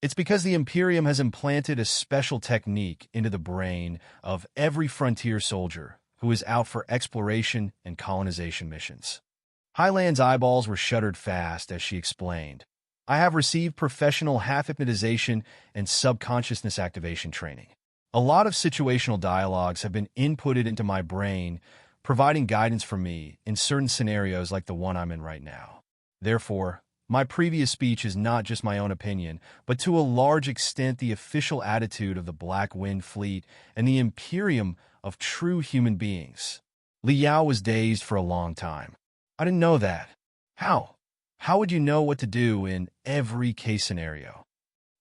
It's because the Imperium has implanted a special technique into the brain of every frontier soldier who is out for exploration and colonization missions. Highland's eyeballs were shuttered fast as she explained, I have received professional half-hypnotization and subconsciousness activation training. A lot of situational dialogues have been inputted into my brain, providing guidance for me in certain scenarios like the one I'm in right now. Therefore, my previous speech is not just my own opinion, but to a large extent the official attitude of the Black Wind Fleet and the Imperium of true human beings. Li Yao was dazed for a long time. I didn't know that. How? How would you know what to do in every case scenario?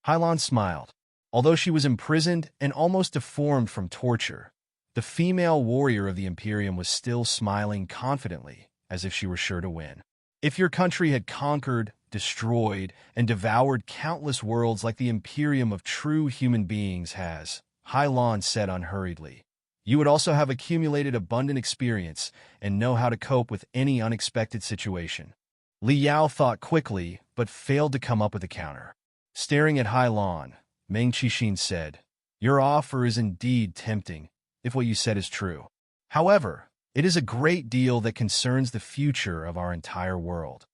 Hailan smiled. Although she was imprisoned and almost deformed from torture, the female warrior of the Imperium was still smiling confidently, as if she were sure to win. If your country had conquered, destroyed, and devoured countless worlds like the Imperium of true human beings has, Hailan said unhurriedly, you would also have accumulated abundant experience and know how to cope with any unexpected situation. Li Yao thought quickly, but failed to come up with a counter. Staring at Hailan, Meng Qixin said, your offer is indeed tempting, if what you said is true. However, it is a great deal that concerns the future of our entire world,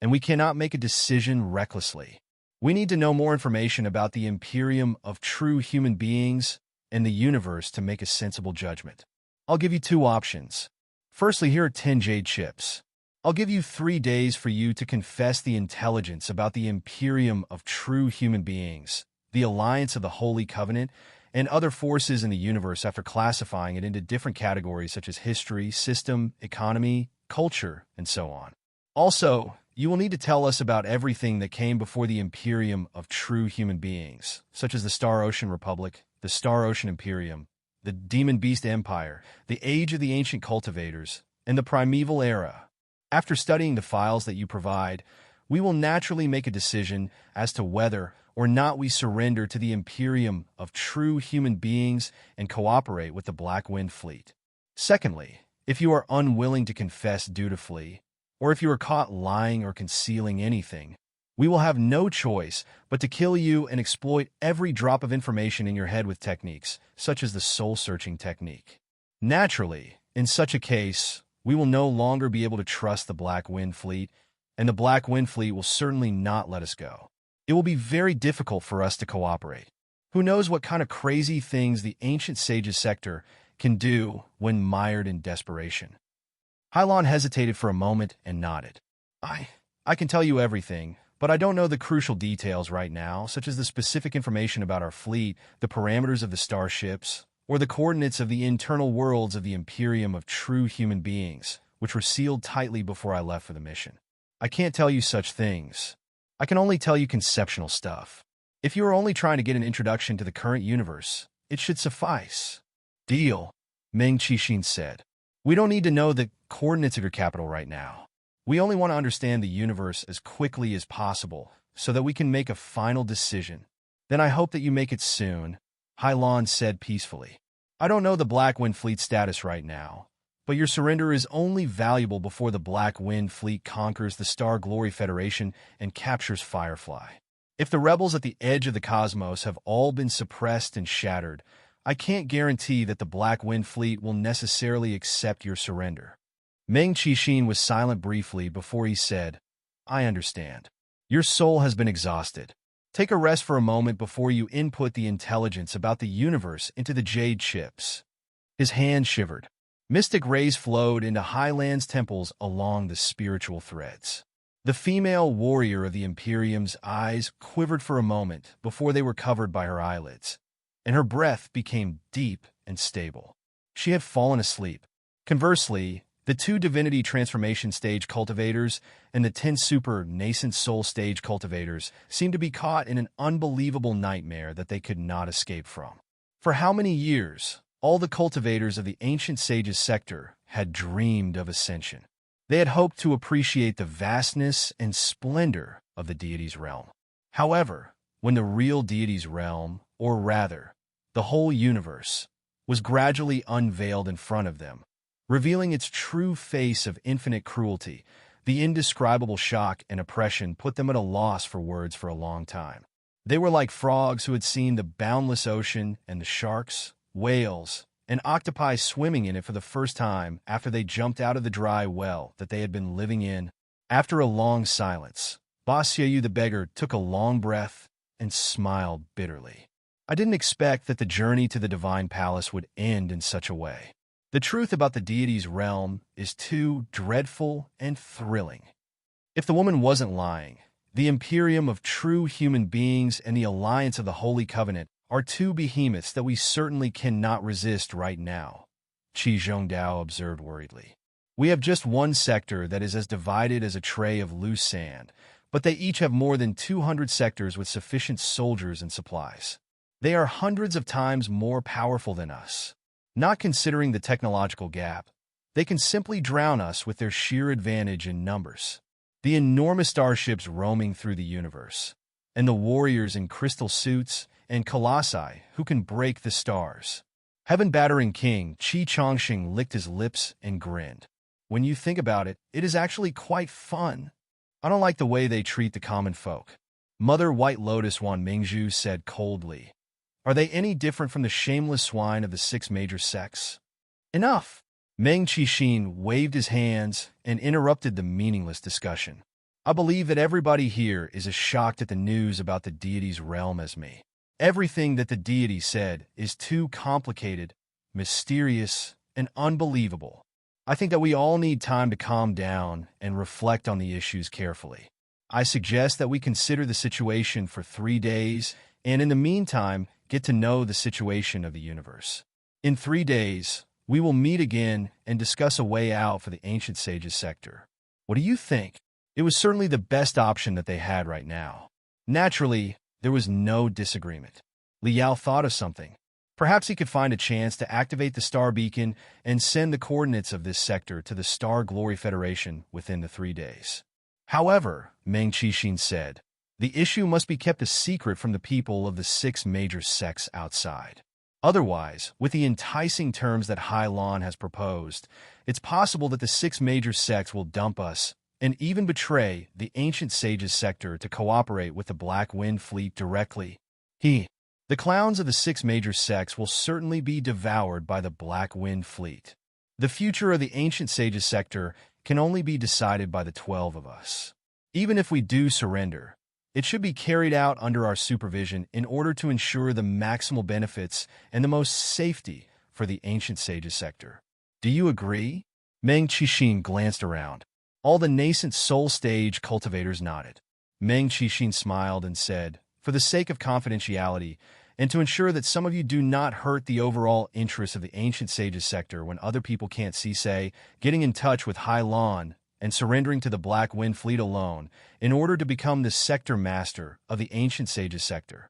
and we cannot make a decision recklessly. We need to know more information about the Imperium of true human beings and the universe to make a sensible judgment. I'll give you 2 options. Firstly, here are 10 jade chips. I'll give you 3 days for you to confess the intelligence about the Imperium of true human beings, the Alliance of the Holy Covenant, and other forces in the universe after classifying it into different categories such as history, system, economy, culture, and so on. Also, you will need to tell us about everything that came before the Imperium of true human beings, such as the Star Ocean Republic, the Star Ocean Imperium, the Demon Beast Empire, the Age of the Ancient Cultivators, and the Primeval Era. After studying the files that you provide, we will naturally make a decision as to whether or not we surrender to the Imperium of true human beings and cooperate with the Black Wind Fleet. Secondly, if you are unwilling to confess dutifully, or if you are caught lying or concealing anything, we will have no choice but to kill you and exploit every drop of information in your head with techniques, such as the soul-searching technique. Naturally, in such a case, we will no longer be able to trust the Black Wind Fleet, and the Black Wind Fleet will certainly not let us go. It will be very difficult for us to cooperate. Who knows what kind of crazy things the Ancient Sages sector can do when mired in desperation. Hailan hesitated for a moment and nodded. I can tell you everything, but I don't know the crucial details right now, such as the specific information about our fleet, the parameters of the starships, or the coordinates of the internal worlds of the Imperium of true human beings, which were sealed tightly before I left for the mission. I can't tell you such things. I can only tell you conceptual stuff. If you are only trying to get an introduction to the current universe, it should suffice. Deal, Meng Qixin said. We don't need to know the coordinates of your capital right now. We only want to understand the universe as quickly as possible so that we can make a final decision. Then I hope that you make it soon, Hailan said peacefully. I don't know the Black Wind Fleet status right now, but your surrender is only valuable before the Black Wind Fleet conquers the Star Glory Federation and captures Firefly. If the rebels at the edge of the cosmos have all been suppressed and shattered, I can't guarantee that the Black Wind Fleet will necessarily accept your surrender. Meng Qixin was silent briefly before he said, I understand. Your soul has been exhausted. Take a rest for a moment before you input the intelligence about the universe into the jade chips. His hand shivered. Mystic rays flowed into Highland's temples along the spiritual threads. The female warrior of the Imperium's eyes quivered for a moment before they were covered by her eyelids, and her breath became deep and stable. She had fallen asleep. Conversely, the 2 Divinity Transformation Stage cultivators and the 10 Super Nascent Soul Stage cultivators seemed to be caught in an unbelievable nightmare that they could not escape from. For how many years, all the cultivators of the Ancient Sages sector had dreamed of Ascension. They had hoped to appreciate the vastness and splendor of the deity's realm. However, when the real deity's realm, or rather, the whole universe, was gradually unveiled in front of them, revealing its true face of infinite cruelty, the indescribable shock and oppression put them at a loss for words for a long time. They were like frogs who had seen the boundless ocean and the sharks, whales, and octopi swimming in it for the first time after they jumped out of the dry well that they had been living in. After a long silence, Basyayu the beggar took a long breath and smiled bitterly. I didn't expect that the journey to the divine palace would end in such a way. The truth about the deity's realm is too dreadful and thrilling. If the woman wasn't lying, the Imperium of true human beings and the Alliance of the Holy Covenant are two behemoths that we certainly cannot resist right now, Qi Zhongdao observed worriedly. We have just one sector that is as divided as a tray of loose sand, but they each have more than 200 sectors with sufficient soldiers and supplies. They are hundreds of times more powerful than us. Not considering the technological gap, they can simply drown us with their sheer advantage in numbers. The enormous starships roaming through the universe, and the warriors in crystal suits and colossi who can break the stars. Heaven-battering King Qi Chongqing licked his lips and grinned. When you think about it, it is actually quite fun. I don't like the way they treat the common folk. Mother White Lotus Wan Mingzhu said coldly. Are they any different from the shameless swine of the 6 major sects? Enough! Meng Qixin waved his hands and interrupted the meaningless discussion. I believe that everybody here is as shocked at the news about the deity's realm as me. Everything that the deity said is too complicated, mysterious, and unbelievable. I think that we all need time to calm down and reflect on the issues carefully. I suggest that we consider the situation for 3 days and in the meantime get to know the situation of the universe. In 3 days, we will meet again and discuss a way out for the Ancient Sages sector. What do you think? It was certainly the best option that they had right now. Naturally, there was no disagreement. Liao thought of something. Perhaps he could find a chance to activate the star beacon and send the coordinates of this sector to the Star Glory Federation within the 3 days. However, Meng Qixin said, the issue must be kept a secret from the people of the 6 major sects outside. Otherwise, with the enticing terms that Hai Lan has proposed, it's possible that the 6 major sects will dump us and even betray the Ancient Sages sector to cooperate with the Black Wind Fleet directly. The clowns of the 6 major sects will certainly be devoured by the Black Wind Fleet. The future of the Ancient Sages sector can only be decided by the 12 of us. Even if we do surrender, it should be carried out under our supervision in order to ensure the maximal benefits and the most safety for the Ancient Sages sector. Do you agree? Meng Qixin glanced around. All the nascent soul stage cultivators nodded. Meng Qixin smiled and said, for the sake of confidentiality, and to ensure that some of you do not hurt the overall interests of the Ancient Sages sector when other people can't see, say, getting in touch with Hai Lan and surrendering to the Black Wind Fleet alone in order to become the sector master of the Ancient Sages sector.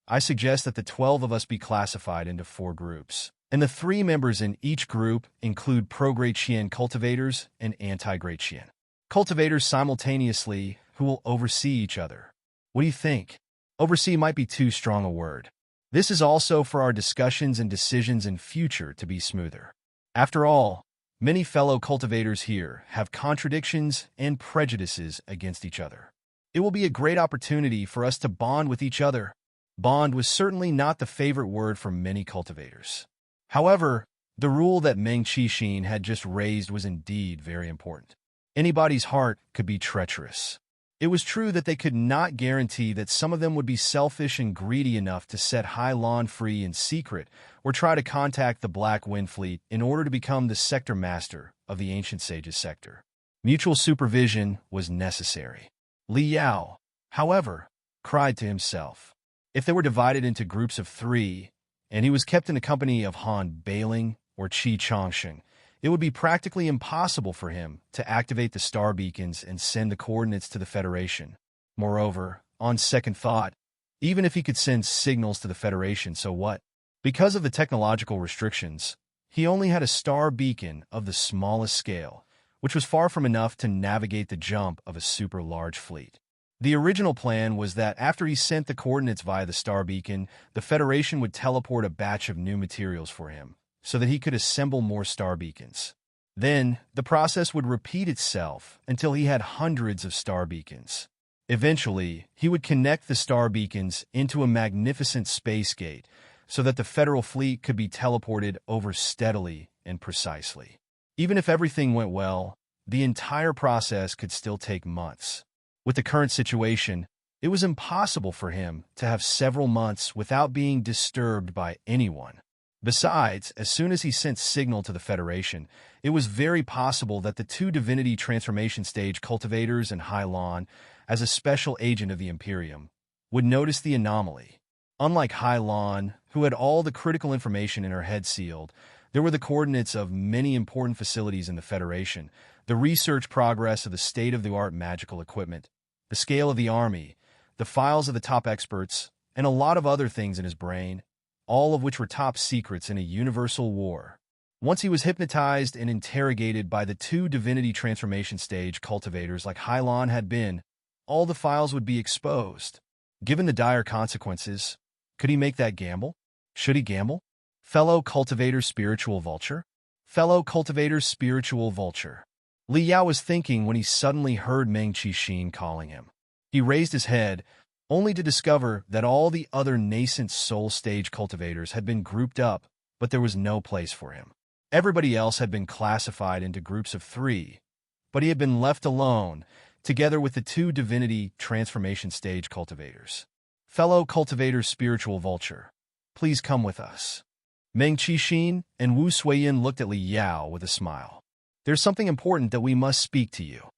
I suggest that the 12 of us be classified into 4 groups, and the 3 members in each group include pro-Great Qian cultivators and anti-Great Qian cultivators simultaneously who will oversee each other. What do you think? Oversee might be too strong a word. This is also for our discussions and decisions in future to be smoother. After all, many fellow cultivators here have contradictions and prejudices against each other. It will be a great opportunity for us to bond with each other. Bond was certainly not the favorite word for many cultivators. However, the rule that Meng Qixin had just raised was indeed very important. Anybody's heart could be treacherous. It was true that they could not guarantee that some of them would be selfish and greedy enough to set Hai Lan free in secret or try to contact the Black Wind Fleet in order to become the sector master of the Ancient Sages sector. Mutual supervision was necessary. Li Yao, however, cried to himself. If they were divided into groups of 3, and he was kept in the company of Han Bailing or Qi Chongqing, it would be practically impossible for him to activate the star beacons and send the coordinates to the Federation. Moreover, on second thought, even if he could send signals to the Federation, so what? Because of the technological restrictions, he only had a star beacon of the smallest scale, which was far from enough to navigate the jump of a super large fleet. The original plan was that after he sent the coordinates via the star beacon, the Federation would teleport a batch of new materials for him, so that he could assemble more star beacons. Then, the process would repeat itself until he had hundreds of star beacons. Eventually, he would connect the star beacons into a magnificent space gate so that the Federal fleet could be teleported over steadily and precisely. Even if everything went well, the entire process could still take months. With the current situation, it was impossible for him to have several months without being disturbed by anyone. Besides, as soon as he sent signal to the Federation, it was very possible that the two divinity transformation stage cultivators and Hylon, as a special agent of the Imperium, would notice the anomaly. Unlike Hylon, who had all the critical information in her head sealed, there were the coordinates of many important facilities in the Federation, the research progress of the state-of-the-art magical equipment, the scale of the army, the files of the top experts, and a lot of other things in his brain, all of which were top secrets in a universal war. Once he was hypnotized and interrogated by the two divinity transformation stage cultivators like Hylon had been, all the files would be exposed. Given the dire consequences, could he make that gamble? Should he gamble? Fellow cultivator spiritual vulture? Fellow cultivator spiritual vulture. Li Yao was thinking when he suddenly heard Meng Qixin calling him. He raised his head, only to discover that all the other nascent soul stage cultivators had been grouped up, but there was no place for him. Everybody else had been classified into groups of 3, but he had been left alone, together with the two divinity transformation stage cultivators. Fellow cultivator spiritual vulture, please come with us. Meng Qixin and Wu Suiyin looked at Li Yao with a smile. There's something important that we must speak to you.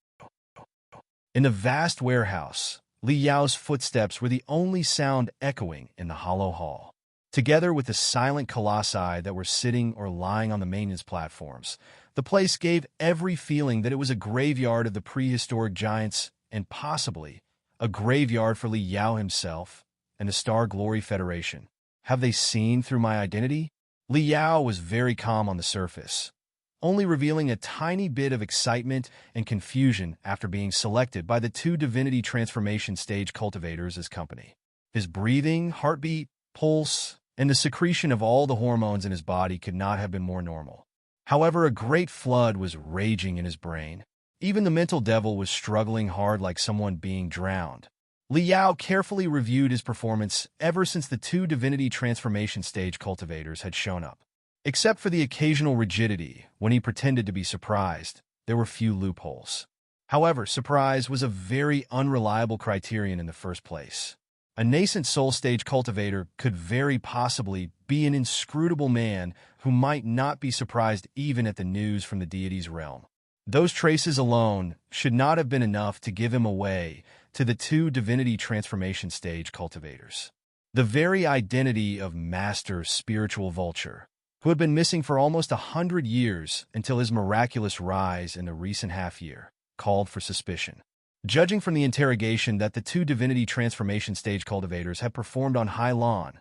In the vast warehouse, Li Yao's footsteps were the only sound echoing in the hollow hall. Together with the silent colossi that were sitting or lying on the maintenance platforms, the place gave every feeling that it was a graveyard of the prehistoric giants and possibly a graveyard for Li Yao himself and the Star Glory Federation. Have they seen through my identity? Li Yao was very calm on the surface, only revealing a tiny bit of excitement and confusion after being selected by the two divinity transformation stage cultivators as company. His breathing, heartbeat, pulse, and the secretion of all the hormones in his body could not have been more normal. However, a great flood was raging in his brain. Even the mental devil was struggling hard like someone being drowned. Li Yao carefully reviewed his performance ever since the two divinity transformation stage cultivators had shown up. Except for the occasional rigidity when he pretended to be surprised, there were few loopholes. However, surprise was a very unreliable criterion in the first place. A nascent soul stage cultivator could very possibly be an inscrutable man who might not be surprised even at the news from the deity's realm. Those traces alone should not have been enough to give him away to the two divinity transformation stage cultivators. The very identity of Master Spiritual Vulture, who had been missing for almost 100 years until his miraculous rise in the recent half-year, called for suspicion. Judging from the interrogation that the two divinity transformation stage cultivators had performed on Hylon,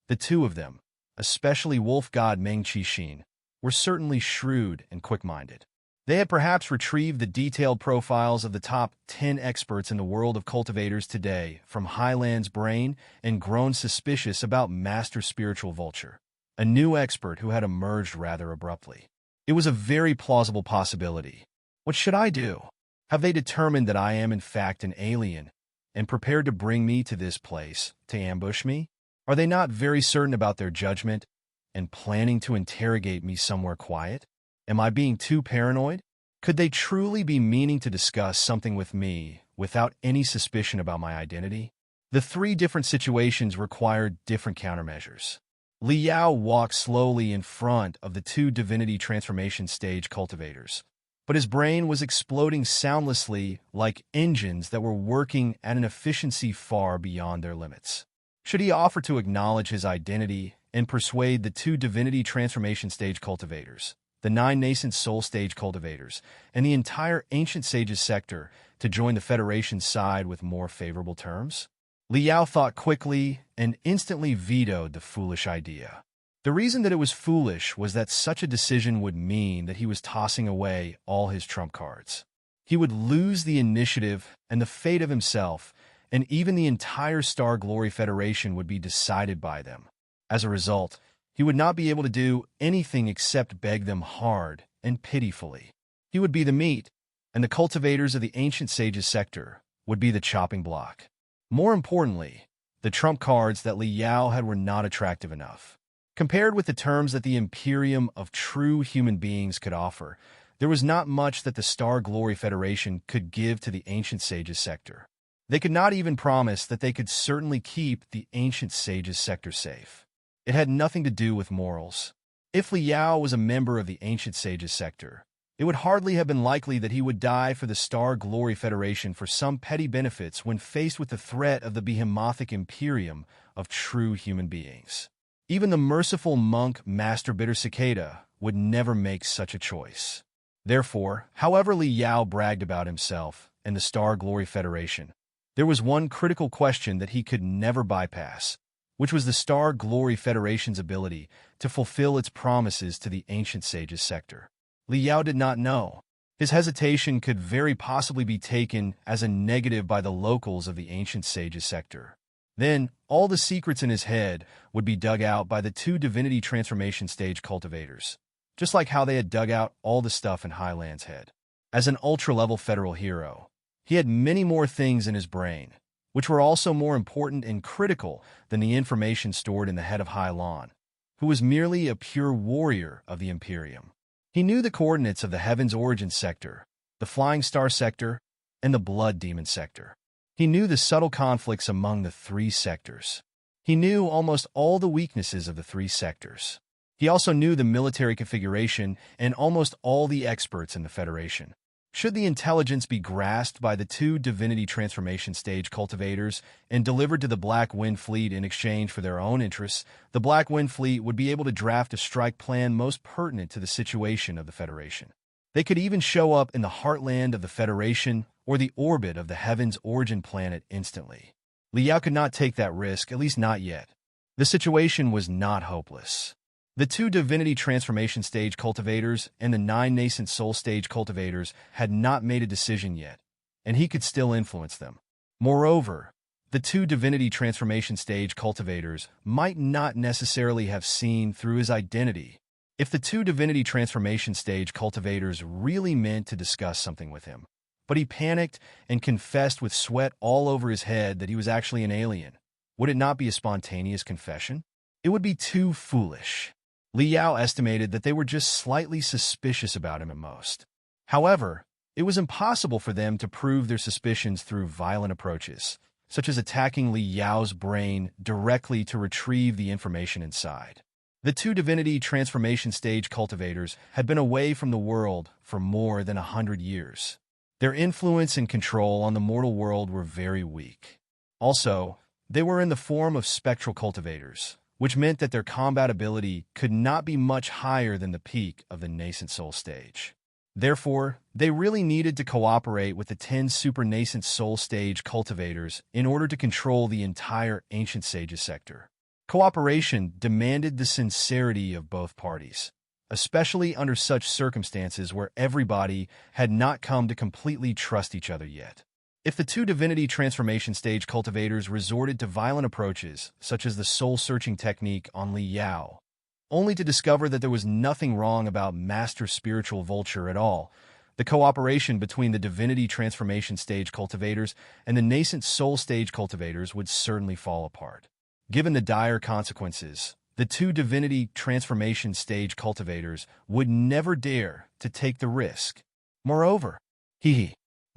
the two of them, especially wolf god Meng Qixin, were certainly shrewd and quick-minded. They had perhaps retrieved the detailed profiles of the top 10 experts in the world of cultivators today from Highland's brain and grown suspicious about Master Spiritual Vulture, a new expert who had emerged rather abruptly. It was a very plausible possibility. What should I do? Have they determined that I am in fact an alien and prepared to bring me to this place to ambush me? Are they not very certain about their judgment and planning to interrogate me somewhere quiet? Am I being too paranoid? Could they truly be meaning to discuss something with me without any suspicion about my identity? The 3 different situations required different countermeasures. Li Yao walked slowly in front of the two divinity transformation stage cultivators, but his brain was exploding soundlessly like engines that were working at an efficiency far beyond their limits. Should he offer to acknowledge his identity and persuade the two divinity transformation stage cultivators, the 9 nascent soul stage cultivators, and the entire ancient sages sector to join the Federation's side with more favorable terms? Li Yao thought quickly and instantly vetoed the foolish idea. The reason that it was foolish was that such a decision would mean that he was tossing away all his trump cards. He would lose the initiative, and the fate of himself, and even the entire Star Glory Federation would be decided by them. As a result, he would not be able to do anything except beg them hard and pitifully. He would be the meat, and the cultivators of the ancient sages sector would be the chopping block. More importantly, the trump cards that Li Yao had were not attractive enough. Compared with the terms that the Imperium of true human beings could offer, there was not much that the Star Glory Federation could give to the Ancient Sages sector. They could not even promise that they could certainly keep the Ancient Sages sector safe. It had nothing to do with morals. If Li Yao was a member of the Ancient Sages sector, it would hardly have been likely that he would die for the Star Glory Federation for some petty benefits when faced with the threat of the behemothic Imperium of true human beings. Even the merciful monk Master Bitter Cicada would never make such a choice. Therefore, however Li Yao bragged about himself and the Star Glory Federation, there was one critical question that he could never bypass, which was the Star Glory Federation's ability to fulfill its promises to the Ancient Sages sector. Li Yao did not know. His hesitation could very possibly be taken as a negative by the locals of the Ancient Sages sector. Then, all the secrets in his head would be dug out by the two Divinity Transformation Stage cultivators, just like how they had dug out all the stuff in Highland's head. As an ultra-level federal hero, he had many more things in his brain, which were also more important and critical than the information stored in the head of Hailan, who was merely a pure warrior of the Imperium. He knew the coordinates of the Heaven's Origin sector, the Flying Star sector, and the Blood Demon sector. He knew the subtle conflicts among the three sectors. He knew almost all the weaknesses of the three sectors. He also knew the military configuration and almost all the experts in the Federation. Should the intelligence be grasped by the two Divinity Transformation Stage cultivators and delivered to the Black Wind Fleet in exchange for their own interests, the Black Wind Fleet would be able to draft a strike plan most pertinent to the situation of the Federation. They could even show up in the heartland of the Federation or the orbit of the Heaven's Origin planet instantly. Li Yao could not take that risk, at least not yet. The situation was not hopeless. The two Divinity Transformation Stage cultivators and the 9 Nascent Soul Stage cultivators had not made a decision yet, and he could still influence them. Moreover, the two Divinity Transformation Stage cultivators might not necessarily have seen through his identity. If the two Divinity Transformation Stage cultivators really meant to discuss something with him, but he panicked and confessed with sweat all over his head that he was actually an alien, would it not be a spontaneous confession? It would be too foolish. Li Yao estimated that they were just slightly suspicious about him at most. However, it was impossible for them to prove their suspicions through violent approaches, such as attacking Li Yao's brain directly to retrieve the information inside. The two Divinity Transformation Stage cultivators had been away from the world for more than 100 years. Their influence and control on the mortal world were very weak. Also, they were in the form of spectral cultivators, which meant that their combat ability could not be much higher than the peak of the Nascent Soul Stage. Therefore, they really needed to cooperate with the 10 Super Nascent Soul Stage cultivators in order to control the entire Ancient Sages sector. Cooperation demanded the sincerity of both parties, especially under such circumstances where everybody had not come to completely trust each other yet. If the two Divinity Transformation Stage cultivators resorted to violent approaches, such as the soul-searching technique on Li Yao, only to discover that there was nothing wrong about Master Spiritual Vulture at all, the cooperation between the Divinity Transformation Stage cultivators and the Nascent Soul Stage cultivators would certainly fall apart. Given the dire consequences, the two Divinity Transformation Stage cultivators would never dare to take the risk. Moreover,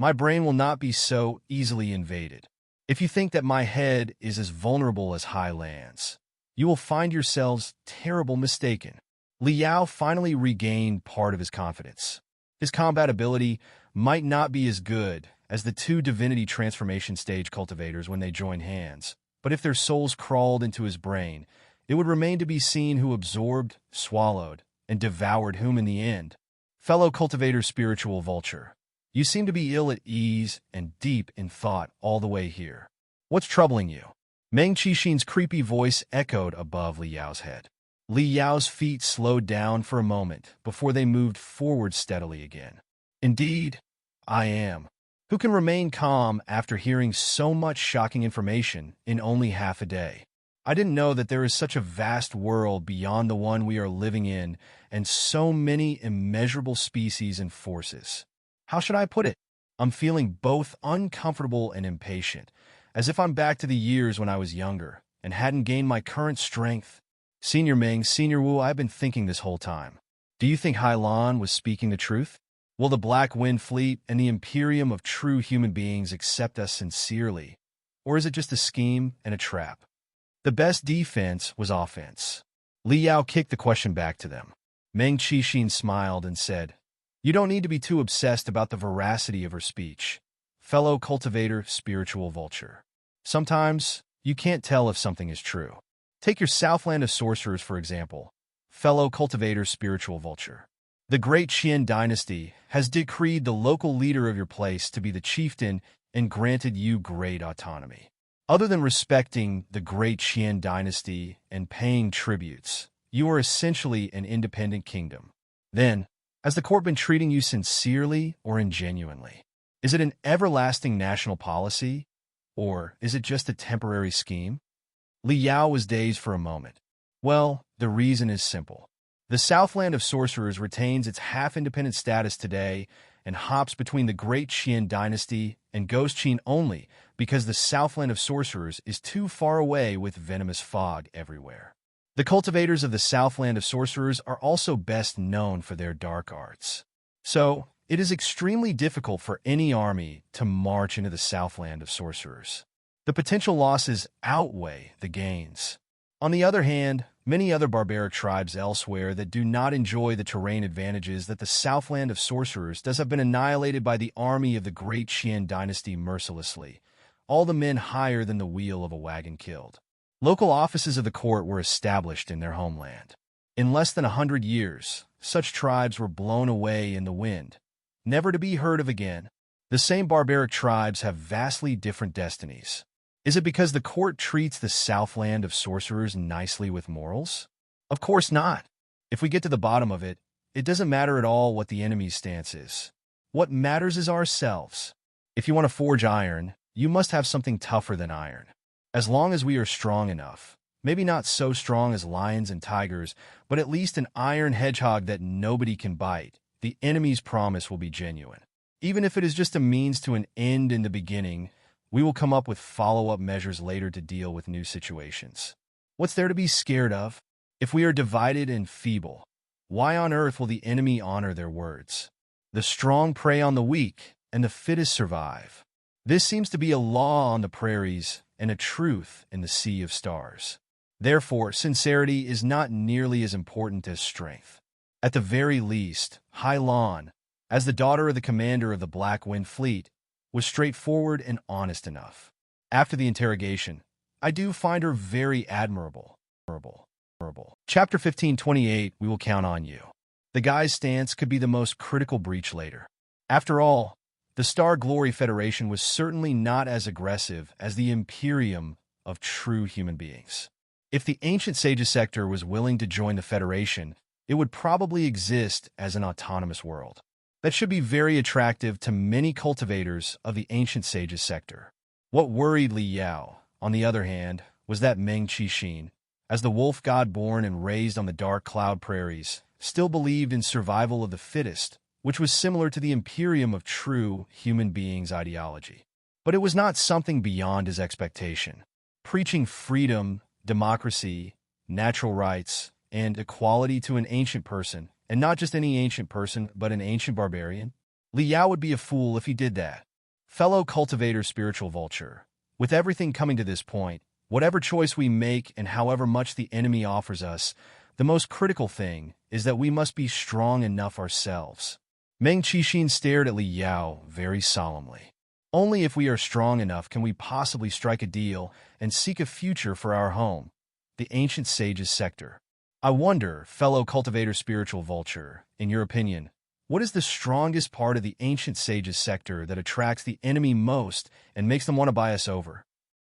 my brain will not be so easily invaded. If you think that my head is as vulnerable as Highland's, you will find yourselves terribly mistaken. Li Yao finally regained part of his confidence. His combat ability might not be as good as the two Divinity Transformation Stage cultivators when they joined hands, but if their souls crawled into his brain, it would remain to be seen who absorbed, swallowed, and devoured whom in the end. Fellow cultivator Spiritual Vulture, you seem to be ill at ease and deep in thought all the way here. What's troubling you? Meng Qixin's creepy voice echoed above Li Yao's head. Li Yao's feet slowed down for a moment before they moved forward steadily again. Indeed, I am. Who can remain calm after hearing so much shocking information in only half a day? I didn't know that there is such a vast world beyond the one we are living in and so many immeasurable species and forces. How should I put it? I'm feeling both uncomfortable and impatient, as if I'm back to the years when I was younger and hadn't gained my current strength. Senior Ming, Senior Wu, I've been thinking this whole time. Do you think Hai Lan was speaking the truth? Will the Black Wind Fleet and the Imperium of true human beings accept us sincerely? Or is it just a scheme and a trap? The best defense was offense. Li Yao kicked the question back to them. Meng Qixin smiled and said, "You don't need to be too obsessed about the veracity of her speech, fellow cultivator, spiritual vulture. Sometimes, you can't tell if something is true. Take your Southland of Sorcerers, for example, fellow cultivator, spiritual vulture. The Great Qian dynasty has decreed the local leader of your place to be the chieftain and granted you great autonomy. Other than respecting the Great Qian dynasty and paying tributes, you are essentially an independent kingdom. Then, has the court been treating you sincerely or ingenuinely? Is it an everlasting national policy, or is it just a temporary scheme?" Li Yao was dazed for a moment. Well, the reason is simple. The Southland of Sorcerers retains its half-independent status today and hops between the Great Qian dynasty and Ghost Qin only because the Southland of Sorcerers is too far away with venomous fog everywhere. The cultivators of the Southland of Sorcerers are also best known for their dark arts. So, it is extremely difficult for any army to march into the Southland of Sorcerers. The potential losses outweigh the gains. On the other hand, many other barbaric tribes elsewhere that do not enjoy the terrain advantages that the Southland of Sorcerers does have been annihilated by the army of the Great Qian dynasty mercilessly, all the men higher than the wheel of a wagon killed. Local offices of the court were established in their homeland. In less than 100 years, such tribes were blown away in the wind, never to be heard of again. The same barbaric tribes have vastly different destinies. Is it because the court treats the Southland of Sorcerers nicely with morals? Of course not. If we get to the bottom of it, it doesn't matter at all what the enemy's stance is. What matters is ourselves. If you want to forge iron, you must have something tougher than iron. As long as we are strong enough, maybe not so strong as lions and tigers, but at least an iron hedgehog that nobody can bite, the enemy's promise will be genuine. Even if it is just a means to an end in the beginning, we will come up with follow-up measures later to deal with new situations. What's there to be scared of? If we are divided and feeble, why on earth will the enemy honor their words? The strong prey on the weak, and the fittest survive. This seems to be a law on the prairies and a truth in the sea of stars. Therefore, sincerity is not nearly as important as strength. At the very least, Hai Lan, as the daughter of the commander of the Black Wind Fleet, was straightforward and honest enough. After the interrogation, I do find her very admirable. Chapter 15:28, we will count on you. The guy's stance could be the most critical breach later. After all, the Star Glory Federation was certainly not as aggressive as the Imperium of true human beings. If the Ancient Sages sector was willing to join the Federation, it would probably exist as an autonomous world. That should be very attractive to many cultivators of the Ancient Sages sector. What worried Li Yao, on the other hand, was that Meng Qixin, as the wolf god born and raised on the dark cloud prairies, still believed in survival of the fittest, which was similar to the Imperium of true human beings ideology. But it was not something beyond his expectation. Preaching freedom, democracy, natural rights, and equality to an ancient person, and not just any ancient person, but an ancient barbarian? Li Yao would be a fool if he did that. Fellow cultivator, spiritual vulture, with everything coming to this point, whatever choice we make and however much the enemy offers us, the most critical thing is that we must be strong enough ourselves. Meng Qixin stared at Li Yao very solemnly. Only if we are strong enough can we possibly strike a deal and seek a future for our home, the Ancient Sages sector. I wonder, fellow cultivator, spiritual vulture, in your opinion, what is the strongest part of the Ancient Sages sector that attracts the enemy most and makes them want to buy us over?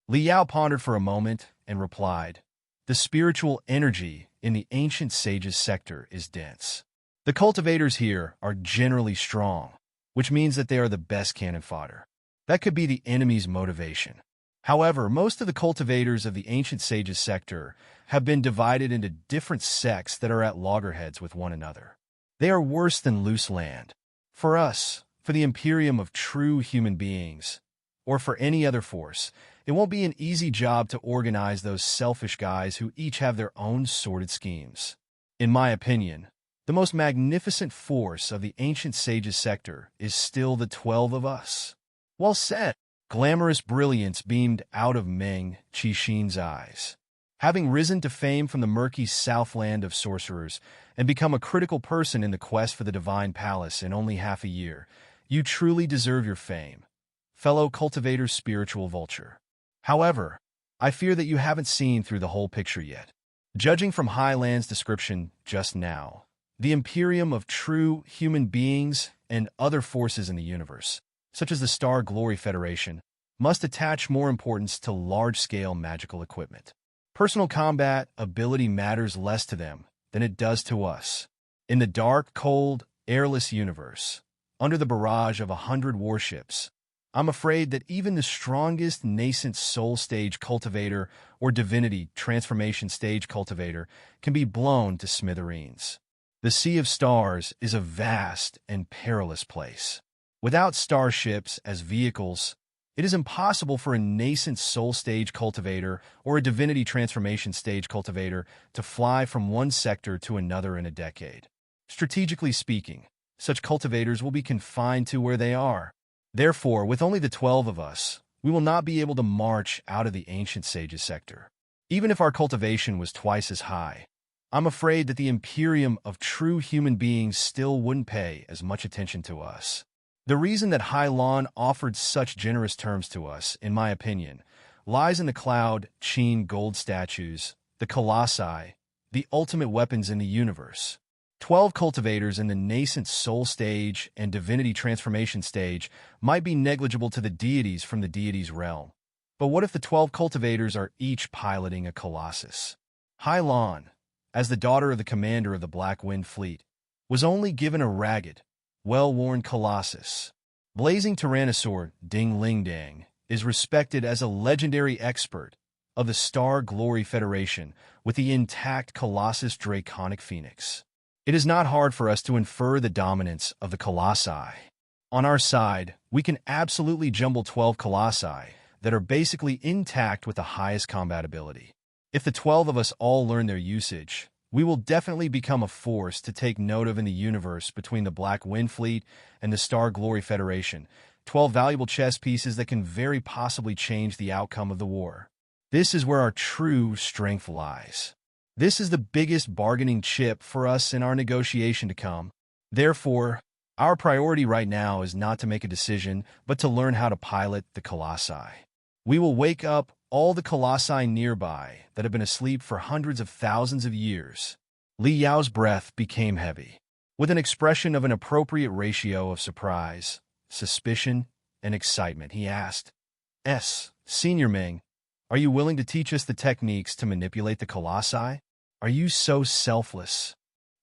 Li Yao pondered for a moment and replied, "The spiritual energy in the Ancient Sages sector is dense. The cultivators here are generally strong, which means that they are the best cannon fodder. That could be the enemy's motivation. However, most of the cultivators of the Ancient Sages sector have been divided into different sects that are at loggerheads with one another. They are worse than loose land. For us, for the Imperium of true human beings, or for any other force, it won't be an easy job to organize those selfish guys who each have their own sordid schemes. In my opinion, the most magnificent force of the ancient sage's sector is still the 12 of us. Well said. Glamorous brilliance beamed out of Meng Qixin's eyes. Having risen to fame from the murky southland of sorcerers and become a critical person in the quest for the divine palace in only half a year, you truly deserve your fame, fellow cultivator's spiritual vulture. However, I fear that you haven't seen through the whole picture yet. Judging from Highland's description just now, the Imperium of true human beings and other forces in the universe, such as the Star Glory Federation, must attach more importance to large-scale magical equipment. Personal combat ability matters less to them than it does to us. In the dark, cold, airless universe, under the barrage of 100 warships, I'm afraid that even the strongest nascent soul stage cultivator or divinity transformation stage cultivator can be blown to smithereens. The Sea of Stars is a vast and perilous place. Without starships as vehicles, it is impossible for a nascent soul stage cultivator or a divinity transformation stage cultivator to fly from one sector to another in a decade. Strategically speaking, such cultivators will be confined to where they are. Therefore, with only the 12 of us, we will not be able to march out of the ancient sage's sector. Even if our cultivation was twice as high, I'm afraid that the Imperium of true human beings still wouldn't pay as much attention to us. The reason that Hylon offered such generous terms to us, in my opinion, lies in the Cloud Qin gold statues, the colossi, the ultimate weapons in the universe. 12 cultivators in the nascent soul stage and divinity transformation stage might be negligible to the deities from the deities' realm. But what if the 12 cultivators are each piloting a colossus? Hylon, as the daughter of the commander of the Black Wind Fleet, was only given a ragged, well-worn colossus. Blazing Tyrannosaur Ding Ling Dang is respected as a legendary expert of the Star Glory Federation with the intact Colossus Draconic Phoenix. It is not hard for us to infer the dominance of the colossi. On our side, we can absolutely jumble 12 colossi that are basically intact with the highest combat ability. If the 12 of us all learn their usage, we will definitely become a force to take note of in the universe between the Black Wind Fleet and the Star Glory Federation, 12 valuable chess pieces that can very possibly change the outcome of the war. This is where our true strength lies. This is the biggest bargaining chip for us in our negotiation to come. Therefore, our priority right now is not to make a decision, but to learn how to pilot the colossi. We will wake up all the colossi nearby that have been asleep for hundreds of thousands of years. Li Yao's breath became heavy. With an expression of an appropriate ratio of surprise, suspicion, and excitement, he asked, Senior Ming, are you willing to teach us the techniques to manipulate the colossi? Are you so selfless?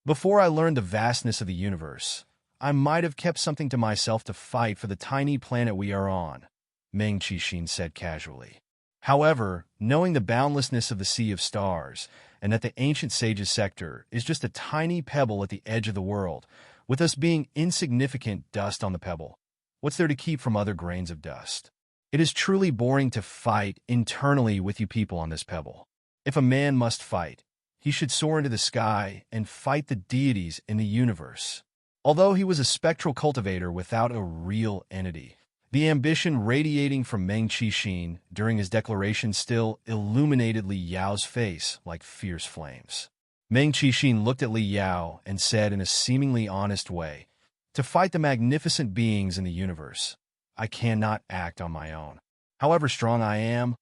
Before I learned the vastness of the universe, I might have kept something to myself to fight for the tiny planet we are on, Meng Qixin said casually. However, knowing the boundlessness of the Sea of Stars and that the ancient sage's sector is just a tiny pebble at the edge of the world, with us being insignificant dust on the pebble, what's there to keep from other grains of dust? It is truly boring to fight internally with you people on this pebble. If a man must fight, he should soar into the sky and fight the deities in the universe. Although he was a spectral cultivator without a real entity, the ambition radiating from Meng Qixin during his declaration still illuminated Li Yao's face like fierce flames. Meng Qixin looked at Li Yao and said in a seemingly honest way, "To fight the magnificent beings in the universe, I cannot act on my own. However strong I am,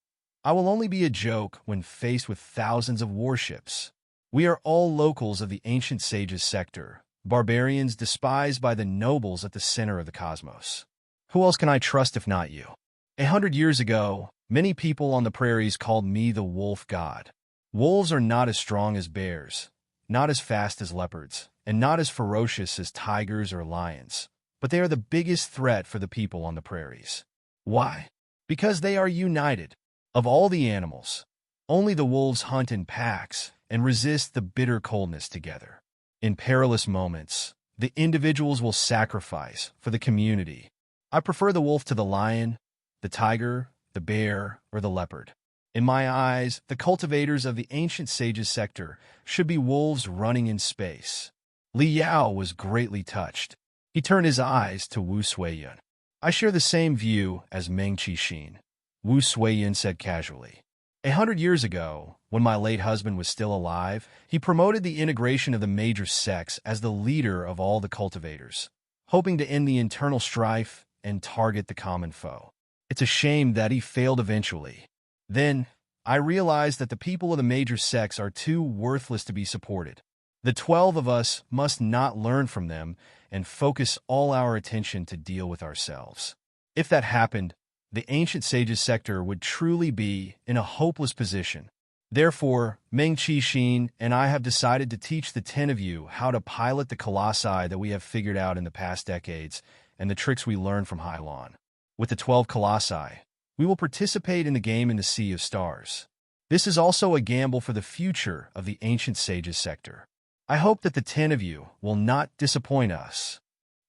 I will only be a joke when faced with thousands of warships. We are all locals of the ancient sage's sector, barbarians despised by the nobles at the center of the cosmos. Who else can I trust if not you? 100 years ago, many people on the prairies called me the wolf god. Wolves are not as strong as bears, not as fast as leopards, and not as ferocious as tigers or lions, but they are the biggest threat for the people on the prairies. Why? Because they are united. Of all the animals, only the wolves hunt in packs and resist the bitter coldness together. In perilous moments, The individuals will sacrifice for the community. I prefer the wolf to the lion, the tiger, the bear, or the leopard. In my eyes, the cultivators of the ancient sages sector should be wolves running in space. Li Yao was greatly touched. He turned his eyes to Wu Suiyun. I share the same view as Meng Qixin, Wu Suiyun said casually. 100 years ago, when my late husband was still alive, he promoted the integration of the major sects as the leader of all the cultivators, hoping to end the internal strife and target the common foe. It's a shame that he failed eventually. Then, I realized that the people of the major sects are too worthless to be supported. The 12 of us must not learn from them and focus all our attention to deal with ourselves. If that happened, the ancient sages sector would truly be in a hopeless position. Therefore, Meng Qixin and I have decided to teach the 10 of you how to pilot the colossi that we have figured out in the past decades and the tricks we learned from Hylon. With the 12 colossi, we will participate in the game in the Sea of Stars. This is also a gamble for the future of the ancient sages sector. I hope that the 10 of you will not disappoint us.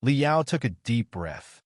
Li Yao took a deep breath,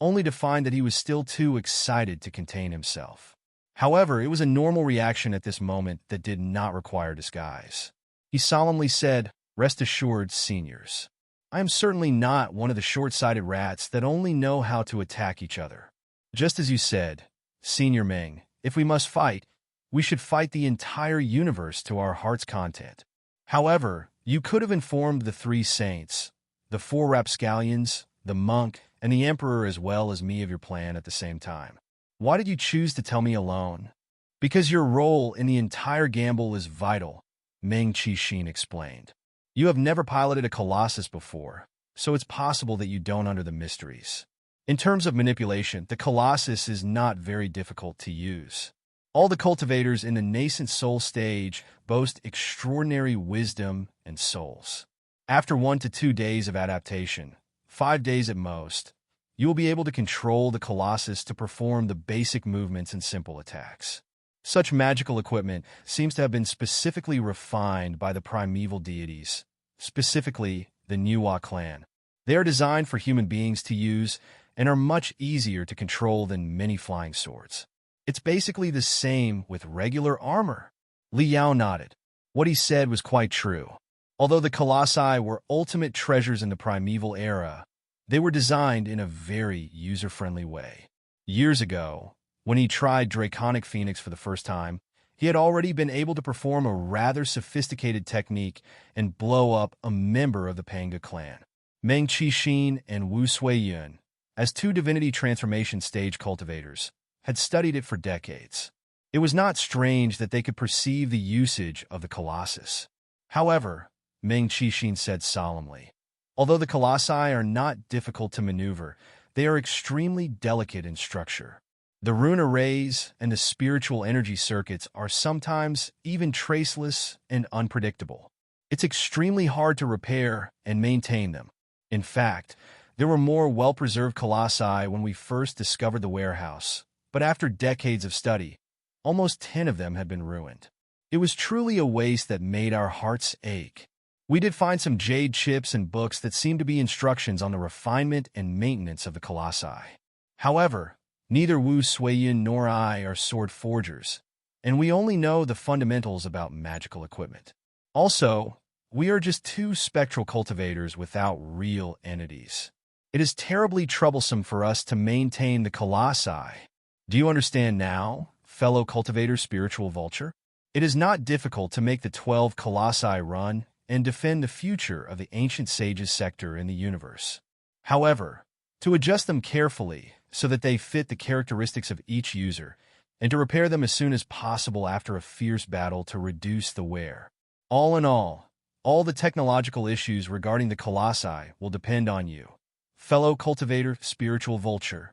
only to find that he was still too excited to contain himself. However, it was a normal reaction at this moment that did not require disguise. He solemnly said, "Rest assured, seniors. I am certainly not one of the short-sighted rats that only know how to attack each other. Just as you said, Senior Meng, if we must fight, we should fight the entire universe to our heart's content. However, you could have informed the 3 saints, the 4 rapscallions, the monk, and the emperor as well as me of your plan at the same time. Why did you choose to tell me alone? Because your role in the entire gamble is vital," Meng Qixin explained. "You have never piloted a colossus before, so it's possible that you don't under the mysteries. In terms of manipulation, the colossus is not very difficult to use. All the cultivators in the nascent soul stage boast extraordinary wisdom and souls. After 1 to 2 days of adaptation, 5 days at most, you will be able to control the colossus to perform the basic movements and simple attacks. Such magical equipment seems to have been specifically refined by the primeval deities, specifically the Nuwa clan. They are designed for human beings to use and are much easier to control than many flying swords. It's basically the same with regular armor." Li Yao nodded. What he said was quite true. Although the colossi were ultimate treasures in the primeval era, they were designed in a very user-friendly way. Years ago, when he tried Draconic Phoenix for the first time, he had already been able to perform a rather sophisticated technique and blow up a member of the Panga clan. Meng Qixin and Wu Suiyun, as 2 divinity transformation stage cultivators, had studied it for decades. It was not strange that they could perceive the usage of the colossus. However, Meng Qixin said solemnly, although the colossi are not difficult to maneuver, they are extremely delicate in structure. The rune arrays and the spiritual energy circuits are sometimes even traceless and unpredictable. It's extremely hard to repair and maintain them. In fact, there were more well-preserved colossi when we first discovered the warehouse, but after decades of study, almost 10 of them had been ruined. It was truly a waste that made our hearts ache. We did find some jade chips and books that seemed to be instructions on the refinement and maintenance of the colossi. However, neither Wu Suiyun nor I are sword forgers, and we only know the fundamentals about magical equipment. Also, we are just 2 spectral cultivators without real entities. It is terribly troublesome for us to maintain the colossi. Do you understand now, fellow cultivator spiritual vulture? It is not difficult to make the 12 colossi run and defend the future of the ancient sages sector in the universe. However, to adjust them carefully so that they fit the characteristics of each user, and to repair them as soon as possible after a fierce battle to reduce the wear. All in all the technological issues regarding the colossi will depend on you, fellow cultivator spiritual vulture.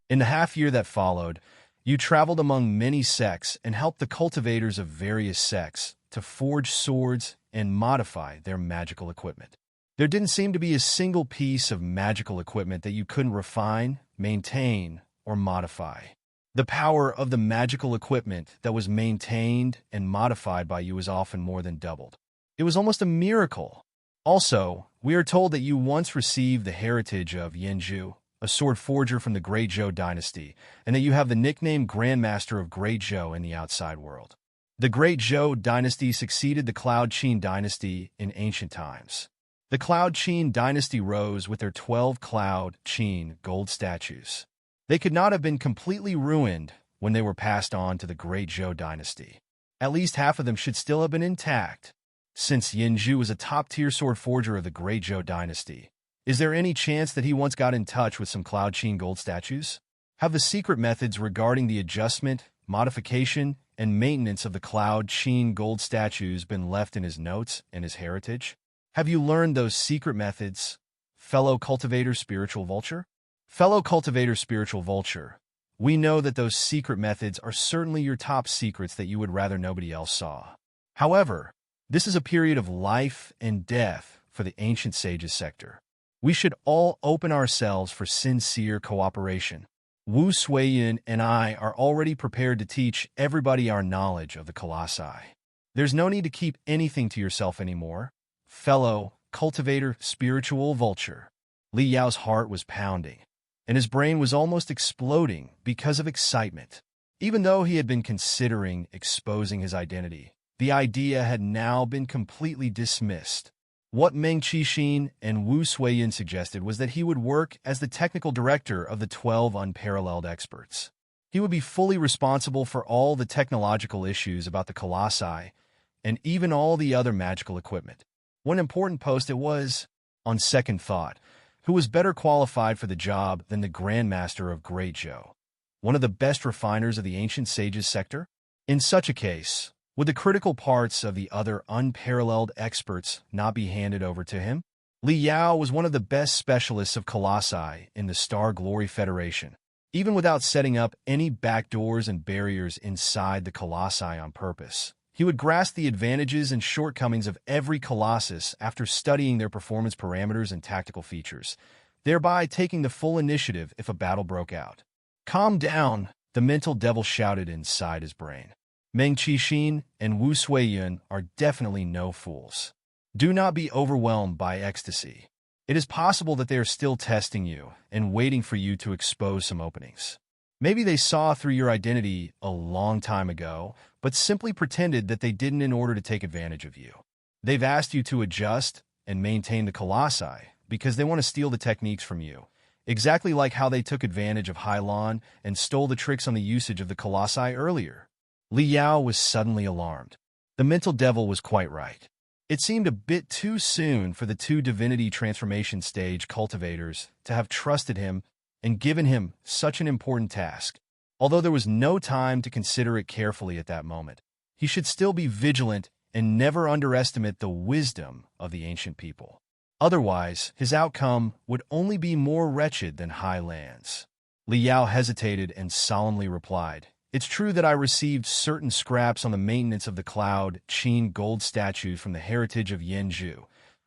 In the half-year that followed, you traveled among many sects and helped the cultivators of various sects to forge swords and modify their magical equipment. There didn't seem to be a single piece of magical equipment that you couldn't refine, maintain, or modify. The power of the magical equipment that was maintained and modified by you is often more than doubled. It was almost a miracle. Also, we are told that you once received the heritage of Yangjun, a sword forger from the Great Zhou dynasty, and that you have the nickname Grandmaster of Great Zhou in the outside world. The Great Zhou dynasty succeeded the Cloud Qin dynasty in ancient times. The Cloud Qin dynasty rose with their 12 Cloud Qin gold statues. They could not have been completely ruined when they were passed on to the Great Zhou dynasty. At least half of them should still have been intact. Since Yangjun was a top-tier sword forger of the Great Zhou dynasty, is there any chance that he once got in touch with some Cloud Qin gold statues? Have the secret methods regarding the adjustment, modification, and maintenance of the Cloud Qin gold statues been left in his notes and his heritage? Have you learned those secret methods, fellow cultivator spiritual vulture? Fellow cultivator spiritual vulture, we know that those secret methods are certainly your top secrets that you would rather nobody else saw. However, this is a period of life and death for the ancient sages sector. We should all open ourselves for sincere cooperation. Wu Suiyin and I are already prepared to teach everybody our knowledge of the Colossi. There's no need to keep anything to yourself anymore, fellow cultivator spiritual vulture. Li Yao's heart was pounding, and his brain was almost exploding because of excitement. Even though he had been considering exposing his identity, the idea had now been completely dismissed. What Meng Qixin and Wu Suiyin suggested was that he would work as the technical director of the 12 unparalleled experts. He would be fully responsible for all the technological issues about the Colossi and even all the other magical equipment. One important post it was, on second thought, who was better qualified for the job than the Grandmaster of Great Zhou, one of the best refiners of the ancient sages sector? In such a case, would the critical parts of the other unparalleled experts not be handed over to him? Li Yao was one of the best specialists of Colossi in the Star Glory Federation. Even without setting up any backdoors and barriers inside the Colossi on purpose, he would grasp the advantages and shortcomings of every Colossus after studying their performance parameters and tactical features, thereby taking the full initiative if a battle broke out. Calm down, the mental devil shouted inside his brain. Meng Qixin and Wu Suiyin are definitely no fools. Do not be overwhelmed by ecstasy. It is possible that they are still testing you and waiting for you to expose some openings. Maybe they saw through your identity a long time ago, but simply pretended that they didn't in order to take advantage of you. They've asked you to adjust and maintain the Colossi because they want to steal the techniques from you, exactly like how they took advantage of Hylon and stole the tricks on the usage of the Colossi earlier. Li Yao was suddenly alarmed. The mental devil was quite right. It seemed a bit too soon for the two divinity transformation stage cultivators to have trusted him and given him such an important task. Although there was no time to consider it carefully at that moment, he should still be vigilant and never underestimate the wisdom of the ancient people. Otherwise, his outcome would only be more wretched than Highlands. Li Yao hesitated and solemnly replied, "It's true that I received certain scraps on the maintenance of the Cloud Qin gold statues from the heritage of Yangjun,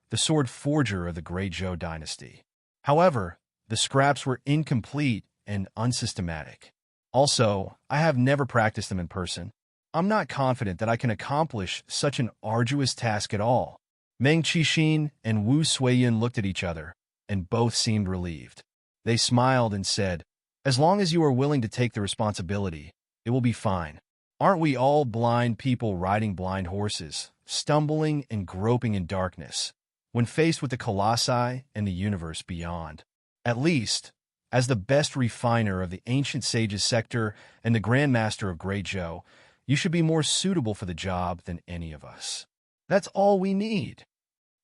the sword forger of the Great Zhou dynasty. However, the scraps were incomplete and unsystematic. Also, I have never practiced them in person. I'm not confident that I can accomplish such an arduous task at all." Meng Qixin and Wu Suiyin looked at each other, and both seemed relieved. They smiled and said, "As long as you are willing to take the responsibility, it will be fine. Aren't we all blind people riding blind horses, stumbling and groping in darkness, when faced with the Colossi and the universe beyond? At least, as the best refiner of the ancient sages sector and the Grandmaster of Great Zhou, you should be more suitable for the job than any of us. That's all we need.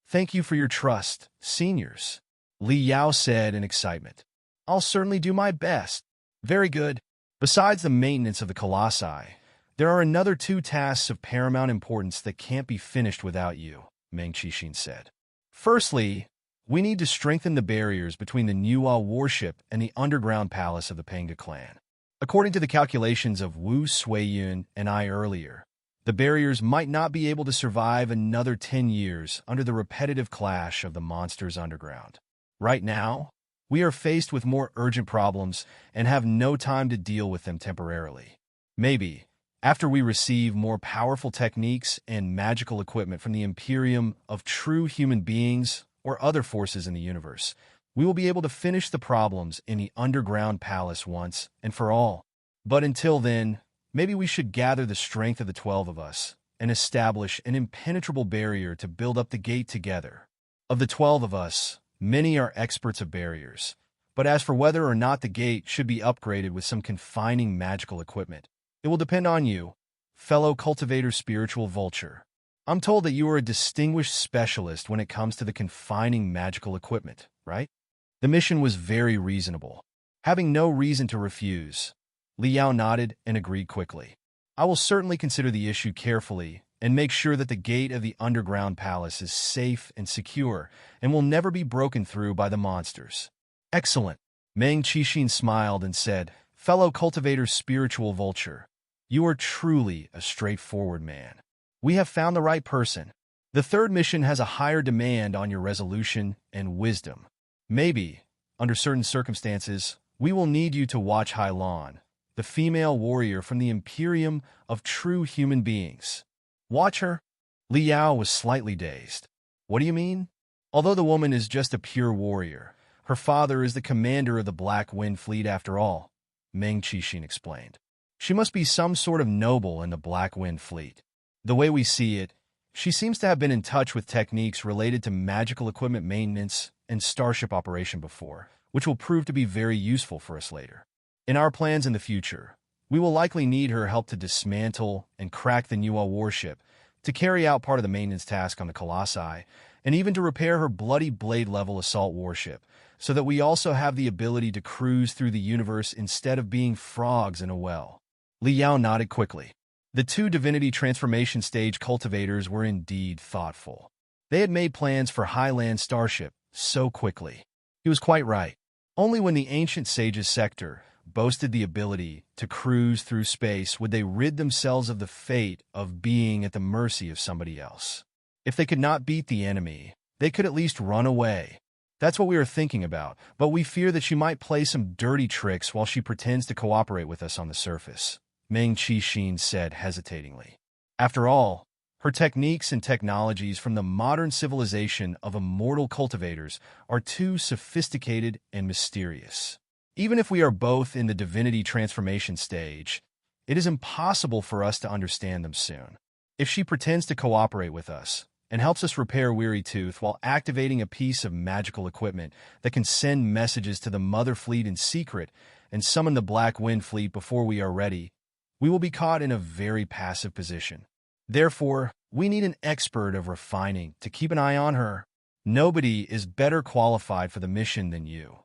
Thank you for your trust, seniors," Li Yao said in excitement. "I'll certainly do my best." "Very good. Besides the maintenance of the Colossi, there are another two tasks of paramount importance that can't be finished without you," Meng Qixin said. "Firstly, we need to strengthen the barriers between the Nuwa warship and the underground palace of the Penga clan. According to the calculations of Wu Suiyin and I earlier, the barriers might not be able to survive another 10 years under the repetitive clash of the monsters underground. Right now, we are faced with more urgent problems and have no time to deal with them temporarily. Maybe, After we receive more powerful techniques and magical equipment from the Imperium of true human beings or other forces in the universe, we will be able to finish the problems in the underground palace once and for all. But until then, maybe we should gather the strength of the 12 of us and establish an impenetrable barrier to build up the gate together. Of the 12 of us, many are experts of barriers, but as for whether or not the gate should be upgraded with some confining magical equipment, it will depend on you, fellow cultivator spiritual vulture. I'm told that you are a distinguished specialist when it comes to the confining magical equipment, right? The mission was very reasonable. Having no reason to refuse, Liao nodded and agreed quickly. I will certainly consider the issue carefully and make sure that the gate of the underground palace is safe and secure and will never be broken through by the monsters. Excellent. Meng Qixin smiled and said, fellow cultivator spiritual vulture, you are truly a straightforward man. We have found the right person. The third mission has a higher demand on your resolution and wisdom. Maybe, under certain circumstances, we will need you to watch Hailan, the female warrior from the Imperium of true human beings. Watch her? Liao was slightly dazed. What do you mean? Although the woman is just a pure warrior, her father is the commander of the Black Wind Fleet after all, Meng Qixin explained. She must be some sort of noble in the Black Wind Fleet. The way we see it, she seems to have been in touch with techniques related to magical equipment maintenance and starship operation before, which will prove to be very useful for us later. In our plans in the future, we will likely need her help to dismantle and crack the Nuwa warship, to carry out part of the maintenance task on the Colossi, and even to repair her bloody blade-level assault warship, so that we also have the ability to cruise through the universe instead of being frogs in a well. Liao nodded quickly. The two divinity transformation stage cultivators were indeed thoughtful. They had made plans for Highland Starship so quickly. He was quite right. Only when the ancient sages sector boasted the ability to cruise through space would they rid themselves of the fate of being at the mercy of somebody else. If they could not beat the enemy, they could at least run away. That's what we are thinking about, but we fear that she might play some dirty tricks while she pretends to cooperate with us on the surface, Meng Qixin said hesitatingly. After all, her techniques and technologies from the modern civilization of immortal cultivators are too sophisticated and mysterious. Even if we are both in the divinity transformation stage, it is impossible for us to understand them soon. If she pretends to cooperate with us and helps us repair Weary Tooth while activating a piece of magical equipment that can send messages to the Mother Fleet in secret and summon the Black Wind Fleet before we are ready, we will be caught in a very passive position. Therefore, we need an expert of refining to keep an eye on her. Nobody is better qualified for the mission than you,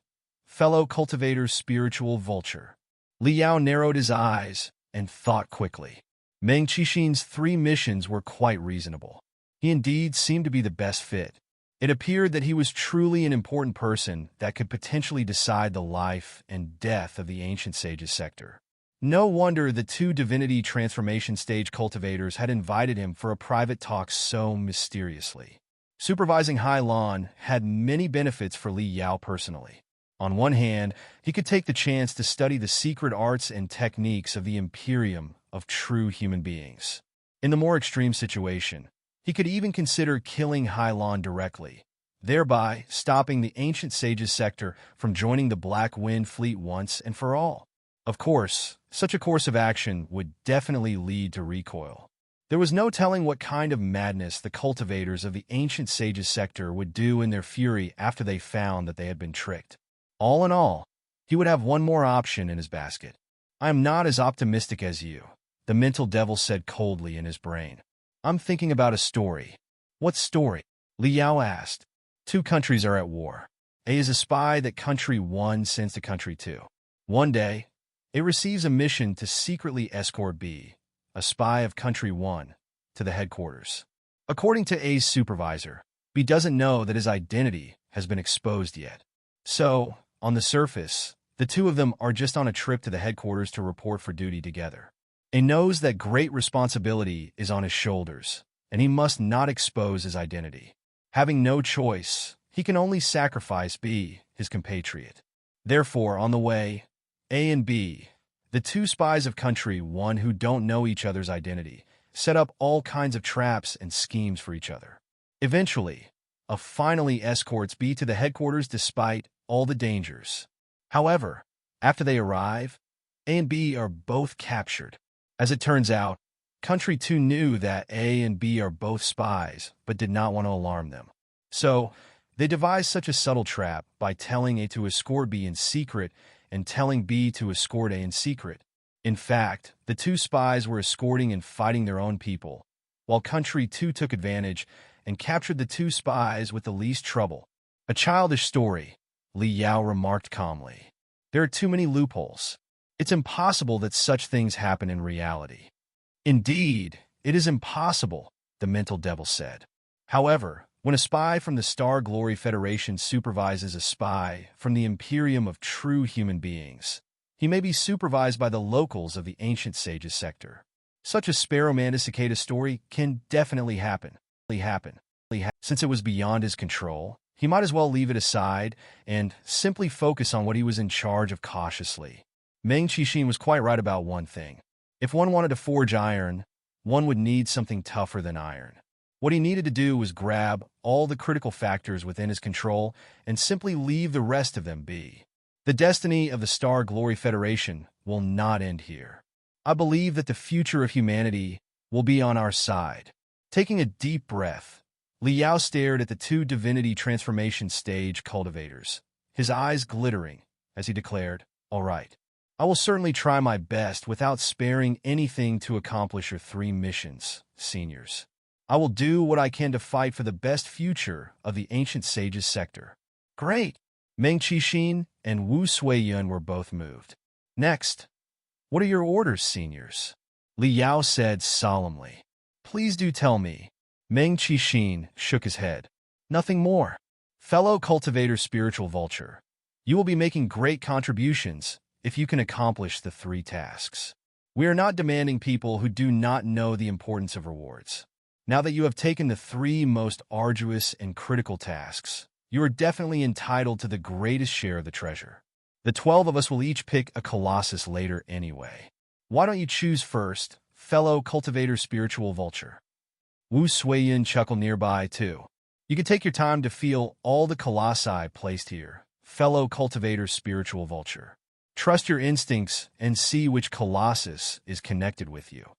fellow cultivator spiritual vulture. Liao narrowed his eyes and thought quickly. Meng Qixin's 3 missions were quite reasonable. He indeed seemed to be the best fit. It appeared that he was truly an important person that could potentially decide the life and death of the ancient sages sector. No wonder the 2 divinity transformation stage cultivators had invited him for a private talk so mysteriously. Supervising Hailan had many benefits for Li Yao personally. On one hand, he could take the chance to study the secret arts and techniques of the Imperium of true human beings. In the more extreme situation, he could even consider killing Hailan directly, thereby stopping the ancient sages sector from joining the Black Wind Fleet once and for all. Of course, such a course of action would definitely lead to recoil. There was no telling what kind of madness the cultivators of the ancient sages sector would do in their fury after they found that they had been tricked. All in all, he would have one more option in his basket. I am not as optimistic as you, the mental devil said coldly in his brain. I'm thinking about a story. What story? Liao asked. 2 countries are at war. A is a spy that country 1 sends to country 2. One day, it receives a mission to secretly escort B, a spy of country 1, to the headquarters. According to A's supervisor, B doesn't know that his identity has been exposed yet. So, on the surface, the 2 of them are just on a trip to the headquarters to report for duty together. A knows that great responsibility is on his shoulders, and he must not expose his identity. Having no choice, he can only sacrifice B, his compatriot. Therefore, on the way, A and B, The two spies of Country 1 who don't know each other's identity set up all kinds of traps and schemes for each other. Eventually, A finally escorts B to the headquarters despite all the dangers. However, after they arrive, A and B are both captured. As it turns out, Country 2 knew that A and B are both spies, but did not want to alarm them. So, they devised such a subtle trap by telling A to escort B in secret and telling B to escort A in secret. In fact, the two spies were escorting and fighting their own people, while Country 2 took advantage and captured the two spies with the least trouble. A childish story, Li Yao remarked calmly. There are too many loopholes. It's impossible that such things happen in reality. Indeed, it is impossible, the mental devil said. However, when a spy from the Star Glory Federation supervises a spy from the Imperium of true human beings, he may be supervised by the locals of the Ancient Sages sector. Such a Sparrow Mantis Cicada story can definitely happen. Since it was beyond his control, he might as well leave it aside and simply focus on what he was in charge of cautiously. Meng Qixin was quite right about one thing. If one wanted to forge iron, one would need something tougher than iron. What he needed to do was grab all the critical factors within his control and simply leave the rest of them be. The destiny of the Star Glory Federation will not end here. I believe that the future of humanity will be on our side. Taking a deep breath, Li Yao stared at the two divinity transformation stage cultivators, his eyes glittering, as he declared, "All right. I will certainly try my best without sparing anything to accomplish your three missions, seniors. I will do what I can to fight for the best future of the Ancient Sages sector." Great! Meng Qixin and Wu Suiyun were both moved. Next, what are your orders, seniors? Li Yao said solemnly. Please do tell me. Meng Qixin shook his head. Nothing more. Fellow cultivator spiritual vulture, you will be making great contributions if you can accomplish the three tasks. We are not demanding people who do not know the importance of rewards. Now that you have taken the three most arduous and critical tasks, you are definitely entitled to the greatest share of the treasure. The 12 of us will each pick a colossus later anyway. Why don't you choose first, fellow cultivator spiritual vulture? Wu Suiyun chuckled nearby, too. You can take your time to feel all the colossi placed here, fellow cultivator spiritual vulture. Trust your instincts and see which colossus is connected with you.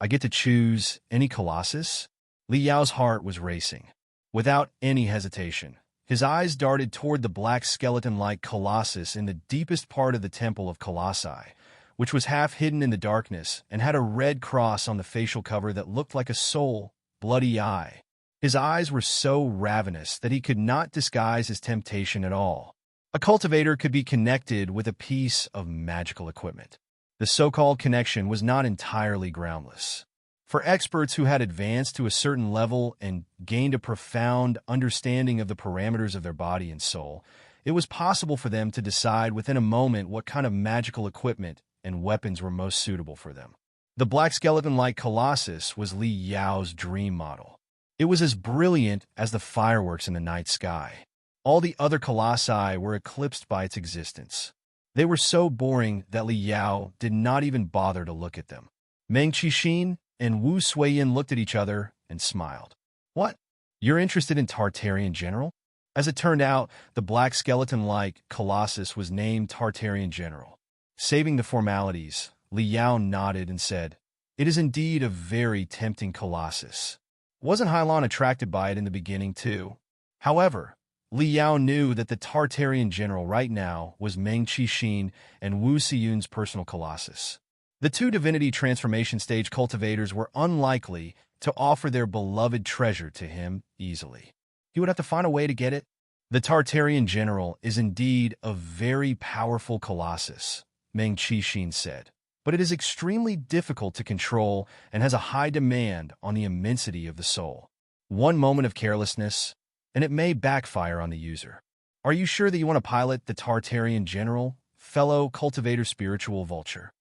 I get to choose any colossus? Li Yao's heart was racing. Without any hesitation, his eyes darted toward the black skeleton-like colossus in the deepest part of the Temple of Colossi, which was half hidden in the darkness and had a red cross on the facial cover that looked like a soul, bloody eye. His eyes were so ravenous that he could not disguise his temptation at all. A cultivator could be connected with a piece of magical equipment. The so-called connection was not entirely groundless. For experts who had advanced to a certain level and gained a profound understanding of the parameters of their body and soul, it was possible for them to decide within a moment what kind of magical equipment and weapons were most suitable for them. The black skeleton-like colossus was Li Yao's dream model. It was as brilliant as the fireworks in the night sky. All the other colossi were eclipsed by its existence. They were so boring that Li Yao did not even bother to look at them. Meng Qixin and Wu Suiyun looked at each other and smiled. What? You're interested in Tartarean General? As it turned out, the black skeleton-like colossus was named Tartarean General. Saving the formalities, Li Yao nodded and said, "It is indeed a very tempting colossus." Wasn't Hylon attracted by it in the beginning, too? However, Li Yao knew that the Tartarean General right now was Meng Qixin and Wu Suiyun's personal colossus. The two divinity transformation stage cultivators were unlikely to offer their beloved treasure to him easily. He would have to find a way to get it. The Tartarean General is indeed a very powerful colossus, Meng Qixin said, but it is extremely difficult to control and has a high demand on the immensity of the soul. One moment of carelessness, and it may backfire on the user. Are you sure that you want to pilot the Tartarean General, fellow cultivator spiritual vulture?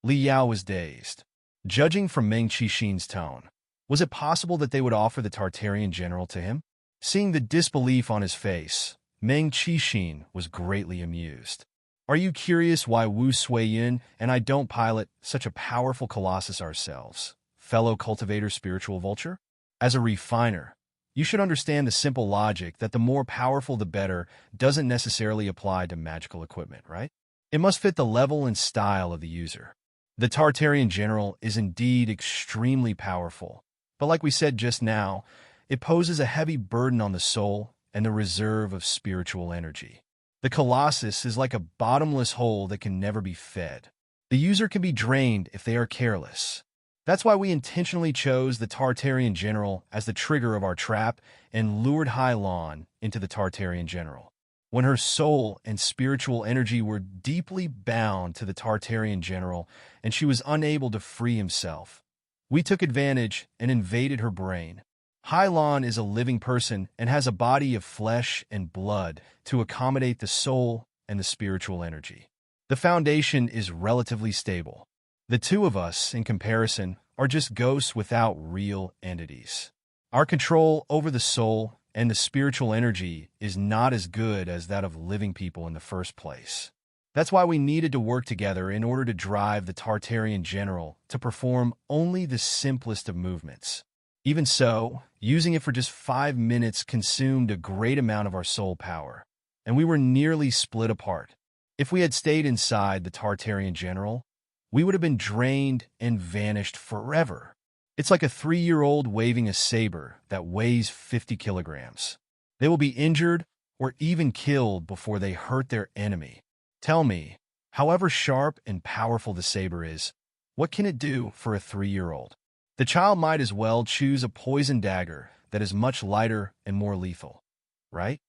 Li Yao was dazed. Judging from Meng Qixin's tone, was it possible that they would offer the Tartarean General to him? Seeing the disbelief on his face, Meng Qixin was greatly amused. Are you curious why Wu Suiyin and I don't pilot such a powerful colossus ourselves, fellow cultivator spiritual vulture? As a refiner, you should understand the simple logic that the more powerful the better doesn't necessarily apply to magical equipment, right? It must fit the level and style of the user. The Tartarean general is indeed extremely powerful, but like we said just now, it poses a heavy burden on the soul and the reserve of spiritual energy. The Colossus is like a bottomless hole that can never be fed. The user can be drained if they are careless. That's why we intentionally chose the Tartarean general as the trigger of our trap and lured Hylon into the Tartarean general. When her soul and spiritual energy were deeply bound to the Tartarean general and she was unable to free himself, we took advantage and invaded her brain. Hylon is a living person and has a body of flesh and blood to accommodate the soul and the spiritual energy. The foundation is relatively stable. The two of us, in comparison, are just ghosts without real entities. Our control over the soul and the spiritual energy is not as good as that of living people in the first place. That's why we needed to work together in order to drive the Tartarean general to perform only the simplest of movements. Even so, using it for just 5 minutes consumed a great amount of our soul power, and we were nearly split apart. If we had stayed inside the Tartarean general, we would have been drained and vanished forever. It's like a 3-year-old waving a saber that weighs 50 kilograms. They will be injured or even killed before they hurt their enemy. Tell me, however sharp and powerful the saber is, what can it do for a 3-year-old? The child might as well choose a poison dagger that is much lighter and more lethal, right?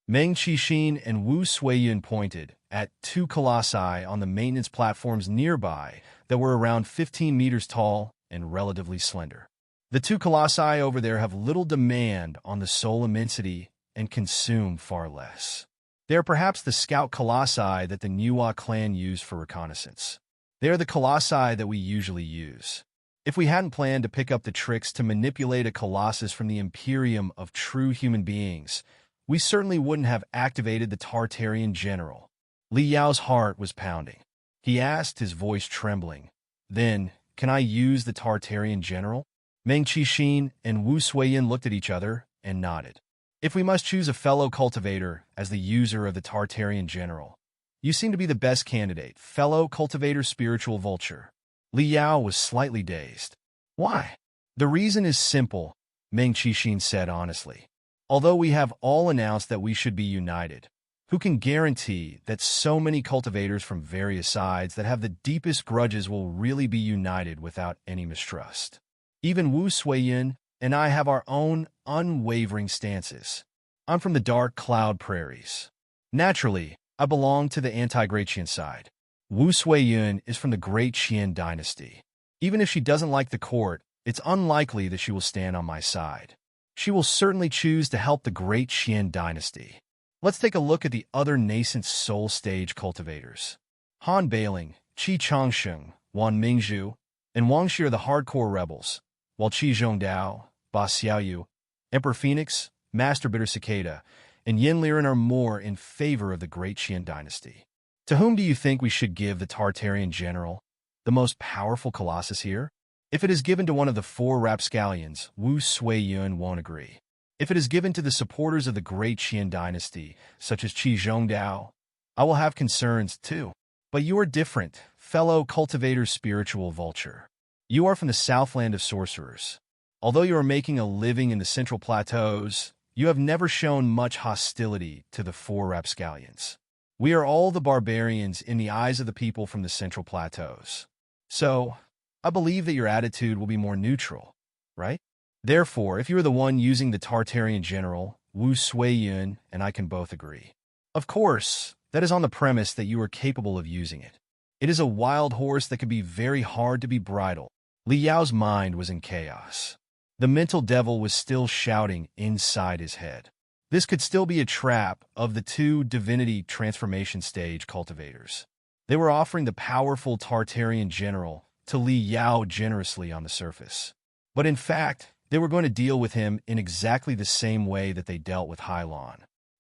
Meng Qixin and Wu Suiyin pointed at 2 colossi on the maintenance platforms nearby that were around 15 meters tall and relatively slender. The 2 colossi over there have little demand on the soul immensity and consume far less. They are perhaps the scout colossi that the Niwa clan used for reconnaissance. They are the colossi that we usually use. If we hadn't planned to pick up the tricks to manipulate a colossus from the Imperium of true human beings, we certainly wouldn't have activated the Tartarean general. Li Yao's heart was pounding. He asked, his voice trembling, "Then, can I use the Tartarean general?" Meng Qixin and Wu Suiyin looked at each other and nodded. If we must choose a fellow cultivator as the user of the Tartarean general, you seem to be the best candidate, fellow cultivator spiritual vulture. Li Yao was slightly dazed. Why? The reason is simple, Meng Qixin said honestly. Although we have all announced that we should be united, who can guarantee that so many cultivators from various sides that have the deepest grudges will really be united without any mistrust? Even Wu Suiyin and I have our own unwavering stances. I'm from the dark cloud prairies. Naturally, I belong to the anti-Gratian side. Wu Suiyin is from the Great Qian dynasty. Even if she doesn't like the court, it's unlikely that she will stand on my side. She will certainly choose to help the Great Qian dynasty. Let's take a look at the other nascent soul stage cultivators. Han Bailing, Qi Changsheng, Wan Mingzhu, and Wang Shi are the hardcore rebels, while Qi Zhongdao, Ba Xiaoyu, Emperor Phoenix, Master Bitter Cicada, and Yin Liren are more in favor of the Great Qian dynasty. To whom do you think we should give the Tartarean general, the most powerful colossus here? If it is given to one of the 4 rapscallions, Wu Suiyin won't agree. If it is given to the supporters of the Great Qian dynasty, such as Qi Zhongdao, I will have concerns too. But you are different, fellow cultivator spiritual vulture. You are from the Southland of Sorcerers. Although you are making a living in the Central Plateaus, you have never shown much hostility to the 4 rapscallions. We are all the barbarians in the eyes of the people from the Central Plateaus. So, I believe that your attitude will be more neutral, right? Therefore, if you are the one using the Tartarean general, Wu Suiyin and I can both agree. Of course, that is on the premise that you are capable of using it. It is a wild horse that can be very hard to be bridled. Li Yao's mind was in chaos. The mental devil was still shouting inside his head. This could still be a trap of the 2 divinity transformation stage cultivators. They were offering the powerful Tartarean general to Li Yao generously on the surface. But in fact, they were going to deal with him in exactly the same way that they dealt with Hylon.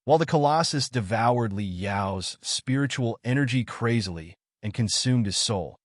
While the Colossus devoured Li Yao's spiritual energy crazily and consumed his soul,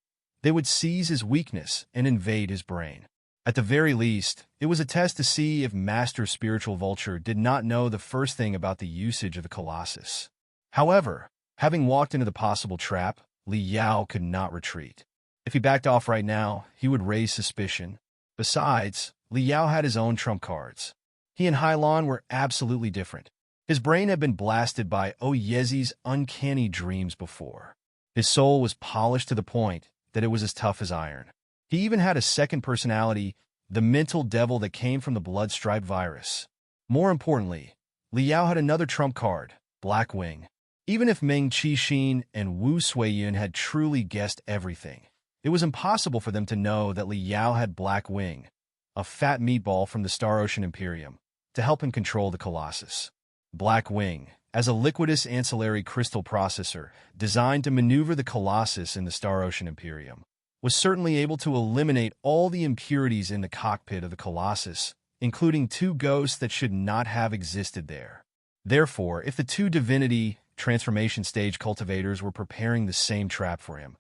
they would seize his weakness and invade his brain. At the very least, it was a test to see if Master Spiritual Vulture did not know the first thing about the usage of the Colossus. However, having walked into the possible trap, Li Yao could not retreat. If he backed off right now, he would raise suspicion. Besides, Li Yao had his own trump cards. He and Hylon were absolutely different. His brain had been blasted by Oyezi's uncanny dreams before. His soul was polished to the point that it was as tough as iron. He even had a second personality, the mental devil that came from the blood-striped virus. More importantly, Li Yao had another trump card, Black Wing. Even if Meng Qixin and Wu Suiyun had truly guessed everything, it was impossible for them to know that Li Yao had Black Wing, a fat meatball from the Star Ocean Imperium, to help him control the Colossus. Black Wing, as a liquidous ancillary crystal processor designed to maneuver the Colossus in the Star Ocean Imperium, was certainly able to eliminate all the impurities in the cockpit of the Colossus, including two ghosts that should not have existed there. Therefore, if the two divinity transformation stage cultivators were preparing the same trap for him,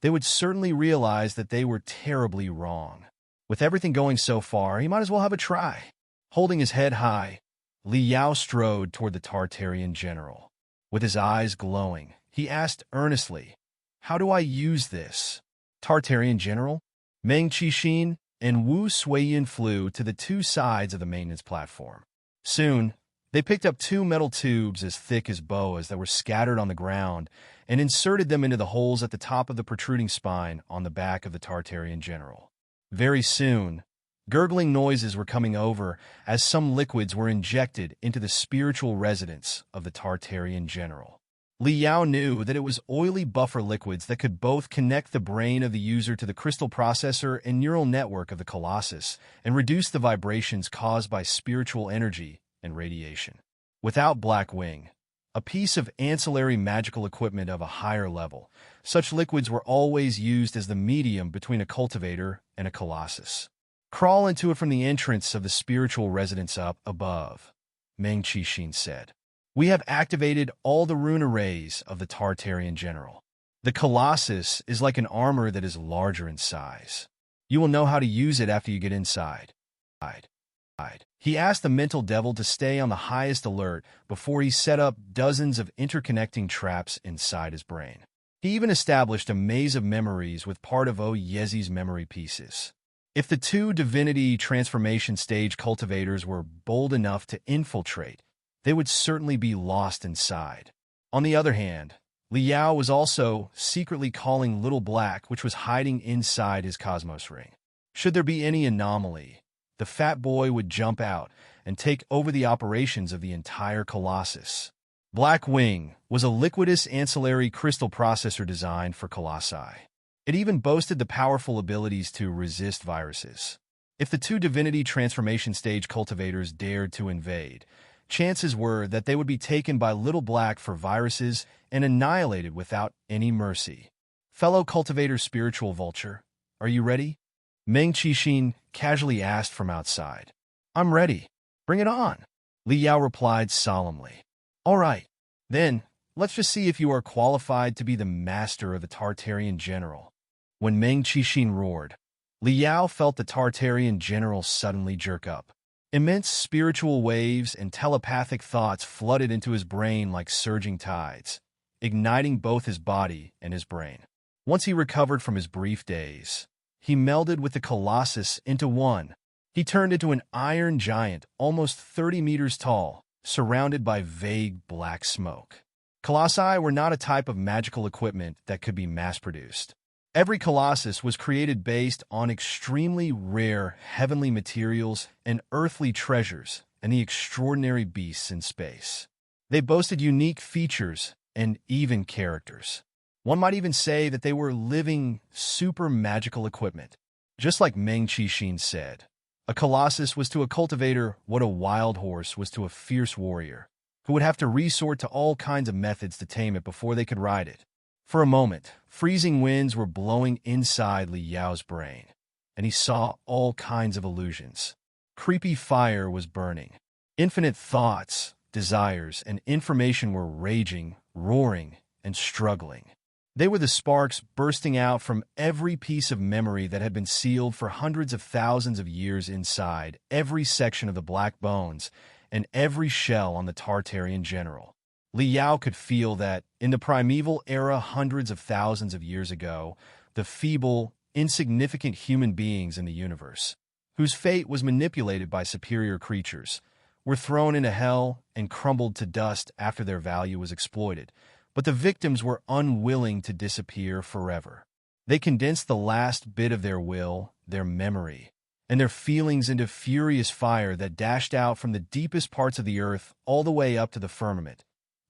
they would certainly realize that they were terribly wrong. With everything going so far, he might as well have a try. Holding his head high, Li Yao strode toward the Tartarean general. With his eyes glowing, he asked earnestly, "How do I use this?" Tartarean general, Meng Qixin, and Wu Suiyun flew to the two sides of the maintenance platform. Soon, they picked up two metal tubes as thick as boas that were scattered on the ground and inserted them into the holes at the top of the protruding spine on the back of the Tartarean general. Very soon, gurgling noises were coming over as some liquids were injected into the spiritual residence of the Tartarean general. Li Yao knew that it was oily buffer liquids that could both connect the brain of the user to the crystal processor and neural network of the Colossus and reduce the vibrations caused by spiritual energy and radiation. Without Black Wing, a piece of ancillary magical equipment of a higher level, such liquids were always used as the medium between a cultivator and a Colossus. "Crawl into it from the entrance of the spiritual residence up above," Meng Qixin said. "We have activated all the rune arrays of the Tartarean general. The Colossus is like an armor that is larger in size. You will know how to use it after you get inside." He asked the mental devil to stay on the highest alert before he set up dozens of interconnecting traps inside his brain. He even established a maze of memories with part of Oyezi's memory pieces. If the two divinity transformation stage cultivators were bold enough to infiltrate, they would certainly be lost inside. On the other hand, Li Yao was also secretly calling Little Black, which was hiding inside his Cosmos Ring. Should there be any anomaly, the fat boy would jump out and take over the operations of the entire Colossus. Black Wing was a liquidous ancillary crystal processor designed for Colossi. It even boasted the powerful abilities to resist viruses. If the two divinity transformation stage cultivators dared to invade, chances were that they would be taken by Little Black for viruses and annihilated without any mercy. "Fellow cultivator Spiritual Vulture, are you ready?" Meng Qixin casually asked from outside. "I'm ready. Bring it on," Li Yao replied solemnly. "All right, then, let's just see if you are qualified to be the master of the Tartarean general." When Meng Qixin roared, Li Yao felt the Tartarean general suddenly jerk up. Immense spiritual waves and telepathic thoughts flooded into his brain like surging tides, igniting both his body and his brain. Once he recovered from his brief daze, he melded with the Colossus into one. He turned into an iron giant, almost 30 meters tall, surrounded by vague black smoke. Colossi were not a type of magical equipment that could be mass-produced. Every Colossus was created based on extremely rare heavenly materials and earthly treasures and the extraordinary beasts in space. They boasted unique features and even characters. One might even say that they were living, super magical equipment. Just like Meng Qixin said, a Colossus was to a cultivator what a wild horse was to a fierce warrior, who would have to resort to all kinds of methods to tame it before they could ride it. For a moment, freezing winds were blowing inside Li Yao's brain, and he saw all kinds of illusions. Creepy fire was burning. Infinite thoughts, desires, and information were raging, roaring, and struggling. They were the sparks bursting out from every piece of memory that had been sealed for hundreds of thousands of years inside every section of the Black Bones and every shell on the Tartarean general. Li Yao could feel that, in the primeval era hundreds of thousands of years ago, the feeble, insignificant human beings in the universe, whose fate was manipulated by superior creatures, were thrown into hell and crumbled to dust after their value was exploited. But the victims were unwilling to disappear forever. They condensed the last bit of their will, their memory, and their feelings into furious fire that dashed out from the deepest parts of the earth all the way up to the firmament,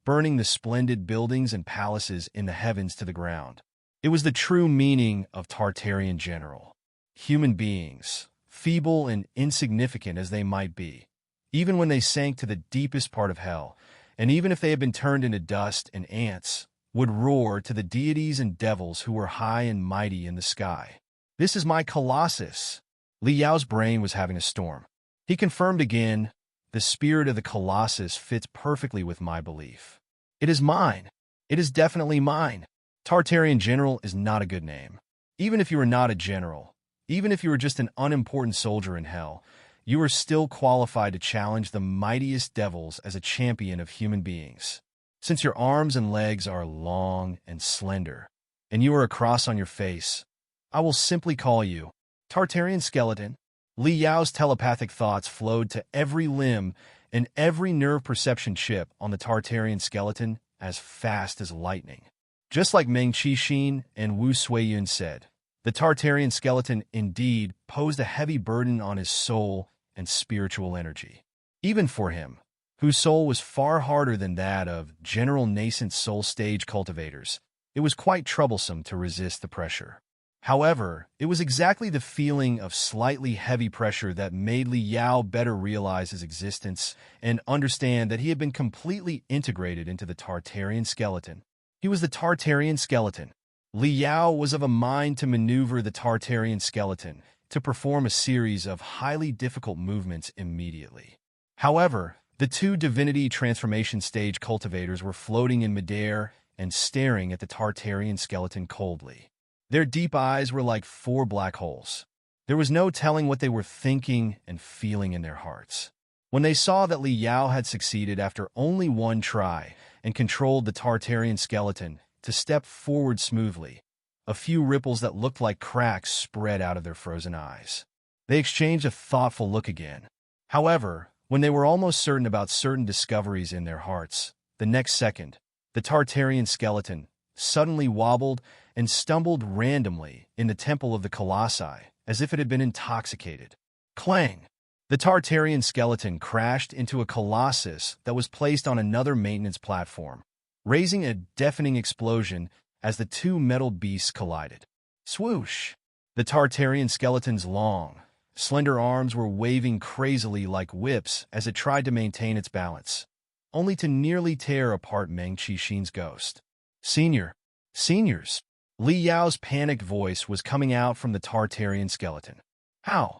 burning the splendid buildings and palaces in the heavens to the ground. It was the true meaning of Tartarean general. Human beings, feeble and insignificant as they might be, even when they sank to the deepest part of hell, and even if they had been turned into dust and ants, would roar to the deities and devils who were high and mighty in the sky. "This is my Colossus." Li Yao's brain was having a storm. He confirmed again, "The spirit of the Colossus fits perfectly with my belief. It is mine. It is definitely mine." Tartarean general is not a good name. Even if you were not a general, even if you were just an unimportant soldier in hell, you are still qualified to challenge the mightiest devils as a champion of human beings. Since your arms and legs are long and slender, and you are a cross on your face, I will simply call you Tartarean skeleton. Li Yao's telepathic thoughts flowed to every limb and every nerve perception chip on the Tartarean skeleton as fast as lightning. Just like Meng Qixin and Wu Suiyun said, the Tartarean skeleton indeed posed a heavy burden on his soul and spiritual energy. Even for him, whose soul was far harder than that of general nascent soul stage cultivators, it was quite troublesome to resist the pressure. However, it was exactly the feeling of slightly heavy pressure that made Li Yao better realize his existence and understand that he had been completely integrated into the Tartarean skeleton. He was the Tartarean skeleton. Li Yao was of a mind to maneuver the Tartarean skeleton, to perform a series of highly difficult movements immediately. However, the two divinity transformation stage cultivators were floating in midair and staring at the Tartarean skeleton coldly. Their deep eyes were like four black holes. There was no telling what they were thinking and feeling in their hearts. When they saw that Li Yao had succeeded after only one try and controlled the Tartarean skeleton to step forward smoothly, a few ripples that looked like cracks spread out of their frozen eyes. They exchanged a thoughtful look again. However, when they were almost certain about certain discoveries in their hearts, the next second, the Tartarean skeleton suddenly wobbled and stumbled randomly in the temple of the Colossi, as if it had been intoxicated. Clang! The Tartarean skeleton crashed into a colossus that was placed on another maintenance platform, raising a deafening explosion as the two metal beasts collided. Swoosh! The Tartarean skeleton's long, slender arms were waving crazily like whips as it tried to maintain its balance, only to nearly tear apart Meng Qixin's ghost. Seniors! Li Yao's panicked voice was coming out from the Tartarean skeleton. How?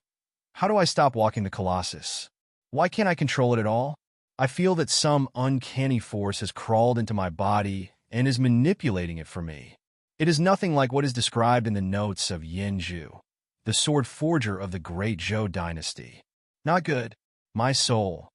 How do I stop walking the Colossus? Why can't I control it at all? I feel that some uncanny force has crawled into my body and is manipulating it for me. It is nothing like what is described in the notes of Yangjun, the sword forger of the great Zhou dynasty. Not good. My soul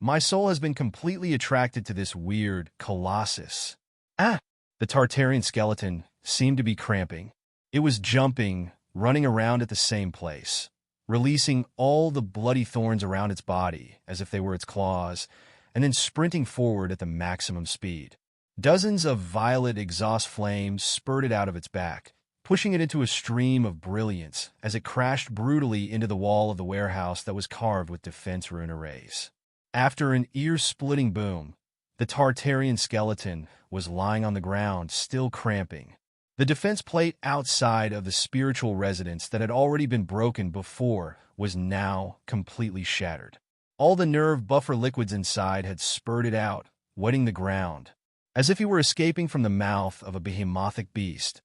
has been completely attracted to this weird colossus. Ah! The Tartarean skeleton seemed to be cramping. It was jumping, running around at the same place, releasing all the bloody thorns around its body as if they were its claws, and then sprinting forward at the maximum speed. Dozens of violet exhaust flames spurted out of its back, pushing it into a stream of brilliance as it crashed brutally into the wall of the warehouse that was carved with defense rune arrays. After an ear-splitting boom, the Tartarean skeleton was lying on the ground, still cramping. The defense plate outside of the spiritual residence that had already been broken before was now completely shattered. All the nerve buffer liquids inside had spurted out, wetting the ground. As if he were escaping from the mouth of a behemothhic beast,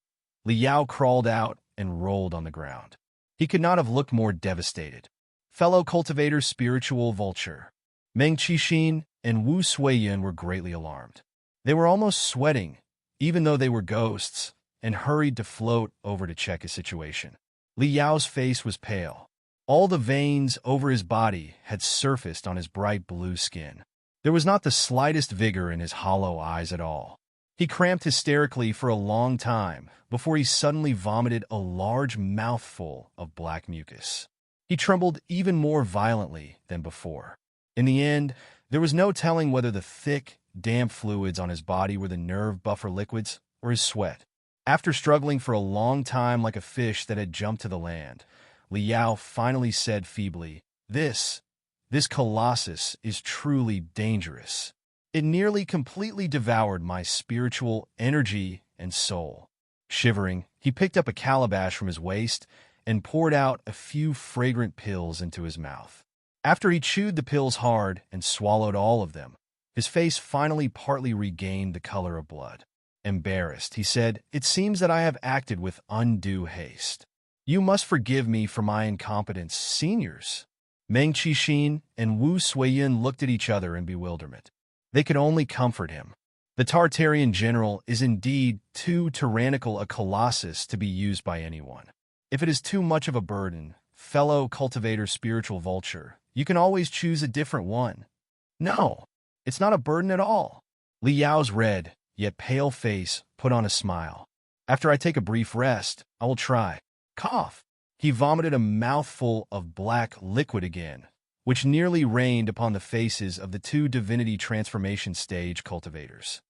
Li Yao crawled out and rolled on the ground. He could not have looked more devastated. Fellow cultivator spiritual vulture. Meng Qixin and Wu Suiyin were greatly alarmed. They were almost sweating, even though they were ghosts, and hurried to float over to check his situation. Li Yao's face was pale. All the veins over his body had surfaced on his bright blue skin. There was not the slightest vigor in his hollow eyes at all. He cramped hysterically for a long time before he suddenly vomited a large mouthful of black mucus. He trembled even more violently than before. In the end, there was no telling whether the thick, damp fluids on his body were the nerve buffer liquids or his sweat. After struggling for a long time like a fish that had jumped to the land, Li Yao finally said feebly, This colossus is truly dangerous. It nearly completely devoured my spiritual energy and soul. Shivering, he picked up a calabash from his waist and poured out a few fragrant pills into his mouth. After he chewed the pills hard and swallowed all of them, his face finally partly regained the color of blood. Embarrassed, he said, It seems that I have acted with undue haste. You must forgive me for my incompetence, seniors. Meng Qixin and Wu Suiyin looked at each other in bewilderment. They could only comfort him. The Tartarean general is indeed too tyrannical a colossus to be used by anyone. If it is too much of a burden, fellow cultivator spiritual vulture, you can always choose a different one. No, it's not a burden at all. Li Yao's red, yet pale face put on a smile. After I take a brief rest, I will try. Cough. He vomited a mouthful of black liquid again, which nearly rained upon the faces of the two divinity transformation stage cultivators.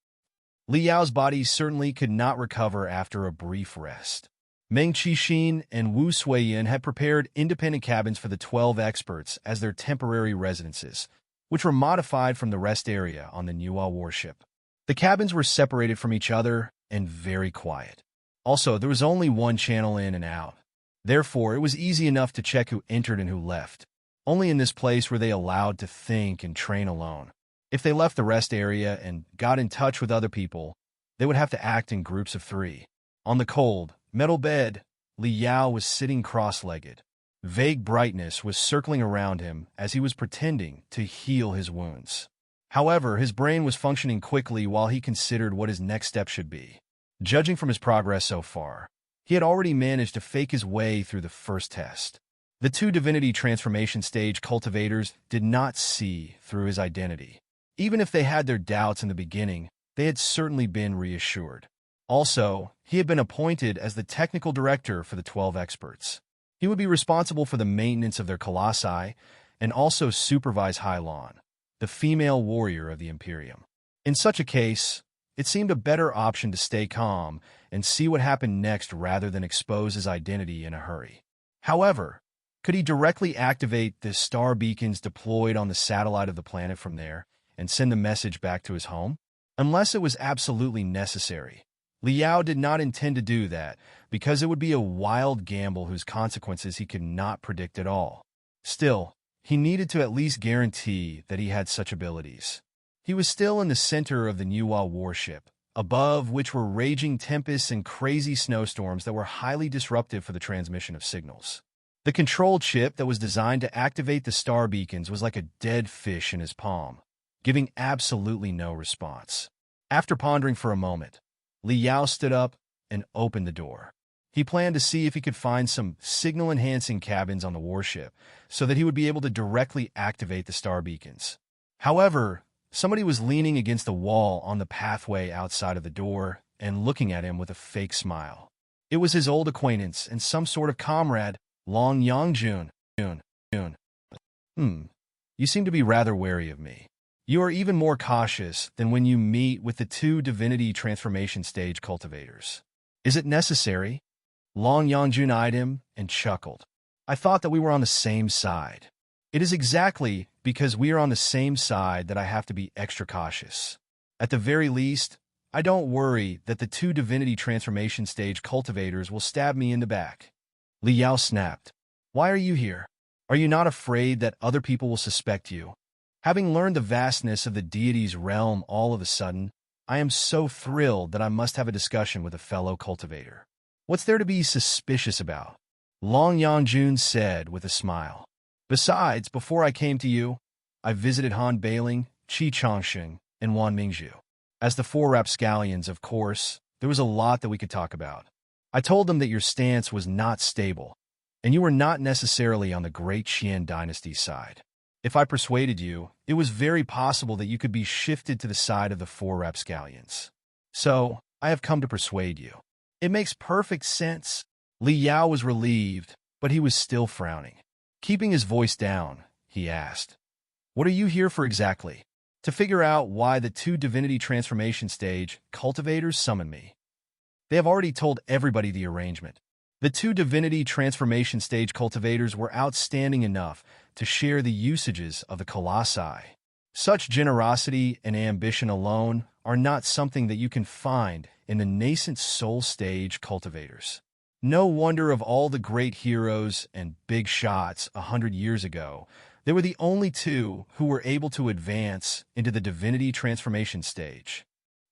Li Yao's body certainly could not recover after a brief rest. Meng Qixin and Wu Suiyin had prepared independent cabins for the 12 experts as their temporary residences, which were modified from the rest area on the Niwa warship. The cabins were separated from each other and very quiet. Also, there was only one channel in and out. Therefore, it was easy enough to check who entered and who left. Only in this place were they allowed to think and train alone. If they left the rest area and got in touch with other people, they would have to act in groups of 3. On the cold, metal bed, Li Yao was sitting cross-legged. Vague brightness was circling around him as he was pretending to heal his wounds. However, his brain was functioning quickly while he considered what his next step should be. Judging from his progress so far, he had already managed to fake his way through the first test. The two divinity transformation stage cultivators did not see through his identity. Even if they had their doubts in the beginning, they had certainly been reassured. Also, he had been appointed as the technical director for the 12 experts. He would be responsible for the maintenance of their colossi and also supervise Hylon, the female warrior of the Imperium. In such a case, it seemed a better option to stay calm and see what happened next rather than expose his identity in a hurry. However, could he directly activate the star beacons deployed on the satellite of the planet from there and send the message back to his home? Unless it was absolutely necessary. Li Yao did not intend to do that because it would be a wild gamble whose consequences he could not predict at all. Still, he needed to at least guarantee that he had such abilities. He was still in the center of the Niwa warship, above which were raging tempests and crazy snowstorms that were highly disruptive for the transmission of signals. The control chip that was designed to activate the star beacons was like a dead fish in his palm, giving absolutely no response. After pondering for a moment, Li Yao stood up and opened the door. He planned to see if he could find some signal-enhancing cabins on the warship so that he would be able to directly activate the star beacons. However, somebody was leaning against the wall on the pathway outside of the door and looking at him with a fake smile. It was his old acquaintance and some sort of comrade, Yangjun. You seem to be rather wary of me. You are even more cautious than when you meet with the two divinity transformation stage cultivators. Is it necessary? Yangjun eyed him and chuckled. I thought that we were on the same side. It is exactly because we are on the same side that I have to be extra cautious. At the very least, I don't worry that the two divinity transformation stage cultivators will stab me in the back. Li Yao snapped. Why are you here? Are you not afraid that other people will suspect you? Having learned the vastness of the deity's realm all of a sudden, I am so thrilled that I must have a discussion with a fellow cultivator. What's there to be suspicious about? Yangjun said with a smile. Besides, before I came to you, I visited Han Bailing Qi Changsheng, and Wan Mingzhu. As the four rapscallions, of course, there was a lot that we could talk about. I told them that your stance was not stable, and you were not necessarily on the great Qian dynasty's side. If I persuaded you, it was very possible that you could be shifted to the side of the four rapscallions. So, I have come to persuade you. It makes perfect sense. Li Yao was relieved, but he was still frowning. Keeping his voice down, he asked, "What are you here for exactly?" "To figure out why the two divinity transformation stage cultivators summoned me. They have already told everybody the arrangement. The two divinity transformation stage cultivators were outstanding enough to share the usages of the colossi. Such generosity and ambition alone are not something that you can find in the nascent soul stage cultivators. No wonder of all the great heroes and big shots 100 years ago, they were the only two who were able to advance into the divinity transformation stage."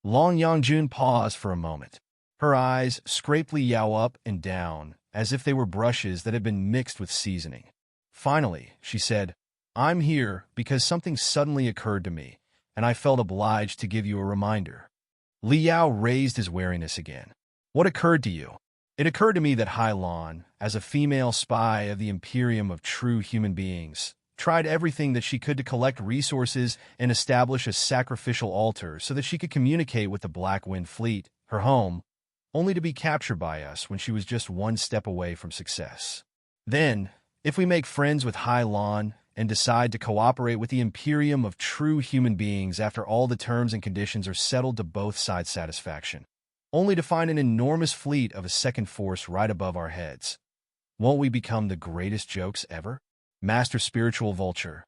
Long Yangjun paused for a moment. Her eyes scraped Li Yao up and down as if they were brushes that had been mixed with seasoning. Finally, she said, "I'm here because something suddenly occurred to me, and I felt obliged to give you a reminder." Li Yao raised his wariness again. "What occurred to you?" "It occurred to me that Hai Lan, as a female spy of the Imperium of true human beings, tried everything that she could to collect resources and establish a sacrificial altar so that she could communicate with the Black Wind Fleet, her home, only to be captured by us when she was just one step away from success. Then, if we make friends with Hai Lan and decide to cooperate with the Imperium of true human beings after all the terms and conditions are settled to both sides' satisfaction, only to find an enormous fleet of a second force right above our heads, won't we become the greatest jokes ever? Master Spiritual Vulture,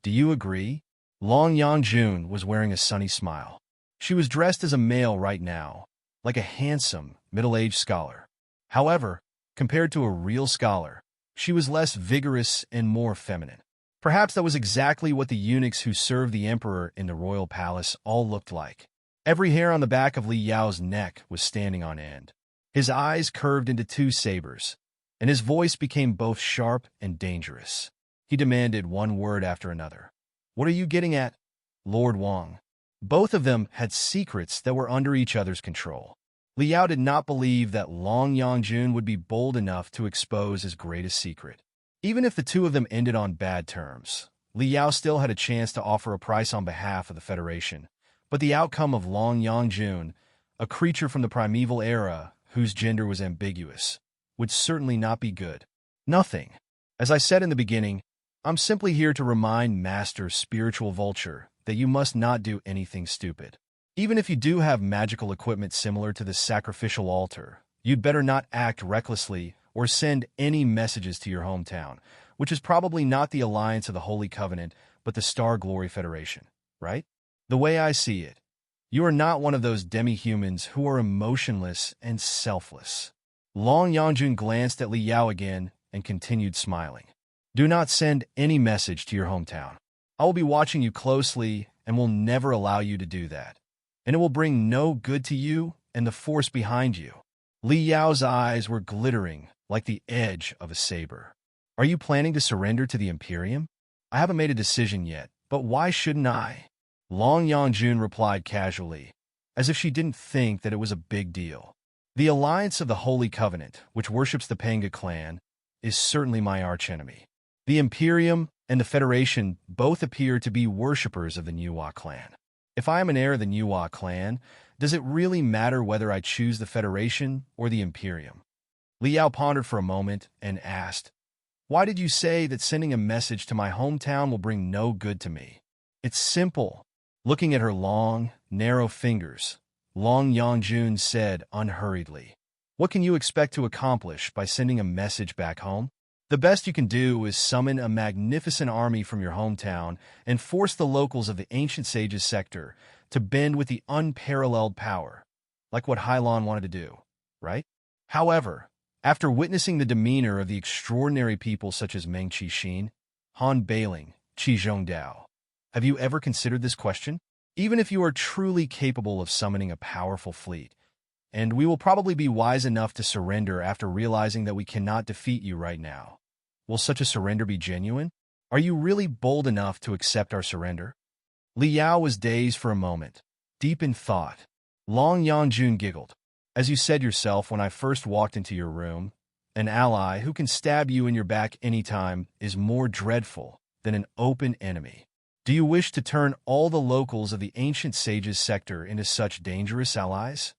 do you agree?" Long Yangjun was wearing a sunny smile. She was dressed as a male right now, like a handsome, middle-aged scholar. However, compared to a real scholar, she was less vigorous and more feminine. Perhaps that was exactly what the eunuchs who served the emperor in the royal palace all looked like. Every hair on the back of Li Yao's neck was standing on end. His eyes curved into two sabers, and his voice became both sharp and dangerous. He demanded one word after another. "What are you getting at, Lord Wang?" Both of them had secrets that were under each other's control. Li Yao did not believe that Long Yangjun would be bold enough to expose his greatest secret. Even if the two of them ended on bad terms, Li Yao still had a chance to offer a price on behalf of the Federation. But the outcome of Long Yangjun, a creature from the primeval era whose gender was ambiguous, would certainly not be good. Nothing. As I said in the beginning, I'm simply here to remind Master Spiritual Vulture that you must not do anything stupid. Even if you do have magical equipment similar to the sacrificial altar, you'd better not act recklessly or send any messages to your hometown, which is probably not the Alliance of the Holy Covenant, but the Star Glory Federation, right? The way I see it, you are not one of those demi-humans who are emotionless and selfless. Long Yangjun glanced at Li Yao again and continued smiling. "Do not send any message to your hometown. I will be watching you closely and will never allow you to do that. And it will bring no good to you and the force behind you." Li Yao's eyes were glittering like the edge of a saber. "Are you planning to surrender to the Imperium?" "I haven't made a decision yet, but why shouldn't I?" Long Yangjun replied casually, as if she didn't think that it was a big deal. "The Alliance of the Holy Covenant, which worships the Panga clan, is certainly my archenemy. The Imperium and the Federation both appear to be worshippers of the Nuwa clan. If I am an heir of the Nuwa clan, does it really matter whether I choose the Federation or the Imperium?" Li Yao pondered for a moment and asked, "Why did you say that sending a message to my hometown will bring no good to me?" "It's simple." Looking at her long, narrow fingers, Long Yangjun said unhurriedly, "What can you expect to accomplish by sending a message back home? The best you can do is summon a magnificent army from your hometown and force the locals of the Ancient Sages sector to bend with the unparalleled power, like what Hai Lan wanted to do, right? However, after witnessing the demeanor of the extraordinary people such as Meng Qixin, Han Bailing, Qi Zhongdao, have you ever considered this question? Even if you are truly capable of summoning a powerful fleet, and we will probably be wise enough to surrender after realizing that we cannot defeat you right now, will such a surrender be genuine? Are you really bold enough to accept our surrender?" Li Yao was dazed for a moment, deep in thought. Yangjun giggled. As you said yourself when I first walked into your room, an ally who can stab you in your back anytime is more dreadful than an open enemy. Do you wish to turn all the locals of the ancient sages sector into such dangerous allies?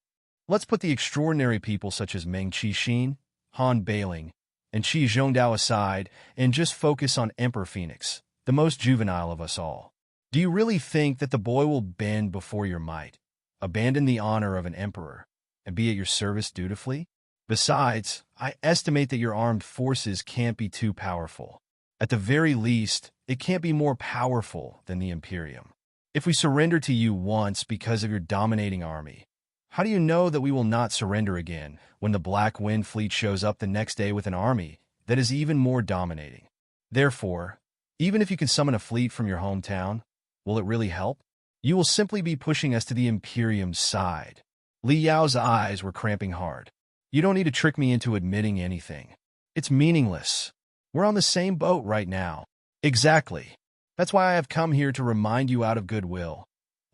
Let's put the extraordinary people such as Meng Qixin, Han Bailing, and Qi Zhongdao aside and just focus on Emperor Phoenix, the most juvenile of us all. Do you really think that the boy will bend before your might, abandon the honor of an emperor, and be at your service dutifully? Besides, I estimate that your armed forces can't be too powerful. At the very least, it can't be more powerful than the Imperium. If we surrender to you once because of your dominating army, how do you know that we will not surrender again when the Black Wind Fleet shows up the next day with an army that is even more dominating? Therefore, even if you can summon a fleet from your hometown, will it really help? You will simply be pushing us to the Imperium's side. Li Yao's eyes were cramping hard. You don't need to trick me into admitting anything. It's meaningless. We're on the same boat right now. Exactly. That's why I have come here to remind you out of goodwill,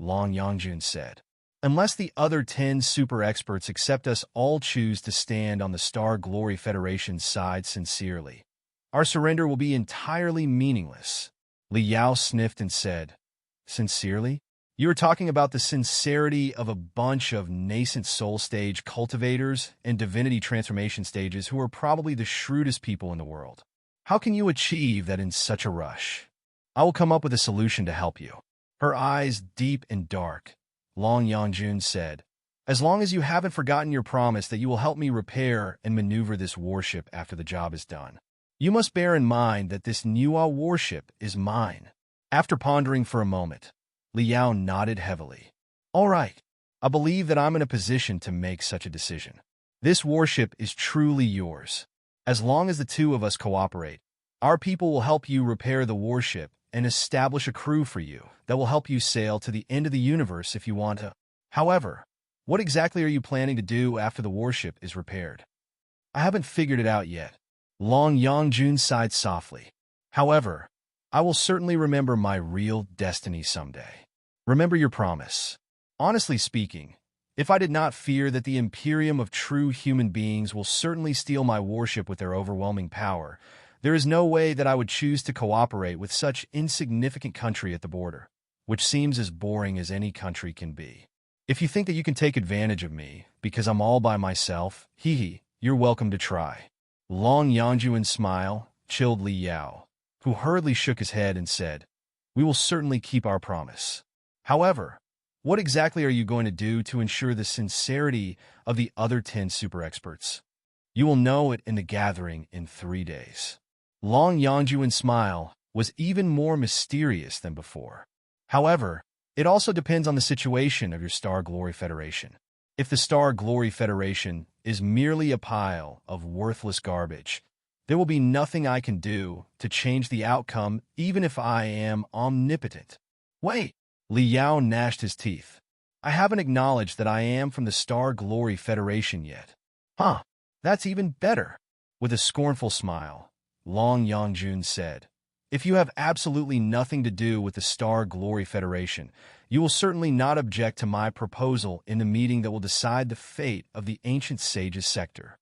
Yangjun said. Unless the other 10 super experts except us all choose to stand on the Star Glory Federation's side sincerely, our surrender will be entirely meaningless. Li Yao sniffed and said, Sincerely? You are talking about the sincerity of a bunch of nascent soul stage cultivators and divinity transformation stages who are probably the shrewdest people in the world. How can you achieve that in such a rush? I will come up with a solution to help you. Her eyes deep and dark, Yangjun said, as long as you haven't forgotten your promise that you will help me repair and maneuver this warship after the job is done. You must bear in mind that this Niwa warship is mine. After pondering for a moment, Li Yao nodded heavily. All right, I believe that I'm in a position to make such a decision. This warship is truly yours. As long as the two of us cooperate, our people will help you repair the warship and establish a crew for you that will help you sail to the end of the universe if you want to. However, what exactly are you planning to do after the warship is repaired? I haven't figured it out yet. Yangjun sighed softly. However, I will certainly remember my real destiny someday. Remember your promise. Honestly speaking, if I did not fear that the Imperium of true human beings will certainly steal my warship with their overwhelming power, there is no way that I would choose to cooperate with such insignificant country at the border, which seems as boring as any country can be. If you think that you can take advantage of me because I'm all by myself, you're welcome to try. Yangjun's smile chilled Li Yao, who hurriedly shook his head and said, We will certainly keep our promise. However, what exactly are you going to do to ensure the sincerity of the other 10 super experts? You will know it in the gathering in 3 days. Yangjun's smile was even more mysterious than before. However, it also depends on the situation of your Star Glory Federation. If the Star Glory Federation is merely a pile of worthless garbage, there will be nothing I can do to change the outcome even if I am omnipotent. Wait, Li Yao gnashed his teeth. I haven't acknowledged that I am from the Star Glory Federation yet. Huh, that's even better. With a scornful smile, Yangjun said, If you have absolutely nothing to do with the Star Glory Federation, you will certainly not object to my proposal in the meeting that will decide the fate of the ancient sages sector.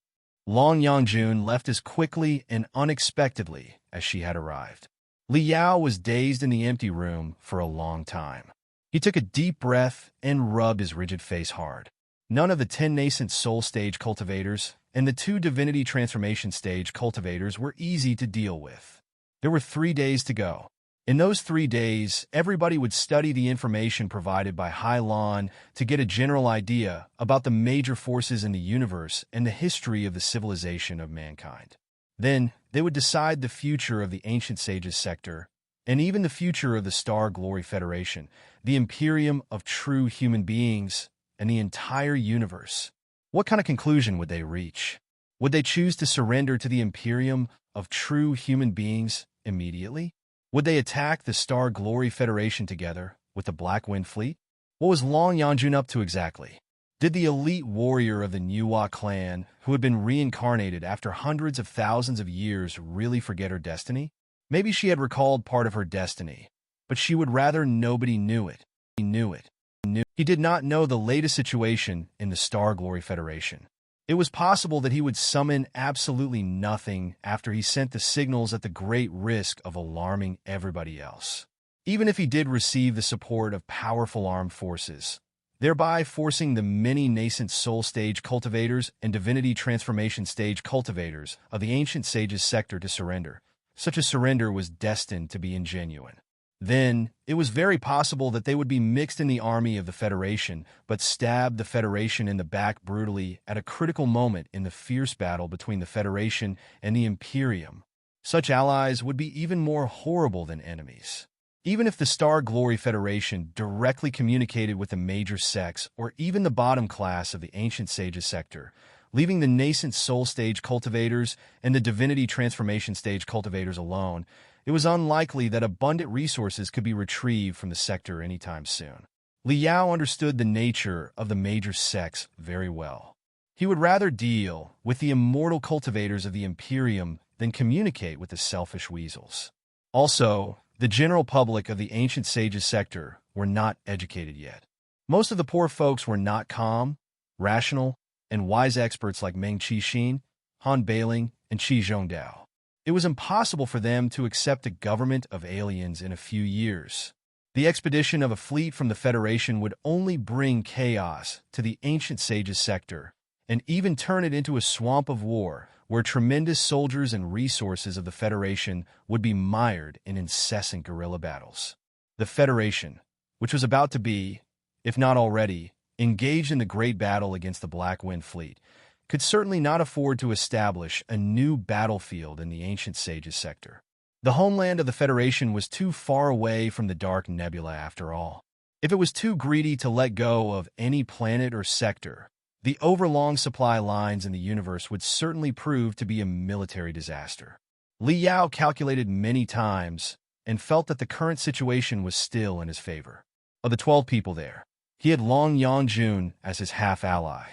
Yangjun left as quickly and unexpectedly as she had arrived. Li Yao was dazed in the empty room for a long time. He took a deep breath and rubbed his rigid face hard. None of the 10 nascent soul stage cultivators and the 2 divinity transformation stage cultivators were easy to deal with. There were 3 days to go. In those 3 days, everybody would study the information provided by Hylon to get a general idea about the major forces in the universe and the history of the civilization of mankind. Then, they would decide the future of the Ancient Sages sector, and even the future of the Star Glory Federation, the Imperium of true human beings, and the entire universe. What kind of conclusion would they reach? Would they choose to surrender to the Imperium of true human beings immediately? Would they attack the Star Glory Federation together with the Black Wind Fleet? What was Yangjun up to exactly? Did the elite warrior of the Niwa clan, who had been reincarnated after hundreds of thousands of years, really forget her destiny? Maybe she had recalled part of her destiny, but she would rather nobody knew it. He knew it. He did not know the latest situation in the Star Glory Federation. It was possible that he would summon absolutely nothing after he sent the signals at the great risk of alarming everybody else. Even if he did receive the support of powerful armed forces, thereby forcing the many nascent soul stage cultivators and divinity transformation stage cultivators of the ancient sages sector to surrender. Such a surrender was destined to be ingenuine. Then, it was very possible that they would be mixed in the army of the Federation, but stab the Federation in the back brutally at a critical moment in the fierce battle between the Federation and the Imperium. Such allies would be even more horrible than enemies. Even if the Star Glory Federation directly communicated with the major sects or even the bottom class of the Ancient Sages sector, leaving the nascent Soul Stage cultivators and the Divinity Transformation Stage cultivators alone, it was unlikely that abundant resources could be retrieved from the sector anytime soon. Li Yao understood the nature of the major sects very well. He would rather deal with the immortal cultivators of the Imperium than communicate with the selfish weasels. Also, the general public of the Ancient Sages sector were not educated yet. Most of the poor folks were not calm, rational, and wise experts like Meng Qixin, Han Bailing, and Qi Zhongdao. It was impossible for them to accept a government of aliens in a few years. The expedition of a fleet from the Federation would only bring chaos to the Ancient Sages sector, and even turn it into a swamp of war where tremendous soldiers and resources of the Federation would be mired in incessant guerrilla battles. The Federation, which was about to be, if not already, engaged in the great battle against the Black Wind Fleet, could certainly not afford to establish a new battlefield in the Ancient Sages sector. The homeland of the Federation was too far away from the Dark Nebula after all. If it was too greedy to let go of any planet or sector, the overlong supply lines in the universe would certainly prove to be a military disaster. Li Yao calculated many times and felt that the current situation was still in his favor. Of the 12 people there, he had Long Yangjun as his half-ally.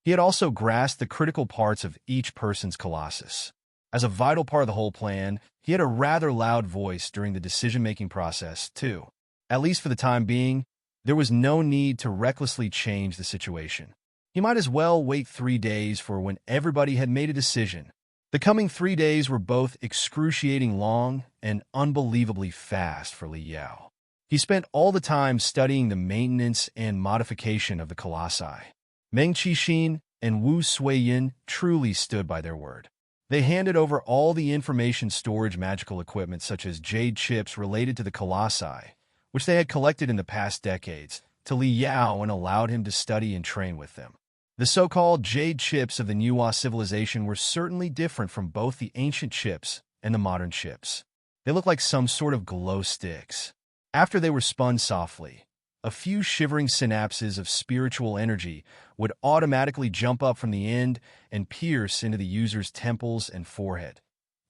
He had also grasped the critical parts of each person's colossus. As a vital part of the whole plan, he had a rather loud voice during the decision-making process, too. At least for the time being, there was no need to recklessly change the situation. He might as well wait 3 days for when everybody had made a decision. The coming 3 days were both excruciating long and unbelievably fast for Li Yao. He spent all the time studying the maintenance and modification of the colossi. Meng Qixin and Wu Suiyin truly stood by their word. They handed over all the information storage magical equipment such as jade chips related to the colossi, which they had collected in the past decades, to Li Yao and allowed him to study and train with them. The so-called jade chips of the Nuwa civilization were certainly different from both the ancient chips and the modern chips. They looked like some sort of glow sticks. After they were spun softly, a few shivering synapses of spiritual energy would automatically jump up from the end and pierce into the user's temples and forehead,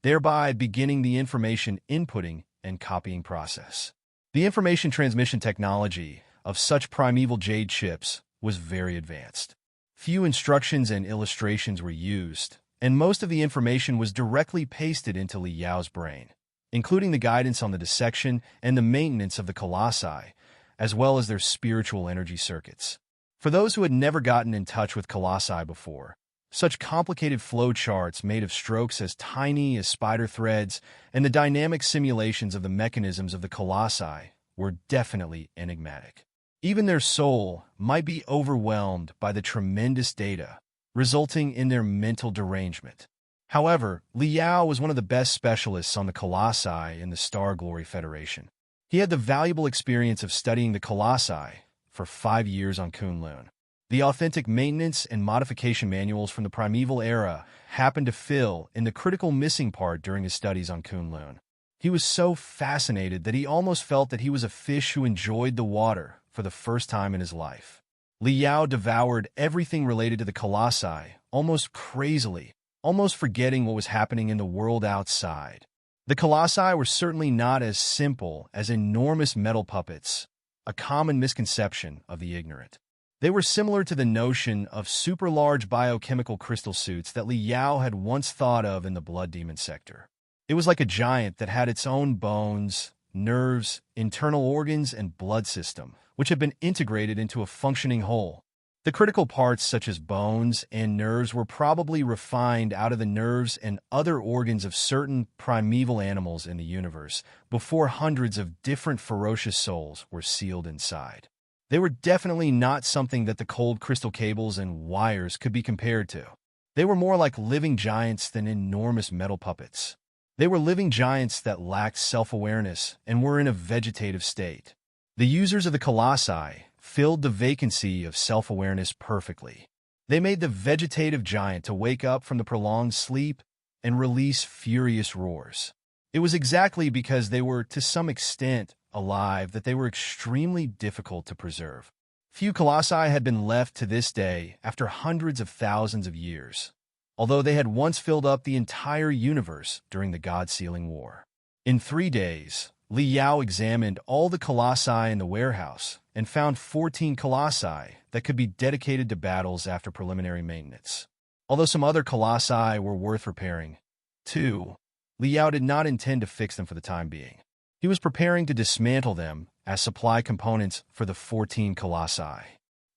thereby beginning the information inputting and copying process. The information transmission technology of such primeval jade chips was very advanced. Few instructions and illustrations were used, and most of the information was directly pasted into Li Yao's brain, including the guidance on the dissection and the maintenance of the colossi, as well as their spiritual energy circuits. For those who had never gotten in touch with colossi before, such complicated flowcharts made of strokes as tiny as spider threads and the dynamic simulations of the mechanisms of the colossi were definitely enigmatic. Even their soul might be overwhelmed by the tremendous data, resulting in their mental derangement. However, Li Yao was one of the best specialists on the colossi in the Star Glory Federation. He had the valuable experience of studying the colossi for 5 years on Kunlun. The authentic maintenance and modification manuals from the primeval era happened to fill in the critical missing part during his studies on Kunlun. He was so fascinated that he almost felt that he was a fish who enjoyed the water for the first time in his life. Li Yao devoured everything related to the colossi, almost crazily, almost forgetting what was happening in the world outside. The colossi were certainly not as simple as enormous metal puppets, a common misconception of the ignorant. They were similar to the notion of super-large biochemical crystal suits that Li Yao had once thought of in the Blood Demon sector. It was like a giant that had its own bones, nerves, internal organs, and blood system, which have been integrated into a functioning whole. The critical parts such as bones and nerves were probably refined out of the nerves and other organs of certain primeval animals in the universe before hundreds of different ferocious souls were sealed inside. They were definitely not something that the cold crystal cables and wires could be compared to. They were more like living giants than enormous metal puppets. They were living giants that lacked self-awareness and were in a vegetative state. The users of the colossi filled the vacancy of self-awareness perfectly. They made the vegetative giant to wake up from the prolonged sleep and release furious roars. It was exactly because they were, to some extent, alive that they were extremely difficult to preserve. Few colossi had been left to this day after hundreds of thousands of years, although they had once filled up the entire universe during the God-Sealing War. In 3 days, Li Yao examined all the colossi in the warehouse and found 14 colossi that could be dedicated to battles after preliminary maintenance. Although some other colossi were worth repairing, too, Li Yao did not intend to fix them for the time being. He was preparing to dismantle them as supply components for the 14 colossi.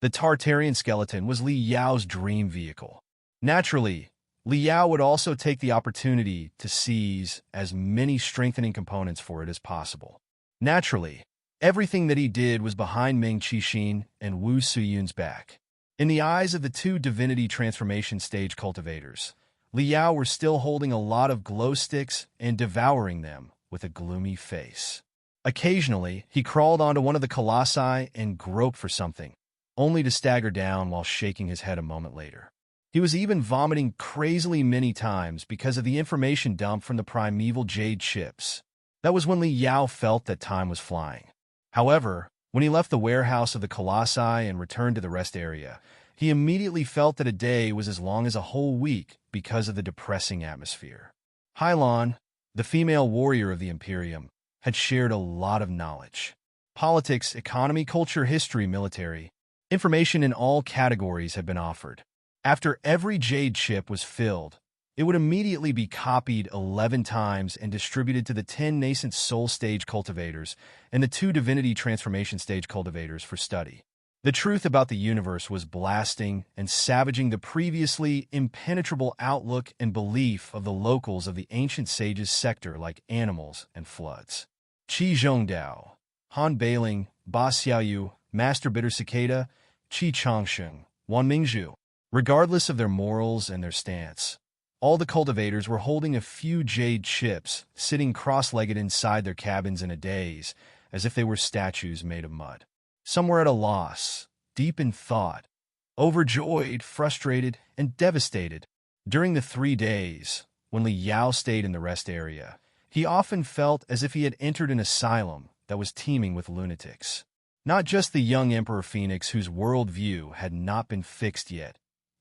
The Tartarean skeleton was Li Yao's dream vehicle. Naturally, Li Yao would also take the opportunity to seize as many strengthening components for it as possible. Naturally, everything that he did was behind Meng Qixin and Wu Suyun's back. In the eyes of the 2 divinity transformation stage cultivators, Li Yao were still holding a lot of glow sticks and devouring them with a gloomy face. Occasionally, he crawled onto one of the colossi and groped for something, only to stagger down while shaking his head a moment later. He was even vomiting crazily many times because of the information dump from the primeval jade chips. That was when Li Yao felt that time was flying. However, when he left the warehouse of the colossi and returned to the rest area, he immediately felt that a day was as long as a whole week because of the depressing atmosphere. Hylon, the female warrior of the Imperium, had shared a lot of knowledge. Politics, economy, culture, history, military. Information in all categories had been offered. After every jade chip was filled, it would immediately be copied 11 times and distributed to the 10 nascent soul stage cultivators and the 2 divinity transformation stage cultivators for study. The truth about the universe was blasting and savaging the previously impenetrable outlook and belief of the locals of the ancient sages' sector like animals and floods. Qi Zhongdao, Han Bailing, Ba Xiaoyu, Master Bitter Cicada, Qi Changsheng, Wan Mingzhu. Regardless of their morals and their stance, all the cultivators were holding a few jade chips, sitting cross-legged inside their cabins in a daze, as if they were statues made of mud. Some were at a loss, deep in thought, overjoyed, frustrated, and devastated. During the 3 days, when Li Yao stayed in the rest area, he often felt as if he had entered an asylum that was teeming with lunatics. Not just the young Emperor Phoenix whose worldview had not been fixed yet,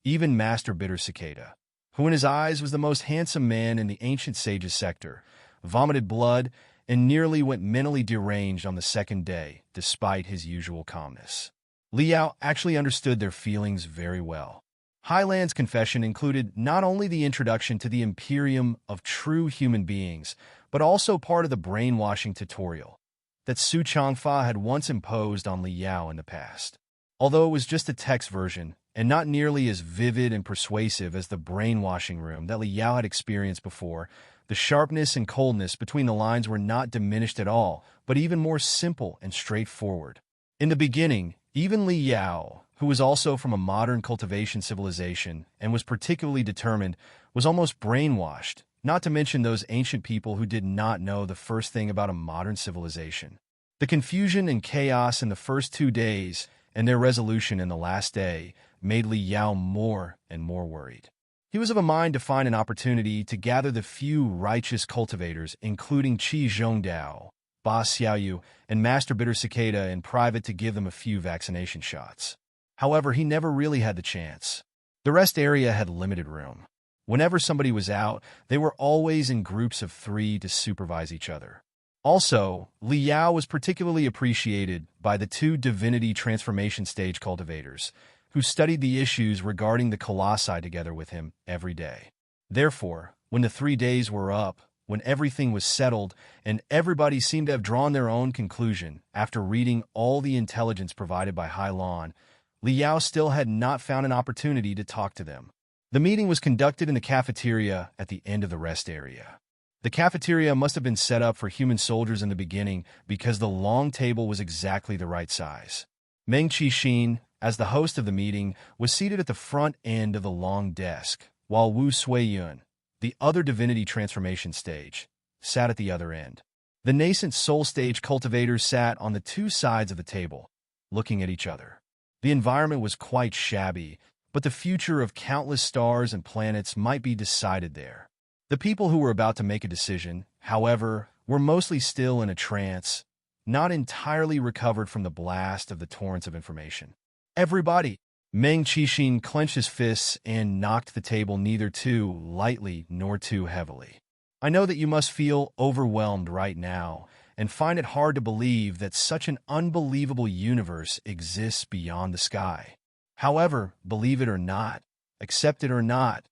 even Master Bitter Cicada, who in his eyes was the most handsome man in the ancient sages' sector, vomited blood and nearly went mentally deranged on the 2nd day, despite his usual calmness. Li Yao actually understood their feelings very well. Highland's confession included not only the introduction to the Imperium of true human beings, but also part of the brainwashing tutorial that Su Changfa had once imposed on Li Yao in the past. Although it was just a text version, and not nearly as vivid and persuasive as the brainwashing room that Li Yao had experienced before, the sharpness and coldness between the lines were not diminished at all, but even more simple and straightforward. In the beginning, even Li Yao, who was also from a modern cultivation civilization and was particularly determined, was almost brainwashed, not to mention those ancient people who did not know the first thing about a modern civilization. The confusion and chaos in the first 2 days and their resolution in the last day made Li Yao more and more worried. He was of a mind to find an opportunity to gather the few righteous cultivators, including Qi Zhongdao, Ba Xiaoyu, and Master Bitter Cicada in private to give them a few vaccination shots. However, he never really had the chance. The rest area had limited room. Whenever somebody was out, they were always in groups of 3 to supervise each other. Also, Li Yao was particularly appreciated by the 2 divinity transformation stage cultivators, who studied the issues regarding the colossi together with him every day. Therefore, when the 3 days were up, when everything was settled and everybody seemed to have drawn their own conclusion after reading all the intelligence provided by Hylon, Liao still had not found an opportunity to talk to them. The meeting was conducted in the cafeteria at the end of the rest area. The cafeteria must have been set up for human soldiers in the beginning because the long table was exactly the right size. Meng Qixin, as the host of the meeting, was seated at the front end of the long desk, while Wu Suiyun, the other divinity transformation stage, sat at the other end. The nascent soul stage cultivators sat on the two sides of the table, looking at each other. The environment was quite shabby, but the future of countless stars and planets might be decided there. The people who were about to make a decision, however, were mostly still in a trance, not entirely recovered from the blast of the torrents of information. Everybody! Meng Qixin clenched his fists and knocked the table neither too lightly nor too heavily. I know that you must feel overwhelmed right now and find it hard to believe that such an unbelievable universe exists beyond the sky. However, believe it or not, accept it or not,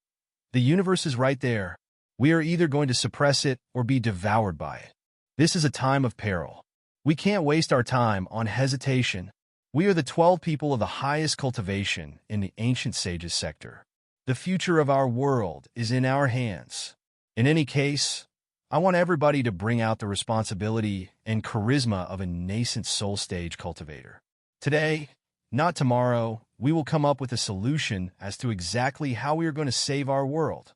the universe is right there. We are either going to suppress it or be devoured by it. This is a time of peril. We can't waste our time on hesitation. We are the 12 people of the highest cultivation in the ancient sages sector. The future of our world is in our hands. In any case, I want everybody to bring out the responsibility and charisma of a nascent soul stage cultivator. Today, not tomorrow, we will come up with a solution as to exactly how we are going to save our world.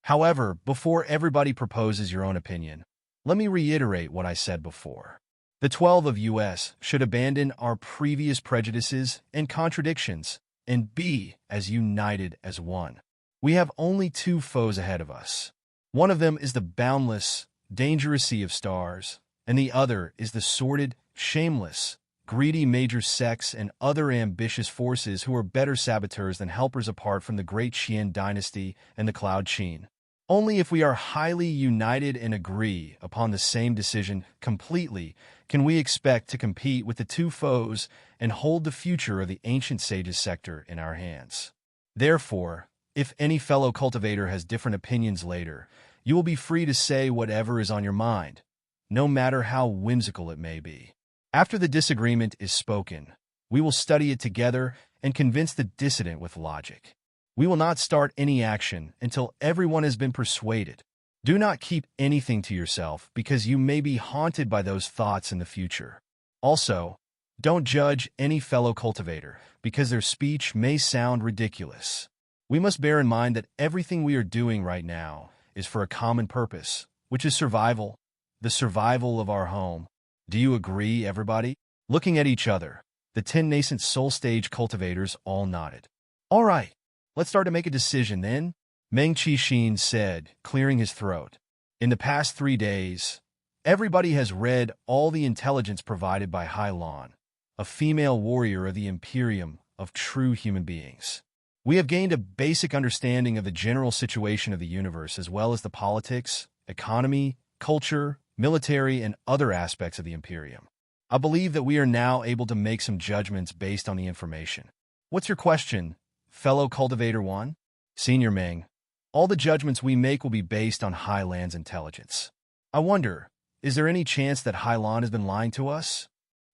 However, before everybody proposes your own opinion, let me reiterate what I said before. The 12 of us should abandon our previous prejudices and contradictions and be as united as one. We have only two foes ahead of us. One of them is the boundless, dangerous sea of stars, and the other is the sordid, shameless, greedy major sects and other ambitious forces who are better saboteurs than helpers apart from the great Qian dynasty and the Cloud Qin. Only if we are highly united and agree upon the same decision completely can we expect to compete with the two foes and hold the future of the ancient sages sector in our hands. Therefore, if any fellow cultivator has different opinions later, you will be free to say whatever is on your mind, no matter how whimsical it may be. After the disagreement is spoken, we will study it together and convince the dissident with logic. We will not start any action until everyone has been persuaded. Do not keep anything to yourself because you may be haunted by those thoughts in the future. Also, don't judge any fellow cultivator because their speech may sound ridiculous. We must bear in mind that everything we are doing right now is for a common purpose, which is survival, the survival of our home. Do you agree, everybody? Looking at each other, the 10 nascent soul stage cultivators all nodded. All right. Let's start to make a decision then, Meng Qixin said, clearing his throat. In the past 3 days, everybody has read all the intelligence provided by Hylon, a female warrior of the Imperium of true human beings. We have gained a basic understanding of the general situation of the universe as well as the politics, economy, culture, military, and other aspects of the Imperium. I believe that we are now able to make some judgments based on the information. What's your question, fellow Cultivator 1? Senior Meng, all the judgments we make will be based on Hyland's intelligence. I wonder, is there any chance that Hylon has been lying to us?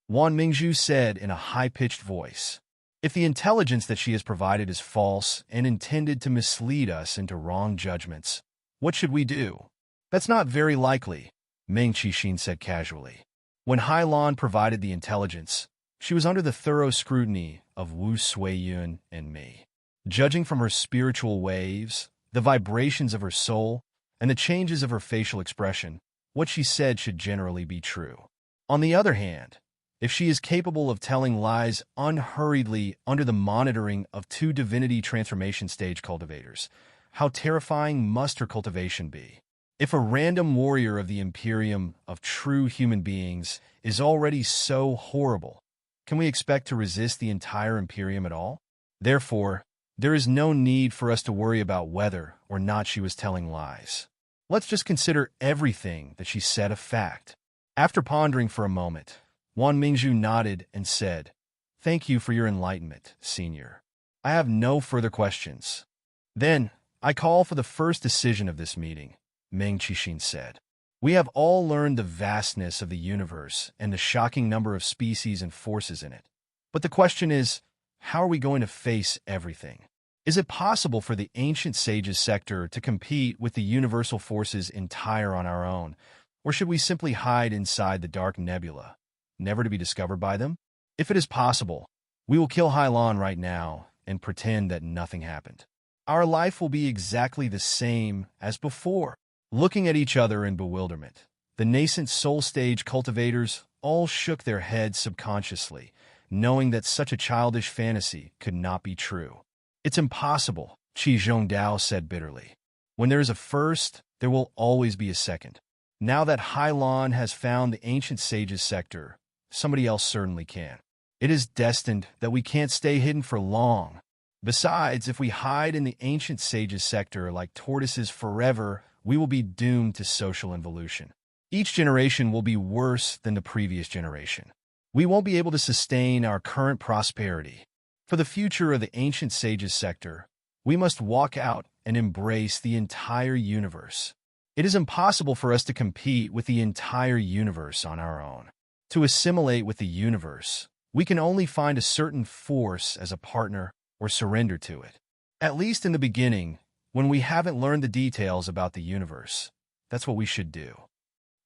Wan Mingzhu said in a high-pitched voice. If the intelligence that she has provided is false and intended to mislead us into wrong judgments, what should we do? That's not very likely, Meng Qixin said casually. When Hylon provided the intelligence, she was under the thorough scrutiny of Wu Suiyun and me. Judging from her spiritual waves, the vibrations of her soul, and the changes of her facial expression, what she said should generally be true. On the other hand, if she is capable of telling lies unhurriedly under the monitoring of 2 divinity transformation stage cultivators, how terrifying must her cultivation be? If a random warrior of the Imperium of true human beings is already so horrible, can we expect to resist the entire Imperium at all? Therefore, there is no need for us to worry about whether or not she was telling lies. Let's just consider everything that she said a fact. After pondering for a moment, Wan Mingzhu nodded and said, "Thank you for your enlightenment, Senior. I have no further questions." Then, I call for the first decision of this meeting. Meng Qixin said. We have all learned the vastness of the universe and the shocking number of species and forces in it. But the question is, how are we going to face everything? Is it possible for the ancient sages sector to compete with the universal forces entire on our own, or should we simply hide inside the dark nebula, never to be discovered by them? If it is possible, we will kill Hylon right now and pretend that nothing happened. Our life will be exactly the same as before. Looking at each other in bewilderment, the nascent soul stage cultivators all shook their heads subconsciously, knowing that such a childish fantasy could not be true. It's impossible, Qi Zhongdao said bitterly. When there is a first, there will always be a second. Now that Hylon has found the ancient sages sector, somebody else certainly can. It is destined that we can't stay hidden for long. Besides, if we hide in the ancient sages sector like tortoises forever, we will be doomed to social involution. Each generation will be worse than the previous generation. We won't be able to sustain our current prosperity. For the future of the ancient sages sector, we must walk out and embrace the entire universe. It is impossible for us to compete with the entire universe on our own. To assimilate with the universe, we can only find a certain force as a partner or surrender to it. At least in the beginning, when we haven't learned the details about the universe, that's what we should do.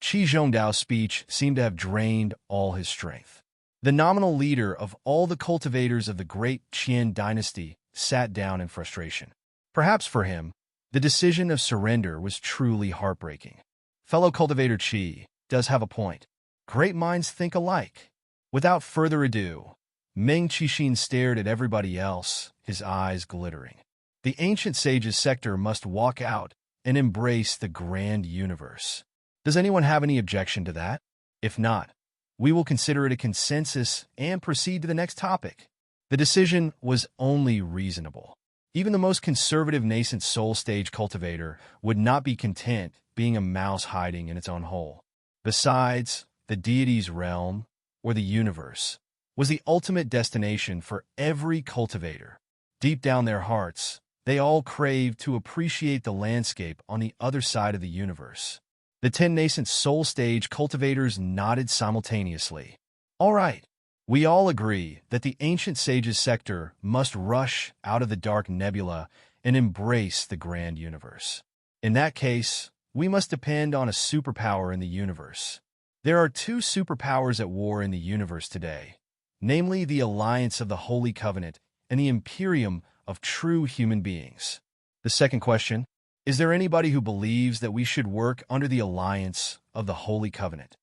Qi Zhongdao's speech seemed to have drained all his strength. The nominal leader of all the cultivators of the great Qian dynasty sat down in frustration. Perhaps for him, the decision of surrender was truly heartbreaking. Fellow cultivator Qi does have a point. Great minds think alike. Without further ado, Meng Qixin stared at everybody else, his eyes glittering. The ancient sages sector must walk out and embrace the grand universe. Does anyone have any objection to that? If not, we will consider it a consensus and proceed to the next topic. The decision was only reasonable. Even the most conservative nascent soul stage cultivator would not be content being a mouse hiding in its own hole. Besides, the deity's realm, or the universe, was the ultimate destination for every cultivator. Deep down their hearts, they all craved to appreciate the landscape on the other side of the universe. The 10 nascent soul stage cultivators nodded simultaneously. All right, we all agree that the ancient sages sector must rush out of the dark nebula and embrace the grand universe. In that case, we must depend on a superpower in the universe. There are two superpowers at war in the universe today, namely the Alliance of the Holy Covenant and the Imperium of true human beings. The second question, is there anybody who believes that we should work under the Alliance of the Holy Covenant?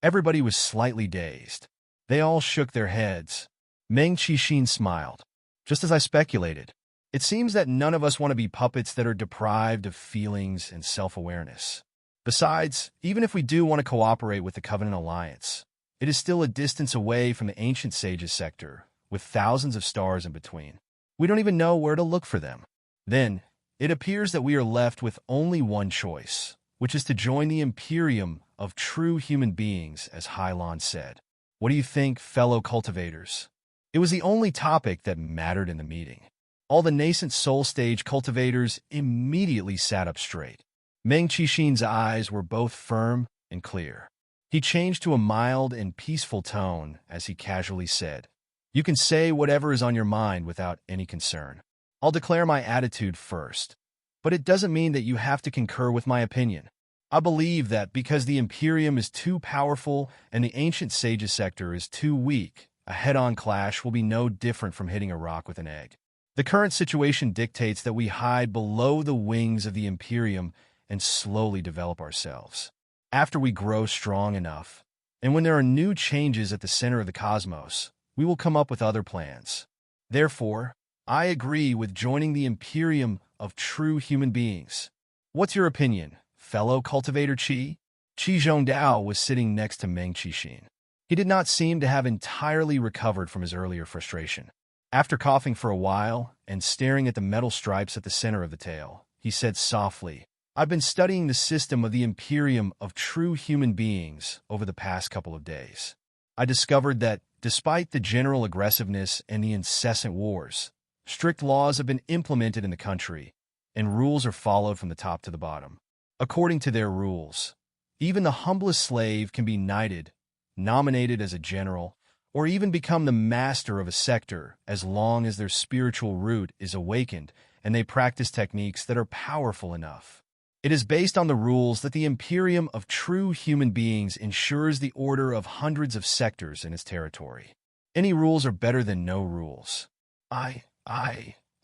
Everybody was slightly dazed. They all shook their heads. Meng Qixin smiled. Just as I speculated, it seems that none of us want to be puppets that are deprived of feelings and self-awareness. Besides, even if we do want to cooperate with the Covenant Alliance, it is still a distance away from the ancient sages sector, with thousands of stars in between. We don't even know where to look for them. Then, it appears that we are left with only one choice, which is to join the Imperium of true human beings, as Hylon said. What do you think, fellow cultivators? It was the only topic that mattered in the meeting. All the nascent soul stage cultivators immediately sat up straight. Meng Qixin's eyes were both firm and clear. He changed to a mild and peaceful tone as he casually said, "You can say whatever is on your mind without any concern. I'll declare my attitude first, but it doesn't mean that you have to concur with my opinion. I believe that because the Imperium is too powerful and the ancient sages sector is too weak, a head-on clash will be no different from hitting a rock with an egg. The current situation dictates that we hide below the wings of the Imperium and slowly develop ourselves. After we grow strong enough, and when there are new changes at the center of the cosmos, we will come up with other plans. Therefore, I agree with joining the Imperium of true human beings. What's your opinion, fellow cultivator Qi?" Qi Zhongdao was sitting next to Meng Qixin. He did not seem to have entirely recovered from his earlier frustration. After coughing for a while and staring at the metal stripes at the center of the tail, he said softly, "I've been studying the system of the Imperium of true human beings over the past couple of days. I discovered that, despite the general aggressiveness and the incessant wars, strict laws have been implemented in the country, and rules are followed from the top to the bottom. according to their rules. Even the humblest slave can be knighted, nominated as a general, or even become the master of a sector as long as their spiritual root is awakened and they practice techniques that are powerful enough. It is based on the rules that the Imperium of true human beings ensures the order of hundreds of sectors in its territory. Any rules are better than no rules. I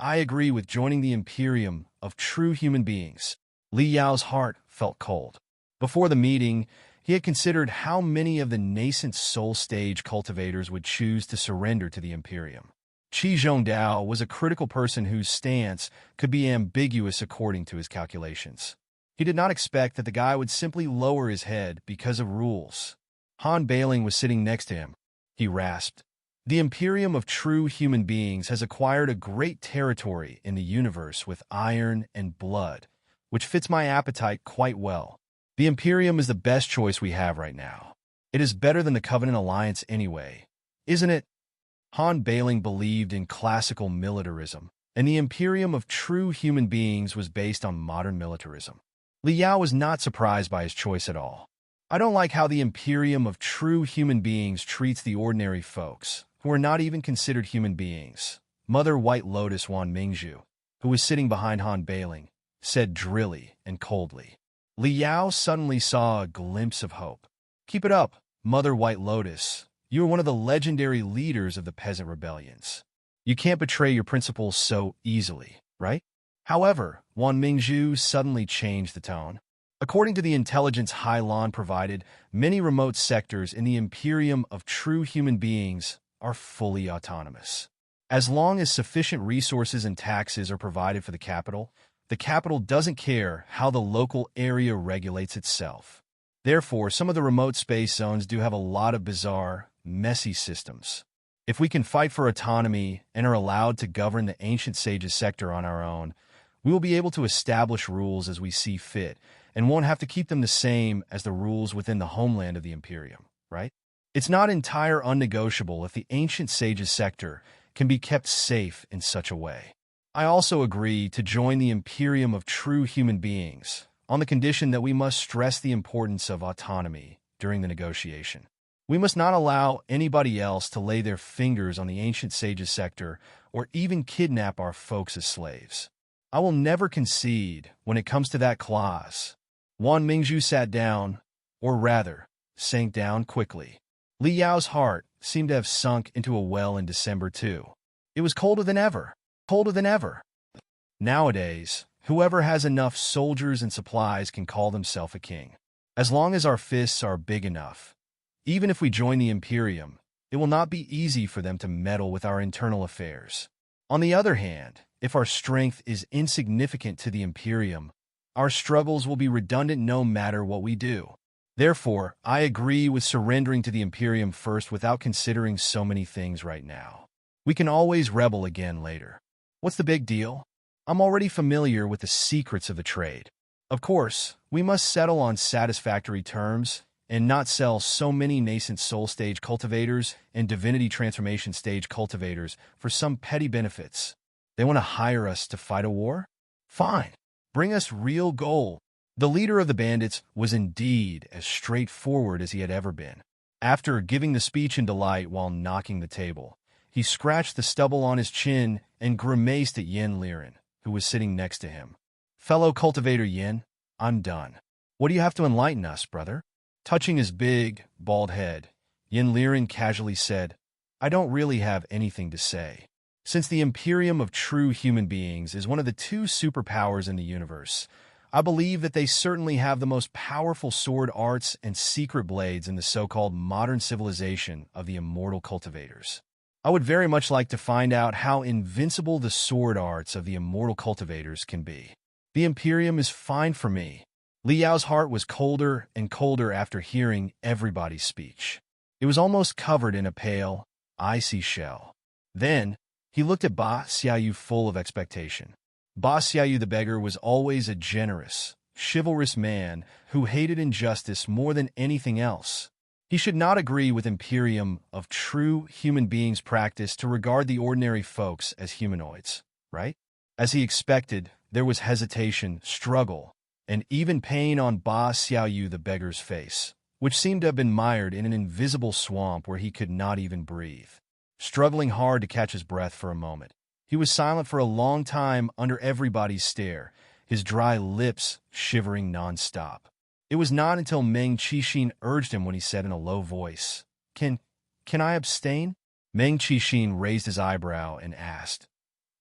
agree with joining the Imperium of true human beings. Li Yao's heart felt cold. Before the meeting, he had considered how many of the nascent soul stage cultivators would choose to surrender to the Imperium. Qi Zhongdao was a critical person whose stance could be ambiguous according to his calculations. He did not expect that the guy would simply lower his head because of rules. Han Bailing was sitting next to him. He rasped, "The Imperium of true human beings has acquired a great territory in the universe with iron and blood, which fits my appetite quite well. The Imperium is the best choice we have right now. It is better than the Covenant Alliance anyway, isn't it?" Han Bailing believed in classical militarism, and the Imperium of true human beings was based on modern militarism. Li Yao was not surprised by his choice at all. "I don't like how the Imperium of true human beings treats the ordinary folks, who are not even considered human beings," Mother White Lotus Wan Mingzhu, who was sitting behind Han Bailing, said drily and coldly. Li Yao suddenly saw a glimpse of hope. "Keep it up, Mother White Lotus. You are one of the legendary leaders of the peasant rebellions. You can't betray your principles so easily, right?" However, Wan Mingzhu suddenly changed the tone. According to the intelligence Hai Lan provided, many remote sectors in the Imperium of true human beings are fully autonomous. As long as sufficient resources and taxes are provided for the capital doesn't care how the local area regulates itself. Therefore, some of the remote space zones do have a lot of bizarre, messy systems. If we can fight for autonomy and are allowed to govern the Ancient Sages sector on our own, we will be able to establish rules as we see fit and won't have to keep them the same as the rules within the homeland of the Imperium, right? It's not entire unnegotiable if the Ancient Sages sector can be kept safe in such a way. I also agree to join the Imperium of true human beings on the condition that we must stress the importance of autonomy during the negotiation. We must not allow anybody else to lay their fingers on the Ancient Sages sector or even kidnap our folks as slaves. I will never concede when it comes to that clause. Wan Mingzhu sat down, or rather, sank down quickly. Li Yao's heart seemed to have sunk into a well in December too. It was colder than ever. Colder than ever. Nowadays, whoever has enough soldiers and supplies can call themselves a king. As long as our fists are big enough, even if we join the Imperium, it will not be easy for them to meddle with our internal affairs. On the other hand, if our strength is insignificant to the Imperium, our struggles will be redundant no matter what we do. Therefore, I agree with surrendering to the Imperium first without considering so many things right now. We can always rebel again later. What's the big deal? I'm already familiar with the secrets of the trade. Of course, we must settle on satisfactory terms and not sell so many nascent soul stage cultivators and divinity transformation stage cultivators for some petty benefits. They want to hire us to fight a war? Fine. Bring us real gold. The leader of the bandits was indeed as straightforward as he had ever been. After giving the speech in delight while knocking the table, he scratched the stubble on his chin and grimaced at Yin Liren, who was sitting next to him. "Fellow cultivator Yin, I'm done. What do you have to enlighten us, brother?" Touching his big, bald head, Yin Liren casually said, "I don't really have anything to say. Since the Imperium of true human beings is one of the two superpowers in the universe, I believe that they certainly have the most powerful sword arts and secret blades in the so-called modern civilization of the immortal cultivators. I would very much like to find out how invincible the sword arts of the immortal cultivators can be. The Imperium is fine for me." Li Yao's heart was colder and colder after hearing everybody's speech. It was almost covered in a pale, icy shell. Then, he looked at Ba Xiaoyu full of expectation. Ba Xiaoyu the beggar was always a generous, chivalrous man who hated injustice more than anything else. He should not agree with Imperium of true human beings' practice to regard the ordinary folks as humanoids, right? As he expected, there was hesitation, struggle, and even pain on Ba Xiaoyu the beggar's face, which seemed to have been mired in an invisible swamp where he could not even breathe. Struggling hard to catch his breath for a moment, he was silent for a long time under everybody's stare, his dry lips shivering non-stop. It was not until Meng Qixin urged him when he said in a low voice, Can I abstain?" Meng Qixin raised his eyebrow and asked,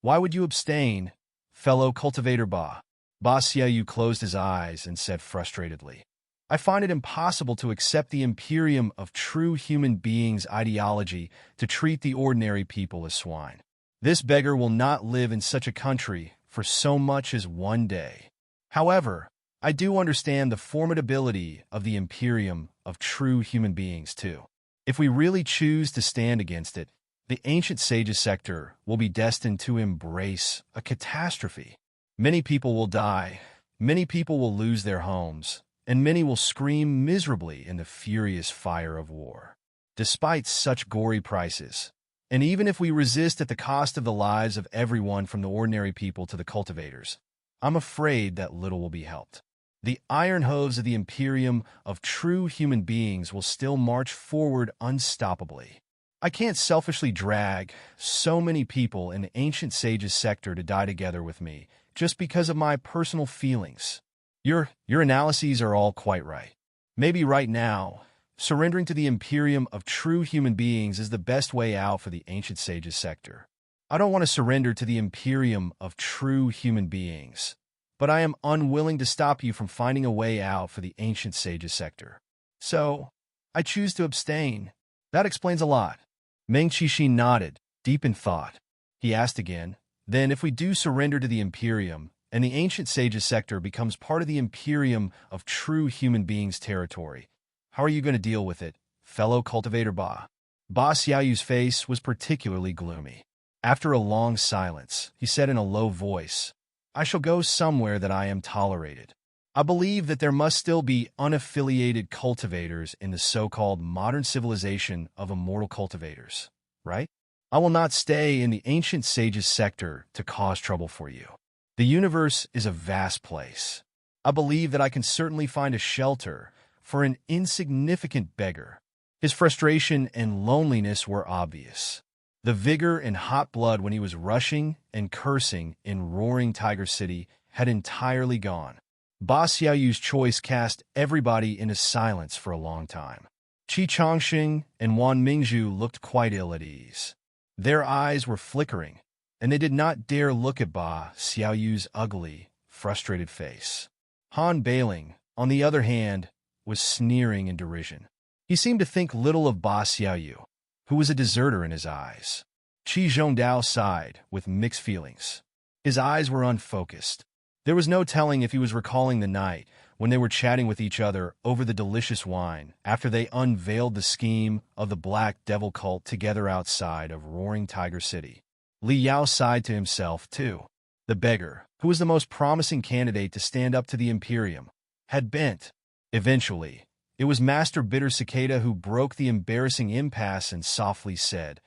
"Why would you abstain, fellow cultivator Ba?" Ba Xiaoyu closed his eyes and said frustratedly, "I find it impossible to accept the Imperium of true human beings' ideology to treat the ordinary people as swine. This beggar will not live in such a country for so much as one day. However, I do understand the formidability of the Imperium of true human beings, too. If we really choose to stand against it, the ancient sages sector will be destined to embrace a catastrophe. Many people will die, many people will lose their homes, and many will scream miserably in the furious fire of war. Despite such gory prices, and even if we resist at the cost of the lives of everyone from the ordinary people to the cultivators, I'm afraid that little will be helped. The iron hooves of the Imperium of true human beings will still march forward unstoppably. I can't selfishly drag so many people in the ancient sages sector to die together with me just because of my personal feelings. Your analyses are all quite right. Maybe right now, surrendering to the Imperium of true human beings is the best way out for the ancient sages sector. I don't want to surrender to the Imperium of true human beings, but I am unwilling to stop you from finding a way out for the ancient sages sector. So, I choose to abstain. That explains a lot." Meng Qixin nodded, deep in thought. He asked again, "Then if we do surrender to the Imperium, and the ancient sages sector becomes part of the Imperium of true human beings' territory, how are you going to deal with it, fellow cultivator Ba?" Ba Xiaoyu's face was particularly gloomy. After a long silence, he said in a low voice, "I shall go somewhere that I am tolerated. I believe that there must still be unaffiliated cultivators in the so-called modern civilization of immortal cultivators, right? I will not stay in the ancient sages sector to cause trouble for you. The universe is a vast place. I believe that I can certainly find a shelter for an insignificant beggar." His frustration and loneliness were obvious. The vigor and hot blood when he was rushing and cursing in roaring Tiger City had entirely gone. Ba Xiaoyu's choice cast everybody into silence for a long time. Qi Chongxing and Wan Mingzhu looked quite ill at ease. Their eyes were flickering, and they did not dare look at Ba Xiaoyu's ugly, frustrated face. Han Bailing, on the other hand, was sneering in derision. He seemed to think little of Ba Xiaoyu, who was a deserter in his eyes. Qi Zhongdao sighed with mixed feelings. His eyes were unfocused. There was no telling if he was recalling the night when they were chatting with each other over the delicious wine after they unveiled the scheme of the Black Devil cult together outside of roaring Tiger City. Li Yao sighed to himself, too. The beggar, who was the most promising candidate to stand up to the Imperium, had bent. Eventually, it was Master Bitter Cicada who broke the embarrassing impasse and softly said,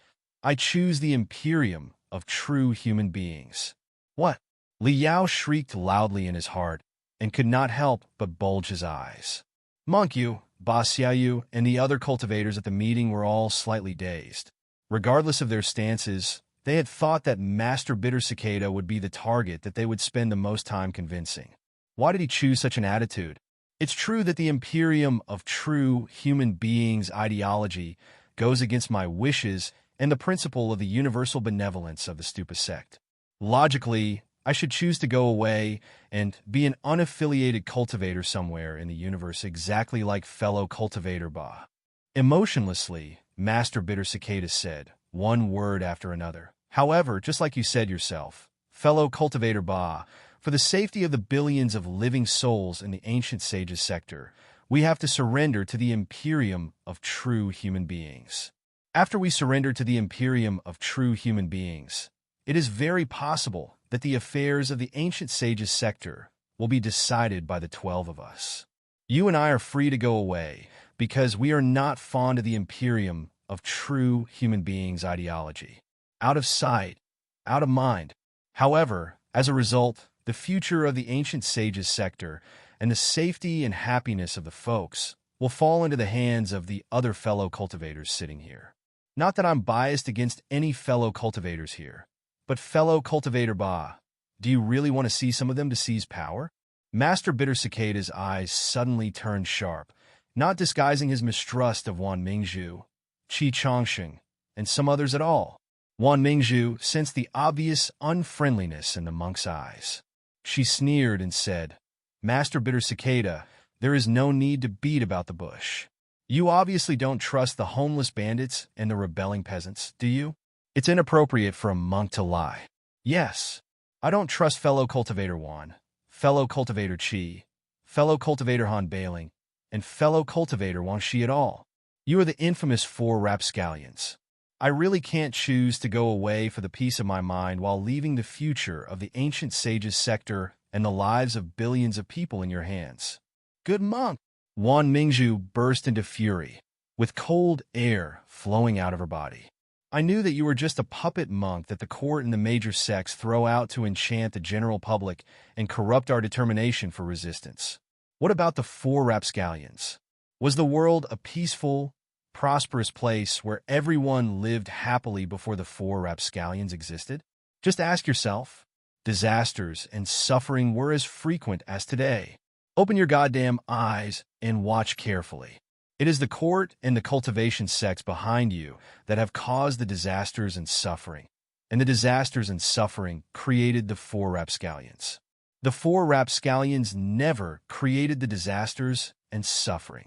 "I choose the Imperium of true human beings." "What?" Li Yao shrieked loudly in his heart and could not help but bulge his eyes. Monk Yu, Ba Xiaoyu, and the other cultivators at the meeting were all slightly dazed. Regardless of their stances, they had thought that Master Bitter Cicada would be the target that they would spend the most time convincing. Why did he choose such an attitude? It's true that the Imperium of true human beings ideology goes against my wishes and the principle of the universal benevolence of the Stupa sect. Logically, I should choose to go away and be an unaffiliated cultivator somewhere in the universe exactly like fellow cultivator Ba. Emotionlessly, Master Bitter Cicada said, one word after another. However, just like you said yourself, fellow cultivator Ba, for the safety of the billions of living souls in the ancient sages sector, we have to surrender to the Imperium of true human beings. After we surrender to the Imperium of true human beings, it is very possible that the affairs of the ancient sages sector will be decided by the 12 of us. You and I are free to go away because we are not fond of the Imperium of true human beings ideology. Out of sight, out of mind. However, as a result, the future of the ancient sages sector, and the safety and happiness of the folks will fall into the hands of the other fellow cultivators sitting here. Not that I'm biased against any fellow cultivators here, but fellow cultivator Ba, do you really want to see some of them to seize power? Master Bitter Cicada's eyes suddenly turned sharp, not disguising his mistrust of Wan Mingzhu, Qi Chongsheng, and some others at all. Wan Mingzhu sensed the obvious unfriendliness in the monk's eyes. She sneered and said, Master Bitter Cicada, there is no need to beat about the bush. You obviously don't trust the homeless bandits and the rebelling peasants, do you? It's inappropriate for a monk to lie. Yes, I don't trust fellow cultivator Wan, fellow cultivator Qi, fellow cultivator Han Bailing, and fellow cultivator Wang Shi at all. You are the infamous four rapscallions. I really can't choose to go away for the peace of my mind while leaving the future of the ancient sage's sector and the lives of billions of people in your hands. Good monk! Wan Mingzhu burst into fury, with cold air flowing out of her body. I knew that you were just a puppet monk that the court and the major sects throw out to enchant the general public and corrupt our determination for resistance. What about the four rapscallions? Was the world a peaceful, prosperous place where everyone lived happily before the four rapscallions existed? Just ask yourself. Disasters and suffering were as frequent as today. Open your goddamn eyes and watch carefully. It is the court and the cultivation sects behind you that have caused the disasters and suffering, and the disasters and suffering created the four rapscallions. The four rapscallions never created the disasters and suffering.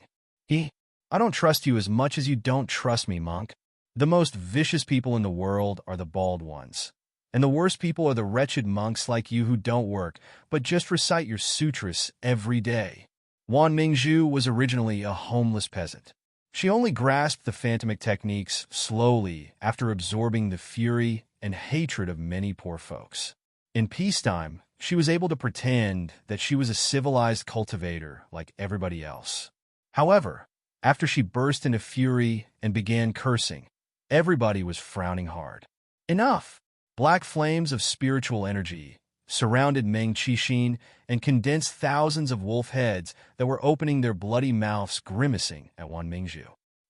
I don't trust you as much as you don't trust me, monk. The most vicious people in the world are the bald ones. And the worst people are the wretched monks like you who don't work, but just recite your sutras every day. Wan Mingzhu was originally a homeless peasant. She only grasped the phantomic techniques slowly after absorbing the fury and hatred of many poor folks. In peacetime, she was able to pretend that she was a civilized cultivator like everybody else. However, after she burst into fury and began cursing, everybody was frowning hard. Enough! Black flames of spiritual energy surrounded Meng Qixin and condensed thousands of wolf heads that were opening their bloody mouths grimacing at Wan Mingzhu.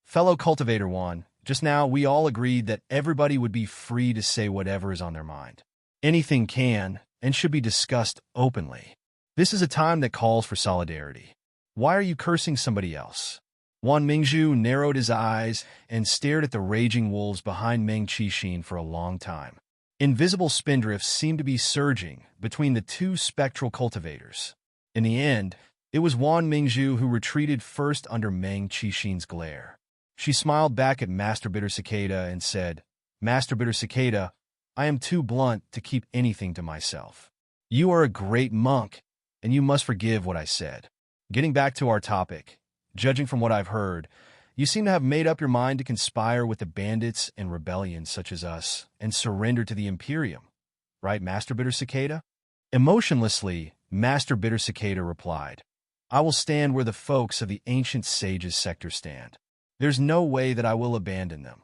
Fellow cultivator Wan, just now we all agreed that everybody would be free to say whatever is on their mind. Anything can and should be discussed openly. This is a time that calls for solidarity. Why are you cursing somebody else? Wan Mingzhu narrowed his eyes and stared at the raging wolves behind Meng Qixin for a long time. Invisible spindrifts seemed to be surging between the two spectral cultivators. In the end, it was Wan Mingzhu who retreated first under Meng Qixin's glare. She smiled back at Master Bitter Cicada and said, Master Bitter Cicada, I am too blunt to keep anything to myself. You are a great monk, and you must forgive what I said. Getting back to our topic, judging from what I've heard, you seem to have made up your mind to conspire with the bandits and rebellions such as us and surrender to the Imperium. Right, Master Bitter Cicada? Emotionlessly, Master Bitter Cicada replied, I will stand where the folks of the ancient sages' sector stand. There's no way that I will abandon them.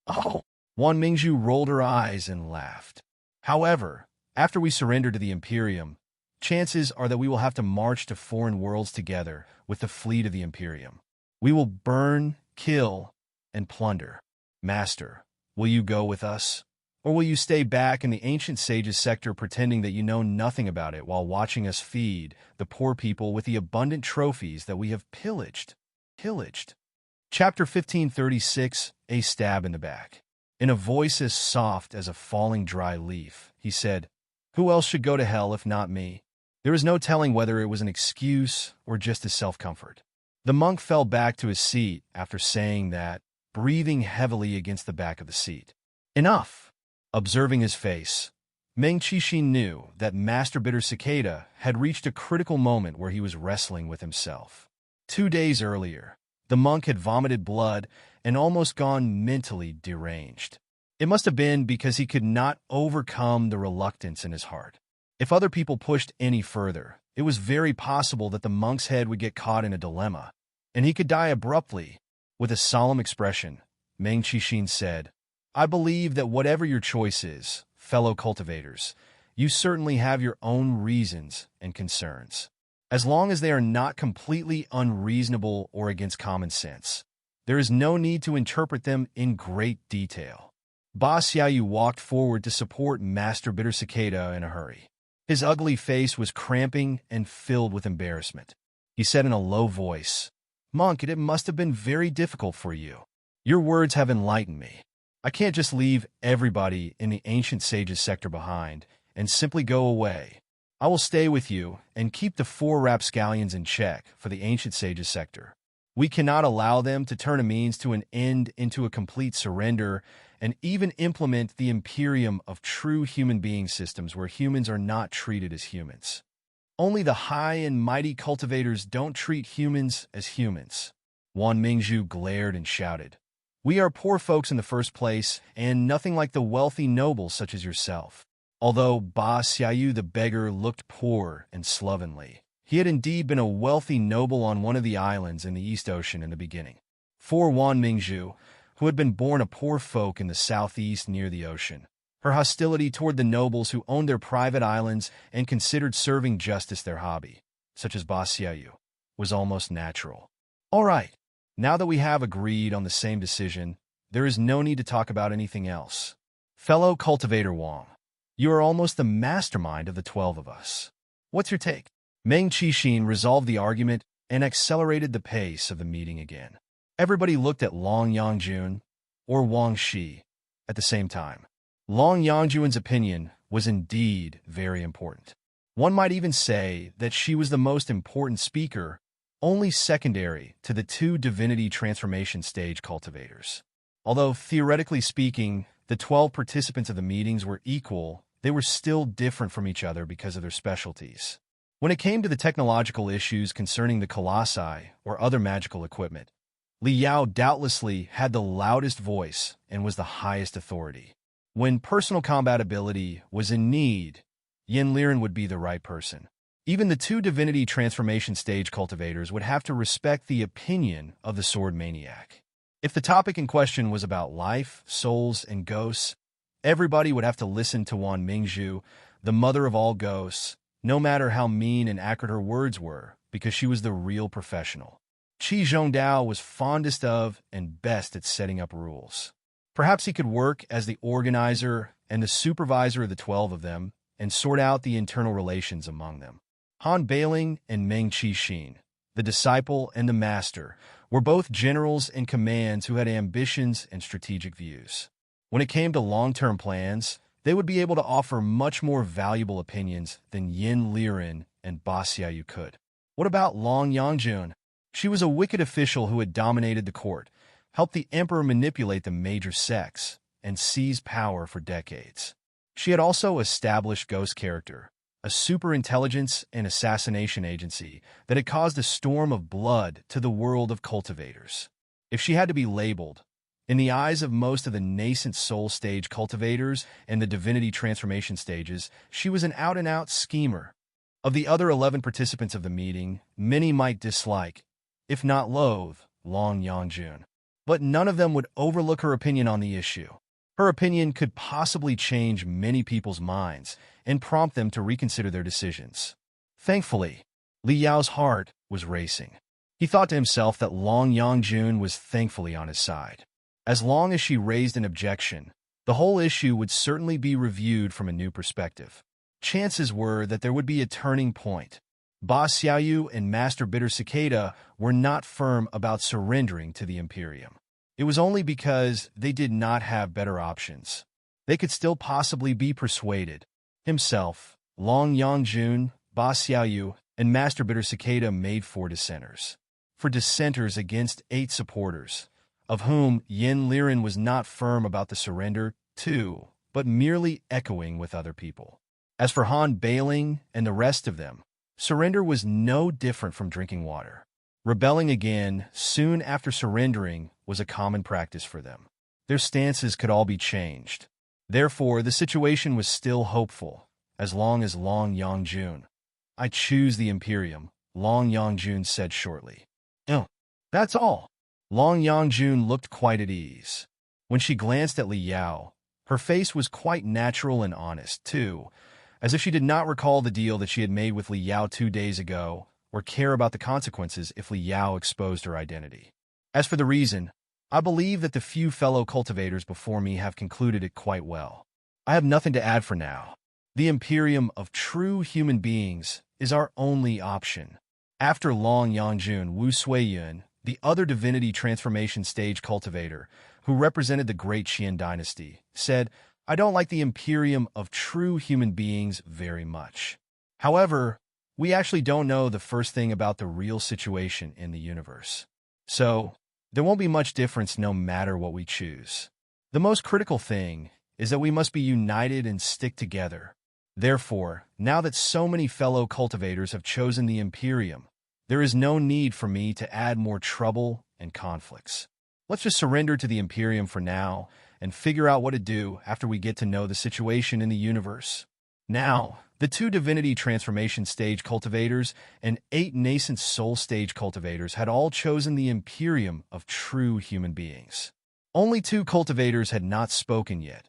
Oh! Wan Mingzhu rolled her eyes and laughed. However, after we surrender to the Imperium, chances are that we will have to march to foreign worlds together with the fleet of the Imperium. We will burn, kill, and plunder. Master, will you go with us? Or will you stay back in the ancient sage's sector pretending that you know nothing about it while watching us feed the poor people with the abundant trophies that we have pillaged? Chapter 1536, A Stab in the Back. In a voice as soft as a falling dry leaf, he said, Who else should go to hell if not me? There is no telling whether it was an excuse or just his self-comfort. The monk fell back to his seat after saying that, breathing heavily against the back of the seat. Enough! Observing his face, Meng Qixin knew that Master Bitter Cicada had reached a critical moment where he was wrestling with himself. 2 days earlier, the monk had vomited blood and almost gone mentally deranged. It must have been because he could not overcome the reluctance in his heart. If other people pushed any further, it was very possible that the monk's head would get caught in a dilemma, and he could die abruptly. With a solemn expression, Meng Qixin said, I believe that whatever your choice is, fellow cultivators, you certainly have your own reasons and concerns. as long as they are not completely unreasonable or against common sense. There is no need to interpret them in great detail. Ba Xiaoyu walked forward to support Master Bitter Cicada in a hurry. His ugly face was cramping and filled with embarrassment. He said in a low voice, "Monk, it must have been very difficult for you. Your words have enlightened me. I can't just leave everybody in the Ancient Sages sector behind and simply go away. I will stay with you and keep the 4 rapscallions in check for the Ancient Sages sector. We cannot allow them to turn a means to an end into a complete surrender and even implement the Imperium of true human being systems where humans are not treated as humans. Only the high and mighty cultivators don't treat humans as humans." Wan Mingzhu glared and shouted, "We are poor folks in the first place, and nothing like the wealthy nobles such as yourself." Although Ba Xiaoyu the beggar looked poor and slovenly, he had indeed been a wealthy noble on one of the islands in the East Ocean in the beginning. For Wan Mingzhu, who had been born a poor folk in the southeast near the ocean, her hostility toward the nobles who owned their private islands and considered serving justice their hobby, such as Ba Xiaoyu, was almost natural. "All right, now that we have agreed on the same decision, there is no need to talk about anything else. Fellow cultivator Wang, you are almost the mastermind of the 12 of us. What's your take?" Meng Qixin resolved the argument and accelerated the pace of the meeting again. Everybody looked at Long Yangjun, or Wang Shi, at the same time. Long Yangjun's opinion was indeed very important. One might even say that she was the most important speaker, only secondary to the 2 divinity transformation stage cultivators. Although theoretically speaking, the 12 participants of the meetings were equal, they were still different from each other because of their specialties. When it came to the technological issues concerning the colossi or other magical equipment, Li Yao doubtlessly had the loudest voice and was the highest authority. When personal combat ability was in need, Yin Liren would be the right person. Even the 2 divinity transformation stage cultivators would have to respect the opinion of the sword maniac. If the topic in question was about life, souls, and ghosts, everybody would have to listen to Wan Mingzhu, the mother of all ghosts, no matter how mean and accurate her words were, because she was the real professional. Qi Zhongdao was fondest of and best at setting up rules. Perhaps he could work as the organizer and the supervisor of the 12 of them and sort out the internal relations among them. Han Bailing and Meng Qixin, the disciple and the master, were both generals in commands who had ambitions and strategic views. When it came to long-term plans, they would be able to offer much more valuable opinions than Yin Liren and Ba Xiaoyu could. What about Long Yangjun? She was a wicked official who had dominated the court, helped the emperor manipulate the major sects, and seize power for decades. She had also established Ghost Character, a superintelligence and assassination agency that had caused a storm of blood to the world of cultivators. If she had to be labeled, in the eyes of most of the nascent soul stage cultivators and the divinity transformation stages, she was an out-and-out schemer. Of the other 11 participants of the meeting, many might dislike, if not loathe, Long Yangjun. But none of them would overlook her opinion on the issue. Her opinion could possibly change many people's minds and prompt them to reconsider their decisions. Thankfully, Li Yao's heart was racing. He thought to himself that Long Yangjun was thankfully on his side. As long as she raised an objection, the whole issue would certainly be reviewed from a new perspective. Chances were that there would be a turning point. Ba Xiaoyu and Master Bitter Cicada were not firm about surrendering to the Imperium. It was only because they did not have better options. They could still possibly be persuaded. Himself, Long Yangjun, Ba Xiaoyu, and Master Bitter Cicada made 4 dissenters. For dissenters against 8 supporters, of whom Yin Liren was not firm about the surrender, too, but merely echoing with other people. As for Han Bailing and the rest of them, surrender was no different from drinking water. Rebelling again, soon after surrendering, was a common practice for them. Their stances could all be changed. Therefore, the situation was still hopeful, as long as Long Yangjun. "I choose the Imperium," Long Yangjun said shortly. "Oh, that's all." Long Yangjun looked quite at ease. When she glanced at Li Yao, her face was quite natural and honest, too, as if she did not recall the deal that she had made with Li Yao 2 days ago, or care about the consequences if Li Yao exposed her identity. As for the reason, I believe that the few fellow cultivators before me have concluded it quite well. I have nothing to add for now. The Imperium of true human beings is our only option. After Long Yangjun, Wu Suiyun, the other divinity transformation stage cultivator, who represented the Great Qian dynasty, said, "I don't like the Imperium of true human beings very much. However, we actually don't know the first thing about the real situation in the universe. So, there won't be much difference no matter what we choose. The most critical thing is that we must be united and stick together. Therefore, now that so many fellow cultivators have chosen the Imperium, there is no need for me to add more trouble and conflicts. Let's just surrender to the Imperium for now and figure out what to do after we get to know the situation in the universe." Now, the 2 divinity transformation stage cultivators and 8 nascent soul stage cultivators had all chosen the Imperium of true human beings. Only 2 cultivators had not spoken yet,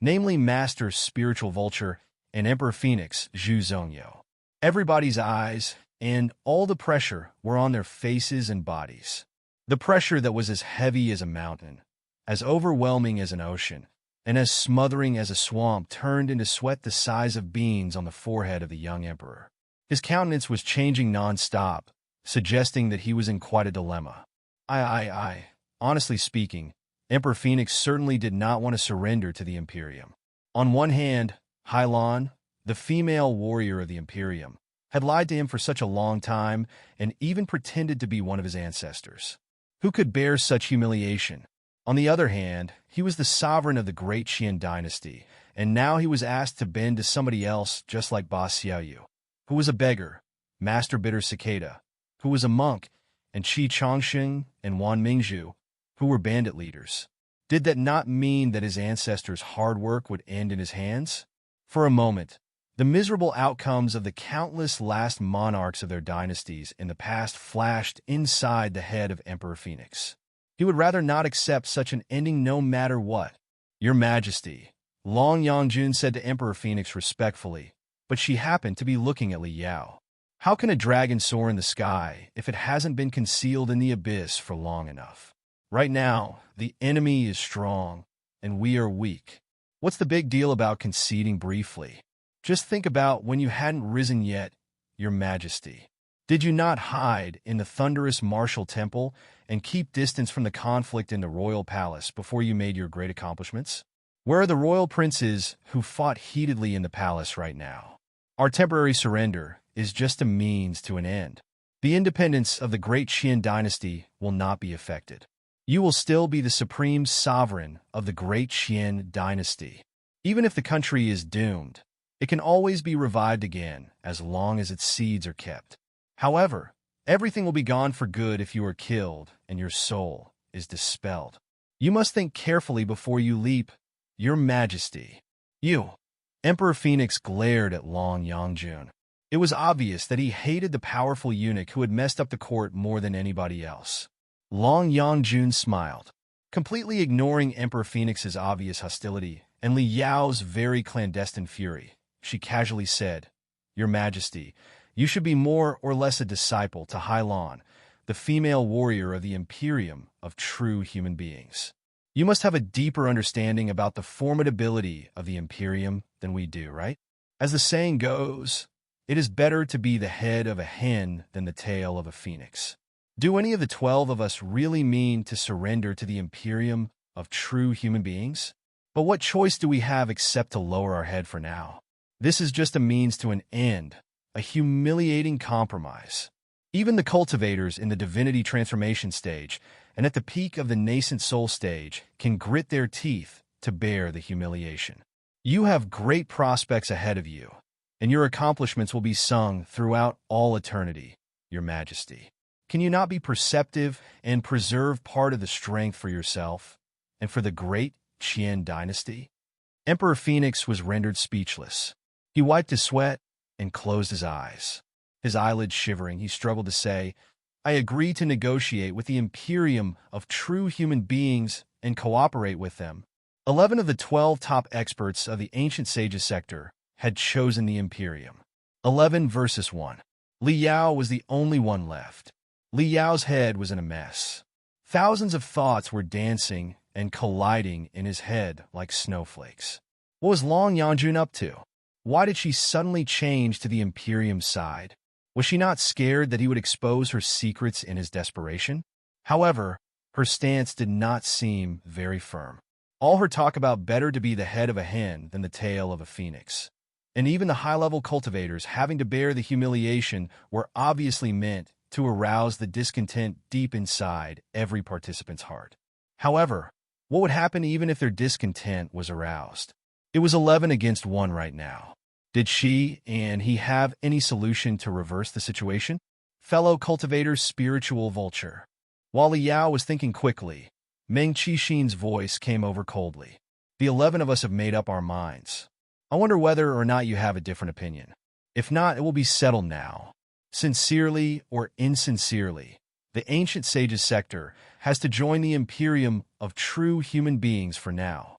namely Master Spiritual Vulture and Emperor Phoenix Zhu Zhongyo. Everybody's eyes and all the pressure were on their faces and bodies. The pressure that was as heavy as a mountain, as overwhelming as an ocean, and as smothering as a swamp turned into sweat the size of beans on the forehead of the young emperor. His countenance was changing non-stop, suggesting that he was in quite a dilemma. Honestly speaking, Emperor Phoenix certainly did not want to surrender to the Imperium. On one hand, Hailan, the female warrior of the Imperium, had lied to him for such a long time and even pretended to be one of his ancestors. Who could bear such humiliation? On the other hand, he was the sovereign of the Great Qian dynasty, and now he was asked to bend to somebody else just like Ba Xiaoyu, who was a beggar, Master Bitter Cicada, who was a monk, and Qi Chongxing and Wan Mingzhu, who were bandit leaders. Did that not mean that his ancestors' hard work would end in his hands? For a moment, the miserable outcomes of the countless last monarchs of their dynasties in the past flashed inside the head of Emperor Phoenix. He would rather not accept such an ending no matter what. "Your Majesty," Long Yangjun said to Emperor Phoenix respectfully, but she happened to be looking at Li Yao. "How can a dragon soar in the sky if it hasn't been concealed in the abyss for long enough? Right now, the enemy is strong, and we are weak. What's the big deal about conceding briefly? Just think about when you hadn't risen yet, Your Majesty. Did you not hide in the thunderous martial temple and keep distance from the conflict in the royal palace before you made your great accomplishments? Where are the royal princes who fought heatedly in the palace right now? Our temporary surrender is just a means to an end. The independence of the Great Qian dynasty will not be affected. You will still be the supreme sovereign of the Great Qian dynasty. Even if the country is doomed, it can always be revived again as long as its seeds are kept. However, everything will be gone for good if you are killed and your soul is dispelled. You must think carefully before you leap, Your Majesty." Emperor Phoenix glared at Long Yangjun. It was obvious that he hated the powerful eunuch who had messed up the court more than anybody else. Long Yangjun smiled, completely ignoring Emperor Phoenix's obvious hostility and Li Yao's very clandestine fury. She casually said, "Your Majesty, you should be more or less a disciple to Hailan, the female warrior of the Imperium of true human beings. You must have a deeper understanding about the formidability of the Imperium than we do, right? As the saying goes, it is better to be the head of a hen than the tail of a phoenix. Do any of the 12 of us really mean to surrender to the Imperium of true human beings? But what choice do we have except to lower our head for now? This is just a means to an end, a humiliating compromise. Even the cultivators in the divinity transformation stage and at the peak of the nascent soul stage can grit their teeth to bear the humiliation. You have great prospects ahead of you, and your accomplishments will be sung throughout all eternity, Your Majesty. Can you not be perceptive and preserve part of the strength for yourself and for the Great Qian dynasty?" Emperor Phoenix was rendered speechless. He wiped his sweat and closed his eyes. His eyelids shivering, he struggled to say, "I agree to negotiate with the Imperium of true human beings and cooperate with them." 11 of the 12 top experts of the ancient sages sector had chosen the Imperium. 11 versus 1. Li Yao was the only one left. Li Yao's head was in a mess. Thousands of thoughts were dancing and colliding in his head like snowflakes. What was Long Yangjun up to? Why did she suddenly change to the Imperium's side? Was she not scared that he would expose her secrets in his desperation? However, her stance did not seem very firm. All her talk about better to be the head of a hen than the tail of a phoenix. And even the high-level cultivators having to bear the humiliation were obviously meant to arouse the discontent deep inside every participant's heart. However, what would happen even if their discontent was aroused? It was 11 against 1 right now. Did she and he have any solution to reverse the situation? Fellow cultivator's spiritual vulture. While Li Yao was thinking quickly, Meng Qixin's voice came over coldly. The 11 of us have made up our minds. I wonder whether or not you have a different opinion. If not, it will be settled now. Sincerely or insincerely, the ancient sage's sector has to join the Imperium of true human beings for now.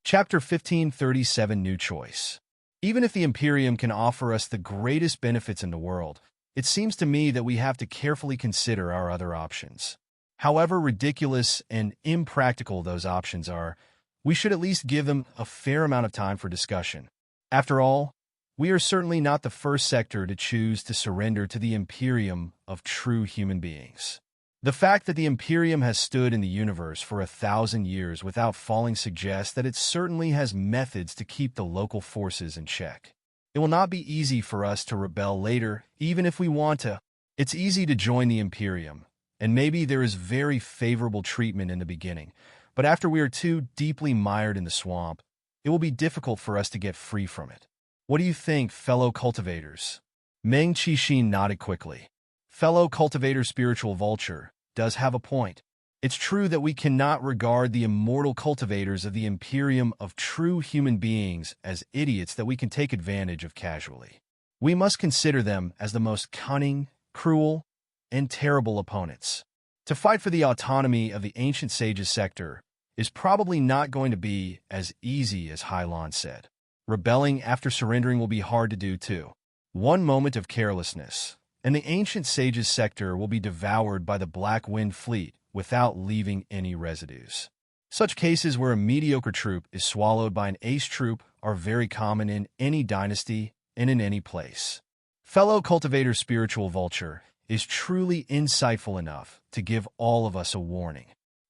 Chapter 1537 New Choice. Even if the Imperium can offer us the greatest benefits in the world, it seems to me that we have to carefully consider our other options. However ridiculous and impractical those options are, we should at least give them a fair amount of time for discussion. After all, we are certainly not the first sector to choose to surrender to the Imperium of true human beings. The fact that the Imperium has stood in the universe for 1,000 years without falling suggests that it certainly has methods to keep the local forces in check. It will not be easy for us to rebel later, even if we want to. It's easy to join the Imperium, and maybe there is very favorable treatment in the beginning, but after we are too deeply mired in the swamp, it will be difficult for us to get free from it. What do you think, fellow cultivators? Meng Qixin nodded quickly. Fellow cultivator spiritual vulture does have a point. It's true that we cannot regard the immortal cultivators of the Imperium of true human beings as idiots that we can take advantage of casually. We must consider them as the most cunning, cruel, and terrible opponents. To fight for the autonomy of the ancient sage's sector is probably not going to be as easy as Hylon said. Rebelling after surrendering will be hard to do too. One moment of carelessness, and the ancient sage's sector will be devoured by the Black Wind fleet without leaving any residues. Such cases where a mediocre troop is swallowed by an ace troop are very common in any dynasty and in any place. Fellow cultivator spiritual vulture is truly insightful enough to give all of us a warning.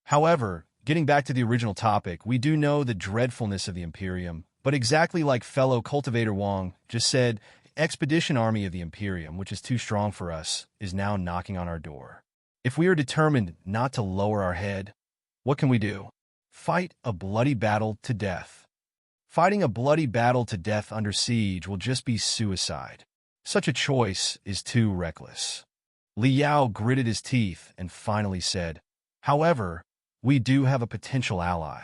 However, getting back to the original topic, we do know the dreadfulness of the Imperium, but exactly like fellow cultivator Wang just said, expedition army of the Imperium, which is too strong for us, is now knocking on our door. If we are determined not to lower our head, what can we do? Fight a bloody battle to death. Fighting a bloody battle to death under siege will just be suicide. Such a choice is too reckless. Li Yao gritted his teeth and finally said, however, we do have a potential ally.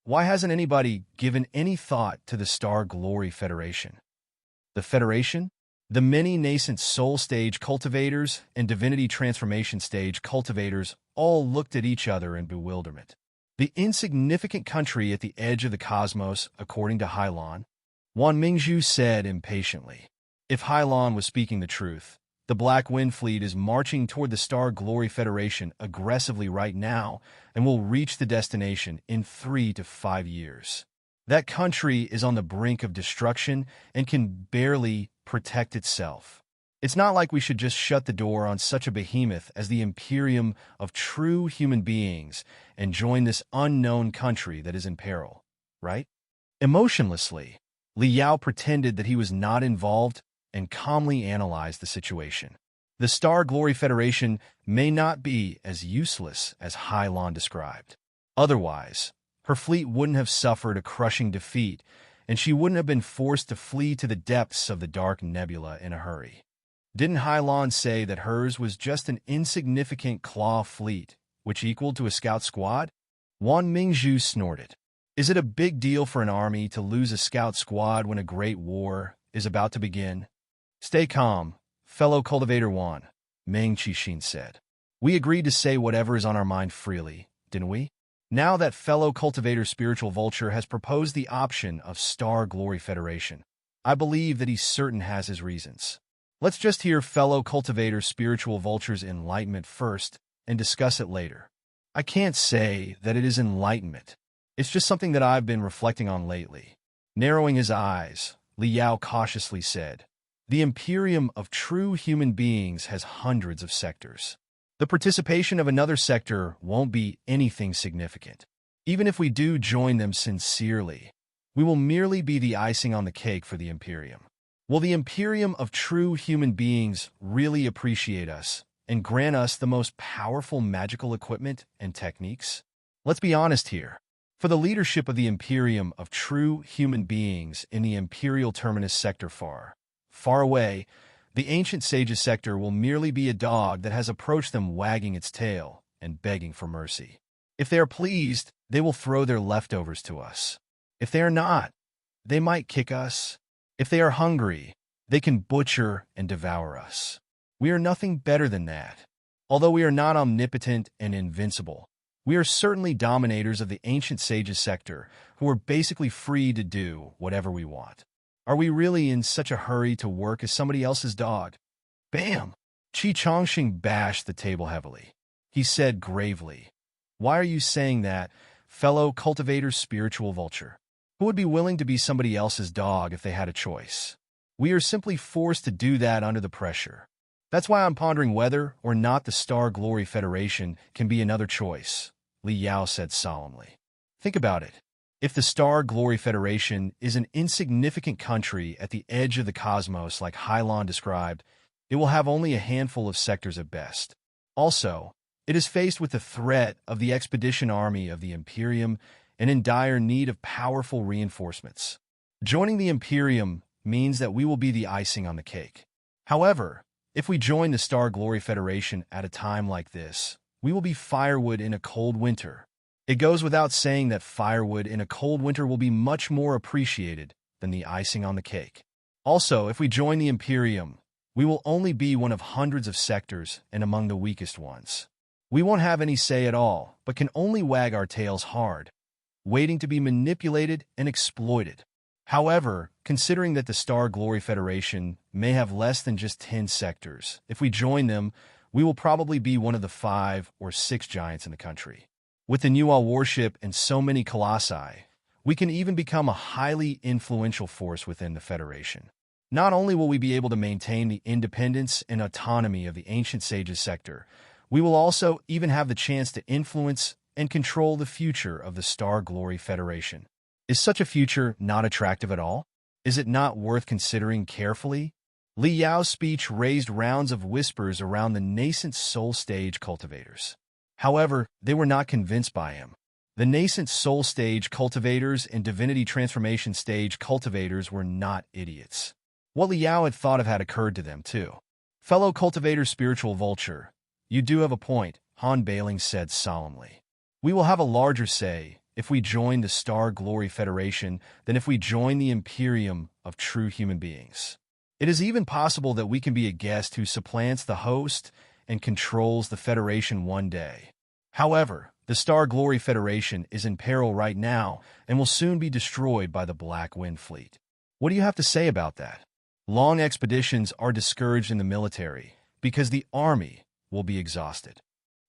Why hasn't anybody given any thought to the Star Glory Federation? The Federation? The many nascent soul stage cultivators and divinity transformation stage cultivators all looked at each other in bewilderment. The insignificant country at the edge of the cosmos, according to Hylon, Wan Mingzhu said impatiently. If Hylon was speaking the truth, the Black Wind Fleet is marching toward the Star Glory Federation aggressively right now and will reach the destination in 3 to 5 years. That country is on the brink of destruction and can barely protect itself. It's not like we should just shut the door on such a behemoth as the Imperium of true human beings and join this unknown country that is in peril, right? Emotionlessly, Li Yao pretended that he was not involved and calmly analyzed the situation. The Star Glory Federation may not be as useless as Hylon described. Otherwise, her fleet wouldn't have suffered a crushing defeat, and she wouldn't have been forced to flee to the depths of the dark nebula in a hurry. Didn't Hylon say that hers was just an insignificant claw fleet, which equaled to a scout squad? Wan Mingzhu snorted. Is it a big deal for an army to lose a scout squad when a great war is about to begin? Stay calm, fellow cultivator Wan, Meng Qixin said. We agreed to say whatever is on our mind freely, didn't we? Now that fellow cultivator spiritual vulture has proposed the option of Star Glory Federation, I believe that he certain has his reasons. Let's just hear fellow cultivators' spiritual vultures' enlightenment first and discuss it later. I can't say that it is enlightenment. It's just something that I've been reflecting on lately. Narrowing his eyes, Liao cautiously said, "The Imperium of true human beings has hundreds of sectors. The participation of another sector won't be anything significant. Even if we do join them sincerely, we will merely be the icing on the cake for the Imperium. Will the Imperium of true human beings really appreciate us and grant us the most powerful magical equipment and techniques? Let's be honest here. For the leadership of the Imperium of true human beings in the Imperial Terminus sector far, far away, the Ancient Sages sector will merely be a dog that has approached them wagging its tail and begging for mercy. If they are pleased, they will throw their leftovers to us. If they are not, they might kick us. If they are hungry, they can butcher and devour us. We are nothing better than that. Although we are not omnipotent and invincible, we are certainly dominators of the Ancient Sages sector who are basically free to do whatever we want. Are we really in such a hurry to work as somebody else's dog?" Bam! Qi Chongqing bashed the table heavily. He said gravely, "Why are you saying that, fellow cultivator's spiritual vulture? Who would be willing to be somebody else's dog if they had a choice? We are simply forced to do that under the pressure. That's why I'm pondering whether or not the Star Glory Federation can be another choice," Li Yao said solemnly. "Think about it. If the Star Glory Federation is an insignificant country at the edge of the cosmos like Hylon described, it will have only a handful of sectors at best. Also, it is faced with the threat of the expedition army of the Imperium and in dire need of powerful reinforcements. Joining the Imperium means that we will be the icing on the cake. However, if we join the Star Glory Federation at a time like this, we will be firewood in a cold winter. It goes without saying that firewood in a cold winter will be much more appreciated than the icing on the cake. Also, if we join the Imperium, we will only be one of hundreds of sectors and among the weakest ones. We won't have any say at all, but can only wag our tails hard, waiting to be manipulated and exploited. However, considering that the Star Glory Federation may have less than just 10 sectors, if we join them, we will probably be one of the 5 or 6 giants in the country. With the Nuwa warship and so many colossi, we can even become a highly influential force within the Federation. Not only will we be able to maintain the independence and autonomy of the Ancient Sages sector, we will also even have the chance to influence and control the future of the Star Glory Federation. Is such a future not attractive at all? Is it not worth considering carefully?" Li Yao's speech raised rounds of whispers around the nascent soul stage cultivators. However, they were not convinced by him. The nascent soul stage cultivators and divinity transformation stage cultivators were not idiots. What Li Yao had thought of had occurred to them, too. "Fellow cultivator spiritual vulture, you do have a point," Han Bailing said solemnly. "We will have a larger say if we join the Star Glory Federation than if we join the Imperium of true human beings. It is even possible that we can be a guest who supplants the host and controls the Federation one day. However, the Star Glory Federation is in peril right now and will soon be destroyed by the Black Wind Fleet. What do you have to say about that? Long expeditions are discouraged in the military because the army will be exhausted."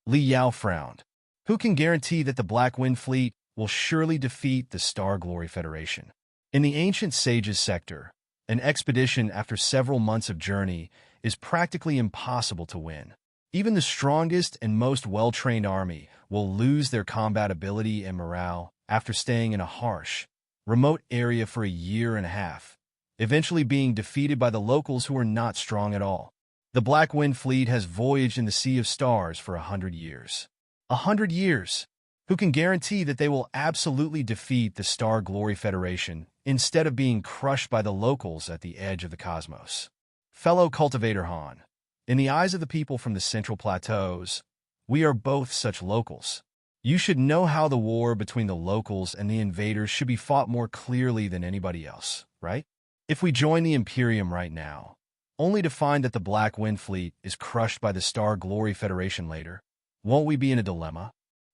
Li Yao frowned. "Who can guarantee that the Black Wind Fleet will surely defeat the Star Glory Federation? In the Ancient Sages sector, an expedition after several months of journey is practically impossible to win. Even the strongest and most well-trained army will lose their combat ability and morale after staying in a harsh, remote area for a year and a half, eventually being defeated by the locals who are not strong at all. The Black Wind Fleet has voyaged in the Sea of Stars for 100 years. 100 years! Who can guarantee that they will absolutely defeat the Star Glory Federation instead of being crushed by the locals at the edge of the cosmos? Fellow cultivator Han, in the eyes of the people from the Central Plateaus, we are both such locals. You should know how the war between the locals and the invaders should be fought more clearly than anybody else, right? If we join the Imperium right now, only to find that the Black Wind Fleet is crushed by the Star Glory Federation later, won't we be in a dilemma?"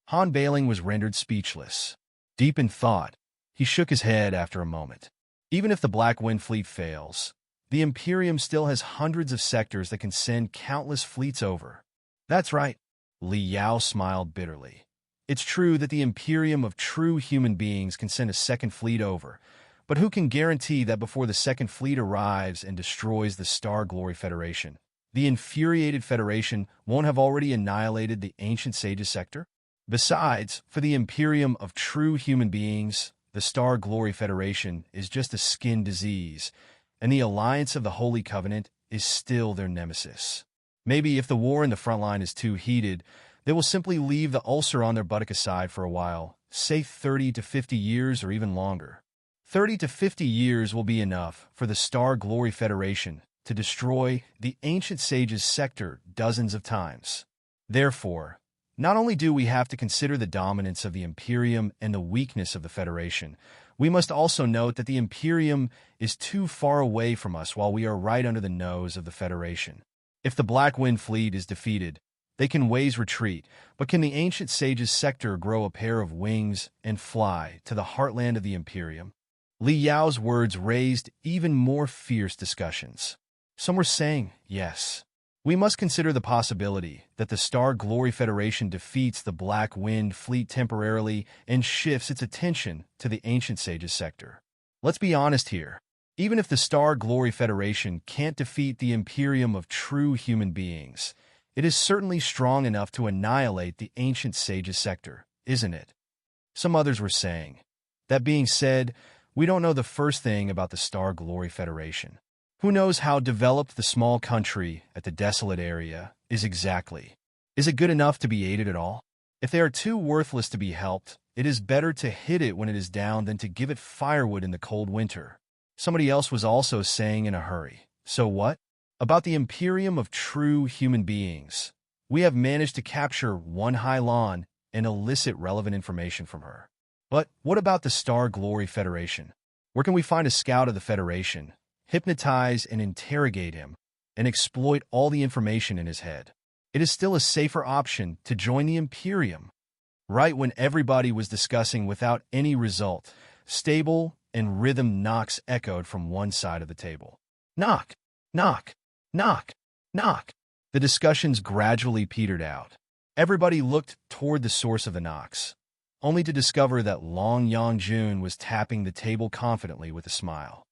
Han Bailing was rendered speechless. Deep in thought, he shook his head after a moment. "Even if the Black Wind Fleet fails, The Imperium still has hundreds of sectors that can send countless fleets over. That's right. Li Yao smiled bitterly. It's true that the Imperium of true human beings can send a second fleet over, but who can guarantee that before the second fleet arrives and destroys the Star Glory Federation, the infuriated Federation won't have already annihilated the ancient sage's sector? Besides, for the Imperium of true human beings, the Star Glory Federation is just a skin disease, and the Alliance of the Holy Covenant is still their nemesis. Maybe if the war in the front line is too heated, they will simply leave the ulcer on their buttock aside for a while, say 30 to 50 years or even longer. 30 to 50 years will be enough for the Star Glory Federation to destroy the ancient sage's sector dozens of times. Therefore, not only do we have to consider the dominance of the Imperium and the weakness of the Federation, we must also note that the Imperium is too far away from us while we are right under the nose of the Federation. If the Black Wind Fleet is defeated, they can ways retreat, but can the ancient sage's sector grow a pair of wings and fly to the heartland of the Imperium? Li Yao's words raised even more fierce discussions. Some were saying, yes. We must consider the possibility that the Star Glory Federation defeats the Black Wind Fleet temporarily and shifts its attention to the ancient sage's sector. Let's be honest here. Even if the Star Glory Federation can't defeat the Imperium of true human beings, it is certainly strong enough to annihilate the ancient sage's sector, isn't it? Some others were saying. That being said, we don't know the first thing about the Star Glory Federation. Who knows how developed the small country at the desolate area is exactly? Is it good enough to be aided at all? If they are too worthless to be helped, it is better to hit it when it is down than to give it firewood in the cold winter. Somebody else was also saying in a hurry, so what? About the Imperium of true human beings. We have managed to capture one Hylon and elicit relevant information from her. But what about the Star Glory Federation? Where can we find a scout of the Federation, hypnotize and interrogate him, and exploit all the information in his head? It is still a safer option to join the Imperium. Right when everybody was discussing without any result, stable and rhythm knocks echoed from one side of the table. Knock, knock, knock, knock. The discussions gradually petered out. Everybody looked toward the source of the knocks, only to discover that Yangjun was tapping the table confidently with a smile.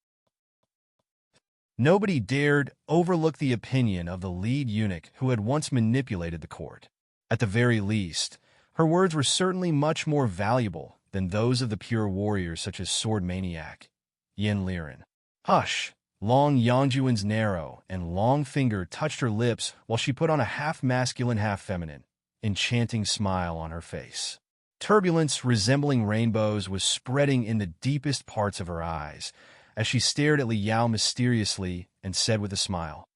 Nobody dared overlook the opinion of the lead eunuch who had once manipulated the court. At the very least, her words were certainly much more valuable than those of the pure warriors such as Sword Maniac, Yin Liren. Hush! Yangjun's narrow and long finger touched her lips while she put on a half-masculine, half-feminine, enchanting smile on her face. Turbulence resembling rainbows was spreading in the deepest parts of her eyes as she stared at Li Yao mysteriously and said with a smile,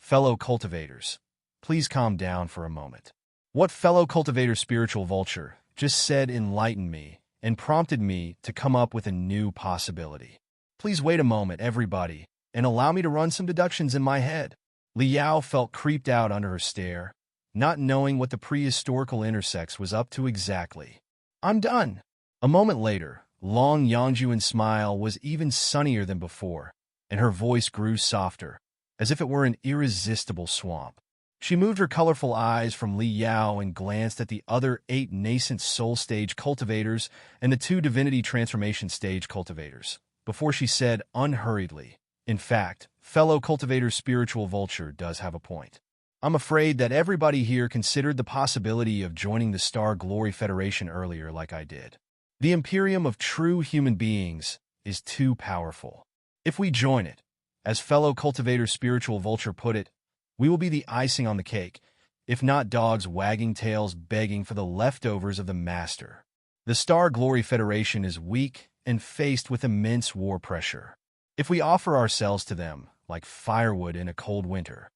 "Fellow cultivators, please calm down for a moment." What fellow cultivator spiritual vulture just said enlightened me and prompted me to come up with a new possibility. Please wait a moment, everybody, and allow me to run some deductions in my head. Li Yao felt creeped out under her stare, not knowing what the prehistorical intersex was up to exactly. I'm done. A moment later, Yangjun's smile was even sunnier than before, and her voice grew softer, as if it were an irresistible swamp. She moved her colorful eyes from Li Yao and glanced at the other 8 nascent soul stage cultivators and the 2 divinity transformation stage cultivators, before she said unhurriedly, "In fact, fellow cultivator spiritual vulture does have a point. I'm afraid that everybody here considered the possibility of joining the Star Glory Federation earlier like I did. The Imperium of true human beings is too powerful. If we join it, as fellow cultivator spiritual vulture put it, we will be the icing on the cake, if not dogs wagging tails begging for the leftovers of the master. The Star Glory Federation is weak and faced with immense war pressure. If we offer ourselves to them, like firewood in a cold winter,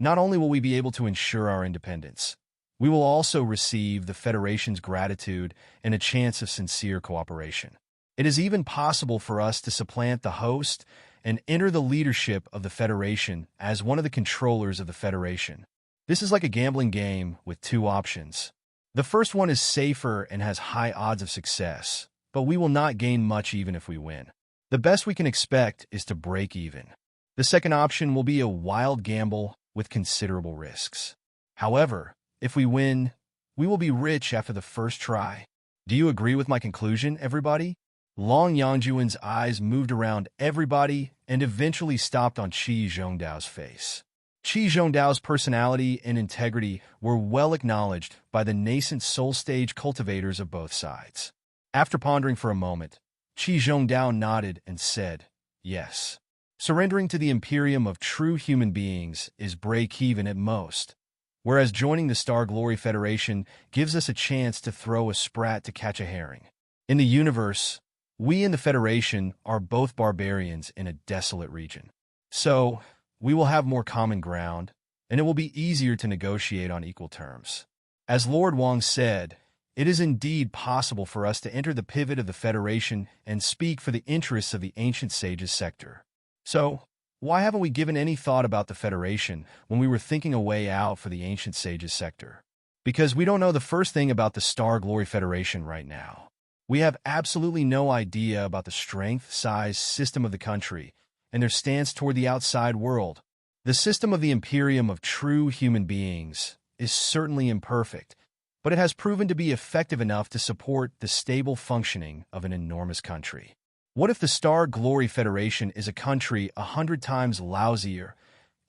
not only will we be able to ensure our independence, we will also receive the Federation's gratitude and a chance of sincere cooperation. It is even possible for us to supplant the host and enter the leadership of the Federation as one of the controllers of the Federation. This is like a gambling game with 2 options. The first one is safer and has high odds of success, but we will not gain much even if we win. The best we can expect is to break even. The second option will be a wild gamble with considerable risks. However, if we win, we will be rich after the first try. Do you agree with my conclusion, everybody? Yangjun's eyes moved around everybody and eventually stopped on Qi Zhongdao's face. Qi Zhongdao's personality and integrity were well acknowledged by the nascent soul stage cultivators of both sides. After pondering for a moment, Qi Zhongdao nodded and said, "Yes. Surrendering to the Imperium of true human beings is break-even at most, whereas joining the Star Glory Federation gives us a chance to throw a sprat to catch a herring. In the universe, we and the Federation are both barbarians in a desolate region. So, we will have more common ground, and it will be easier to negotiate on equal terms. As Lord Wang said, it is indeed possible for us to enter the pivot of the Federation and speak for the interests of the Ancient Sages sector. So, why haven't we given any thought about the Federation when we were thinking a way out for the Ancient Sages sector? Because we don't know the first thing about the Star Glory Federation right now. We have absolutely no idea about the strength, size, system of the country, and their stance toward the outside world. The system of the Imperium of true human beings is certainly imperfect, but it has proven to be effective enough to support the stable functioning of an enormous country. What if the Star Glory Federation is a country 100 times lousier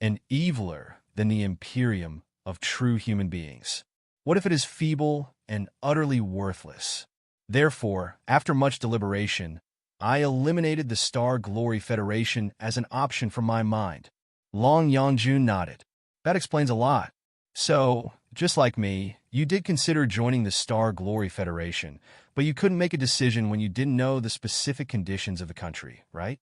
and eviler than the Imperium of true human beings? What if it is feeble and utterly worthless? Therefore, after much deliberation, I eliminated the Star Glory Federation as an option from my mind. Yangjun nodded. That explains a lot. So, just like me, you did consider joining the Star Glory Federation, but you couldn't make a decision when you didn't know the specific conditions of the country, right?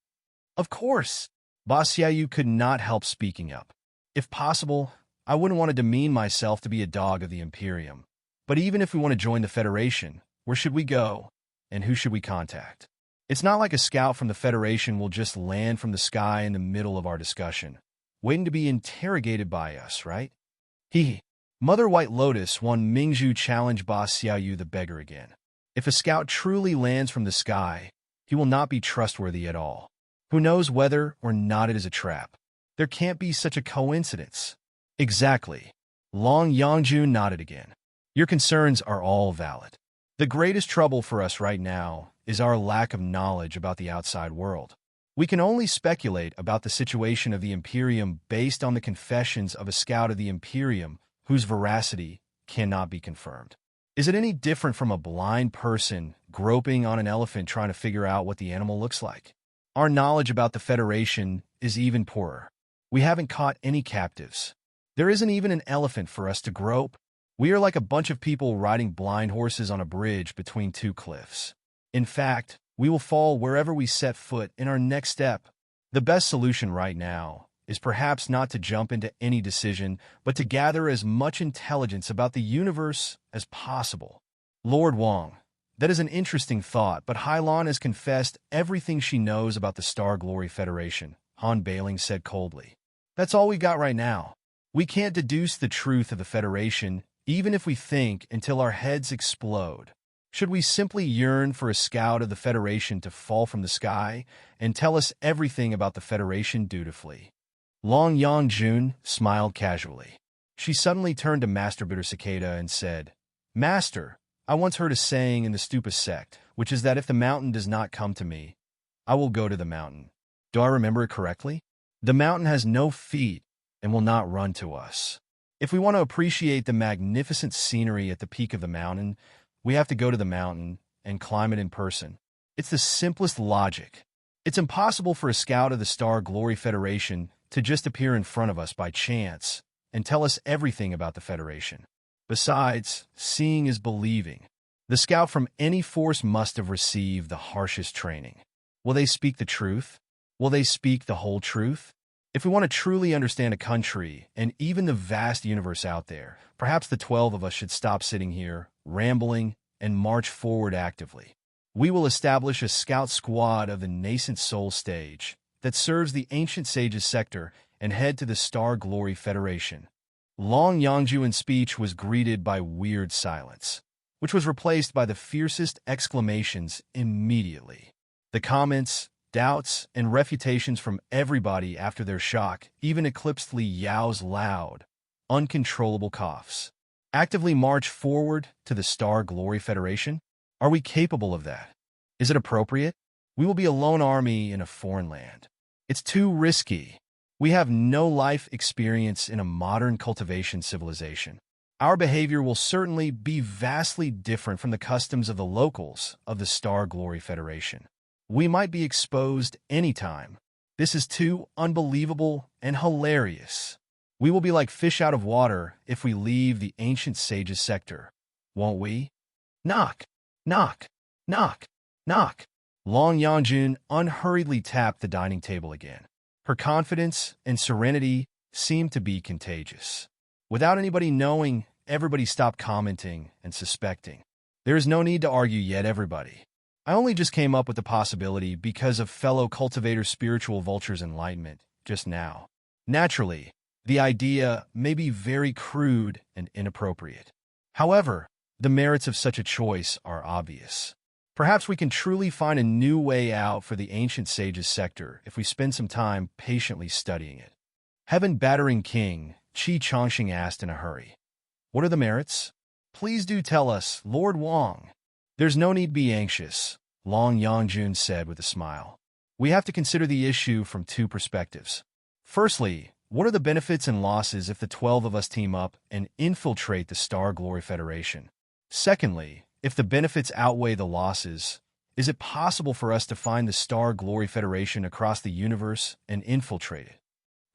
Of course. Boss Xiaoyu could not help speaking up. If possible, I wouldn't want to demean myself to be a dog of the Imperium. But even if we want to join the Federation, where should we go? And who should we contact? It's not like a scout from the Federation will just land from the sky in the middle of our discussion, waiting to be interrogated by us, right? Mother White Lotus won Mingzhu challenge Boss Xiaoyu the beggar again. If a scout truly lands from the sky, he will not be trustworthy at all. Who knows whether or not it is a trap? There can't be such a coincidence. Exactly. Yangjun nodded again. Your concerns are all valid. The greatest trouble for us right now is our lack of knowledge about the outside world. We can only speculate about the situation of the Imperium based on the confessions of a scout of the Imperium whose veracity cannot be confirmed. Is it any different from a blind person groping on an elephant trying to figure out what the animal looks like? Our knowledge about the Federation is even poorer. We haven't caught any captives. There isn't even an elephant for us to grope. We are like a bunch of people riding blind horses on a bridge between two cliffs. In fact, we will fall wherever we set foot in our next step. The best solution right now is perhaps not to jump into any decision, but to gather as much intelligence about the universe as possible. Lord Wang, that is an interesting thought, but Hailan has confessed everything she knows about the Star Glory Federation, Han Bailing said coldly. That's all we got right now. We can't deduce the truth of the Federation, even if we think until our heads explode. Should we simply yearn for a scout of the Federation to fall from the sky and tell us everything about the Federation dutifully? Yangjun smiled casually. She suddenly turned to Master Bitter Cicada and said, Master, I once heard a saying in the Stupa sect, which is that if the mountain does not come to me, I will go to the mountain. Do I remember it correctly? The mountain has no feet and will not run to us. If we want to appreciate the magnificent scenery at the peak of the mountain, we have to go to the mountain and climb it in person. It's the simplest logic. It's impossible for a scout of the Star Glory Federation to just appear in front of us by chance and tell us everything about the Federation. Besides, seeing is believing. The scout from any force must have received the harshest training. Will they speak the truth? Will they speak the whole truth? If we want to truly understand a country and even the vast universe out there, perhaps the 12 of us should stop sitting here, rambling, and march forward actively. We will establish a scout squad of the nascent soul stage that serves the Ancient Sages sector and head to the Star Glory Federation. Yangjun's speech was greeted by weird silence, which was replaced by the fiercest exclamations immediately. The comments, doubts, and refutations from everybody after their shock even eclipsed Li Yao's loud, uncontrollable coughs. Actively march forward to the Star Glory Federation? Are we capable of that? Is it appropriate? We will be a lone army in a foreign land. It's too risky. We have no life experience in a modern cultivation civilization. Our behavior will certainly be vastly different from the customs of the locals of the Star Glory Federation. We might be exposed anytime. This is too unbelievable and hilarious. We will be like fish out of water if we leave the ancient sage's sector, won't we? Knock, knock, knock, knock. Long Yangjun unhurriedly tapped the dining table again. Her confidence and serenity seemed to be contagious. Without anybody knowing, everybody stopped commenting and suspecting. There is no need to argue yet, everybody. I only just came up with the possibility because of fellow cultivator Spiritual Vulture's enlightenment just now. Naturally, the idea may be very crude and inappropriate. However, the merits of such a choice are obvious. Perhaps we can truly find a new way out for the ancient sage's sector if we spend some time patiently studying it. Heaven-battering King Qi Chongxing asked in a hurry. What are the merits? Please do tell us, Lord Wang. There's no need to be anxious, Long Yangjun said with a smile. We have to consider the issue from two perspectives. Firstly, what are the benefits and losses if the 12 of us team up and infiltrate the Star Glory Federation? Secondly, if the benefits outweigh the losses, is it possible for us to find the Star Glory Federation across the universe and infiltrate it?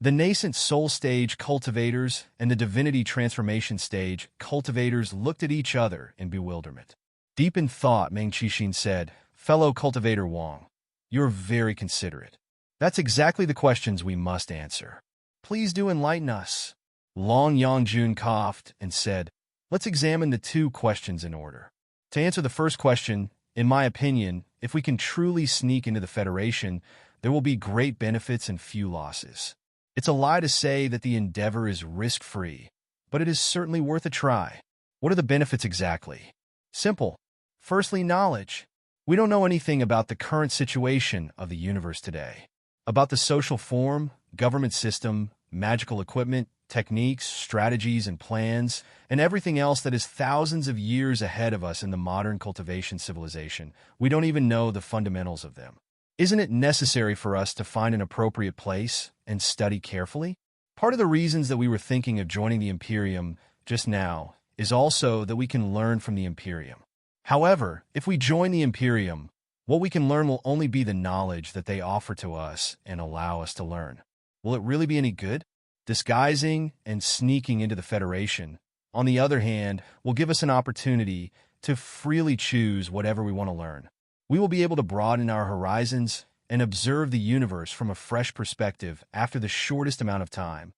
The nascent soul stage cultivators and the divinity transformation stage cultivators looked at each other in bewilderment. Deep in thought, Meng Qixin said, Fellow cultivator Wang, you're very considerate. That's exactly the questions we must answer. Please do enlighten us. Long Yangjun coughed and said, Let's examine the two questions in order. To answer the first question, in my opinion, if we can truly sneak into the Federation, there will be great benefits and few losses. It's a lie to say that the endeavor is risk-free, but it is certainly worth a try. What are the benefits exactly? Simple. Firstly, knowledge. We don't know anything about the current situation of the universe today. About the social form, government system, magical equipment, techniques, strategies, and plans, and everything else that is thousands of years ahead of us in the modern cultivation civilization. We don't even know the fundamentals of them. Isn't it necessary for us to find an appropriate place and study carefully? Part of the reasons that we were thinking of joining the Imperium just now is also that we can learn from the Imperium. However, if we join the Imperium, what we can learn will only be the knowledge that they offer to us and allow us to learn. Will it really be any good? Disguising and sneaking into the Federation, on the other hand, will give us an opportunity to freely choose whatever we want to learn. We will be able to broaden our horizons and observe the universe from a fresh perspective after the shortest amount of time,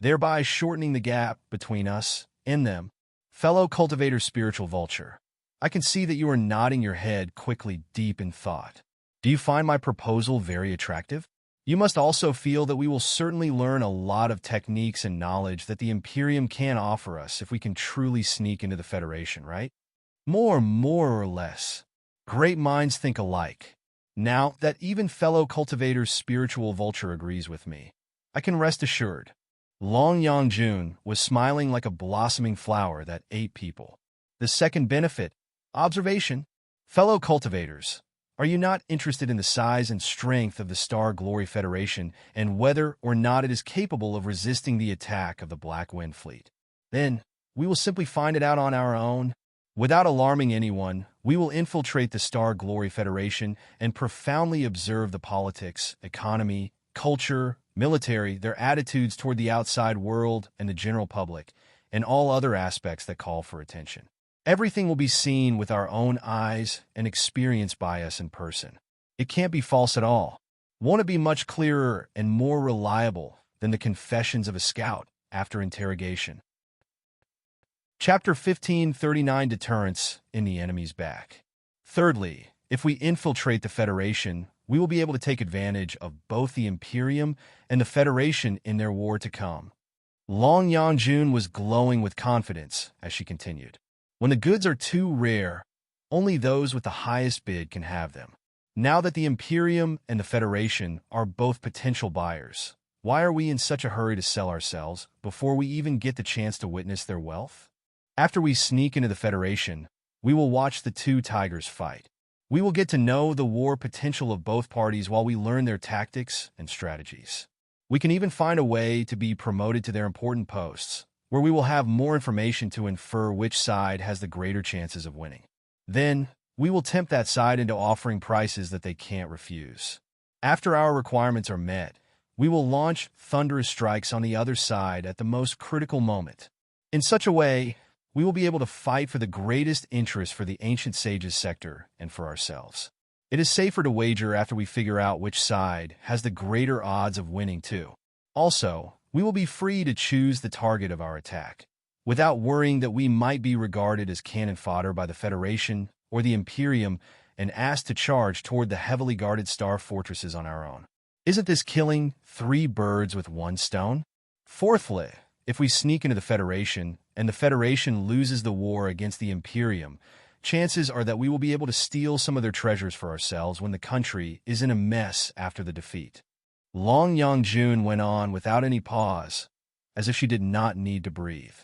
thereby shortening the gap between us and them. Fellow cultivator Spiritual Vulture, I can see that you are nodding your head quickly deep in thought. Do you find my proposal very attractive? You must also feel that we will certainly learn a lot of techniques and knowledge that the Imperium can offer us if we can truly sneak into the Federation, right? More or less. Great minds think alike. Now that even fellow cultivator Spiritual Vulture agrees with me, I can rest assured. Long Yangjun was smiling like a blossoming flower that ate people. The second benefit, observation. Fellow cultivators, are you not interested in the size and strength of the Star Glory Federation and whether or not it is capable of resisting the attack of the Black Wind Fleet? Then, we will simply find it out on our own. Without alarming anyone, we will infiltrate the Star Glory Federation and profoundly observe the politics, economy, culture, military, their attitudes toward the outside world and the general public, and all other aspects that call for attention. Everything will be seen with our own eyes and experienced by us in person. It can't be false at all. Won't it be much clearer and more reliable than the confessions of a scout after interrogation? Chapter 1539 Deterrence in the Enemy's Back. Thirdly, if we infiltrate the Federation, we will be able to take advantage of both the Imperium and the Federation in their war to come. Long Yangjun was glowing with confidence as she continued. When the goods are too rare, only those with the highest bid can have them. Now that the Imperium and the Federation are both potential buyers, why are we in such a hurry to sell ourselves before we even get the chance to witness their wealth? After we sneak into the Federation, we will watch the two tigers fight. We will get to know the war potential of both parties while we learn their tactics and strategies. We can even find a way to be promoted to their important posts, where we will have more information to infer which side has the greater chances of winning. Then, we will tempt that side into offering prices that they can't refuse. After our requirements are met, we will launch thunderous strikes on the other side at the most critical moment. In such a way, we will be able to fight for the greatest interest for the Ancient Sages sector and for ourselves. It is safer to wager after we figure out which side has the greater odds of winning too. Also, we will be free to choose the target of our attack, without worrying that we might be regarded as cannon fodder by the Federation or the Imperium and asked to charge toward the heavily guarded star fortresses on our own. Isn't this killing 3 birds with 1 stone? Fourthly, if we sneak into the Federation and the Federation loses the war against the Imperium, chances are that we will be able to steal some of their treasures for ourselves when the country is in a mess after the defeat. Yangjun went on without any pause, as if she did not need to breathe.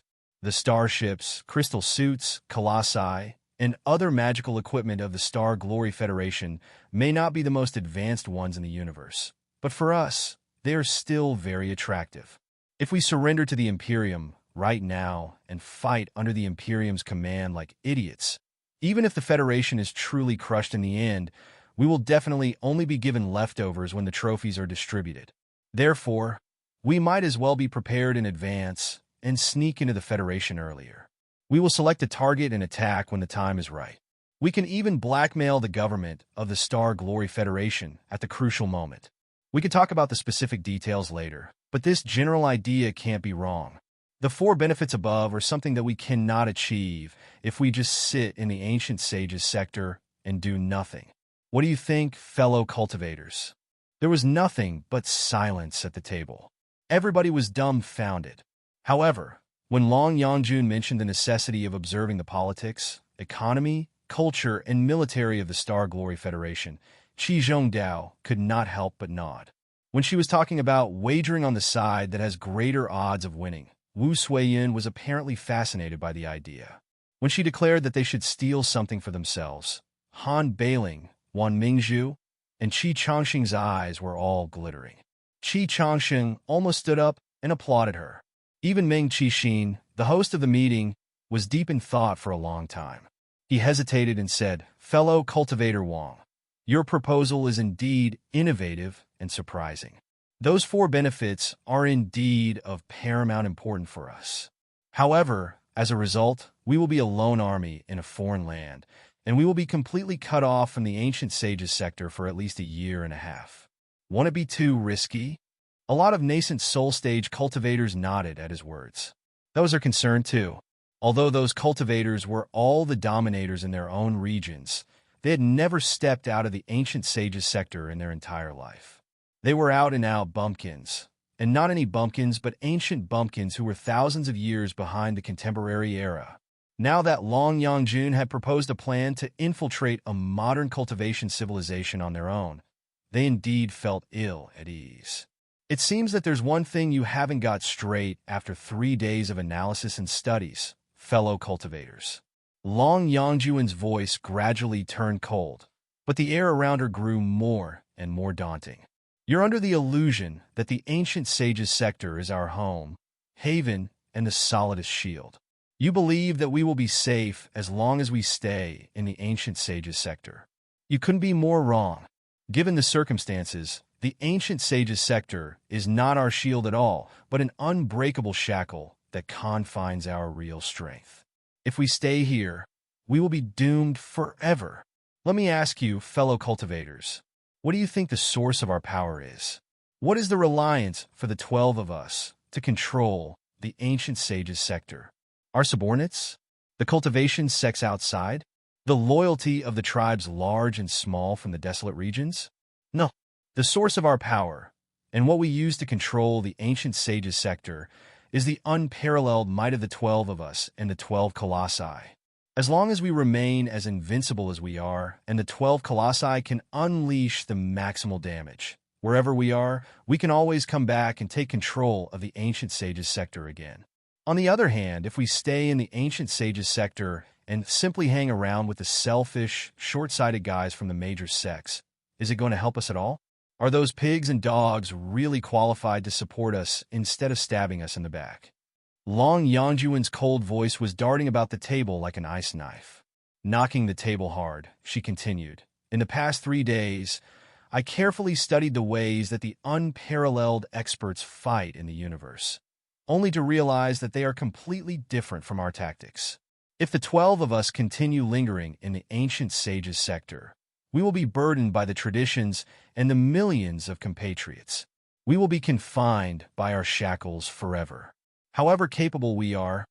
The starships, crystal suits, colossi, and other magical equipment of the Star Glory Federation may not be the most advanced ones in the universe, but for us, they are still very attractive. If we surrender to the Imperium right now and fight under the Imperium's command like idiots, even if the Federation is truly crushed in the end, we will definitely only be given leftovers when the trophies are distributed. Therefore, we might as well be prepared in advance and sneak into the Federation earlier. We will select a target and attack when the time is right. We can even blackmail the government of the Star Glory Federation at the crucial moment. We could talk about the specific details later, but this general idea can't be wrong. The 4 benefits above are something that we cannot achieve if we just sit in the Ancient Sages sector and do nothing. What do you think, fellow cultivators? There was nothing but silence at the table. Everybody was dumbfounded. However, when Yangjun mentioned the necessity of observing the politics, economy, culture, and military of the Star Glory Federation, Zhongdao could not help but nod. When she was talking about wagering on the side that has greater odds of winning, Wu Suiyun was apparently fascinated by the idea. When she declared that they should steal something for themselves, Han Bailing, Wan Mingzhu, and Qi Changxing's eyes were all glittering. Qi Changxing almost stood up and applauded her. Even Meng Qixin, the host of the meeting, was deep in thought for a long time. He hesitated and said, "Fellow cultivator Wang, your proposal is indeed innovative and surprising. Those 4 benefits are indeed of paramount importance for us. However, as a result, we will be a lone army in a foreign land, and we will be completely cut off from the Ancient Sages sector for at least a year and a half. Won't it be too risky?" A lot of nascent soul stage cultivators nodded at his words. That was their concern too. Although those cultivators were all the dominators in their own regions, they had never stepped out of the Ancient Sages sector in their entire life. They were out-and-out bumpkins, and not any bumpkins but ancient bumpkins who were thousands of years behind the contemporary era. Now that Yangjun had proposed a plan to infiltrate a modern cultivation civilization on their own, they indeed felt ill at ease. It seems that there's one thing you haven't got straight after 3 days of analysis and studies, fellow cultivators. Yangjun's voice gradually turned cold, but the air around her grew more and more daunting. You're under the illusion that the Ancient Sages sector is our home, haven, and the solidest shield. You believe that we will be safe as long as we stay in the Ancient Sages sector. You couldn't be more wrong. Given the circumstances, the Ancient Sages sector is not our shield at all, but an unbreakable shackle that confines our real strength. If we stay here, we will be doomed forever. Let me ask you, fellow cultivators, what do you think the source of our power is? What is the reliance for the 12 of us to control the Ancient Sages sector? Our subordinates? The cultivation sects outside? The loyalty of the tribes large and small from the desolate regions? No. The source of our power, and what we use to control the Ancient Sages sector, is the unparalleled might of the 12 of us and the 12 colossi. As long as we remain as invincible as we are, and the 12 Colossi can unleash the maximal damage. Wherever we are, we can always come back and take control of the Ancient Sages sector again. On the other hand, if we stay in the Ancient Sages sector and simply hang around with the selfish, short-sighted guys from the major sects, is it going to help us at all? Are those pigs and dogs really qualified to support us instead of stabbing us in the back? Long Yangjun's cold voice was darting about the table like an ice knife. Knocking the table hard, she continued. In the past 3 days, I carefully studied the ways that the unparalleled experts fight in the universe, only to realize that they are completely different from our tactics. If the 12 of us continue lingering in the Ancient Sages sector, we will be burdened by the traditions and the millions of compatriots. We will be confined by our shackles forever. However capable we are,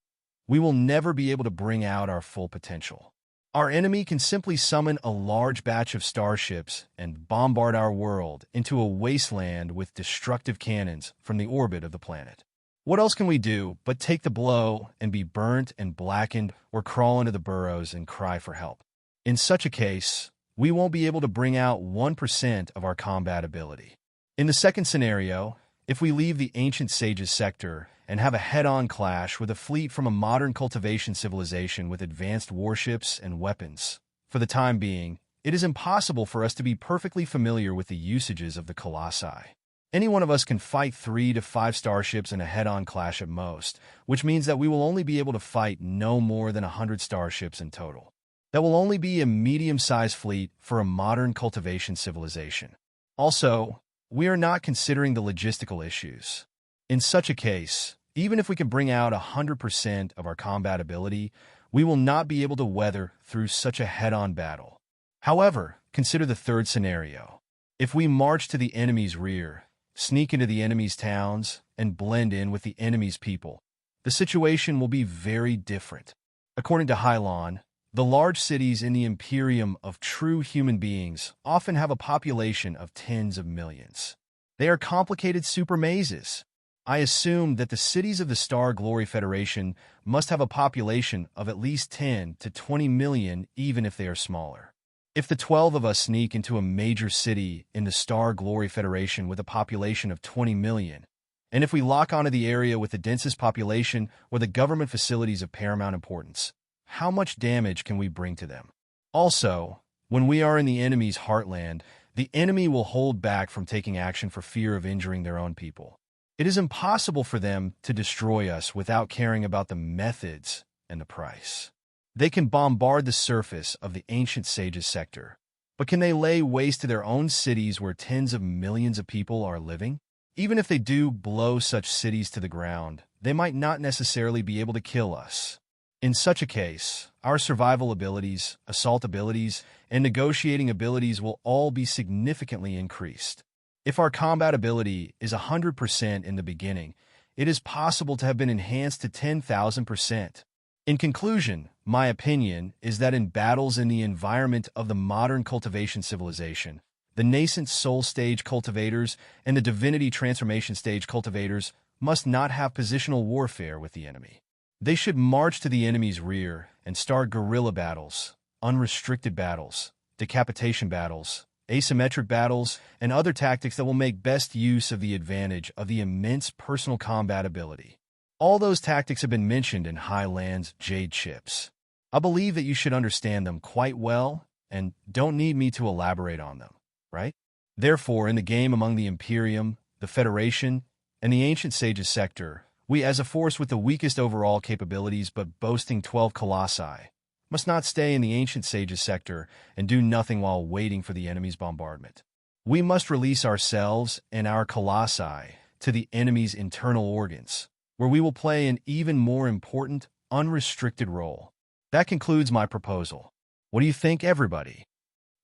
we will never be able to bring out our full potential. Our enemy can simply summon a large batch of starships and bombard our world into a wasteland with destructive cannons from the orbit of the planet. What else can we do but take the blow and be burnt and blackened or crawl into the burrows and cry for help? In such a case, we won't be able to bring out 1% of our combat ability. In the second scenario, if we leave the Ancient Sages sector and have a head-on clash with a fleet from a modern cultivation civilization with advanced warships and weapons, for the time being, it is impossible for us to be perfectly familiar with the usages of the Colossi. Any one of us can fight 3 to 5 starships in a head-on clash at most, which means that we will only be able to fight no more than 100 starships in total. That will only be a medium-sized fleet for a modern cultivation civilization. Also, we are not considering the logistical issues. In such a case, even if we can bring out 100% of our combat ability, we will not be able to weather through such a head-on battle. However, consider the third scenario. If we march to the enemy's rear, sneak into the enemy's towns, and blend in with the enemy's people, the situation will be very different. According to Hylon, the large cities in the Imperium of true human beings often have a population of tens of millions. They are complicated super mazes. I assume that the cities of the Star Glory Federation must have a population of at least 10 to 20 million, even if they are smaller. If the 12 of us sneak into a major city in the Star Glory Federation with a population of 20 million, and if we lock onto the area with the densest population or the government facilities of paramount importance, how much damage can we bring to them? Also, when we are in the enemy's heartland, the enemy will hold back from taking action for fear of injuring their own people. It is impossible for them to destroy us without caring about the methods and the price. They can bombard the surface of the Ancient Sages sector, but can they lay waste to their own cities where tens of millions of people are living? Even if they do blow such cities to the ground, they might not necessarily be able to kill us. In such a case, our survival abilities, assault abilities, and negotiating abilities will all be significantly increased. If our combat ability is 100% in the beginning, it is possible to have been enhanced to 10,000%. In conclusion, my opinion is that in battles in the environment of the modern cultivation civilization, the nascent soul stage cultivators and the divinity transformation stage cultivators must not have positional warfare with the enemy. They should march to the enemy's rear and start guerrilla battles, unrestricted battles, decapitation battles, asymmetric battles, and other tactics that will make best use of the advantage of the immense personal combat ability. All those tactics have been mentioned in Highland's Jade Chips. I believe that you should understand them quite well and don't need me to elaborate on them, right? Therefore, in the game among the Imperium, the Federation, and the Ancient Sages sector, we, as a force with the weakest overall capabilities but boasting 12 colossi, must not stay in the Ancient Sages sector and do nothing while waiting for the enemy's bombardment. We must release ourselves and our colossi to the enemy's internal organs, where we will play an even more important, unrestricted role. That concludes my proposal. What do you think, everybody?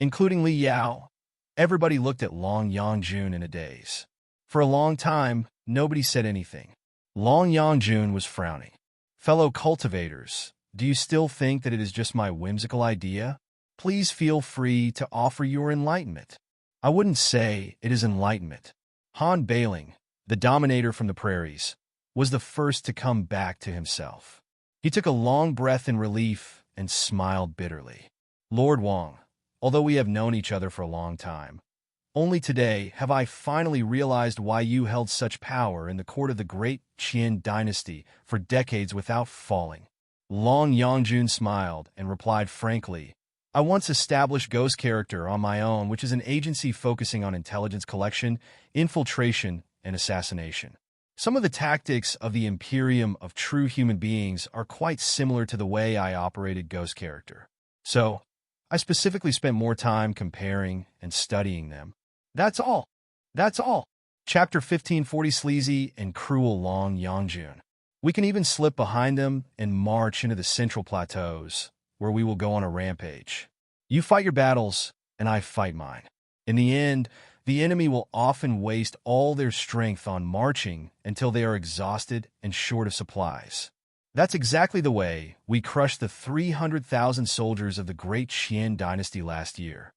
Including Li Yao. Everybody looked at Long Yangjun in a daze. For a long time, nobody said anything. Long Yangjun was frowning. Fellow cultivators, do you still think that it is just my whimsical idea? Please feel free to offer your enlightenment. I wouldn't say it is enlightenment. Han Bailing, the dominator from the prairies, was the first to come back to himself. He took a long breath in relief and smiled bitterly. Lord Wang, although we have known each other for a long time, only today have I finally realized why you held such power in the court of the great Qin dynasty for decades without falling. Long Yangjun smiled and replied frankly, I once established Ghost Character on my own, which is an agency focusing on intelligence collection, infiltration, and assassination. Some of the tactics of the Imperium of True Human Beings are quite similar to the way I operated Ghost Character. So, I specifically spent more time comparing and studying them. That's all. That's all. Chapter 1540 Sleazy and Cruel Long Yangjun. We can even slip behind them and march into the central plateaus, where we will go on a rampage. You fight your battles, and I fight mine. In the end, the enemy will often waste all their strength on marching until they are exhausted and short of supplies. That's exactly the way we crushed the 300,000 soldiers of the Great Qin dynasty last year.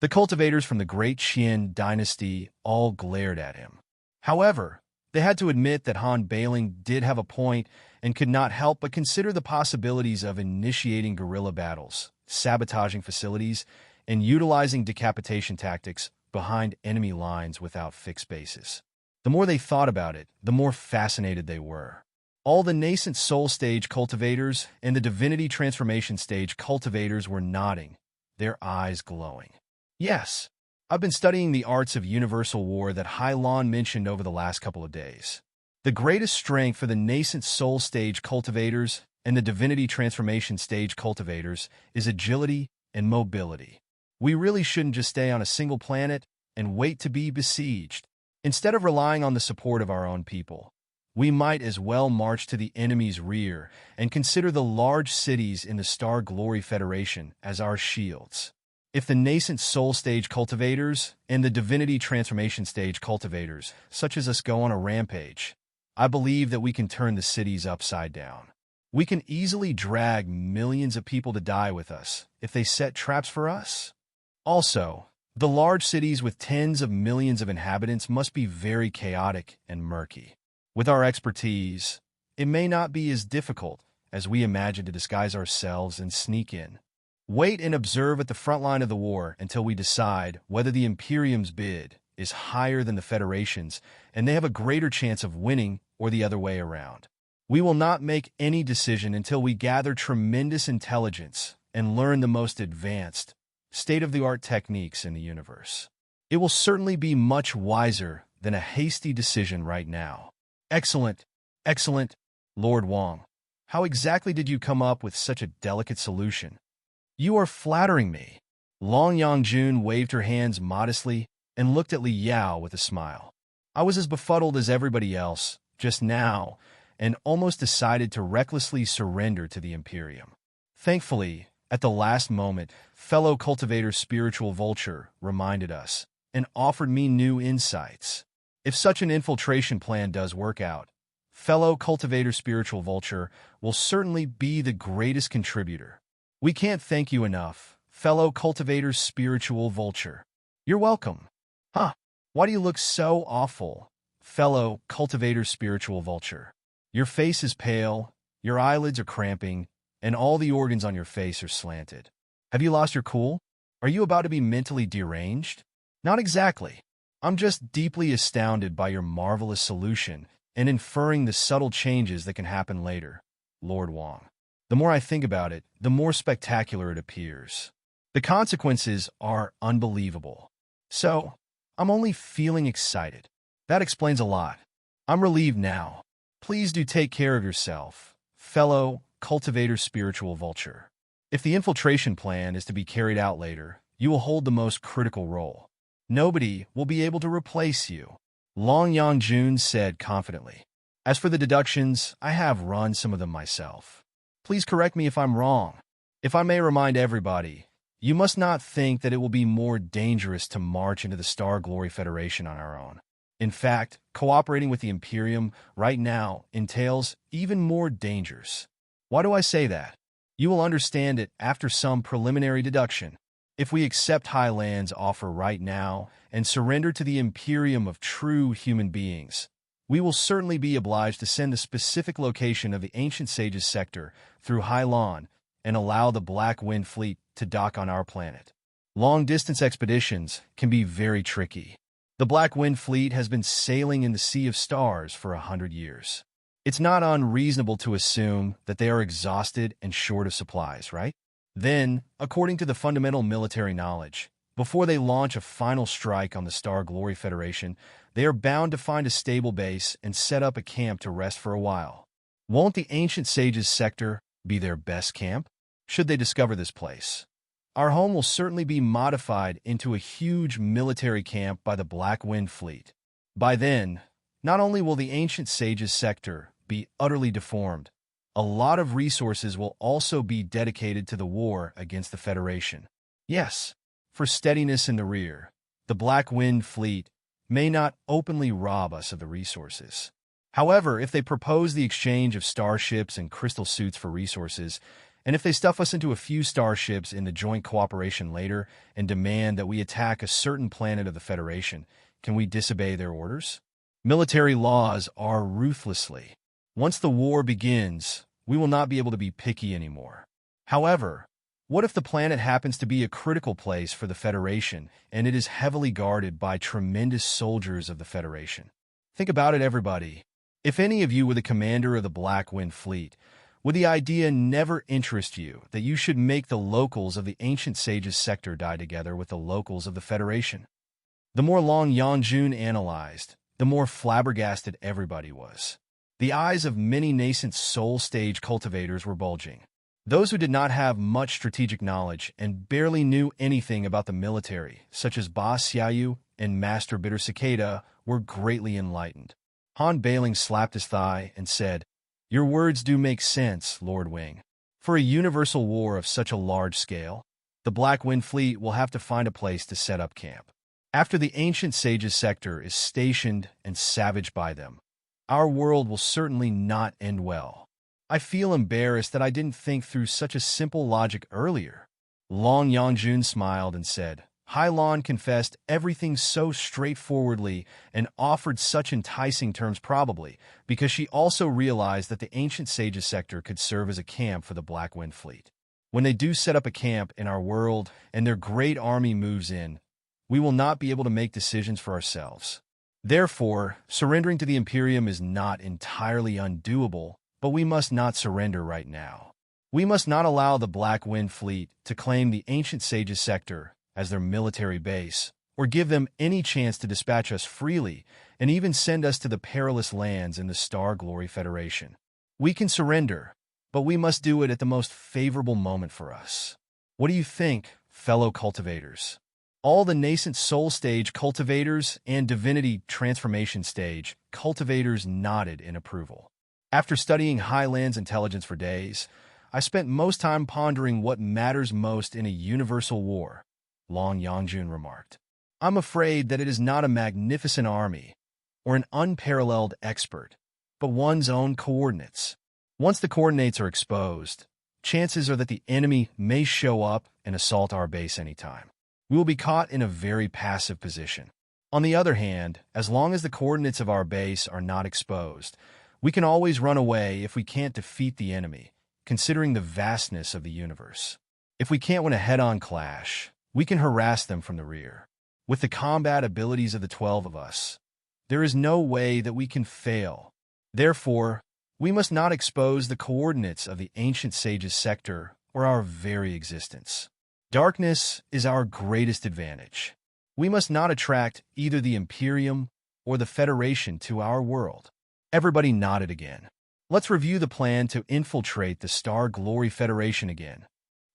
The cultivators from the Great Qin dynasty all glared at him. However, they had to admit that Han Bailing did have a point and could not help but consider the possibilities of initiating guerrilla battles, sabotaging facilities, and utilizing decapitation tactics behind enemy lines without fixed bases. The more they thought about it, the more fascinated they were. All the nascent soul stage cultivators and the divinity transformation stage cultivators were nodding, their eyes glowing. Yes, I've been studying the arts of universal war that Hai Lan mentioned over the last couple of days. The greatest strength for the nascent soul stage cultivators and the divinity transformation stage cultivators is agility and mobility. We really shouldn't just stay on a single planet and wait to be besieged. Instead of relying on the support of our own people, we might as well march to the enemy's rear and consider the large cities in the Star Glory Federation as our shields. If the nascent soul stage cultivators and the divinity transformation stage cultivators, such as us, go on a rampage, I believe that we can turn the cities upside down. We can easily drag millions of people to die with us if they set traps for us. Also, the large cities with tens of millions of inhabitants must be very chaotic and murky. With our expertise, it may not be as difficult as we imagine to disguise ourselves and sneak in. Wait and observe at the front line of the war until we decide whether the Imperium's bid is higher than the Federation's and they have a greater chance of winning or the other way around. We will not make any decision until we gather tremendous intelligence and learn the most advanced, state-of-the-art techniques in the universe. It will certainly be much wiser than a hasty decision right now. Excellent, excellent, Lord Wang. How exactly did you come up with such a delicate solution? You are flattering me. Long Yangjun waved her hands modestly and looked at Li Yao with a smile. I was as befuddled as everybody else just now and almost decided to recklessly surrender to the Imperium. Thankfully, at the last moment, fellow cultivator Spiritual Vulture reminded us and offered me new insights. If such an infiltration plan does work out, fellow cultivator Spiritual Vulture will certainly be the greatest contributor. We can't thank you enough, fellow cultivator Spiritual Vulture. You're welcome. Huh? Why do you look so awful, fellow cultivator Spiritual Vulture? Your face is pale, your eyelids are cramping, and all the organs on your face are slanted. Have you lost your cool? Are you about to be mentally deranged? Not exactly. I'm just deeply astounded by your marvelous solution and inferring the subtle changes that can happen later, Lord Wang. The more I think about it, the more spectacular it appears. The consequences are unbelievable. So, I'm only feeling excited. That explains a lot. I'm relieved now. Please do take care of yourself, fellow cultivator Spiritual Vulture. If the infiltration plan is to be carried out later, you will hold the most critical role. Nobody will be able to replace you, Long Yangjun said confidently. As for the deductions, I have run some of them myself. Please correct me if I'm wrong. If I may remind everybody, you must not think that it will be more dangerous to march into the Star Glory Federation on our own. In fact, cooperating with the Imperium right now entails even more dangers. Why do I say that? You will understand it after some preliminary deduction. If we accept Highland's offer right now and surrender to the Imperium of True Human Beings, we will certainly be obliged to send the specific location of the Ancient Sage's sector through Hai Lan and allow the Black Wind Fleet to dock on our planet. Long-distance expeditions can be very tricky. The Black Wind Fleet has been sailing in the Sea of Stars for 100 years. It's not unreasonable to assume that they are exhausted and short of supplies, right? Then, according to the fundamental military knowledge, before they launch a final strike on the Star Glory Federation, they are bound to find a stable base and set up a camp to rest for a while. Won't the Ancient Sages sector be their best camp? Should they discover this place? Our home will certainly be modified into a huge military camp by the Black Wind Fleet. By then, not only will the Ancient Sages sector be utterly deformed, a lot of resources will also be dedicated to the war against the Federation. Yes, for steadiness in the rear, the Black Wind Fleet may not openly rob us of the resources. However, if they propose the exchange of starships and crystal suits for resources, and if they stuff us into a few starships in the joint cooperation later and demand that we attack a certain planet of the Federation, can we disobey their orders? Military laws are ruthlessly. Once the war begins, we will not be able to be picky anymore. However, what if the planet happens to be a critical place for the Federation and it is heavily guarded by tremendous soldiers of the Federation? Think about it, everybody. If any of you were the commander of the Black Wind Fleet, would the idea never interest you that you should make the locals of the Ancient Sages sector die together with the locals of the Federation? The more long Yangjun analyzed, the more flabbergasted everybody was. The eyes of many nascent soul stage cultivators were bulging. Those who did not have much strategic knowledge and barely knew anything about the military, such as Boss Xiaoyu and Master Bitter Cicada, were greatly enlightened. Han Bailing slapped his thigh and said, "Your words do make sense, Lord Wing. For a universal war of such a large scale, the Black Wind Fleet will have to find a place to set up camp. After the Ancient Sages sector is stationed and savaged by them, our world will certainly not end well. I feel embarrassed that I didn't think through such a simple logic earlier." Long Yangjun smiled and said, Hylon confessed everything so straightforwardly and offered such enticing terms probably because she also realized that the Ancient Sages sector could serve as a camp for the Black Wind Fleet. When they do set up a camp in our world and their great army moves in, we will not be able to make decisions for ourselves. Therefore, surrendering to the Imperium is not entirely undoable, but we must not surrender right now. We must not allow the Black Wind Fleet to claim the Ancient Sages sector as their military base, or give them any chance to dispatch us freely and even send us to the perilous lands in the Star Glory Federation. We can surrender, but we must do it at the most favorable moment for us. What do you think, fellow cultivators? All the nascent soul stage cultivators and divinity transformation stage cultivators nodded in approval. After studying Highland's intelligence for days, I spent most time pondering what matters most in a universal war, Long Yangjun remarked. I'm afraid that it is not a magnificent army or an unparalleled expert, but one's own coordinates. Once the coordinates are exposed, chances are that the enemy may show up and assault our base anytime. We will be caught in a very passive position. On the other hand, as long as the coordinates of our base are not exposed, we can always run away if we can't defeat the enemy, considering the vastness of the universe. If we can't win a head-on clash, we can harass them from the rear. With the combat abilities of the 12 of us, there is no way that we can fail. Therefore, we must not expose the coordinates of the Ancient Sages sector or our very existence. Darkness is our greatest advantage. We must not attract either the Imperium or the Federation to our world. Everybody nodded again. Let's review the plan to infiltrate the Star Glory Federation again.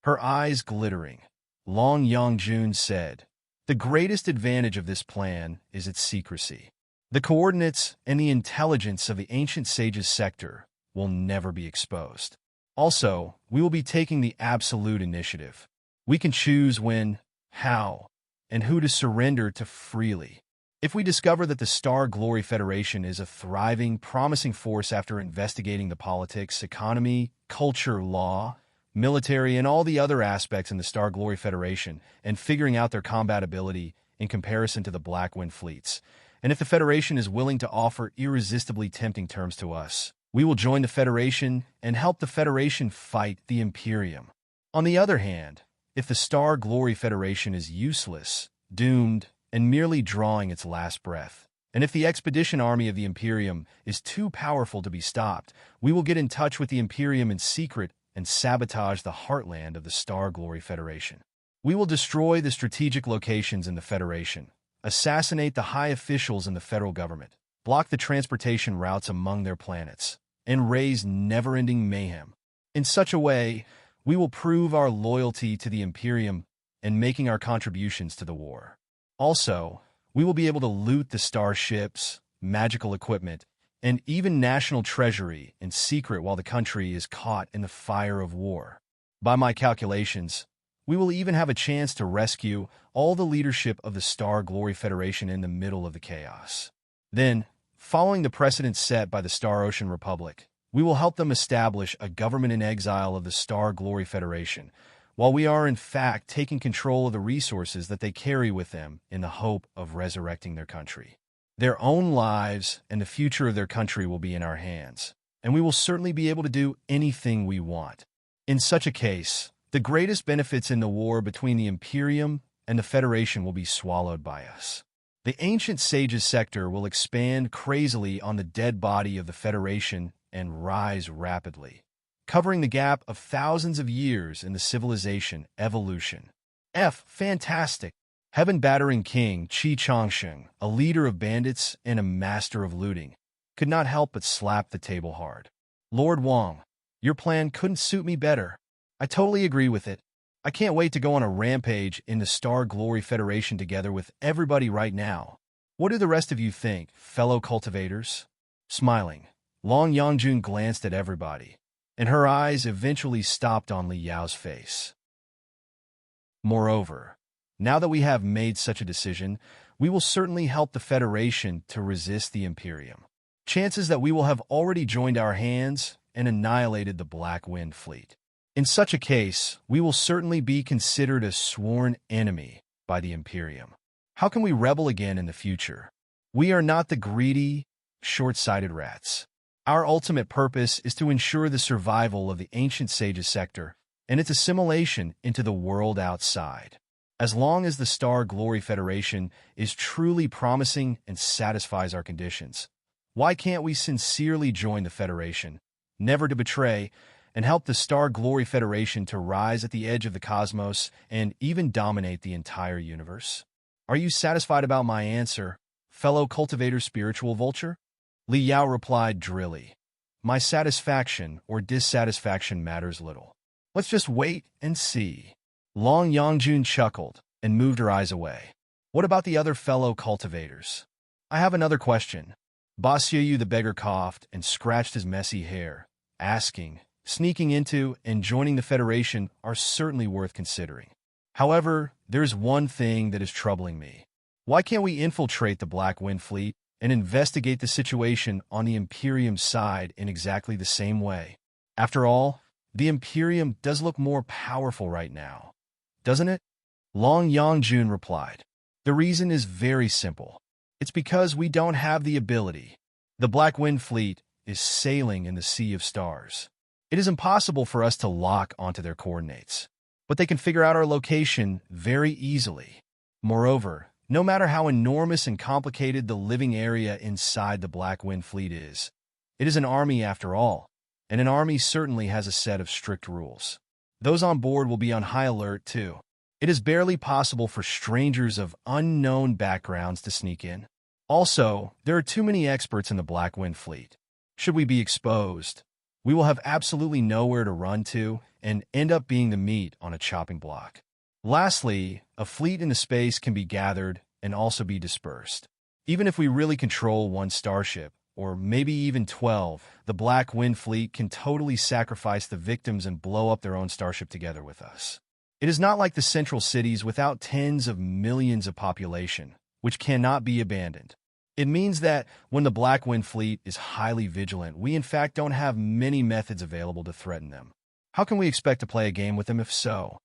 Her eyes glittering, Long Yangjun said, "The greatest advantage of this plan is its secrecy. The coordinates and the intelligence of the Ancient Sages sector will never be exposed. Also, we will be taking the absolute initiative. We can choose when, how, and who to surrender to freely. If we discover that the Star Glory Federation is a thriving, promising force after investigating the politics, economy, culture, law, military, and all the other aspects in the Star Glory Federation, and figuring out their combat ability in comparison to the Black Wind fleets, and if the Federation is willing to offer irresistibly tempting terms to us, we will join the Federation and help the Federation fight the Imperium. On the other hand, if the Star Glory Federation is useless, doomed, and merely drawing its last breath, and if the expedition army of the Imperium is too powerful to be stopped, we will get in touch with the Imperium in secret and sabotage the heartland of the Star Glory Federation. We will destroy the strategic locations in the Federation, assassinate the high officials in the federal government, block the transportation routes among their planets, and raise never-ending mayhem. In such a way, we will prove our loyalty to the Imperium and making our contributions to the war. Also, we will be able to loot the starships, magical equipment, and even national treasury in secret while the country is caught in the fire of war. By my calculations, we will even have a chance to rescue all the leadership of the Star Glory Federation in the middle of the chaos. Then, following the precedent set by the Star Ocean Republic, we will help them establish a government in exile of the Star Glory Federation, while we are in fact taking control of the resources that they carry with them in the hope of resurrecting their country. Their own lives and the future of their country will be in our hands, and we will certainly be able to do anything we want. In such a case, the greatest benefits in the war between the Imperium and the Federation will be swallowed by us. The Ancient Sages sector will expand crazily on the dead body of the Federation and rise rapidly, covering the gap of thousands of years in the civilization evolution. Fantastic! Heaven-battering King Qi Changsheng, a leader of bandits and a master of looting, could not help but slap the table hard. Lord Wang, your plan couldn't suit me better. I totally agree with it. I can't wait to go on a rampage in the Star Glory Federation together with everybody right now. What do the rest of you think, fellow cultivators? Smiling, Long Yangjun glanced at everybody, and her eyes eventually stopped on Li Yao's face. Moreover, now that we have made such a decision, we will certainly help the Federation to resist the Imperium. Chances that we will have already joined our hands and annihilated the Black Wind Fleet. In such a case, we will certainly be considered a sworn enemy by the Imperium. How can we rebel again in the future? We are not the greedy, short-sighted rats. Our ultimate purpose is to ensure the survival of the Ancient Sages sector and its assimilation into the world outside. As long as the Star Glory Federation is truly promising and satisfies our conditions, why can't we sincerely join the Federation, never to betray, and help the Star Glory Federation to rise at the edge of the cosmos and even dominate the entire universe? Are you satisfied about my answer, fellow cultivator spiritual vulture? Li Yao replied drily. My satisfaction or dissatisfaction matters little. Let's just wait and see. Long Yangjun chuckled and moved her eyes away. What about the other fellow cultivators? I have another question. Yu the beggar coughed and scratched his messy hair, asking, sneaking into and joining the Federation are certainly worth considering. However, there's one thing that is troubling me. Why can't we infiltrate the Black Wind Fleet and investigate the situation on the Imperium side in exactly the same way? After all, the Imperium does look more powerful right now, doesn't it? Long Yangjun replied. The reason is very simple. It's because we don't have the ability. The Black Wind Fleet is sailing in the Sea of Stars. It is impossible for us to lock onto their coordinates, but they can figure out our location very easily. Moreover, no matter how enormous and complicated the living area inside the Black Wind Fleet is, it is an army after all, and an army certainly has a set of strict rules. Those on board will be on high alert too. It is barely possible for strangers of unknown backgrounds to sneak in. Also, there are too many experts in the Black Wind Fleet. Should we be exposed, we will have absolutely nowhere to run to and end up being the meat on a chopping block. Lastly, a fleet in the space can be gathered and also be dispersed. Even if we really control one starship, or maybe even 12, the Black Wind Fleet can totally sacrifice the victims and blow up their own starship together with us. It is not like the central cities without tens of millions of population, which cannot be abandoned. It means that when the Black Wind Fleet is highly vigilant, we in fact don't have many methods available to threaten them. How can we expect to play a game with them if so?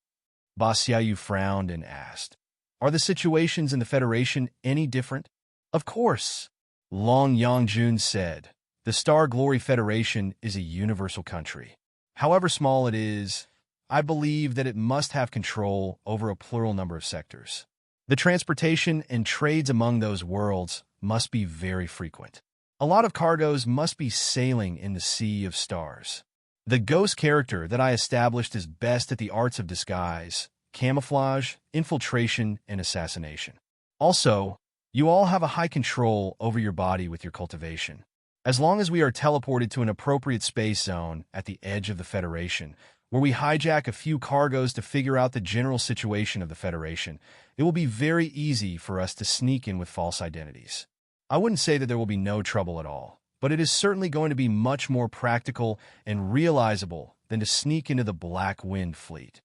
Yu frowned and asked, are the situations in the Federation any different? Of course. Long Yangjun said, the Star Glory Federation is a universal country. However small it is, I believe that it must have control over a plural number of sectors. The transportation and trades among those worlds must be very frequent. A lot of cargoes must be sailing in the sea of stars. The ghost character that I established is best at the arts of disguise, camouflage, infiltration, and assassination. Also, you all have a high control over your body with your cultivation. As long as we are teleported to an appropriate space zone at the edge of the Federation, where we hijack a few cargoes to figure out the general situation of the Federation, it will be very easy for us to sneak in with false identities. I wouldn't say that there will be no trouble at all, but it is certainly going to be much more practical and realizable than to sneak into the Black Wind Fleet.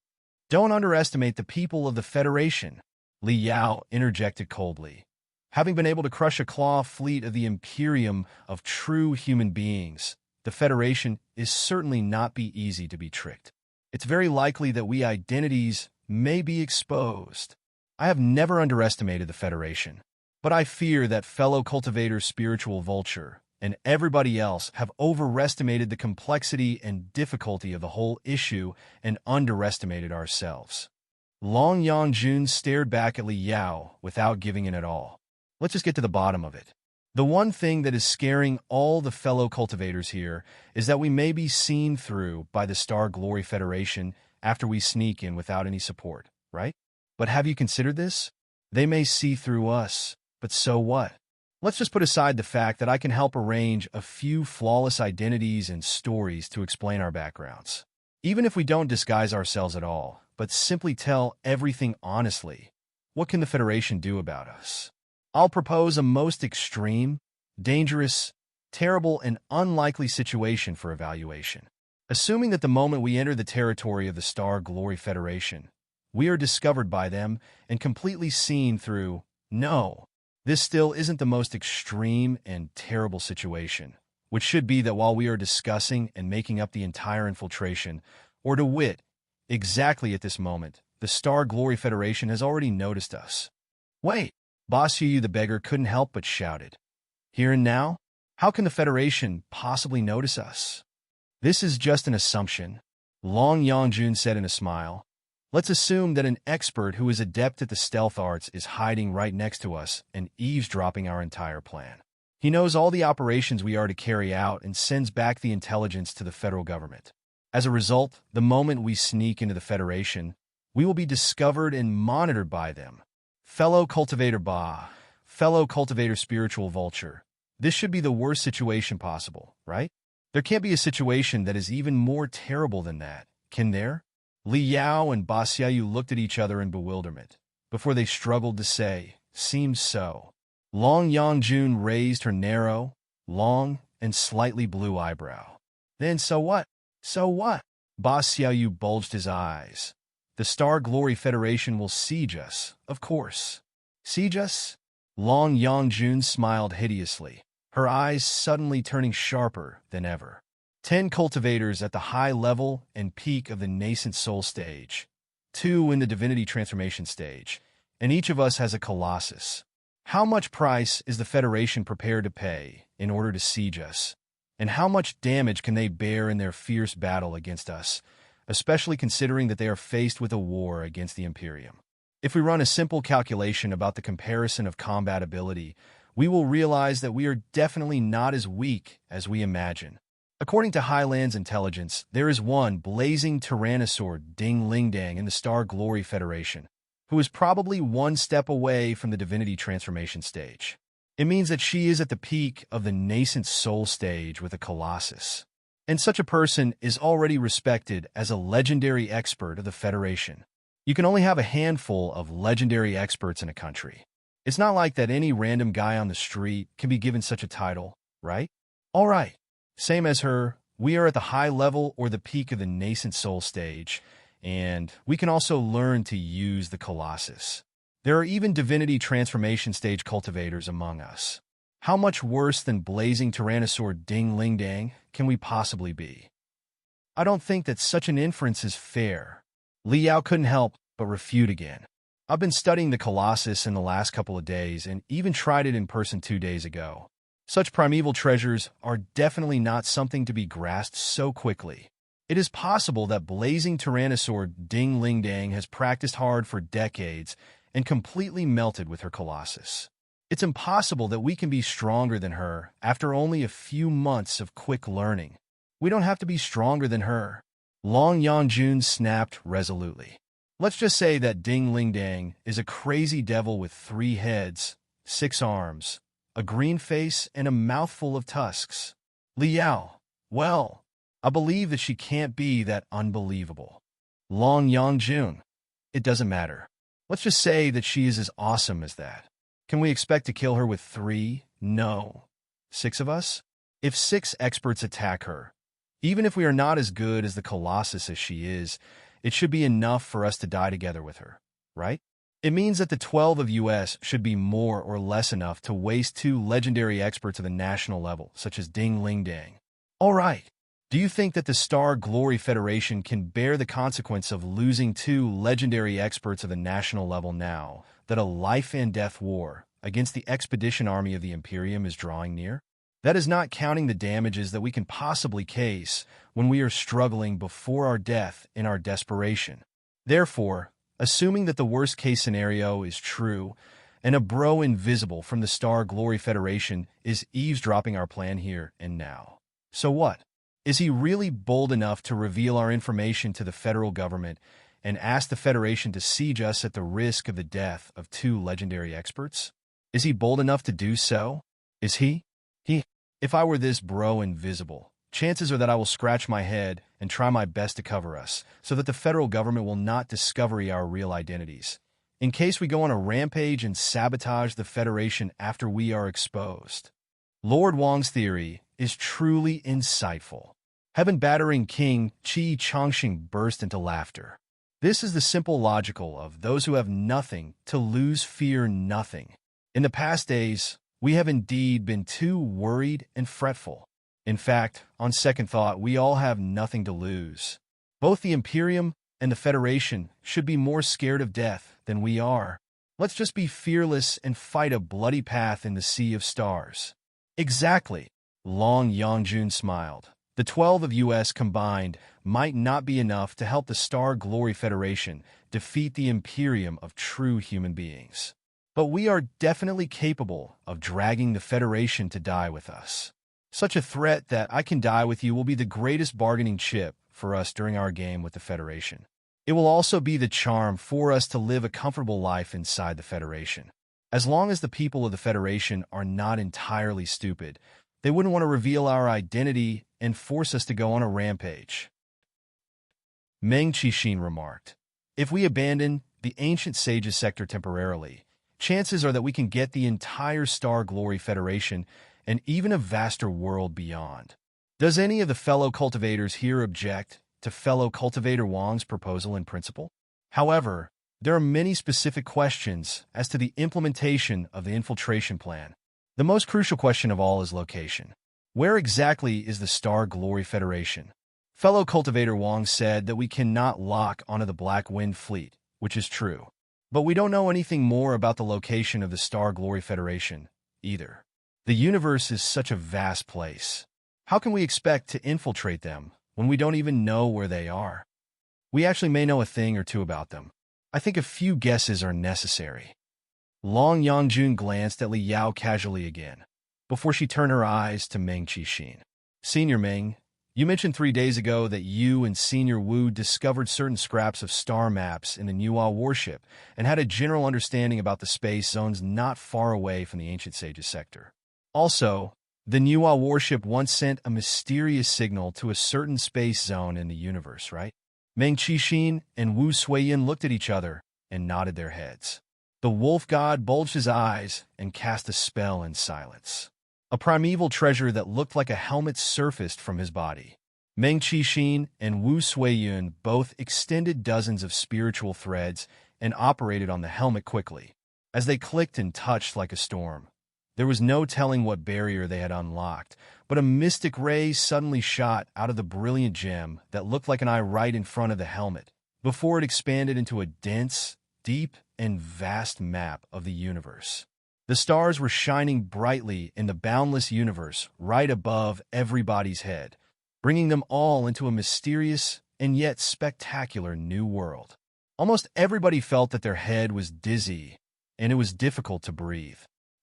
Don't underestimate the people of the Federation, Li Yao interjected coldly. Having been able to crush a claw fleet of the Imperium of true human beings, the Federation is certainly not be easy to be tricked. It's very likely that we Identities may be exposed. I have never underestimated the Federation, but I fear that fellow cultivator Spiritual Vulture and everybody else have overestimated the complexity and difficulty of the whole issue and underestimated ourselves. Long Yangjun stared back at Li Yao without giving in at all. Let's just get to the bottom of it. The one thing that is scaring all the fellow cultivators here is that we may be seen through by the Star Glory Federation after we sneak in without any support, right? But have you considered this? They may see through us, but so what? Let's just put aside the fact that I can help arrange a few flawless identities and stories to explain our backgrounds. Even if we don't disguise ourselves at all, but simply tell everything honestly, what can the Federation do about us? I'll propose a most extreme, dangerous, terrible, and unlikely situation for evaluation. Assuming that the moment we enter the territory of the Star Glory Federation, we are discovered by them and completely seen through. No, this still isn't the most extreme and terrible situation, which should be that while we are discussing and making up the entire infiltration, or to wit, exactly at this moment, the Star Glory Federation has already noticed us. Wait! Boss Yu the beggar couldn't help but shouted. Here and now? How can the Federation possibly notice us? This is just an assumption, Long Yangjun said in a smile. Let's assume that an expert who is adept at the stealth arts is hiding right next to us and eavesdropping our entire plan. He knows all the operations we are to carry out and sends back the intelligence to the federal government. As a result, the moment we sneak into the Federation, we will be discovered and monitored by them. Fellow cultivator fellow cultivator Spiritual Vulture, this should be the worst situation possible, right? There can't be a situation that is even more terrible than that, can there? Li Yao and Ba Xiaoyu looked at each other in bewilderment, before they struggled to say, seems so. Long Yangjun raised her narrow, long, and slightly blue eyebrow. Then so what? So what? Ba Xiaoyu bulged his eyes. The Star Glory Federation will siege us, of course. Siege us? Long Yangjun smiled hideously, her eyes suddenly turning sharper than ever. 10 cultivators at the high level and peak of the nascent soul stage, 2 in the divinity transformation stage, and each of us has a colossus. How much price is the Federation prepared to pay in order to siege us? And how much damage can they bear in their fierce battle against us, especially considering that they are faced with a war against the Imperium? If we run a simple calculation about the comparison of combat ability, we will realize that we are definitely not as weak as we imagine. According to Highland's intelligence, there is one blazing tyrannosaur ding-ling-dang in the Star Glory Federation, who is probably one step away from the divinity transformation stage. It means that she is at the peak of the nascent soul stage with a colossus. And such a person is already respected as a legendary expert of the Federation. You can only have a handful of legendary experts in a country. It's not like that any random guy on the street can be given such a title, right? All right. Same as her, we are at the high level or the peak of the nascent soul stage, and we can also learn to use the Colossus. There are even divinity transformation stage cultivators among us. How much worse than blazing tyrannosaur ding-ling-dang can we possibly be? I don't think that such an inference is fair. Li Yao couldn't help but refute again. I've been studying the Colossus in the last couple of days and even tried it in person 2 days ago. Such primeval treasures are definitely not something to be grasped so quickly. It is possible that blazing Tyrannosaur Ding Ling Dang has practiced hard for decades and completely melted with her Colossus. It's impossible that we can be stronger than her after only a few months of quick learning. We don't have to be stronger than her. Long Yangjun snapped resolutely. Let's just say that Ding Ling Dang is a crazy devil with 3 heads, 6 arms, a green face, and a mouthful of tusks. Liao, well, I believe that she can't be that unbelievable. Long Yangjun, it doesn't matter. Let's just say that she is as awesome as that. Can we expect to kill her with 3? No. 6 of us? If 6 experts attack her, even if we are not as good as the Colossus as she is, it should be enough for us to die together with her, right? It means that the 12 of us should be more or less enough to waste 2 legendary experts of the national level, such as Ding Ling Dang. All right. Do you think that the Star Glory Federation can bear the consequence of losing 2 legendary experts of the national level now that a life-and-death war against the expedition army of the Imperium is drawing near? That is not counting the damages that we can possibly case when we are struggling before our death in our desperation. Therefore, assuming that the worst-case scenario is true, and a bro invisible from the Star Glory Federation is eavesdropping our plan here and now. So what? Is he really bold enough to reveal our information to the federal government and ask the Federation to siege us at the risk of the death of 2 legendary experts? Is he bold enough to do so? Is he? If I were this bro invisible, chances are that I will scratch my head and try my best to cover us so that the federal government will not discover our real identities, in case we go on a rampage and sabotage the Federation after we are exposed. Lord Wang's theory is truly insightful. Heaven-battering King Qi Chongqing burst into laughter. This is the simple logical of those who have nothing to lose fear nothing. In the past days, we have indeed been too worried and fretful. In fact, on second thought, we all have nothing to lose. Both the Imperium and the Federation should be more scared of death than we are. Let's just be fearless and fight a bloody path in the sea of stars. Exactly. Long Yangjun smiled. The 12 of us combined might not be enough to help the Star Glory Federation defeat the Imperium of true human beings. But we are definitely capable of dragging the Federation to die with us. Such a threat that I can die with you will be the greatest bargaining chip for us during our game with the Federation. It will also be the charm for us to live a comfortable life inside the Federation. As long as the people of the Federation are not entirely stupid, they wouldn't want to reveal our identity and force us to go on a rampage. Meng Qixin remarked, if we abandon the Ancient Sages sector temporarily, chances are that we can get the entire Star Glory Federation and even a vaster world beyond. Does any of the fellow cultivators here object to fellow cultivator Wang's proposal in principle? However, there are many specific questions as to the implementation of the infiltration plan. The most crucial question of all is location. Where exactly is the Star Glory Federation? Fellow cultivator Wang said that we cannot lock onto the Black Wind Fleet, which is true. But we don't know anything more about the location of the Star Glory Federation, either. The universe is such a vast place. How can we expect to infiltrate them when we don't even know where they are? We actually may know a thing or two about them. I think a few guesses are necessary. Long Yangjun glanced at Liao casually again, before she turned her eyes to Meng Qixin. Senior Meng, you mentioned 3 days ago that you and Senior Wu discovered certain scraps of star maps in the Nuwa warship and had a general understanding about the space zones not far away from the Ancient Sages sector. Also, the Nuwa warship once sent a mysterious signal to a certain space zone in the universe, right? Meng Qixin and Wu Suiyin looked at each other and nodded their heads. The wolf god bulged his eyes and cast a spell in silence. A primeval treasure that looked like a helmet surfaced from his body. Meng Qixin and Wu Suiyun both extended dozens of spiritual threads and operated on the helmet quickly. As they clicked and touched like a storm, there was no telling what barrier they had unlocked, but a mystic ray suddenly shot out of the brilliant gem that looked like an eye right in front of the helmet, before it expanded into a dense, deep, and vast map of the universe. The stars were shining brightly in the boundless universe right above everybody's head, bringing them all into a mysterious and yet spectacular new world. Almost everybody felt that their head was dizzy, and it was difficult to breathe.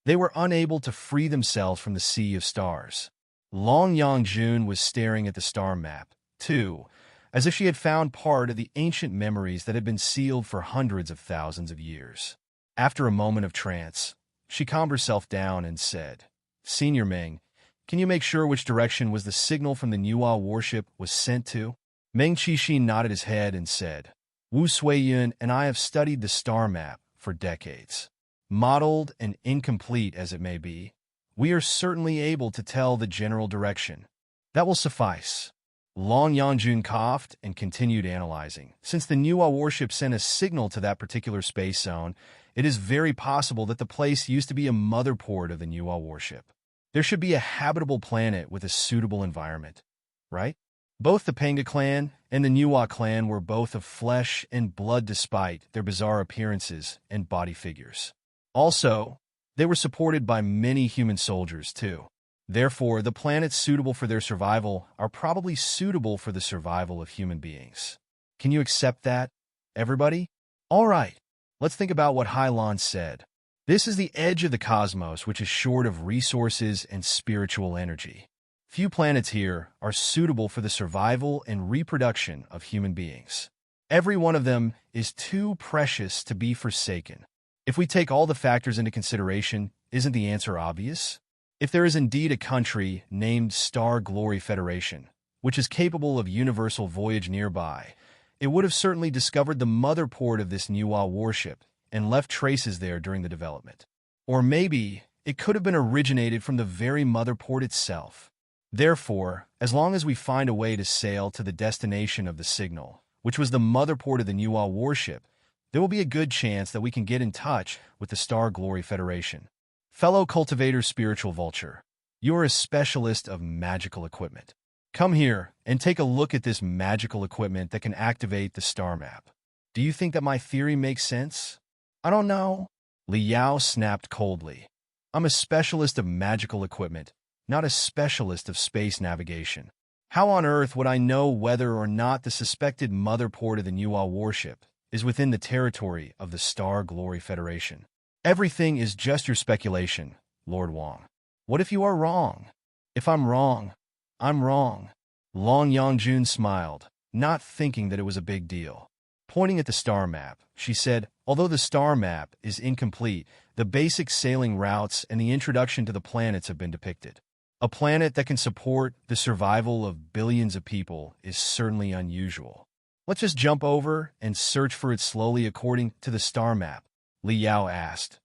They were unable to free themselves from the sea of stars. Yangjun was staring at the star map, too, as if she had found part of the ancient memories that had been sealed for hundreds of thousands of years. After a moment of trance, she calmed herself down and said, "Senior Meng, can you make sure which direction was the signal from the Nuwa warship was sent to?" Meng Qixin nodded his head and said, "Wu Suiyun and I have studied the star map for decades. Modeled and incomplete as it may be, we are certainly able to tell the general direction. That will suffice." Yangjun coughed and continued analyzing. Since the Nuwa warship sent a signal to that particular space zone, it is very possible that the place used to be a mother port of the Nuwa warship. There should be a habitable planet with a suitable environment, right? Both the Panga clan and the Nuwa clan were both of flesh and blood despite their bizarre appearances and body figures. Also, they were supported by many human soldiers, too. Therefore, the planets suitable for their survival are probably suitable for the survival of human beings. Can you accept that, everybody? All right, let's think about what Hylon said. This is the edge of the cosmos, which is short of resources and spiritual energy. Few planets here are suitable for the survival and reproduction of human beings. Every one of them is too precious to be forsaken. If we take all the factors into consideration, isn't the answer obvious? If there is indeed a country named Star Glory Federation, which is capable of universal voyage nearby, it would have certainly discovered the mother port of this Nuwa warship and left traces there during the development. Or maybe it could have been originated from the very mother port itself. Therefore, as long as we find a way to sail to the destination of the signal, which was the mother port of the Nuwa warship, there will be a good chance that we can get in touch with the Star Glory Federation. Fellow cultivator Spiritual Vulture, you are a specialist of magical equipment. Come here and take a look at this magical equipment that can activate the star map. Do you think that my theory makes sense? I don't know. Li Yao snapped coldly. I'm a specialist of magical equipment, not a specialist of space navigation. How on earth would I know whether or not the suspected mother port of the Nuwa warship is within the territory of the Star Glory Federation? Everything is just your speculation, Lord Wang. What if you are wrong? If I'm wrong, I'm wrong. Yangjun smiled, not thinking that it was a big deal. Pointing at the star map, she said, although the star map is incomplete, the basic sailing routes and the introduction to the planets have been depicted. A planet that can support the survival of billions of people is certainly unusual. Let's just jump over and search for it slowly according to the star map, Li Yao asked.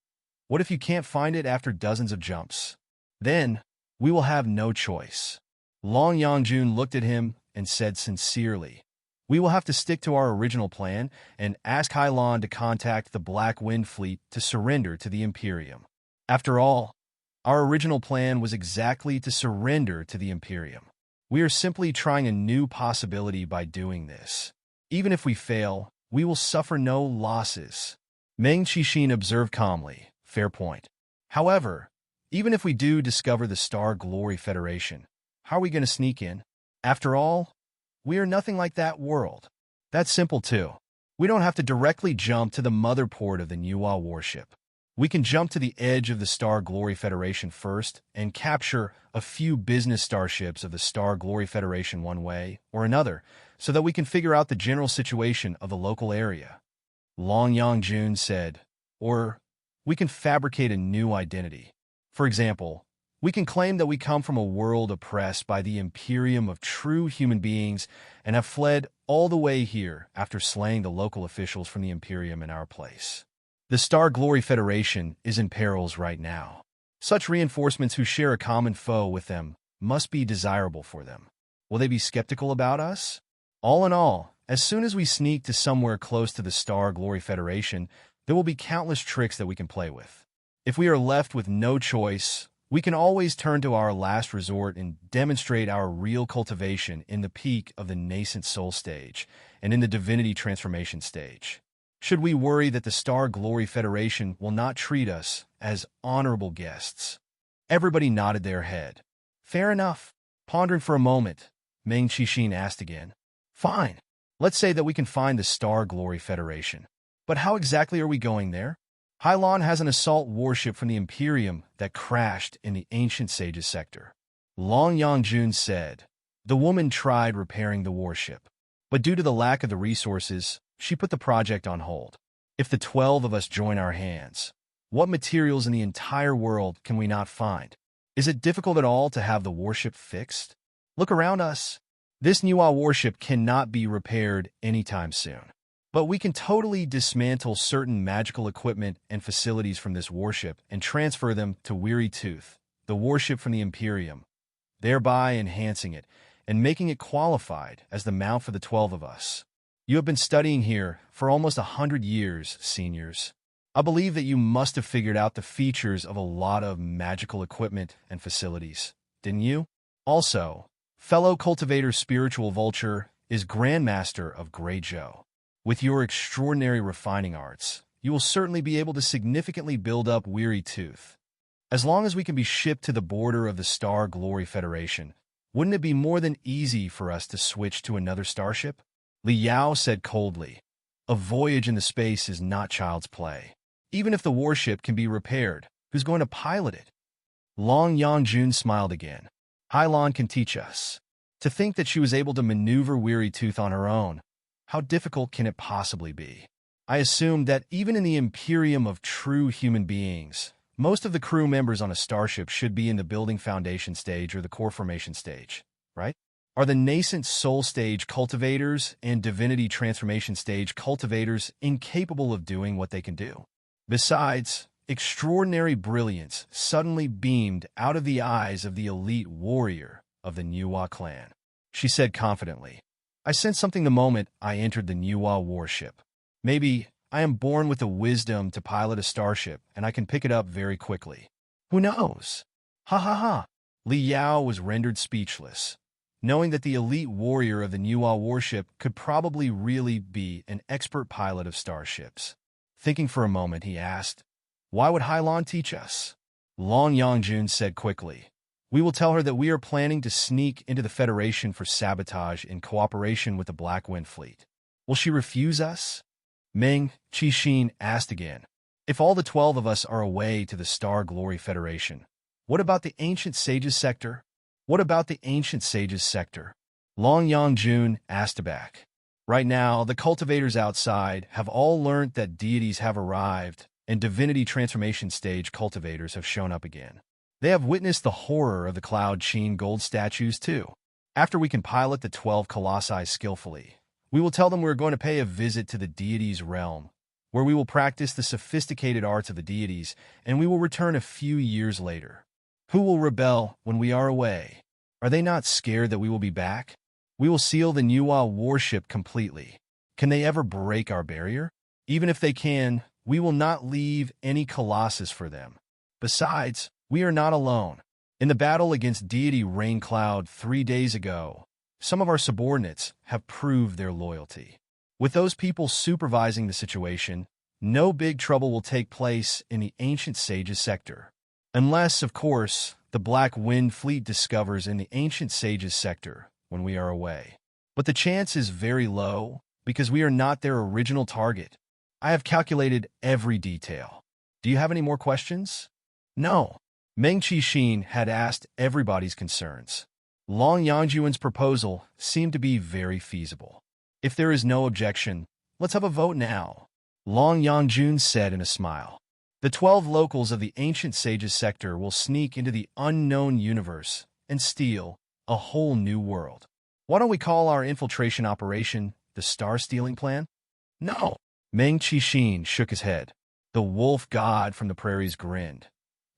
What if you can't find it after dozens of jumps? Then, we will have no choice. Yangjun looked at him and said sincerely, we will have to stick to our original plan and ask Hylon to contact the Black Wind Fleet to surrender to the Imperium. After all, our original plan was exactly to surrender to the Imperium. We are simply trying a new possibility by doing this. Even if we fail, we will suffer no losses. Meng Qixin observed calmly. Fair point. However, even if we do discover the Star Glory Federation, how are we going to sneak in? After all, we are nothing like that world. That's simple too. We don't have to directly jump to the mother port of the Nuwa warship. We can jump to the edge of the Star Glory Federation first and capture a few business starships of the Star Glory Federation one way or another so that we can figure out the general situation of the local area. Yangjun said, or we can fabricate a new identity. For example, we can claim that we come from a world oppressed by the Imperium of true human beings and have fled all the way here after slaying the local officials from the Imperium in our place. The Star Glory Federation is in perils right now. Such reinforcements who share a common foe with them must be desirable for them. Will they be skeptical about us? All in all, as soon as we sneak to somewhere close to the Star Glory Federation, there will be countless tricks that we can play with. If we are left with no choice, we can always turn to our last resort and demonstrate our real cultivation in the peak of the nascent soul stage and in the divinity transformation stage. Should we worry that the Star Glory Federation will not treat us as honorable guests? Everybody nodded their head. Fair enough. Pondering for a moment, Meng Qixin asked again. Fine. Let's say that we can find the Star Glory Federation. But how exactly are we going there? Hylon has an assault warship from the Imperium that crashed in the Ancient Sages sector. Long Yangjun said. The woman tried repairing the warship, but due to the lack of the resources, she put the project on hold. If the 12 of us join our hands, what materials in the entire world can we not find? Is it difficult at all to have the warship fixed? Look around us. This Niwa warship cannot be repaired anytime soon. But we can totally dismantle certain magical equipment and facilities from this warship and transfer them to Weary Tooth, the warship from the Imperium, thereby enhancing it and making it qualified as the mount for the 12 of us. You have been studying here for almost 100 years, seniors. I believe that you must have figured out the features of a lot of magical equipment and facilities, didn't you? Also, fellow cultivator Spiritual Vulture is Grandmaster of Greyjoe. With your extraordinary refining arts, you will certainly be able to significantly build up Weary Tooth. As long as we can be shipped to the border of the Star Glory Federation, wouldn't it be more than easy for us to switch to another starship? Li Yao said coldly. A voyage into space is not child's play. Even if the warship can be repaired, who's going to pilot it? Long Yangjun smiled again. Hylon can teach us. To think that she was able to maneuver Weary Tooth on her own, how difficult can it possibly be? I assumed that even in the Imperium of true human beings, most of the crew members on a starship should be in the building foundation stage or the core formation stage, right? Are the nascent soul stage cultivators and divinity transformation stage cultivators incapable of doing what they can do? Besides, extraordinary brilliance suddenly beamed out of the eyes of the elite warrior of the Niwa clan. She said confidently, I sensed something the moment I entered the Niwa warship. Maybe I am born with the wisdom to pilot a starship, and I can pick it up very quickly. Who knows? Ha ha ha. Li Yao was rendered speechless, knowing that the elite warrior of the Niwa warship could probably really be an expert pilot of starships. Thinking for a moment, he asked, Why would Hylon teach us? Long Yangjun said quickly, We will tell her that we are planning to sneak into the Federation for sabotage in cooperation with the Black Wind Fleet. Will she refuse us? Meng Qixin asked again. If all the 12 of us are away to the Star Glory Federation, what about the Ancient Sages sector? What about the Ancient Sages sector? Long Yangjun asked back. Right now, the cultivators outside have all learned that deities have arrived and divinity transformation stage cultivators have shown up again. They have witnessed the horror of the Cloud Sheen gold statues too. After we can pilot the 12 colossi skillfully, we will tell them we are going to pay a visit to the deities' realm, where we will practice the sophisticated arts of the deities, and we will return a few years later. Who will rebel when we are away? Are they not scared that we will be back? We will seal the Niwa warship completely. Can they ever break our barrier? Even if they can, we will not leave any colossus for them. Besides, we are not alone. In the battle against deity Raincloud 3 days ago, some of our subordinates have proved their loyalty. With those people supervising the situation, no big trouble will take place in the Ancient Sages sector. Unless, of course, the Black Wind Fleet discovers in the Ancient Sages sector when we are away. But the chance is very low because we are not their original target. I have calculated every detail. Do you have any more questions? No. Meng Qixin had asked everybody's concerns. Long Yangjun's proposal seemed to be very feasible. If there is no objection, let's have a vote now. Long Yangjun said in a smile. The 12 locals of the Ancient Sages sector will sneak into the unknown universe and steal a whole new world. Why don't we call our infiltration operation the Star Stealing Plan? No. Meng Qixin shook his head. The wolf god from the prairies grinned.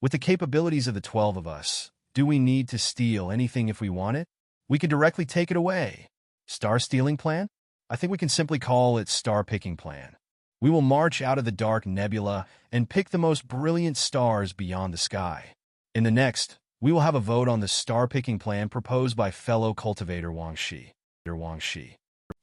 With the capabilities of the 12 of us, do we need to steal anything if we want it? We can directly take it away. Star Stealing Plan? I think we can simply call it Star Picking Plan. We will march out of the dark nebula and pick the most brilliant stars beyond the sky. In the next, we will have a vote on the star-picking plan proposed by fellow cultivator Wang Shi.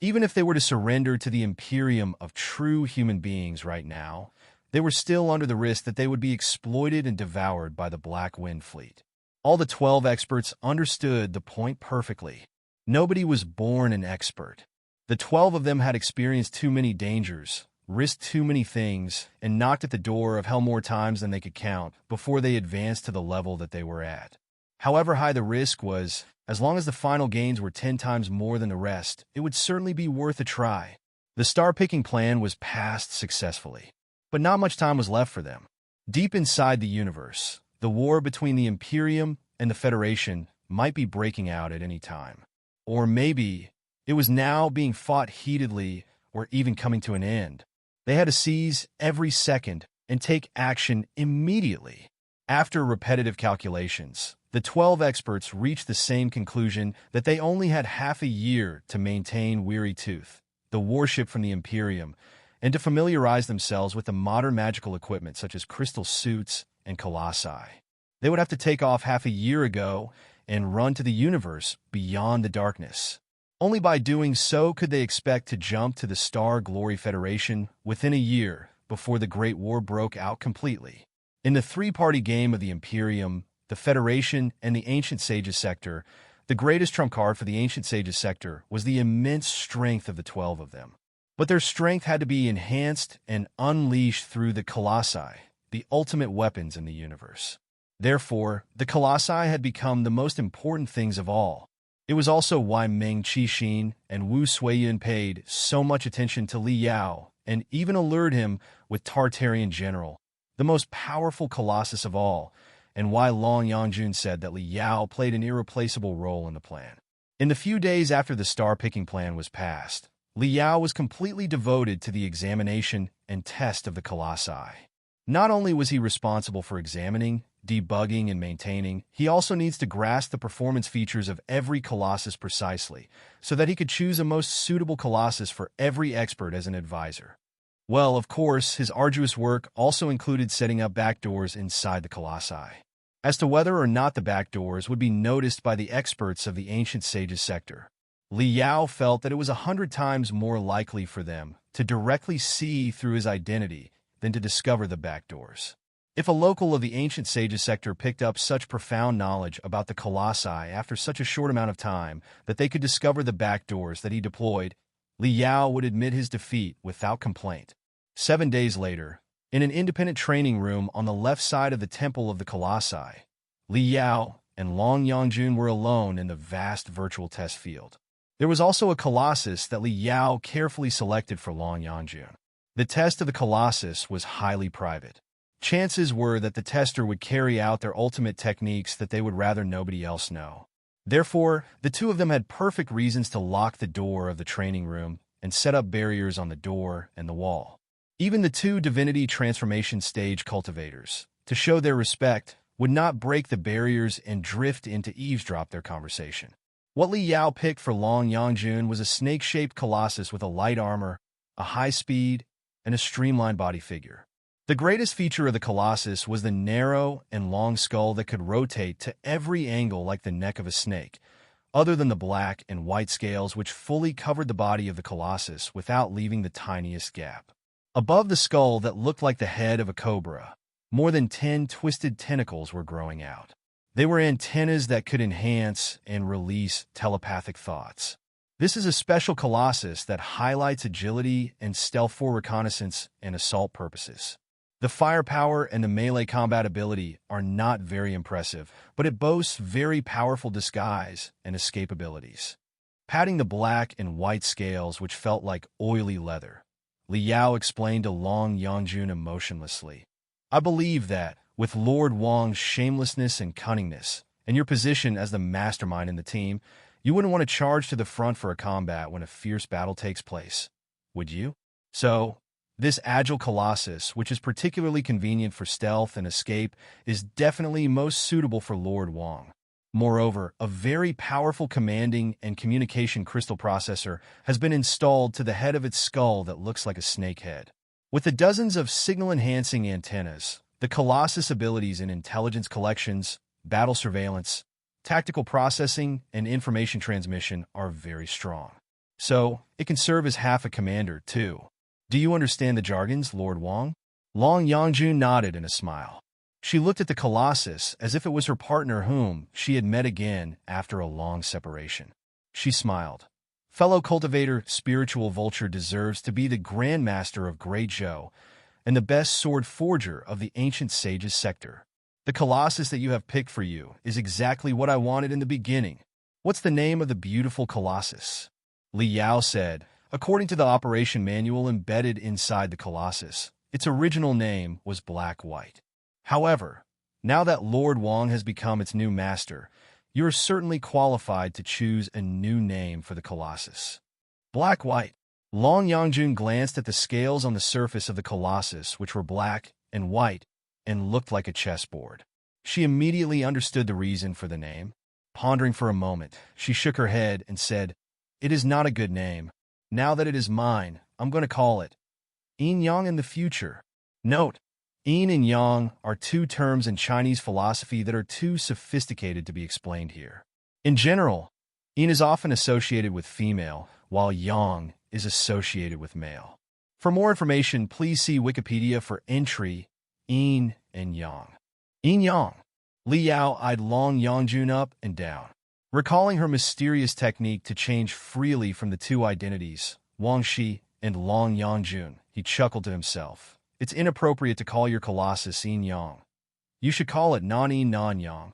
Even if they were to surrender to the Imperium of true human beings right now, they were still under the risk that they would be exploited and devoured by the Black Wind Fleet. All the 12 experts understood the point perfectly. Nobody was born an expert. The 12 of them had experienced too many dangers, risked too many things, and knocked at the door of hell more times than they could count before they advanced to the level that they were at. However high the risk was, as long as the final gains were 10 times more than the rest, it would certainly be worth a try. The star-picking plan was passed successfully, but not much time was left for them. Deep inside the universe, the war between the Imperium and the Federation might be breaking out at any time. Or maybe it was now being fought heatedly or even coming to an end. They had to seize every second and take action immediately. After repetitive calculations, the 12 experts reached the same conclusion that they only had half a year to maintain Weary Tooth, the warship from the Imperium, and to familiarize themselves with the modern magical equipment such as crystal suits and colossi. They would have to take off half a year ago and run to the universe beyond the darkness. Only by doing so could they expect to jump to the Star Glory Federation within a year before the Great War broke out completely. In the three-party game of the Imperium, the Federation, and the Ancient Sages sector, the greatest trump card for the Ancient Sages sector was the immense strength of the 12 of them. But their strength had to be enhanced and unleashed through the Colossi, the ultimate weapons in the universe. Therefore, the Colossi had become the most important things of all. It was also why Meng Qixin and Wu Suiyun paid so much attention to Li Yao and even allured him with Tartarean General, the most powerful colossus of all, and why Long Yangjun said that Li Yao played an irreplaceable role in the plan. In the few days after the star-picking plan was passed, Li Yao was completely devoted to the examination and test of the colossi. Not only was he responsible for examining, debugging, and maintaining, he also needs to grasp the performance features of every colossus precisely, so that he could choose a most suitable colossus for every expert as an advisor. Well, of course, his arduous work also included setting up backdoors inside the colossi. As to whether or not the backdoors would be noticed by the experts of the Ancient Sages sector, Li Yao felt that it was 100 times more likely for them to directly see through his identity than to discover the backdoors. If a local of the Ancient Sages sector picked up such profound knowledge about the colossi after such a short amount of time that they could discover the backdoors that he deployed, Li Yao would admit his defeat without complaint. 7 days later, in an independent training room on the left side of the Temple of the Colossi, Li Yao and Long Yangjun were alone in the vast virtual test field. There was also a colossus that Li Yao carefully selected for Long Yangjun. The test of the colossus was highly private. Chances were that the tester would carry out their ultimate techniques that they would rather nobody else know. Therefore, the two of them had perfect reasons to lock the door of the training room and set up barriers on the door and the wall. Even the two divinity transformation stage cultivators, to show their respect, would not break the barriers and drift in to eavesdrop their conversation. What Li Yao picked for Long Yangjun was a snake-shaped colossus with a light armor, a high speed, and a streamlined body figure. The greatest feature of the colossus was the narrow and long skull that could rotate to every angle like the neck of a snake, other than the black and white scales which fully covered the body of the colossus without leaving the tiniest gap. Above the skull that looked like the head of a cobra, more than 10 twisted tentacles were growing out. They were antennas that could enhance and release telepathic thoughts. This is a special colossus that highlights agility and stealth for reconnaissance and assault purposes. The firepower and the melee combat ability are not very impressive, but it boasts very powerful disguise and escape abilities. Patting the black and white scales which felt like oily leather, Li Yao explained to Long Yangjun emotionlessly, "I believe that, with Lord Wang's shamelessness and cunningness, and your position as the mastermind in the team, you wouldn't want to charge to the front for a combat when a fierce battle takes place, would you? So, this agile colossus, which is particularly convenient for stealth and escape, is definitely most suitable for Lord Wang. Moreover, a very powerful commanding and communication crystal processor has been installed to the head of its skull that looks like a snake head. With the dozens of signal-enhancing antennas, the Colossus' abilities in intelligence collections, battle surveillance, tactical processing, and information transmission are very strong. So, it can serve as half a commander, too. Do you understand the jargons, Lord Wang?" Long Yangjun nodded in a smile. She looked at the Colossus as if it was her partner whom she had met again after a long separation. She smiled. Fellow cultivator Spiritual Vulture deserves to be the Grand Master of Great Zhou and the best sword forger of the ancient sages sector. The Colossus that you have picked for you is exactly what I wanted in the beginning. What's the name of the beautiful Colossus? Li Yao said. According to the operation manual embedded inside the Colossus, its original name was Black-White. However, now that Lord Wang has become its new master, you are certainly qualified to choose a new name for the Colossus. Black-White. Yangjun glanced at the scales on the surface of the Colossus, which were black and white, and looked like a chessboard. She immediately understood the reason for the name. Pondering for a moment, she shook her head and said, "It is not a good name. Now that it is mine, I'm going to call it Yin Yang in the future." Note: Yin and Yang are two terms in Chinese philosophy that are too sophisticated to be explained here. In general, Yin is often associated with female, while Yang is associated with male. For more information, please see Wikipedia for entry Yin and Yang. Yin Yang. Li Yao eyed Yangjun up and down. Recalling her mysterious technique to change freely from the two identities, Wang Shi and Yangjun, he chuckled to himself. It's inappropriate to call your Colossus Yin Yang. You should call it Non-Yin Non-Yang.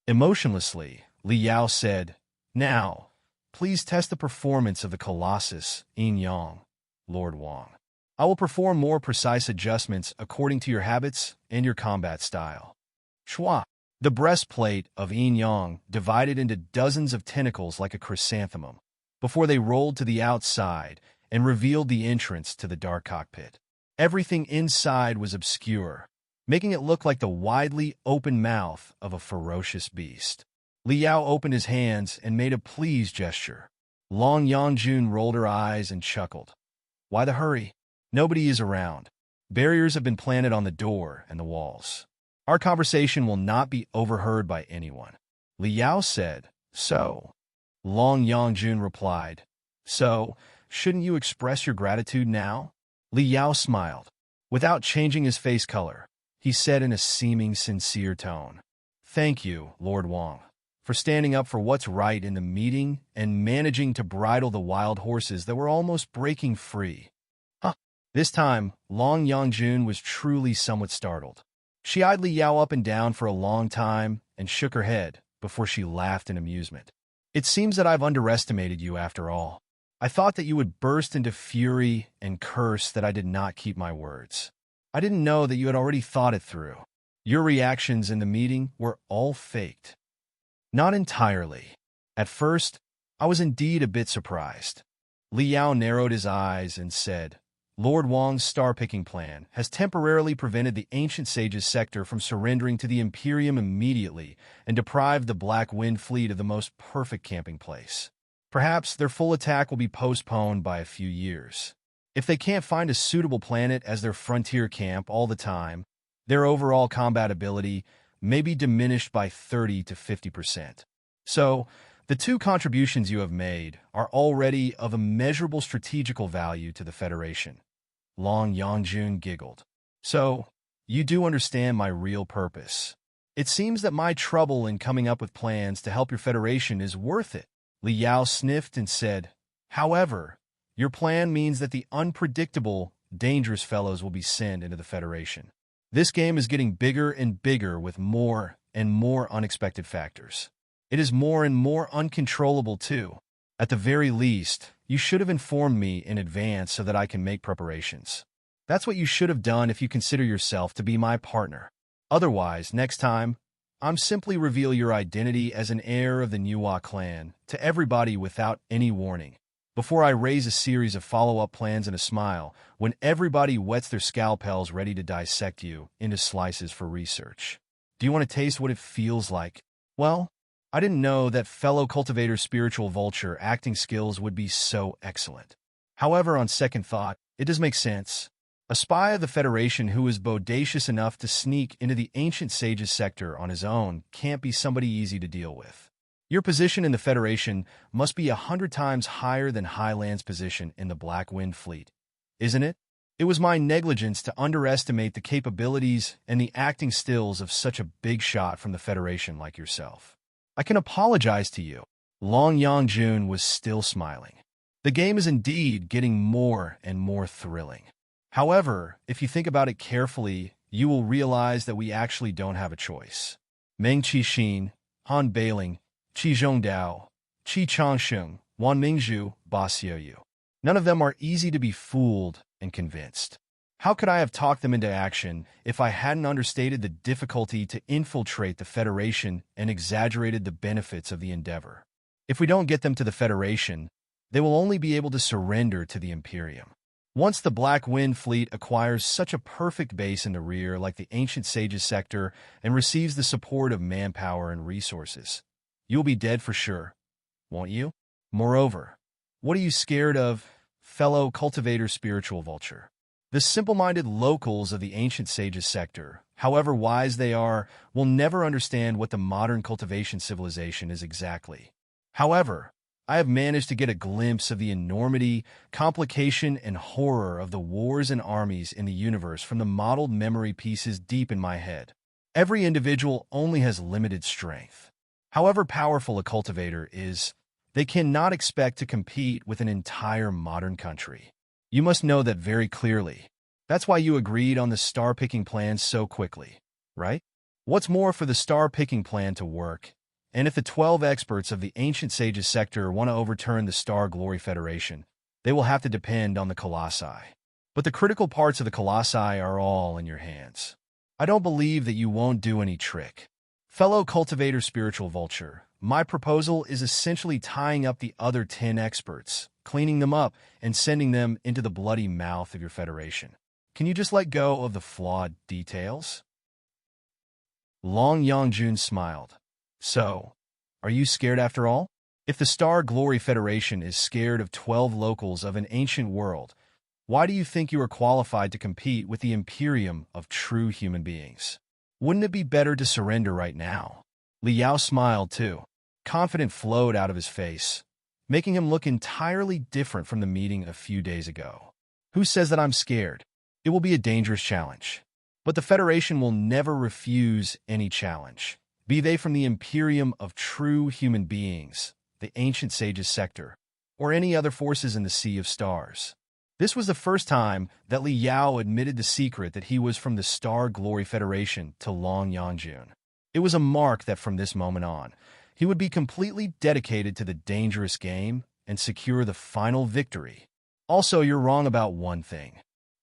Emotionlessly, Li Yao said, "Now, please test the performance of the Colossus Yin Yang, Lord Wang. I will perform more precise adjustments according to your habits and your combat style." Shua. The breastplate of Yin Yang divided into dozens of tentacles like a chrysanthemum before they rolled to the outside and revealed the entrance to the dark cockpit. Everything inside was obscure, making it look like the widely open mouth of a ferocious beast. Li Yao opened his hands and made a pleased gesture. Yangjun rolled her eyes and chuckled. "Why the hurry? Nobody is around. Barriers have been planted on the door and the walls. Our conversation will not be overheard by anyone." Li Yao said. "So?" Yangjun replied. "So, shouldn't you express your gratitude now?" Li Yao smiled. Without changing his face color, he said in a seeming sincere tone, "Thank you, Lord Wang, for standing up for what's right in the meeting and managing to bridle the wild horses that were almost breaking free." Huh. This time, Yangjun was truly somewhat startled. She eyed Li Yao up and down for a long time and shook her head before she laughed in amusement. "It seems that I've underestimated you after all. I thought that you would burst into fury and curse that I did not keep my words. I didn't know that you had already thought it through. Your reactions in the meeting were all faked." "Not entirely. At first, I was indeed a bit surprised." Li Yao narrowed his eyes and said, "Lord Wang's star-picking plan has temporarily prevented the ancient sages sector from surrendering to the Imperium immediately and deprived the Black Wind Fleet of the most perfect camping place. Perhaps their full attack will be postponed by a few years. If they can't find a suitable planet as their frontier camp all the time, their overall combat ability may be diminished by 30 to 50%. So, the two contributions you have made are already of immeasurable strategical value to the Federation." Yangjun giggled. "So, you do understand my real purpose. It seems that my trouble in coming up with plans to help your Federation is worth it." Li Yao sniffed and said, "However, your plan means that the unpredictable, dangerous fellows will be sent into the Federation. This game is getting bigger and bigger with more and more unexpected factors. It is more and more uncontrollable, too. At the very least, you should have informed me in advance so that I can make preparations. That's what you should have done if you consider yourself to be my partner. Otherwise, next time, I'm simply reveal your identity as an heir of the Nuwa clan to everybody without any warning, before I raise a series of follow-up plans and a smile when everybody whets their scalpels ready to dissect you into slices for research. Do you want to taste what it feels like? Well, I didn't know that fellow cultivator Spiritual Vulture acting skills would be so excellent. However, on second thought, it does make sense. A spy of the Federation who is bodacious enough to sneak into the ancient sages sector on his own can't be somebody easy to deal with. Your position in the Federation must be 100 times higher than Highland's position in the Black Wind Fleet, isn't it? It was my negligence to underestimate the capabilities and the acting skills of such a big shot from the Federation like yourself. I can apologize to you. Long Yangjun was still smiling. The game is indeed getting more and more thrilling. However, if you think about it carefully, you will realize that we actually don't have a choice. Meng Qixin, Han Bailing, Qi Zhongdao, Qi Changsheng, Wan Mingzhu, Ba Xiaoyu. None of them are easy to be fooled and convinced. How could I have talked them into action if I hadn't understated the difficulty to infiltrate the Federation and exaggerated the benefits of the endeavor? If we don't get them to the Federation, they will only be able to surrender to the Imperium. Once the Black Wind Fleet acquires such a perfect base in the rear like the Ancient Sages sector and receives the support of manpower and resources, you'll be dead for sure, won't you? Moreover, what are you scared of, fellow cultivator spiritual vulture? The simple-minded locals of the Ancient Sages sector, however wise they are, will never understand what the modern cultivation civilization is exactly. However, I have managed to get a glimpse of the enormity, complication, and horror of the wars and armies in the universe from the modeled memory pieces deep in my head. Every individual only has limited strength. However powerful a cultivator is, they cannot expect to compete with an entire modern country. You must know that very clearly. That's why you agreed on the star-picking plan so quickly, right? What's more, for the star-picking plan to work, and if the 12 experts of the Ancient Sages sector want to overturn the Star Glory Federation, they will have to depend on the Colossi. But the critical parts of the Colossi are all in your hands. I don't believe that you won't do any trick. Fellow cultivator spiritual vulture, my proposal is essentially tying up the other 10 experts, cleaning them up, and sending them into the bloody mouth of your Federation. Can you just let go of the flawed details? Long Yangjun smiled. So, are you scared after all? If the Star Glory Federation is scared of 12 locals of an ancient world, why do you think you are qualified to compete with the Imperium of true human beings? Wouldn't it be better to surrender right now? Li Yao smiled too. Confidence flowed out of his face, making him look entirely different from the meeting a few days ago. Who says that I'm scared? It will be a dangerous challenge. But the Federation will never refuse any challenge, be they from the Imperium of true human beings, the Ancient Sages sector, or any other forces in the Sea of Stars. This was the first time that Li Yao admitted the secret that he was from the Star Glory Federation to Long Yangjun. It was a mark that from this moment on, he would be completely dedicated to the dangerous game and secure the final victory. Also, you're wrong about one thing.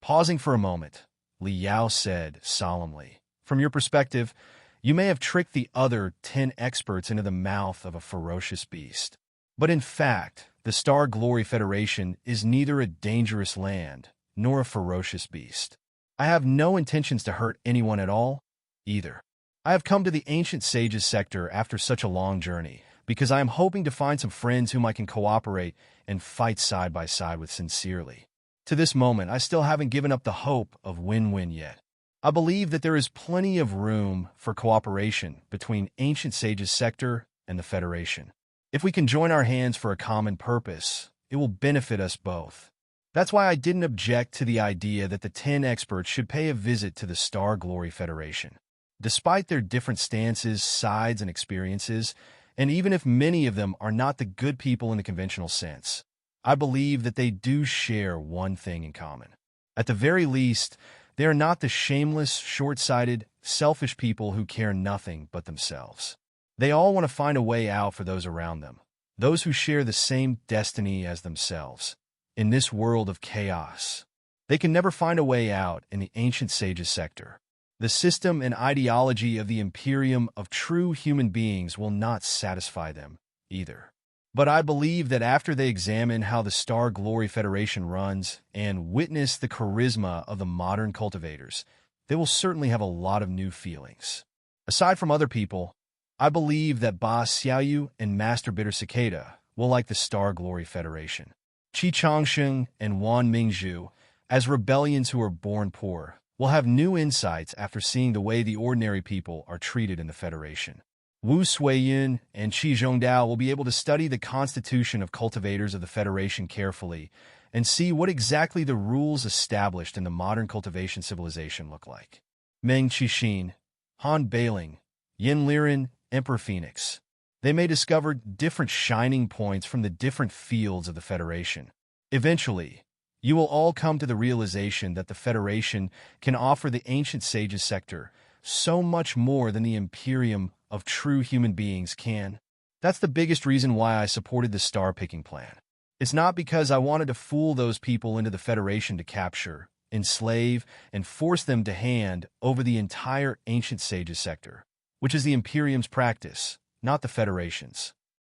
Pausing for a moment, Li Yao said solemnly, from your perspective, you may have tricked the other 10 experts into the mouth of a ferocious beast. But in fact, the Star Glory Federation is neither a dangerous land nor a ferocious beast. I have no intentions to hurt anyone at all, either. I have come to the Ancient Sages sector after such a long journey because I am hoping to find some friends whom I can cooperate and fight side by side with sincerely. To this moment, I still haven't given up the hope of win-win yet. I believe that there is plenty of room for cooperation between Ancient Sages sector and the Federation. If we can join our hands for a common purpose, it will benefit us both. That's why I didn't object to the idea that the 10 experts should pay a visit to the Star Glory Federation. Despite their different stances, sides, and experiences, and even if many of them are not the good people in the conventional sense, I believe that they do share one thing in common. At the very least, they are not the shameless, short-sighted, selfish people who care nothing but themselves. They all want to find a way out for those around them, those who share the same destiny as themselves. In this world of chaos, they can never find a way out in the Ancient Sages sector. The system and ideology of the Imperium of true human beings will not satisfy them, either. But I believe that after they examine how the Star Glory Federation runs and witness the charisma of the modern cultivators, they will certainly have a lot of new feelings. Aside from other people, I believe that Ba Xiaoyu and Master Bitter Cicada will like the Star Glory Federation. Qi Changsheng and Wan Mingzhu, as rebellions who are born poor, will have new insights after seeing the way the ordinary people are treated in the Federation. Wu Suiyun and Qi Zhongdao will be able to study the constitution of cultivators of the Federation carefully and see what exactly the rules established in the modern cultivation civilization look like. Meng Qixin, Han Bailing, Yin Liren, Emperor Phoenix. They may discover different shining points from the different fields of the Federation. Eventually, you will all come to the realization that the Federation can offer the Ancient Sages sector so much more than the Imperium of true human beings can. That's the biggest reason why I supported the star-picking plan. It's not because I wanted to fool those people into the Federation to capture, enslave, and force them to hand over the entire Ancient Sages sector, which is the Imperium's practice, not the Federation's.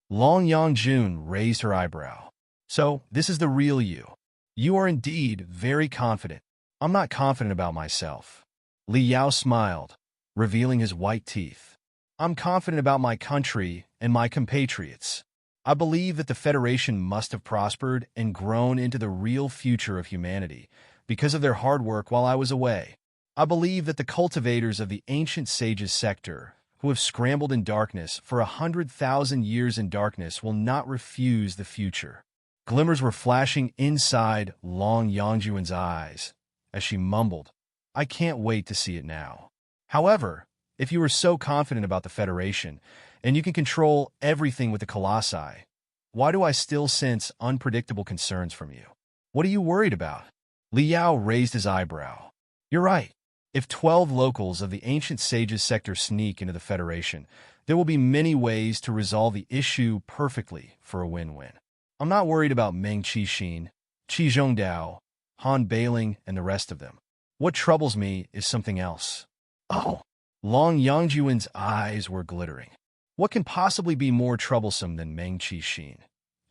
Yangjun raised her eyebrow. So, this is the real you. You are indeed very confident. I'm not confident about myself. Li Yao smiled, revealing his white teeth. I'm confident about my country and my compatriots. I believe that the Federation must have prospered and grown into the real future of humanity because of their hard work while I was away. I believe that the cultivators of the Ancient Sages sector, who have scrambled in darkness for 100,000 years in darkness, will not refuse the future. Glimmers were flashing inside Yangjun's eyes as she mumbled, I can't wait to see it now. However, if you are so confident about the Federation, and you can control everything with the Colossi, why do I still sense unpredictable concerns from you? What are you worried about? Li Yao raised his eyebrow. You're right. If 12 locals of the Ancient Sages sector sneak into the Federation, there will be many ways to resolve the issue perfectly for a win-win. I'm not worried about Meng Qixin, Qi Zhongdao, Han Bailing, and the rest of them. What troubles me is something else. Oh! Yangjun's eyes were glittering. What can possibly be more troublesome than Meng Qixin,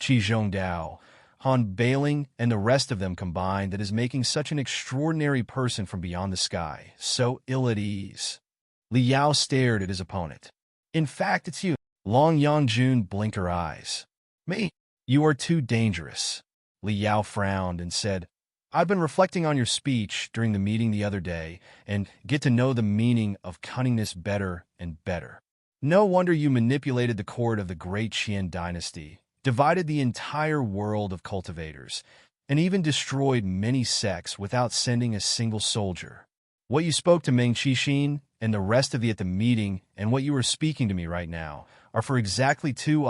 Qi Zhongdao, Han Bailing, and the rest of them combined that is making such an extraordinary person from beyond the sky so ill at ease? Li Yao stared at his opponent. In fact, it's you. Yangjun blinked her eyes. Me? You are too dangerous. Li Yao frowned and said, I've been reflecting on your speech during the meeting the other day and get to know the meaning of cunningness better and better. No wonder you manipulated the court of the great Qian dynasty, divided the entire world of cultivators, and even destroyed many sects without sending a single soldier. What you spoke to Meng Qixin and the rest of you at the meeting and what you are speaking to me right now are for exactly two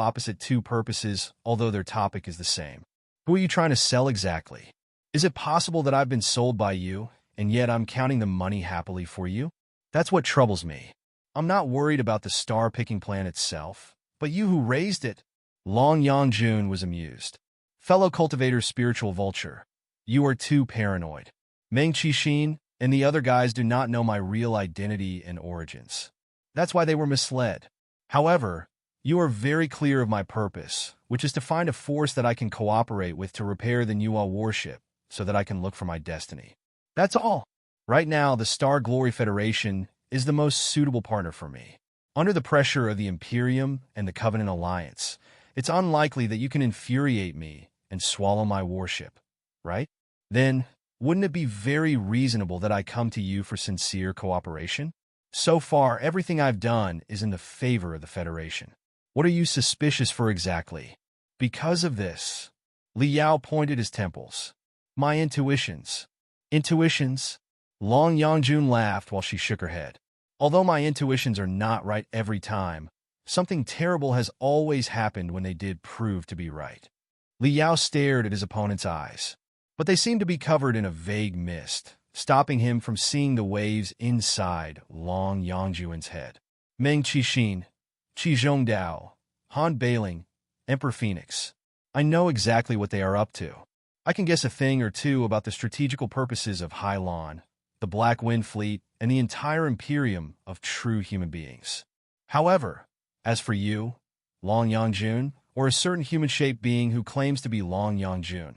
purposes, although their topic is the same. Who are you trying to sell exactly? Is it possible that I've been sold by you, and yet I'm counting the money happily for you? That's what troubles me. I'm not worried about the star-picking plan itself, but you who raised it. Yangjun was amused. Fellow cultivator's spiritual vulture, you are too paranoid. Meng Qixin and the other guys do not know my real identity and origins. That's why they were misled. However, you are very clear of my purpose, which is to find a force that I can cooperate with to repair the Nuwa warship, so that I can look for my destiny. That's all. Right now, the Star Glory Federation is the most suitable partner for me. Under the pressure of the Imperium and the Covenant Alliance, it's unlikely that you can infuriate me and swallow my warship, right? Then, wouldn't it be very reasonable that I come to you for sincere cooperation? So far, everything I've done is in the favor of the Federation. What are you suspicious for exactly? Because of this, Li Yao pointed his temples. My intuitions. Intuitions? Yangjun laughed while she shook her head. Although my intuitions are not right every time, something terrible has always happened when they did prove to be right. Li Yao stared at his opponent's eyes, but they seemed to be covered in a vague mist, stopping him from seeing the waves inside Yangjun's head. Meng Qixin, Qi Zhongdao, Han Bailing, Emperor Phoenix. I know exactly what they are up to. I can guess a thing or two about the strategical purposes of Hylon, the Black Wind Fleet, and the entire Imperium of true human beings. However, as for you, Yangjun, or a certain human-shaped being who claims to be Yangjun,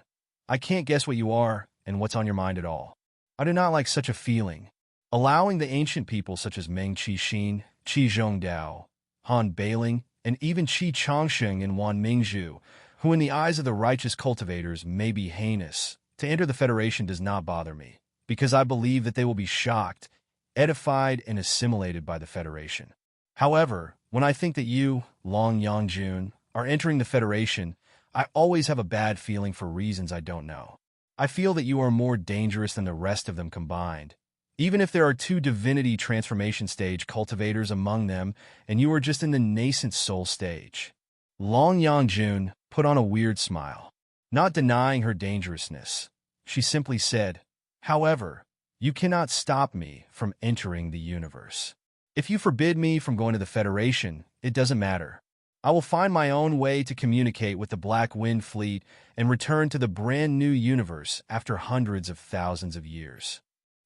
I can't guess what you are and what's on your mind at all. I do not like such a feeling. Allowing the ancient people such as Meng Qixin, Qi Zhongdao, Han Bailing, and even Qi Changsheng and Wan Mingzhu, who in the eyes of the righteous cultivators may be heinous, to enter the Federation does not bother me, because I believe that they will be shocked, edified, and assimilated by the Federation. However, when I think that you, Yangjun, are entering the Federation, I always have a bad feeling for reasons I don't know. I feel that you are more dangerous than the rest of them combined, Even if there are two divinity transformation stage cultivators among them, and you are just in the nascent soul stage. Yangjun put on a weird smile. Not denying her dangerousness, she simply said, "However, you cannot stop me from entering the universe. If you forbid me from going to the Federation, it doesn't matter. I will find my own way to communicate with the Black Wind Fleet and return to the brand new universe after hundreds of thousands of years."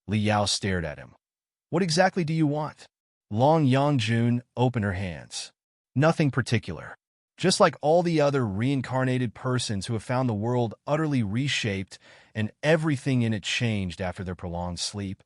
Li Yao stared at him. "What exactly do you want?" Yangjun opened her hands. "Nothing particular. Just like all the other reincarnated persons who have found the world utterly reshaped and everything in it changed after their prolonged sleep,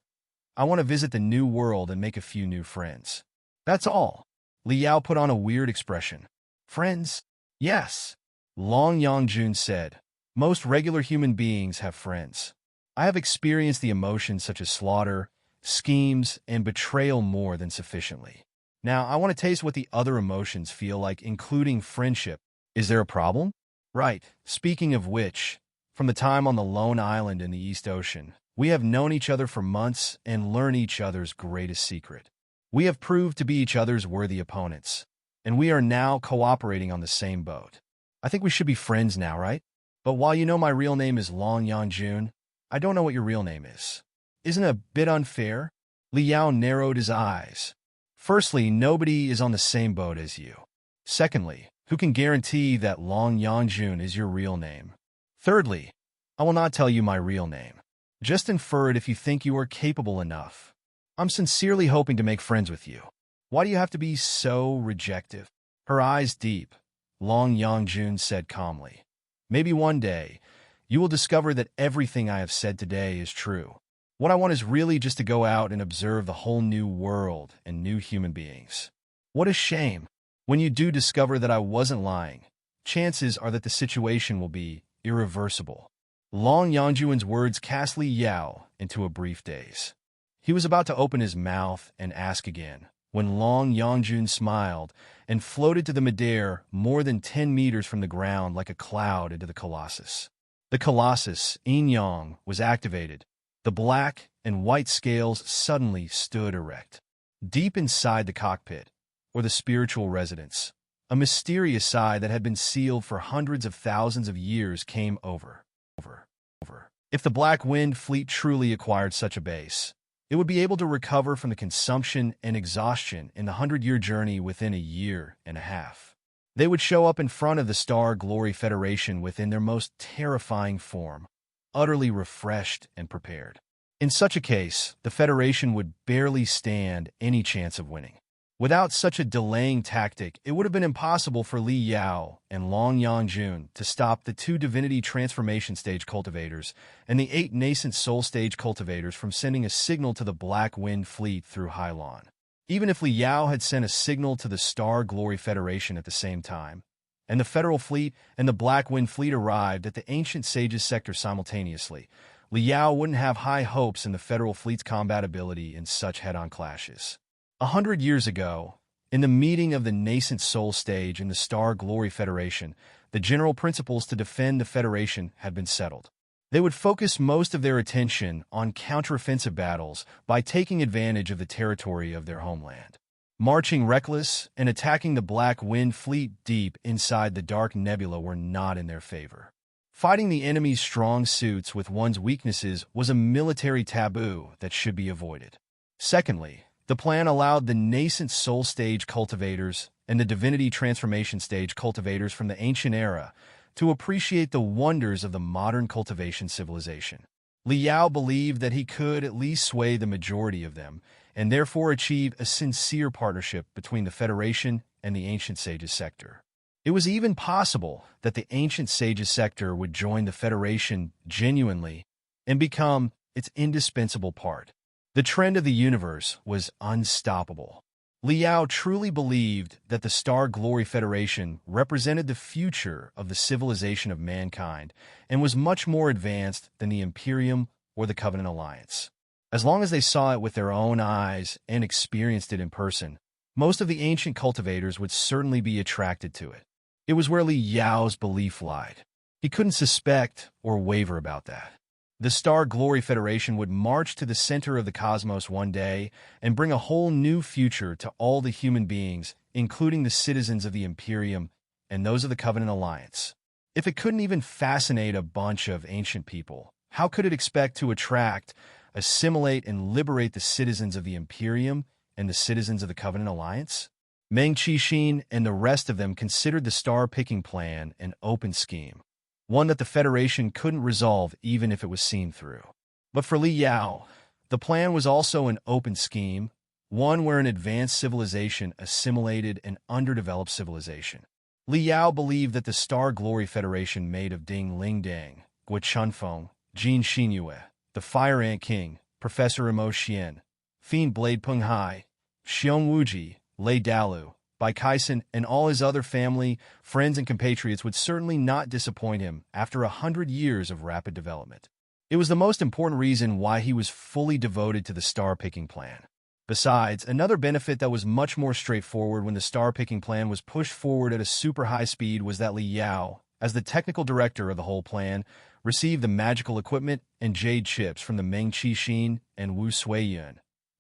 I want to visit the new world and make a few new friends. That's all." Li Yao put on a weird expression. "Friends?" "Yes," Yangjun said. "Most regular human beings have friends. I have experienced the emotions such as slaughter, schemes, and betrayal more than sufficiently. Now, I want to taste what the other emotions feel like, including friendship. Is there a problem?" "Right. Speaking of which, from the time on the lone island in the East Ocean, we have known each other for months and learned each other's greatest secret. We have proved to be each other's worthy opponents, and we are now cooperating on the same boat. I think we should be friends now, right? But while you know my real name is Yangjun, I don't know what your real name is. Isn't it a bit unfair?" Li Yao narrowed his eyes. "Firstly, nobody is on the same boat as you. Secondly, who can guarantee that Yangjun is your real name? Thirdly, I will not tell you my real name. Just infer it if you think you are capable enough. I'm sincerely hoping to make friends with you. Why do you have to be so rejective?" Her eyes deep, Yangjun said calmly. "Maybe one day, you will discover that everything I have said today is true. What I want is really just to go out and observe the whole new world and new human beings. What a shame. When you do discover that I wasn't lying, chances are that the situation will be irreversible." Yangjun's words cast Li Yao into a brief daze. He was about to open his mouth and ask again, when Yangjun smiled and floated to the midair more than 10 meters from the ground like a cloud into the Colossus. The Colossus, Yin Yang, was activated. The black and white scales suddenly stood erect. Deep inside the cockpit, or the spiritual residence, a mysterious sigh that had been sealed for hundreds of thousands of years came over. If the Black Wind Fleet truly acquired such a base, it would be able to recover from the consumption and exhaustion in the 100-year journey within a year and a half. They would show up in front of the Star Glory Federation within their most terrifying form, utterly refreshed and prepared. In such a case, the Federation would barely stand any chance of winning. Without such a delaying tactic, it would have been impossible for Li Yao and Yangjun to stop the 2 divinity transformation stage cultivators and the 8 nascent soul stage cultivators from sending a signal to the Black Wind Fleet through Hylon. Even if Li Yao had sent a signal to the Star Glory Federation at the same time, and the Federal Fleet and the Black Wind Fleet arrived at the Ancient Sages sector simultaneously, Li Yao wouldn't have high hopes in the Federal Fleet's combat ability in such head-on clashes. 100 years ago, in the meeting of the nascent soul stage in the Star Glory Federation, the general principles to defend the Federation had been settled. They would focus most of their attention on counteroffensive battles by taking advantage of the territory of their homeland. Marching reckless and attacking the Black Wind Fleet deep inside the Dark Nebula were not in their favor. Fighting the enemy's strong suits with one's weaknesses was a military taboo that should be avoided. Secondly, the plan allowed the nascent soul stage cultivators and the divinity transformation stage cultivators from the ancient era to appreciate the wonders of the modern cultivation civilization. Li Yao believed that he could at least sway the majority of them, and therefore achieve a sincere partnership between the Federation and the Ancient Sages sector. It was even possible that the Ancient Sages sector would join the Federation genuinely and become its indispensable part. The trend of the universe was unstoppable. Li Yao truly believed that the Star Glory Federation represented the future of the civilization of mankind and was much more advanced than the Imperium or the Covenant Alliance. As long as they saw it with their own eyes and experienced it in person, most of the ancient cultivators would certainly be attracted to it. It was where Li Yao's belief lied. He couldn't suspect or waver about that. The Star Glory Federation would march to the center of the cosmos one day and bring a whole new future to all the human beings, including the citizens of the Imperium and those of the Covenant Alliance. If it couldn't even fascinate a bunch of ancient people, how could it expect to attract, assimilate, and liberate the citizens of the Imperium and the citizens of the Covenant Alliance? Meng Qixin and the rest of them considered the star-picking plan an open scheme, one that the Federation couldn't resolve even if it was seen through. But for Li Yao, the plan was also an open scheme, one where an advanced civilization assimilated an underdeveloped civilization. Li Yao believed that the Star Glory Federation made of Ding Lingdang, Gui Chunfeng, Jin Xinyue, the Fire Ant King, Professor Imo Xian, Fiend Blade Peng Hai, Xiong Wuji, Lei Dalu, Bai Kaisen, and all his other family, friends, and compatriots would certainly not disappoint him after 100 years of rapid development. It was the most important reason why he was fully devoted to the star-picking plan. Besides, another benefit that was much more straightforward when the star-picking plan was pushed forward at a super high speed was that Li Yao, as the technical director of the whole plan, received the magical equipment and jade chips from the Meng Qixin and Wu Suiyun,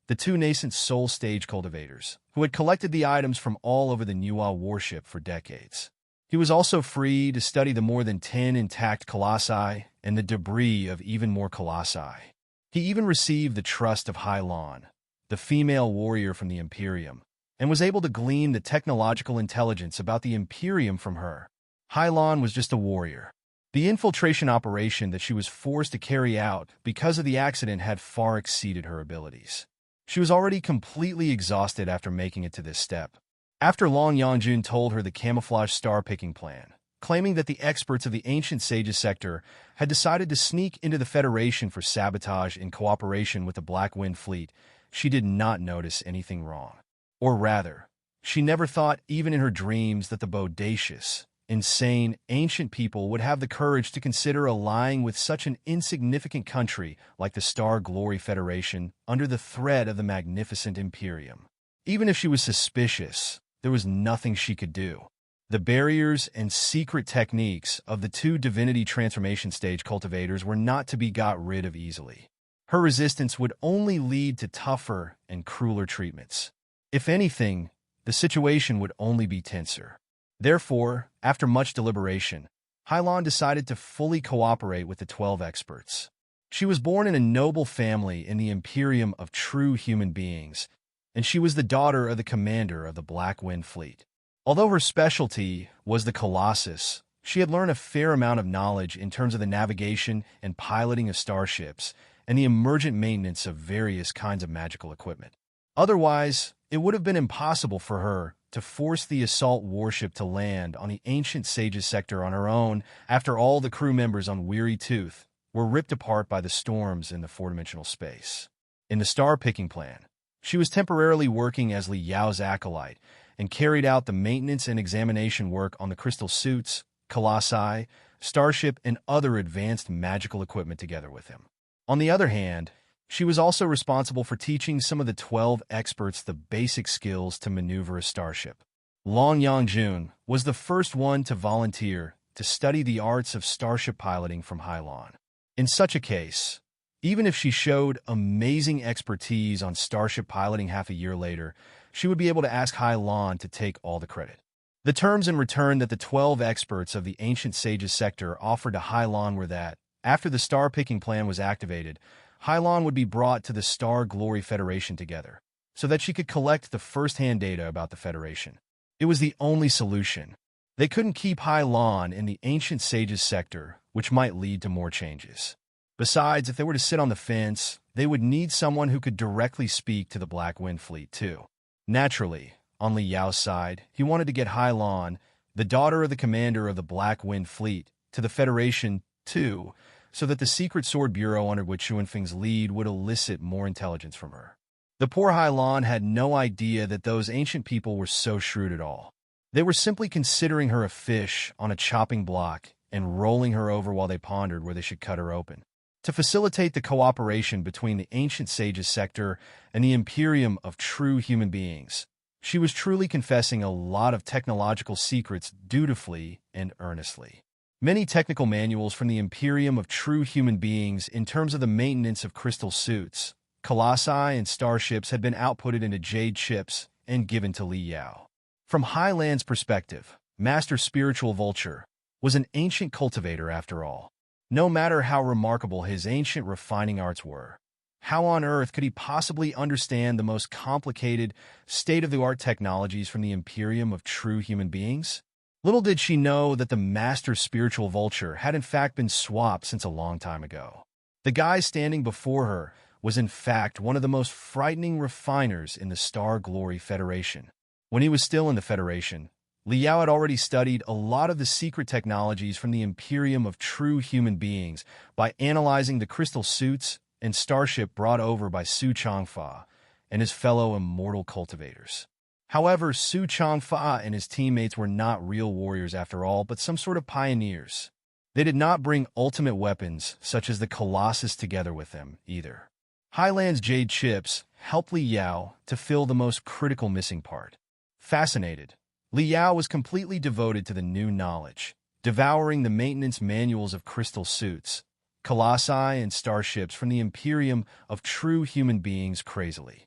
the two nascent soul stage cultivators, who had collected the items from all over the Nuwa warship for decades. He was also free to study the more than 10 intact colossi and the debris of even more colossi. He even received the trust of Hai Lan, the female warrior from the Imperium, and was able to glean the technological intelligence about the Imperium from her. Hai Lan was just a warrior. The infiltration operation that she was forced to carry out because of the accident had far exceeded her abilities. She was already completely exhausted after making it to this step. After long, Yangjun told her the camouflage star-picking plan, claiming that the experts of the Ancient Sages sector had decided to sneak into the Federation for sabotage in cooperation with the Black Wind Fleet. She did not notice anything wrong. Or rather, she never thought, even in her dreams, that the bodacious, insane, ancient people would have the courage to consider allying with such an insignificant country like the Star Glory Federation under the threat of the magnificent Imperium. Even if she was suspicious, there was nothing she could do. The barriers and secret techniques of the two divinity transformation stage cultivators were not to be got rid of easily. Her resistance would only lead to tougher and crueler treatments. If anything, the situation would only be tenser. Therefore, after much deliberation, Hai Lan decided to fully cooperate with the 12 experts. She was born in a noble family in the Imperium of true human beings, and she was the daughter of the commander of the Black Wind Fleet. Although her specialty was the Colossus, she had learned a fair amount of knowledge in terms of the navigation and piloting of starships and the emergent maintenance of various kinds of magical equipment. Otherwise, it would have been impossible for her to force the assault warship to land on the Ancient Sages sector on her own after all the crew members on Weary Tooth were ripped apart by the storms in the four-dimensional space. In the star-picking plan, she was temporarily working as Li Yao's acolyte and carried out the maintenance and examination work on the crystal suits, colossi, starship, and other advanced magical equipment together with him. On the other hand, she was also responsible for teaching some of the 12 experts the basic skills to maneuver a starship. Long Yangjun was the first one to volunteer to study the arts of starship piloting from Hai Lan. In such a case, even if she showed amazing expertise on starship piloting half a year later, she would be able to ask Hai Lan to take all the credit. The terms in return that the 12 experts of the Ancient Sages sector offered to Hai Lan were that, after the star-picking plan was activated, Hai Lan would be brought to the Star Glory Federation together, so that she could collect the first-hand data about the Federation. It was the only solution. They couldn't keep Hai Lan in the Ancient Sages sector, which might lead to more changes. Besides, if they were to sit on the fence, they would need someone who could directly speak to the Black Wind Fleet, too. Naturally, on Li Yao's side, he wanted to get Hai Lan, the daughter of the commander of the Black Wind Fleet, to the Federation, too, so that the Secret Sword Bureau under Gui Chuanfeng's lead would elicit more intelligence from her. The poor Hai Lan had no idea that those ancient people were so shrewd at all. They were simply considering her a fish on a chopping block and rolling her over while they pondered where they should cut her open. To facilitate the cooperation between the Ancient Sages sector and the Imperium of true human beings, she was truly confessing a lot of technological secrets dutifully and earnestly. Many technical manuals from the Imperium of True Human Beings in terms of the maintenance of crystal suits, colossi, and starships had been outputted into jade chips and given to Li Yao. From Highland's perspective, Master Spiritual Vulture was an ancient cultivator after all. No matter how remarkable his ancient refining arts were, how on earth could he possibly understand the most complicated, state-of-the-art technologies from the Imperium of True Human Beings? Little did she know that the Master Spiritual Vulture had in fact been swapped since a long time ago. The guy standing before her was in fact one of the most frightening refiners in the Star Glory Federation. When he was still in the Federation, Li Yao had already studied a lot of the secret technologies from the Imperium of True Human Beings by analyzing the crystal suits and starship brought over by Su Changfa and his fellow immortal cultivators. However, Su Changfa and his teammates were not real warriors after all, but some sort of pioneers. They did not bring ultimate weapons, such as the Colossus, together with them, either. Highland's jade chips helped Li Yao to fill the most critical missing part. Fascinated, Li Yao was completely devoted to the new knowledge, devouring the maintenance manuals of crystal suits, colossi, and starships from the Imperium of True Human Beings crazily.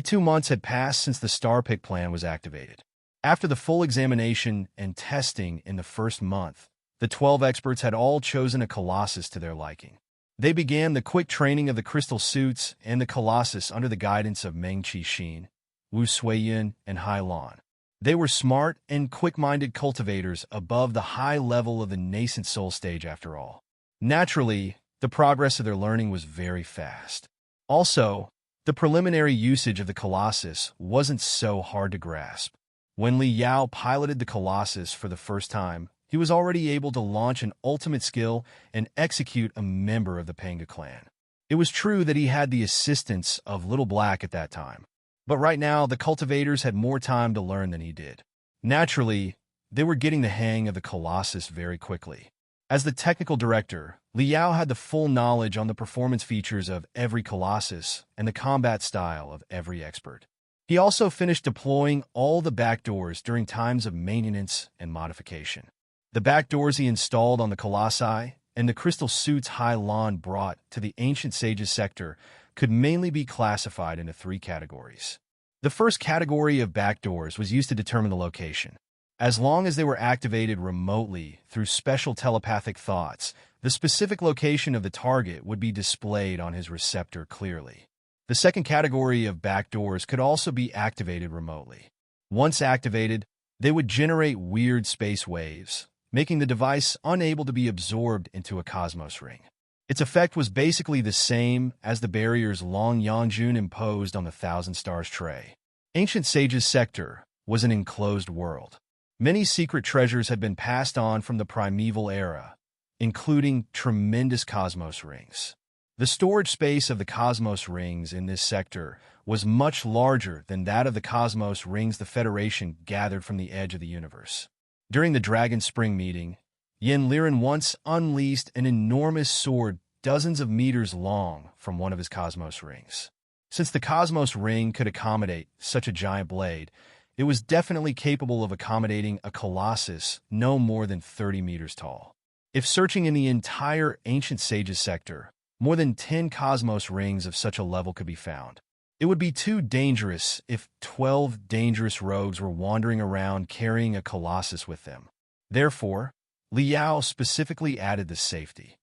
2 months had passed since the Star Pick plan was activated. After the full examination and testing in the first month, the 12 experts had all chosen a Colossus to their liking. They began the quick training of the crystal suits and the Colossus under the guidance of Meng Qixin, Wu Suiyun, and Hai Lan. They were smart and quick-minded cultivators above the high level of the nascent soul stage after all. Naturally, the progress of their learning was very fast. Also, the preliminary usage of the Colossus wasn't so hard to grasp. When Li Yao piloted the Colossus for the first time, he was already able to launch an ultimate skill and execute a member of the Panga clan. It was true that he had the assistance of Little Black at that time, but right now the cultivators had more time to learn than he did. Naturally, they were getting the hang of the Colossus very quickly. As the technical director, Li Yao had the full knowledge on the performance features of every Colossus and the combat style of every expert. He also finished deploying all the backdoors during times of maintenance and modification. The backdoors he installed on the Colossi and the crystal suits Hai Lan brought to the Ancient Sages sector could mainly be classified into 3 categories. The first category of backdoors was used to determine the location. As long as they were activated remotely through special telepathic thoughts, the specific location of the target would be displayed on his receptor clearly. The second category of backdoors could also be activated remotely. Once activated, they would generate weird space waves, making the device unable to be absorbed into a cosmos ring. Its effect was basically the same as the barriers Long Yangjun imposed on the Thousand Stars tray. Ancient Sages sector was an enclosed world. Many secret treasures had been passed on from the primeval era, including tremendous cosmos rings. The storage space of the cosmos rings in this sector was much larger than that of the cosmos rings the Federation gathered from the edge of the universe. During the Dragon Spring meeting, Yin Liren once unleashed an enormous sword dozens of meters long from one of his cosmos rings. Since the cosmos ring could accommodate such a giant blade, it was definitely capable of accommodating a colossus no more than 30 meters tall. If searching in the entire Ancient Sages sector, more than 10 cosmos rings of such a level could be found. It would be too dangerous if 12 dangerous rogues were wandering around carrying a colossus with them. Therefore, Li Yao specifically added the safety.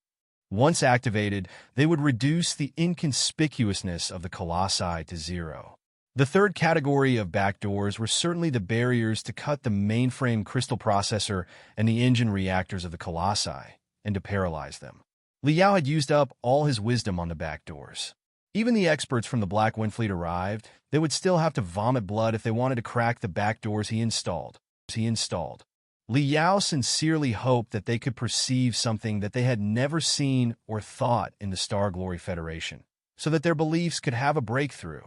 Once activated, they would reduce the inconspicuousness of the colossi to 0. The third category of backdoors were certainly the barriers to cut the mainframe crystal processor and the engine reactors of the colossi, and to paralyze them. Li Yao had used up all his wisdom on the backdoors. Even the experts from the Black Wind Fleet arrived. They would still have to vomit blood if they wanted to crack the backdoors he installed. Li Yao sincerely hoped that they could perceive something that they had never seen or thought in the Star Glory Federation, so that their beliefs could have a breakthrough.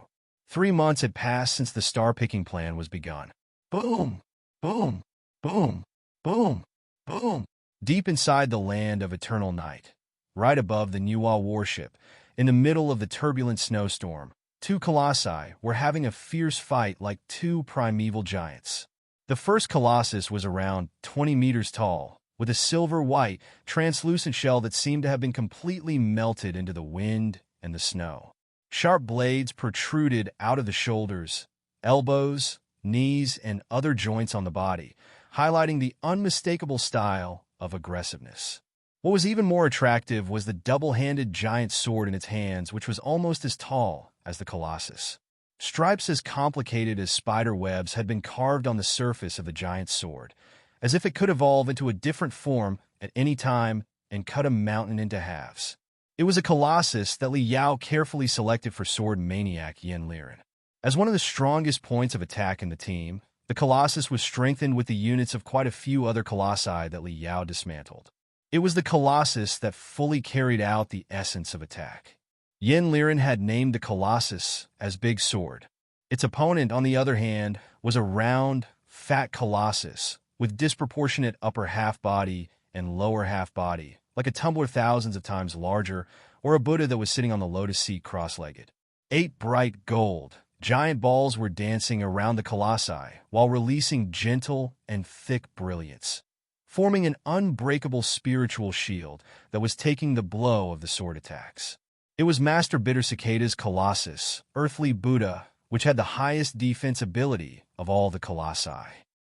3 months had passed since the star-picking plan was begun. Boom! Boom! Boom! Boom! Boom! Deep inside the land of eternal night, right above the Nuwa warship, in the middle of the turbulent snowstorm, 2 colossi were having a fierce fight like 2 primeval giants. The first colossus was around 20 meters tall, with a silver-white, translucent shell that seemed to have been completely melted into the wind and the snow. Sharp blades protruded out of the shoulders, elbows, knees, and other joints on the body, highlighting the unmistakable style of aggressiveness. What was even more attractive was the double-handed giant sword in its hands, which was almost as tall as the Colossus. Stripes as complicated as spider webs had been carved on the surface of the giant sword, as if it could evolve into a different form at any time and cut a mountain into halves. It was a Colossus that Li Yao carefully selected for sword maniac Yanliren. As one of the strongest points of attack in the team, the Colossus was strengthened with the units of quite a few other Colossi that Li Yao dismantled. It was the Colossus that fully carried out the essence of attack. Yanliren had named the Colossus as Big Sword. Its opponent, on the other hand, was a round, fat Colossus with disproportionate upper half body and lower half body, like a tumbler thousands of times larger, or a Buddha that was sitting on the lotus seat cross-legged. 8 bright gold, giant balls were dancing around the Colossi while releasing gentle and thick brilliance, forming an unbreakable spiritual shield that was taking the blow of the sword attacks. It was Master Bitter Cicada's Colossus, Earthly Buddha, which had the highest defense ability of all the Colossi.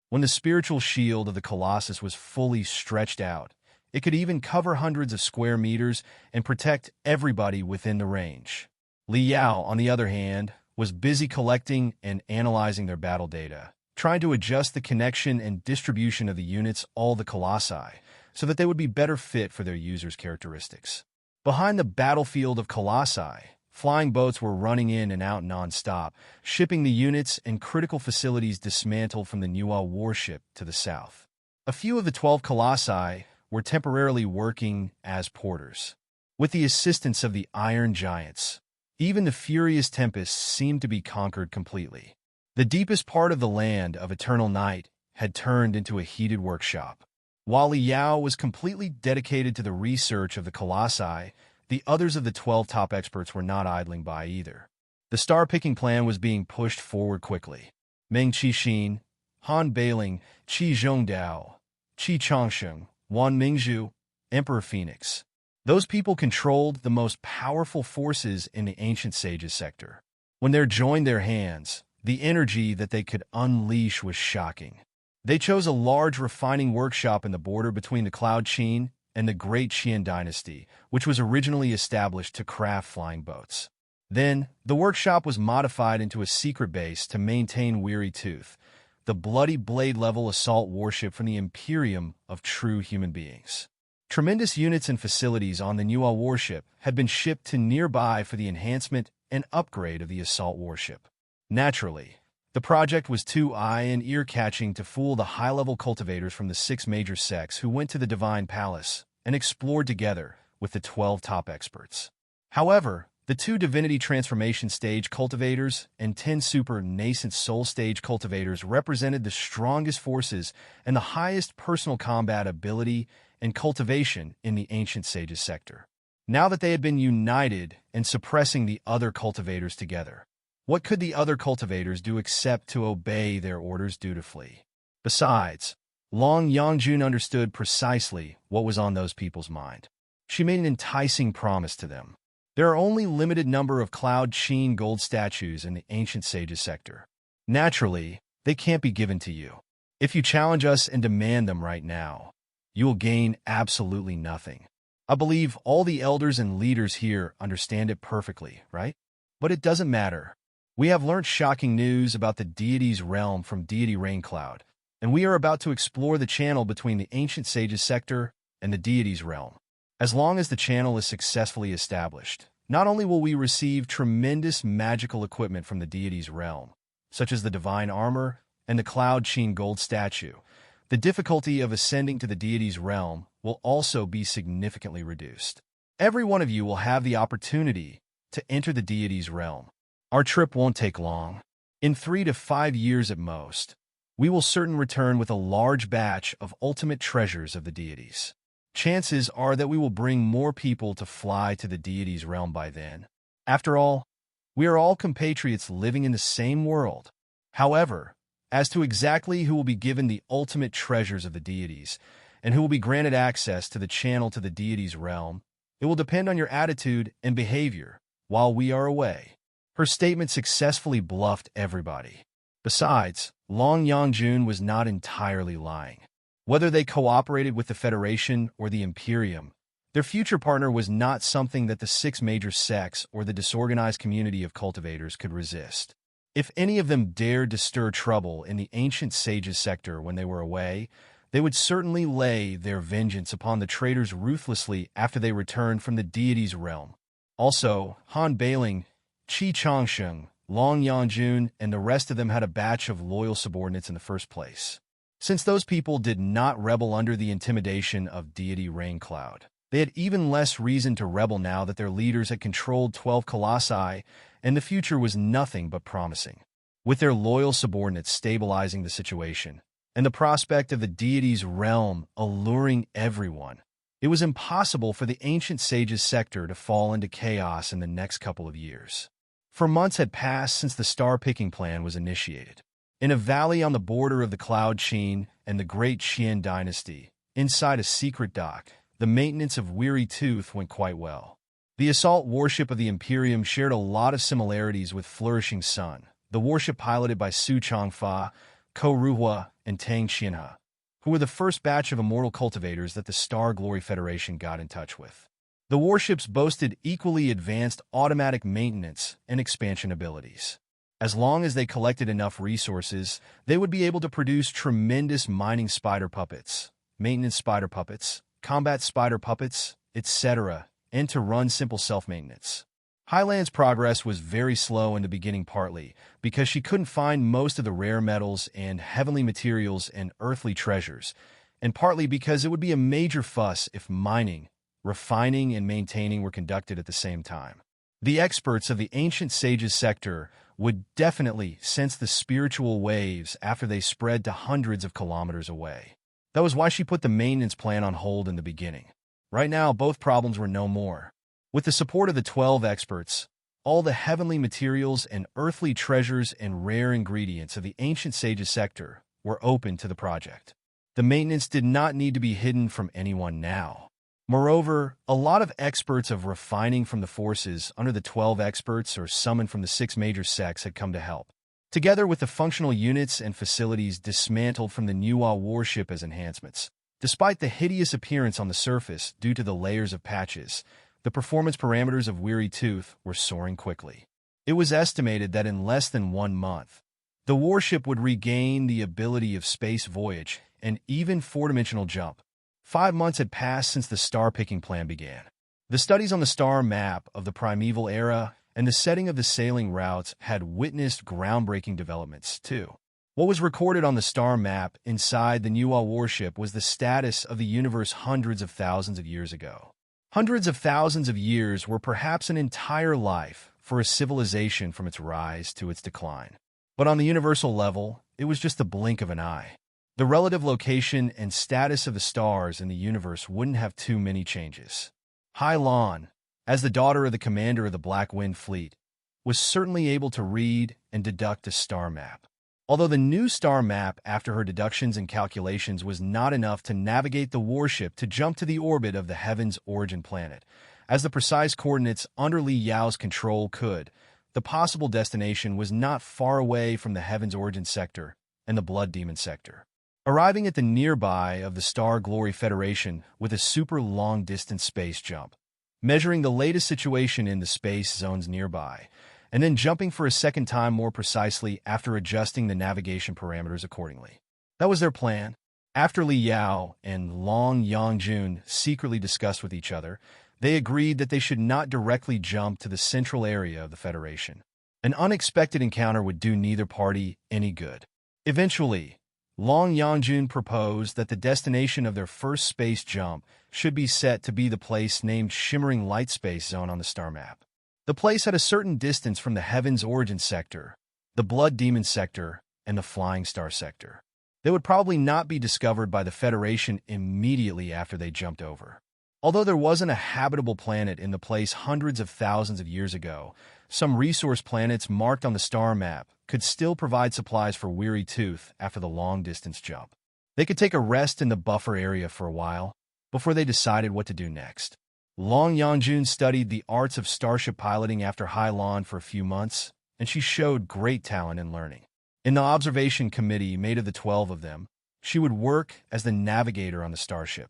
When the spiritual shield of the Colossus was fully stretched out, it could even cover hundreds of square meters and protect everybody within the range. Li Yao, on the other hand, was busy collecting and analyzing their battle data, trying to adjust the connection and distribution of the units, all the Colossi, so that they would be better fit for their users' characteristics. Behind the battlefield of Colossi, flying boats were running in and out non-stop, shipping the units and critical facilities dismantled from the Nuwa warship to the south. A few of the 12 Colossi were temporarily working as porters. With the assistance of the Iron Giants, even the furious tempests seemed to be conquered completely. The deepest part of the land of eternal night had turned into a heated workshop. While Li Yao was completely dedicated to the research of the Colossi, the others of the 12 top experts were not idling by either. The star-picking plan was being pushed forward quickly. Meng Qixin, Han Bailing, Qi Zhongdao, Qi Changsheng, Wan Mingzhu, Emperor Phoenix. Those people controlled the most powerful forces in the ancient sages sector. When they joined their hands, the energy that they could unleash was shocking. They chose a large refining workshop in the border between the Cloud Qin and the Great Qian dynasty, which was originally established to craft flying boats. Then, the workshop was modified into a secret base to maintain Weary Tooth, the bloody blade-level assault warship from the Imperium of true human beings. Tremendous units and facilities on the Nuwa warship had been shipped to nearby for the enhancement and upgrade of the assault warship. Naturally, the project was too eye and ear-catching to fool the high-level cultivators from the 6 major sects who went to the Divine Palace and explored together with the 12 top experts. However, the 2 Divinity Transformation Stage cultivators and 10 Super Nascent Soul Stage cultivators represented the strongest forces and the highest personal combat ability and cultivation in the Ancient Sages sector. Now that they had been united and suppressing the other cultivators together, what could the other cultivators do except to obey their orders dutifully? Besides, Long Yangjun understood precisely what was on those people's mind. She made an enticing promise to them. There are only limited number of Cloud Qin gold statues in the Ancient Sages sector. Naturally, they can't be given to you. If you challenge us and demand them right now, you will gain absolutely nothing. I believe all the elders and leaders here understand it perfectly, right? But it doesn't matter. We have learnt shocking news about the deity's realm from Deity Raincloud, and we are about to explore the channel between the Ancient Sages sector and the deity's realm. As long as the channel is successfully established, not only will we receive tremendous magical equipment from the deity's realm, such as the divine armor and the Cloud Qin gold statue, the difficulty of ascending to the deity's realm will also be significantly reduced. Every one of you will have the opportunity to enter the deity's realm. Our trip won't take long. In 3 to 5 years at most, we will certain return with a large batch of ultimate treasures of the deities. Chances are that we will bring more people to fly to the deity's realm by then. After all, we are all compatriots living in the same world. However, as to exactly who will be given the ultimate treasures of the deities, and who will be granted access to the channel to the deity's realm. It will depend on your attitude and behavior while we are away. Her statement successfully bluffed everybody. Besides, Yangjun was not entirely lying. Whether they cooperated with the Federation or the Imperium, their future partner was not something that the six major sects or the disorganized community of cultivators could resist. If any of them dared to stir trouble in the ancient sages sector when they were away, they would certainly lay their vengeance upon the traitors ruthlessly after they returned from the deity's realm. Also, Han Bailing, Qi Changsheng, Yangjun, and the rest of them had a batch of loyal subordinates in the first place. Since those people did not rebel under the intimidation of deity Rain Cloud, they had even less reason to rebel now that their leaders had controlled 12 colossi, and the future was nothing but promising. With their loyal subordinates stabilizing the situation, and the prospect of the deity's realm alluring everyone, it was impossible for the ancient sages sector to fall into chaos in the next couple of years. For months had passed since the star-picking plan was initiated. In a valley on the border of the Cloud Qin and the Great Qian dynasty, inside a secret dock, the maintenance of Weary Tooth went quite well. The assault warship of the Imperium shared a lot of similarities with Flourishing Sun, the warship piloted by Su Changfa, Ko Ruhua, and Tang Xianhe, who were the first batch of immortal cultivators that the Star Glory Federation got in touch with. The warships boasted equally advanced automatic maintenance and expansion abilities. As long as they collected enough resources, they would be able to produce tremendous mining spider puppets, maintenance spider puppets, combat spider puppets, etc., and to run simple self-maintenance. Highland's progress was very slow in the beginning, partly because she couldn't find most of the rare metals and heavenly materials and earthly treasures, and partly because it would be a major fuss if mining, refining, and maintaining were conducted at the same time. The experts of the ancient sages sector would definitely sense the spiritual waves after they spread to hundreds of kilometers away. That was why she put the maintenance plan on hold in the beginning. Right now, both problems were no more. With the support of the 12 experts, all the heavenly materials and earthly treasures and rare ingredients of the ancient sages sector were open to the project. The maintenance did not need to be hidden from anyone now. Moreover, a lot of experts of refining from the forces under the 12 experts or summoned from the 6 major sects had come to help. Together with the functional units and facilities dismantled from the Nuwa warship as enhancements. Despite the hideous appearance on the surface due to the layers of patches, the performance parameters of Weary Tooth were soaring quickly. It was estimated that in less than 1 month, the warship would regain the ability of space voyage and even 4-dimensional jump. 5 months had passed since the star-picking plan began. The studies on the star map of the primeval era and the setting of the sailing routes had witnessed groundbreaking developments, too. What was recorded on the star map inside the Nuwa warship was the status of the universe hundreds of thousands of years ago. Hundreds of thousands of years were perhaps an entire life for a civilization from its rise to its decline. But on the universal level, it was just the blink of an eye. The relative location and status of the stars in the universe wouldn't have too many changes. Hai Lan, as the daughter of the commander of the Black Wind Fleet, was certainly able to read and deduct a star map. Although the new star map after her deductions and calculations was not enough to navigate the warship to jump to the orbit of the Heaven's origin planet, as the precise coordinates under Li Yao's control could, the possible destination was not far away from the Heaven's origin sector and the Blood Demon sector. Arriving at the nearby of the Star Glory Federation with a super long-distance space jump, measuring the latest situation in the space zones nearby, and then jumping for a second time more precisely after adjusting the navigation parameters accordingly. That was their plan. After Li Yao and Yangjun secretly discussed with each other, they agreed that they should not directly jump to the central area of the Federation. An unexpected encounter would do neither party any good. Eventually, Yangjun proposed that the destination of their first space jump should be set to be the place named Shimmering Light Space Zone on the star map. The place had a certain distance from the Heaven's origin sector, the Blood Demon sector, and the Flying Star sector. They would probably not be discovered by the Federation immediately after they jumped over. Although there wasn't a habitable planet in the place hundreds of thousands of years ago, some resource planets marked on the star map could still provide supplies for Weary Tooth after the long-distance jump. They could take a rest in the buffer area for a while before they decided what to do next. Yangjun studied the arts of starship piloting after Hylon for a few months, and she showed great talent in learning. In the observation committee made of the 12 of them, she would work as the navigator on the starship.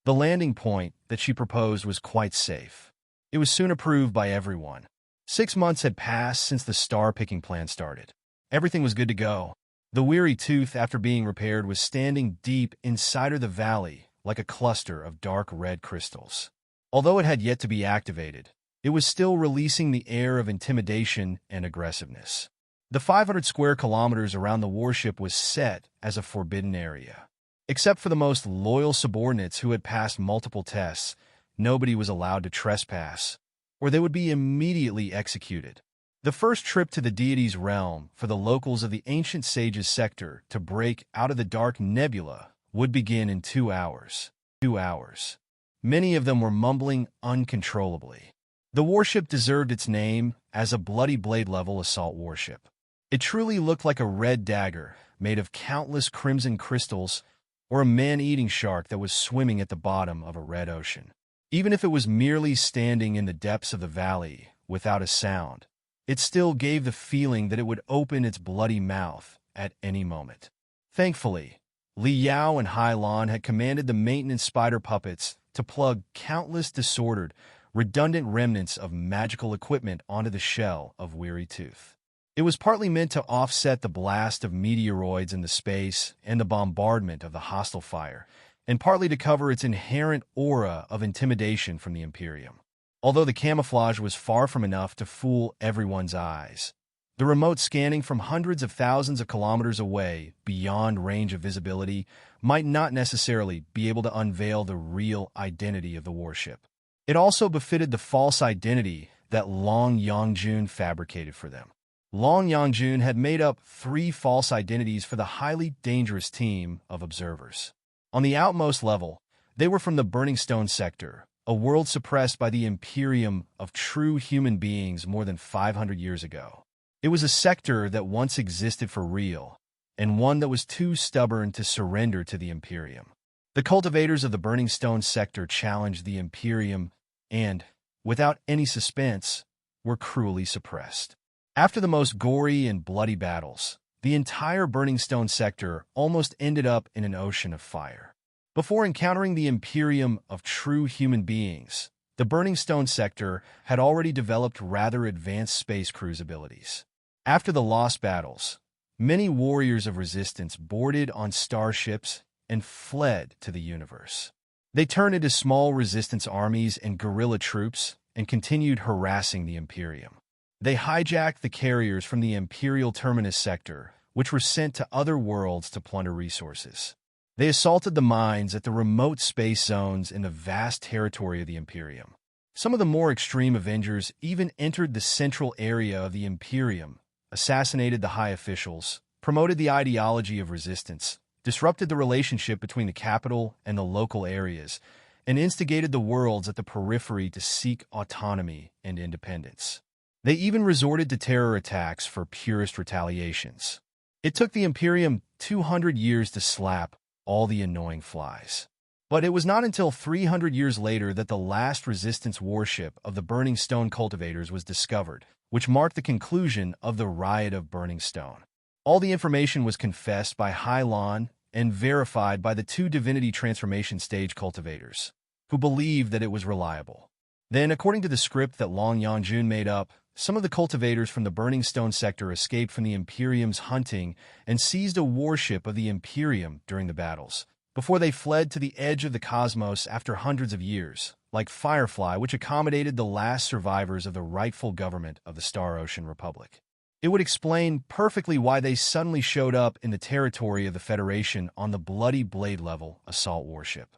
The landing point that she proposed was quite safe. It was soon approved by everyone. 6 months had passed since the star-picking plan started. Everything was good to go. The weary tooth, after being repaired, was standing deep inside of the valley like a cluster of dark red crystals. Although it had yet to be activated, it was still releasing the air of intimidation and aggressiveness. The 500 square kilometers around the warship was set as a forbidden area. Except for the most loyal subordinates who had passed multiple tests, nobody was allowed to trespass, or they would be immediately executed. The first trip to the deity's realm for the locals of the Ancient Sage's sector to break out of the dark nebula would begin in 2 hours. 2 hours. Many of them were mumbling uncontrollably. The warship deserved its name as a bloody blade-level assault warship. It truly looked like a red dagger made of countless crimson crystals, or a man-eating shark that was swimming at the bottom of a red ocean. Even if it was merely standing in the depths of the valley without a sound, it still gave the feeling that it would open its bloody mouth at any moment. Thankfully, Li Yao and Hylon had commanded the maintenance spider puppets to plug countless disordered, redundant remnants of magical equipment onto the shell of Weary Tooth. It was partly meant to offset the blast of meteoroids into space and the bombardment of the hostile fire, and partly to cover its inherent aura of intimidation from the Imperium. Although the camouflage was far from enough to fool everyone's eyes, the remote scanning from hundreds of thousands of kilometers away, beyond range of visibility, might not necessarily be able to unveil the real identity of the warship. It also befitted the false identity that Yangjun fabricated for them. Yangjun had made up 3 false identities for the highly dangerous team of observers. On the outmost level, they were from the Burning Stone sector, a world suppressed by the Imperium of true human beings more than 500 years ago. It was a sector that once existed for real, and one that was too stubborn to surrender to the Imperium. The cultivators of the Burning Stone sector challenged the Imperium and, without any suspense, were cruelly suppressed. After the most gory and bloody battles, the entire Burning Stone sector almost ended up in an ocean of fire. Before encountering the Imperium of true human beings, the Burning Stone sector had already developed rather advanced space cruise abilities. After the lost battles, many warriors of resistance boarded on starships and fled to the universe. They turned into small resistance armies and guerrilla troops and continued harassing the Imperium. They hijacked the carriers from the Imperial Terminus sector, which were sent to other worlds to plunder resources. They assaulted the mines at the remote space zones in the vast territory of the Imperium. Some of the more extreme Avengers even entered the central area of the Imperium, assassinated the high officials, promoted the ideology of resistance, disrupted the relationship between the capital and the local areas, and instigated the worlds at the periphery to seek autonomy and independence. They even resorted to terror attacks for purest retaliations. It took the Imperium 200 years to slap all the annoying flies. But it was not until 300 years later that the last resistance warship of the Burning Stone cultivators was discovered, which marked the conclusion of the Riot of Burning Stone. All the information was confessed by Hylon and verified by the 2 divinity transformation stage cultivators, who believed that it was reliable. Then, according to the script that Yangjun made up, some of the cultivators from the Burning Stone sector escaped from the Imperium's hunting and seized a warship of the Imperium during the battles, before they fled to the edge of the cosmos after hundreds of years, like Firefly, which accommodated the last survivors of the rightful government of the Star Ocean Republic. It would explain perfectly why they suddenly showed up in the territory of the Federation on the bloody blade-level assault warship.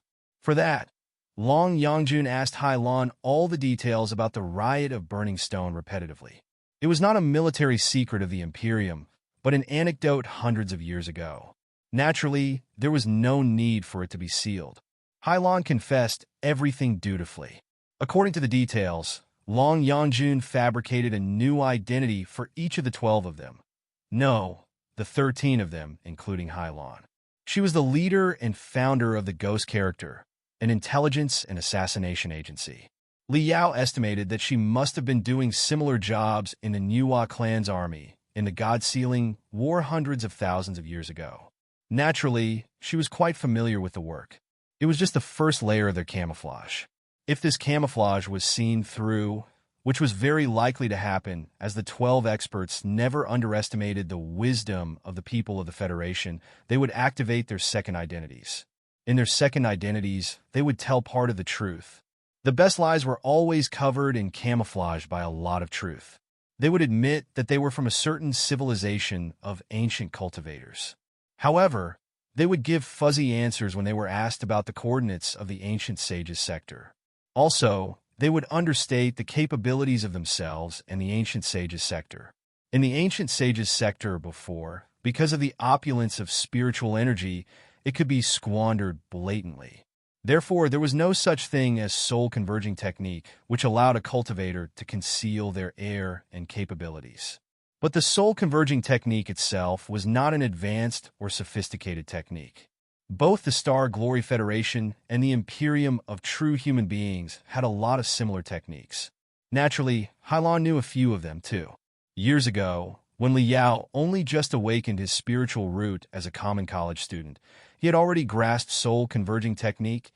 For that, Yangjun asked Hylon all the details about the Riot of Burning Stone repetitively. It was not a military secret of the Imperium, but an anecdote hundreds of years ago. Naturally, there was no need for it to be sealed. Hylon confessed everything dutifully. According to the details, Yangjun fabricated a new identity for each of the 12 of them. No, the 13 of them, including Hylon. She was the leader and founder of the Ghost character, an intelligence and assassination agency. Li Yao estimated that she must have been doing similar jobs in the Nuwa clan's army in the God-Sealing War hundreds of thousands of years ago. Naturally, she was quite familiar with the work. It was just the first layer of their camouflage. If this camouflage was seen through, which was very likely to happen, as the 12 experts never underestimated the wisdom of the people of the Federation, they would activate their second identities. In their second identities, they would tell part of the truth. The best lies were always covered and camouflaged by a lot of truth. They would admit that they were from a certain civilization of ancient cultivators. However, they would give fuzzy answers when they were asked about the coordinates of the ancient sages sector. Also, they would understate the capabilities of themselves and the ancient sages sector. In the ancient sages sector before, because of the opulence of spiritual energy, it could be squandered blatantly. Therefore, there was no such thing as soul-converging technique, which allowed a cultivator to conceal their air and capabilities. But the soul-converging technique itself was not an advanced or sophisticated technique. Both the Star Glory Federation and the Imperium of True Human Beings had a lot of similar techniques. Naturally, Hylon knew a few of them too. Years ago, when Li Yao only just awakened his spiritual root as a common college student, he had already grasped soul-converging technique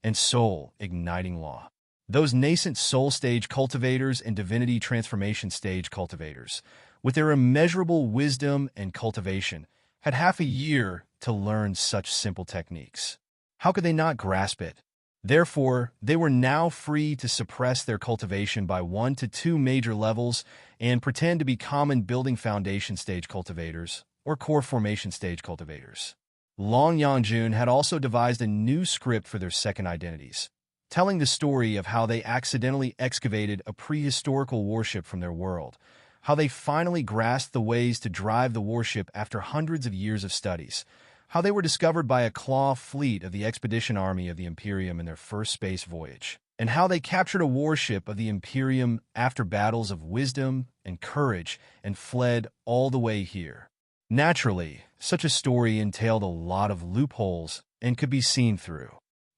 and soul-igniting law. Those nascent soul stage cultivators and divinity transformation stage cultivators, with their immeasurable wisdom and cultivation, had half a year to learn such simple techniques. How could they not grasp it? Therefore, they were now free to suppress their cultivation by 1 to 2 major levels and pretend to be common building foundation stage cultivators or core formation stage cultivators. Long Yangjun had also devised a new script for their second identities, telling the story of how they accidentally excavated a prehistorical warship from their world, how they finally grasped the ways to drive the warship after hundreds of years of studies, how they were discovered by a claw fleet of the expedition army of the Imperium in their first space voyage, and how they captured a warship of the Imperium after battles of wisdom and courage and fled all the way here. Naturally, such a story entailed a lot of loopholes and could be seen through.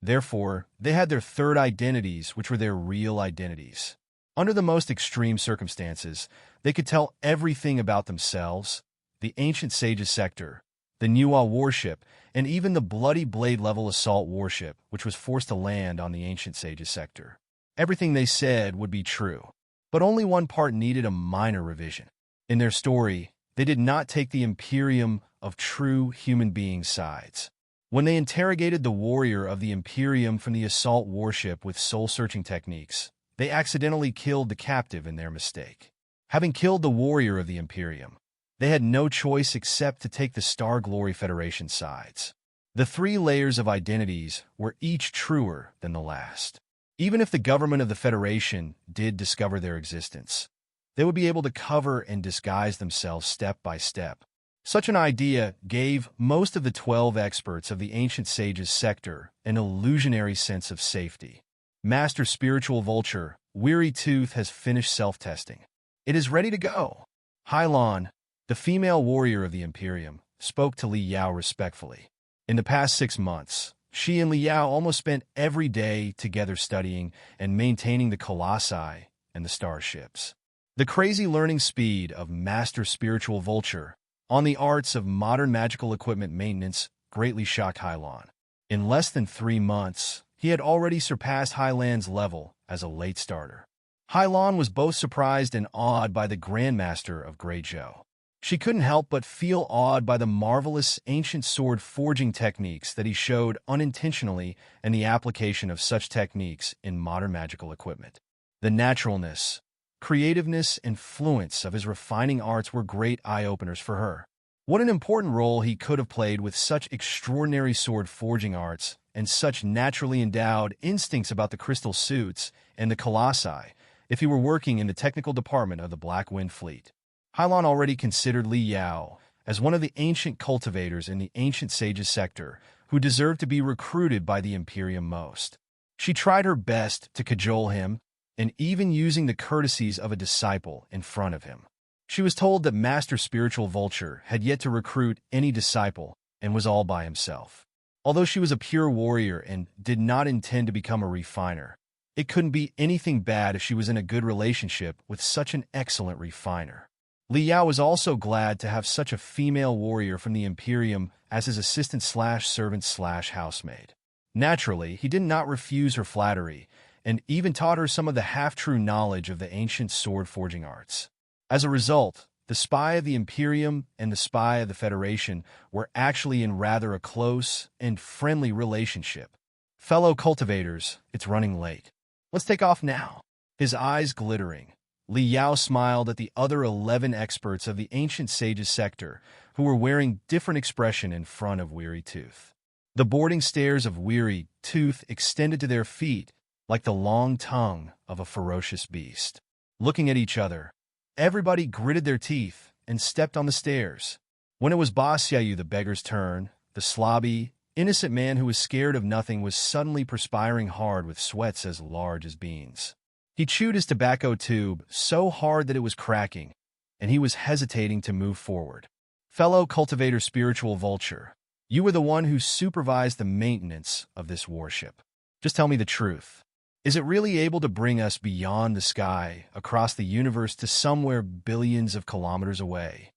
Therefore, they had their third identities, which were their real identities. Under the most extreme circumstances, they could tell everything about themselves, the ancient sages sector, the Nuwa warship, and even the Bloody Blade-level assault warship, which was forced to land on the ancient sages sector. Everything they said would be true, but only one part needed a minor revision. In their story, they did not take the Imperium of True Human Beings sides. When they interrogated the warrior of the Imperium from the assault warship with soul-searching techniques, they accidentally killed the captive in their mistake. Having killed the warrior of the Imperium, they had no choice except to take the Star Glory Federation sides. The 3 layers of identities were each truer than the last. Even if the government of the Federation did discover their existence, they would be able to cover and disguise themselves step by step. Such an idea gave most of the 12 experts of the Ancient Sages sector an illusionary sense of safety. Master Spiritual Vulture, Weary Tooth, has finished self-testing. It is ready to go. Hylon, the female warrior of the Imperium, spoke to Li Yao respectfully. In the past 6 months, she and Li Yao almost spent every day together studying and maintaining the colossi and the starships. The crazy learning speed of Master Spiritual Vulture on the arts of modern magical equipment maintenance greatly shocked Hylon. In less than 3 months, he had already surpassed Hyland's level as a late starter. Hylon was both surprised and awed by the Grandmaster of Greyjoy. She couldn't help but feel awed by the marvelous ancient sword forging techniques that he showed unintentionally and the application of such techniques in modern magical equipment. The naturalness, creativeness, and fluence of his refining arts were great eye-openers for her. What an important role he could have played with such extraordinary sword forging arts and such naturally endowed instincts about the crystal suits and the colossi if he were working in the technical department of the Black Wind Fleet. Hylon already considered Li Yao as one of the ancient cultivators in the ancient sages sector who deserved to be recruited by the Imperium most. She tried her best to cajole him, and even using the courtesies of a disciple in front of him. She was told that Master Spiritual Vulture had yet to recruit any disciple, and was all by himself. Although she was a pure warrior and did not intend to become a refiner, it couldn't be anything bad if she was in a good relationship with such an excellent refiner. Li Yao was also glad to have such a female warrior from the Imperium as his assistant/servant/housemaid. Naturally, he did not refuse her flattery, and even taught her some of the half-true knowledge of the ancient sword-forging arts. As a result, the spy of the Imperium and the spy of the Federation were actually in rather a close and friendly relationship. Fellow cultivators, it's running late. Let's take off now. His eyes glittering, Li Yao smiled at the other 11 experts of the ancient sage's sector, who were wearing different expression in front of Weary Tooth. The boarding stairs of Weary Tooth extended to their feet like the long tongue of a ferocious beast. Looking at each other, everybody gritted their teeth and stepped on the stairs. When it was Ba Xiaoyu the beggar's turn, the slobby, innocent man who was scared of nothing was suddenly perspiring hard with sweats as large as beans. He chewed his tobacco tube so hard that it was cracking, and he was hesitating to move forward. Fellow cultivator Spiritual Vulture, you were the one who supervised the maintenance of this warship. Just tell me the truth. Is it really able to bring us beyond the sky, across the universe to somewhere billions of kilometers away?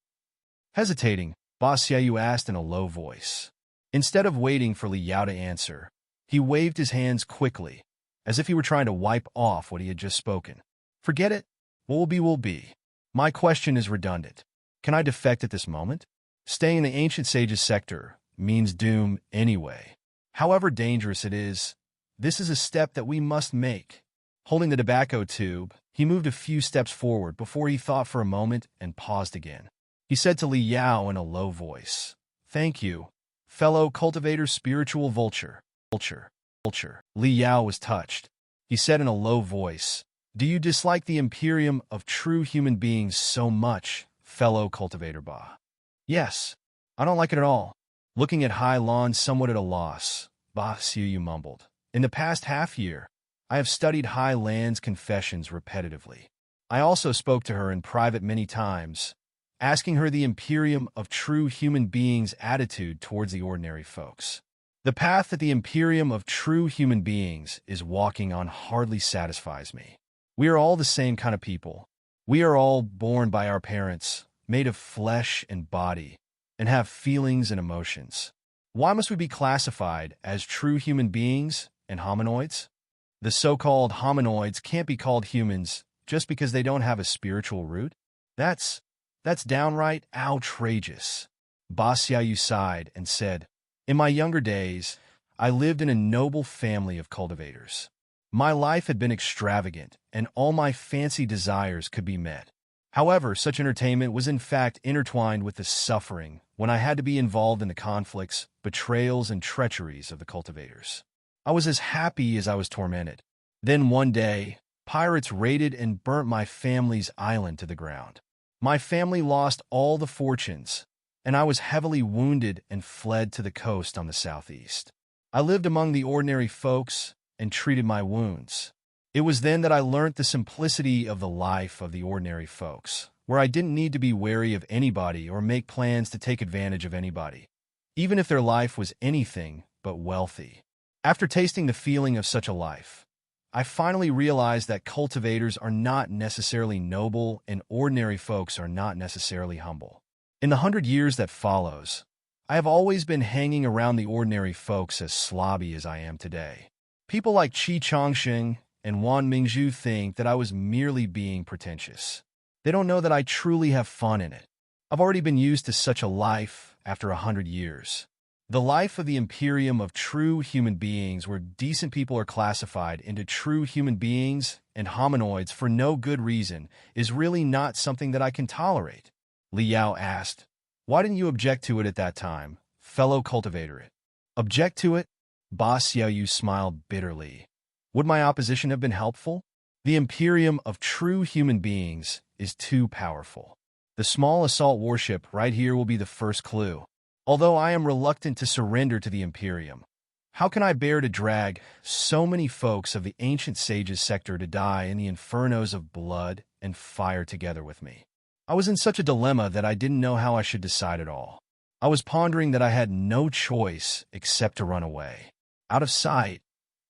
Hesitating, Ba Xiaoyu asked in a low voice. Instead of waiting for Li Yao to answer, he waved his hands quickly, as if he were trying to wipe off what he had just spoken. Forget it. What will be will be. My question is redundant. Can I defect at this moment? Staying in the ancient sage's sector means doom anyway. However dangerous it is, this is a step that we must make. Holding the tobacco tube, he moved a few steps forward before he thought for a moment and paused again. He said to Li Yao in a low voice, "Thank you, fellow cultivator Spiritual Vulture. Li Yao was touched. He said in a low voice, "Do you dislike the Imperium of true human beings so much, fellow cultivator Ba?" "Yes, I don't like it at all." Looking at Hai Lan somewhat at a loss, Ba Xiaoyu mumbled, "In the past half-year, I have studied Hai Lan's confessions repetitively. I also spoke to her in private many times, asking her the Imperium of true human beings' attitude towards the ordinary folks. The path that the Imperium of true human beings is walking on hardly satisfies me. We are all the same kind of people. We are all born by our parents, made of flesh and body, and have feelings and emotions. Why must we be classified as true human beings and hominoids? The so-called hominoids can't be called humans just because they don't have a spiritual root? That's downright outrageous." Ba Xiaoyu sighed and said, "In my younger days, I lived in a noble family of cultivators. My life had been extravagant, and all my fancy desires could be met. However, such entertainment was in fact intertwined with the suffering when I had to be involved in the conflicts, betrayals, and treacheries of the cultivators. I was as happy as I was tormented. Then one day, pirates raided and burnt my family's island to the ground. My family lost all the fortunes, and I was heavily wounded and fled to the coast on the southeast. I lived among the ordinary folks and treated my wounds. It was then that I learnt the simplicity of the life of the ordinary folks, where I didn't need to be wary of anybody or make plans to take advantage of anybody, even if their life was anything but wealthy. After tasting the feeling of such a life, I finally realized that cultivators are not necessarily noble and ordinary folks are not necessarily humble. In the 100 years that follows, I have always been hanging around the ordinary folks as slobby as I am today. People like Qi Chongsheng and Wan Mingzhu think that I was merely being pretentious. They don't know that I truly have fun in it. I've already been used to such a life after 100 years. The life of the Imperium of true human beings where decent people are classified into true human beings and hominoids for no good reason is really not something that I can tolerate." Li Yao asked, "Why didn't you object to it at that time, fellow cultivator?" "Object to it?" Ba Xiaoyu smiled bitterly. "Would my opposition have been helpful? The Imperium of true human beings is too powerful. The small assault warship right here will be the first clue. Although I am reluctant to surrender to the Imperium, how can I bear to drag so many folks of the ancient sage's sector to die in the infernos of blood and fire together with me? I was in such a dilemma that I didn't know how I should decide at all. I was pondering that I had no choice except to run away. Out of sight,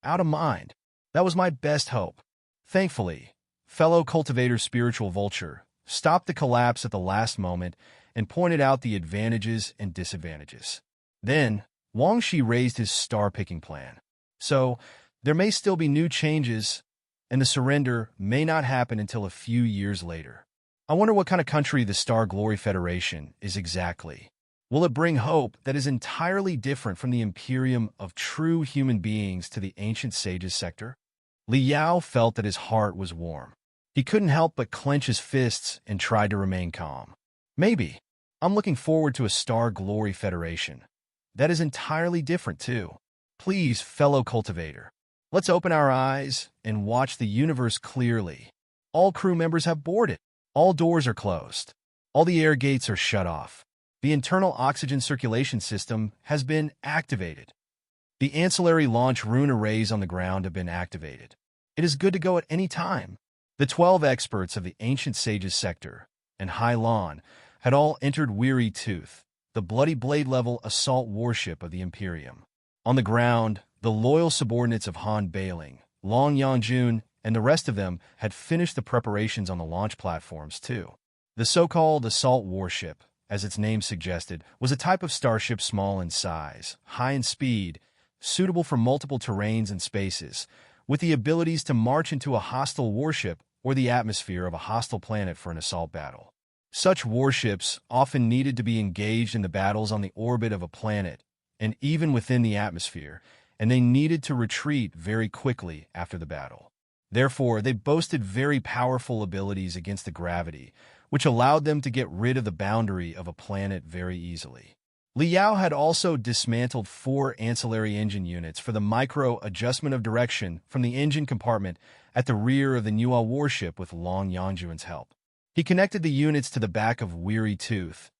out of mind. That was my best hope. Thankfully, fellow cultivator Spiritual Vulture stopped the collapse at the last moment and pointed out the advantages and disadvantages. Then, Wang Shi raised his star-picking plan. So, there may still be new changes, and the surrender may not happen until a few years later. I wonder what kind of country the Star Glory Federation is exactly. Will it bring hope that is entirely different from the Imperium of true human beings to the ancient sages sector? Li Yao felt that his heart was warm. He couldn't help but clench his fists and tried to remain calm. Maybe. I'm looking forward to a Star Glory Federation. That is entirely different, too. Please, fellow cultivator, let's open our eyes and watch the universe clearly. All crew members have boarded. All doors are closed. All the air gates are shut off. The internal oxygen circulation system has been activated. The ancillary launch rune arrays on the ground have been activated. It is good to go at any time. The 12 experts of the Ancient Sages sector and Hai Lan had all entered Weary Tooth, the Bloody Blade-level assault warship of the Imperium. On the ground, the loyal subordinates of Han Bailing, Long Yangjun, and the rest of them had finished the preparations on the launch platforms, too. The so-called assault warship, as its name suggested, was a type of starship small in size, high in speed, suitable for multiple terrains and spaces, with the abilities to march into a hostile warship or the atmosphere of a hostile planet for an assault battle. Such warships often needed to be engaged in the battles on the orbit of a planet, and even within the atmosphere, and they needed to retreat very quickly after the battle. Therefore, they boasted very powerful abilities against the gravity, which allowed them to get rid of the boundary of a planet very easily. Li Yao had also dismantled 4 ancillary engine units for the micro-adjustment of direction from the engine compartment at the rear of the Nua warship with Long Yangjun's help. He connected the units to the back of Weary Tooth,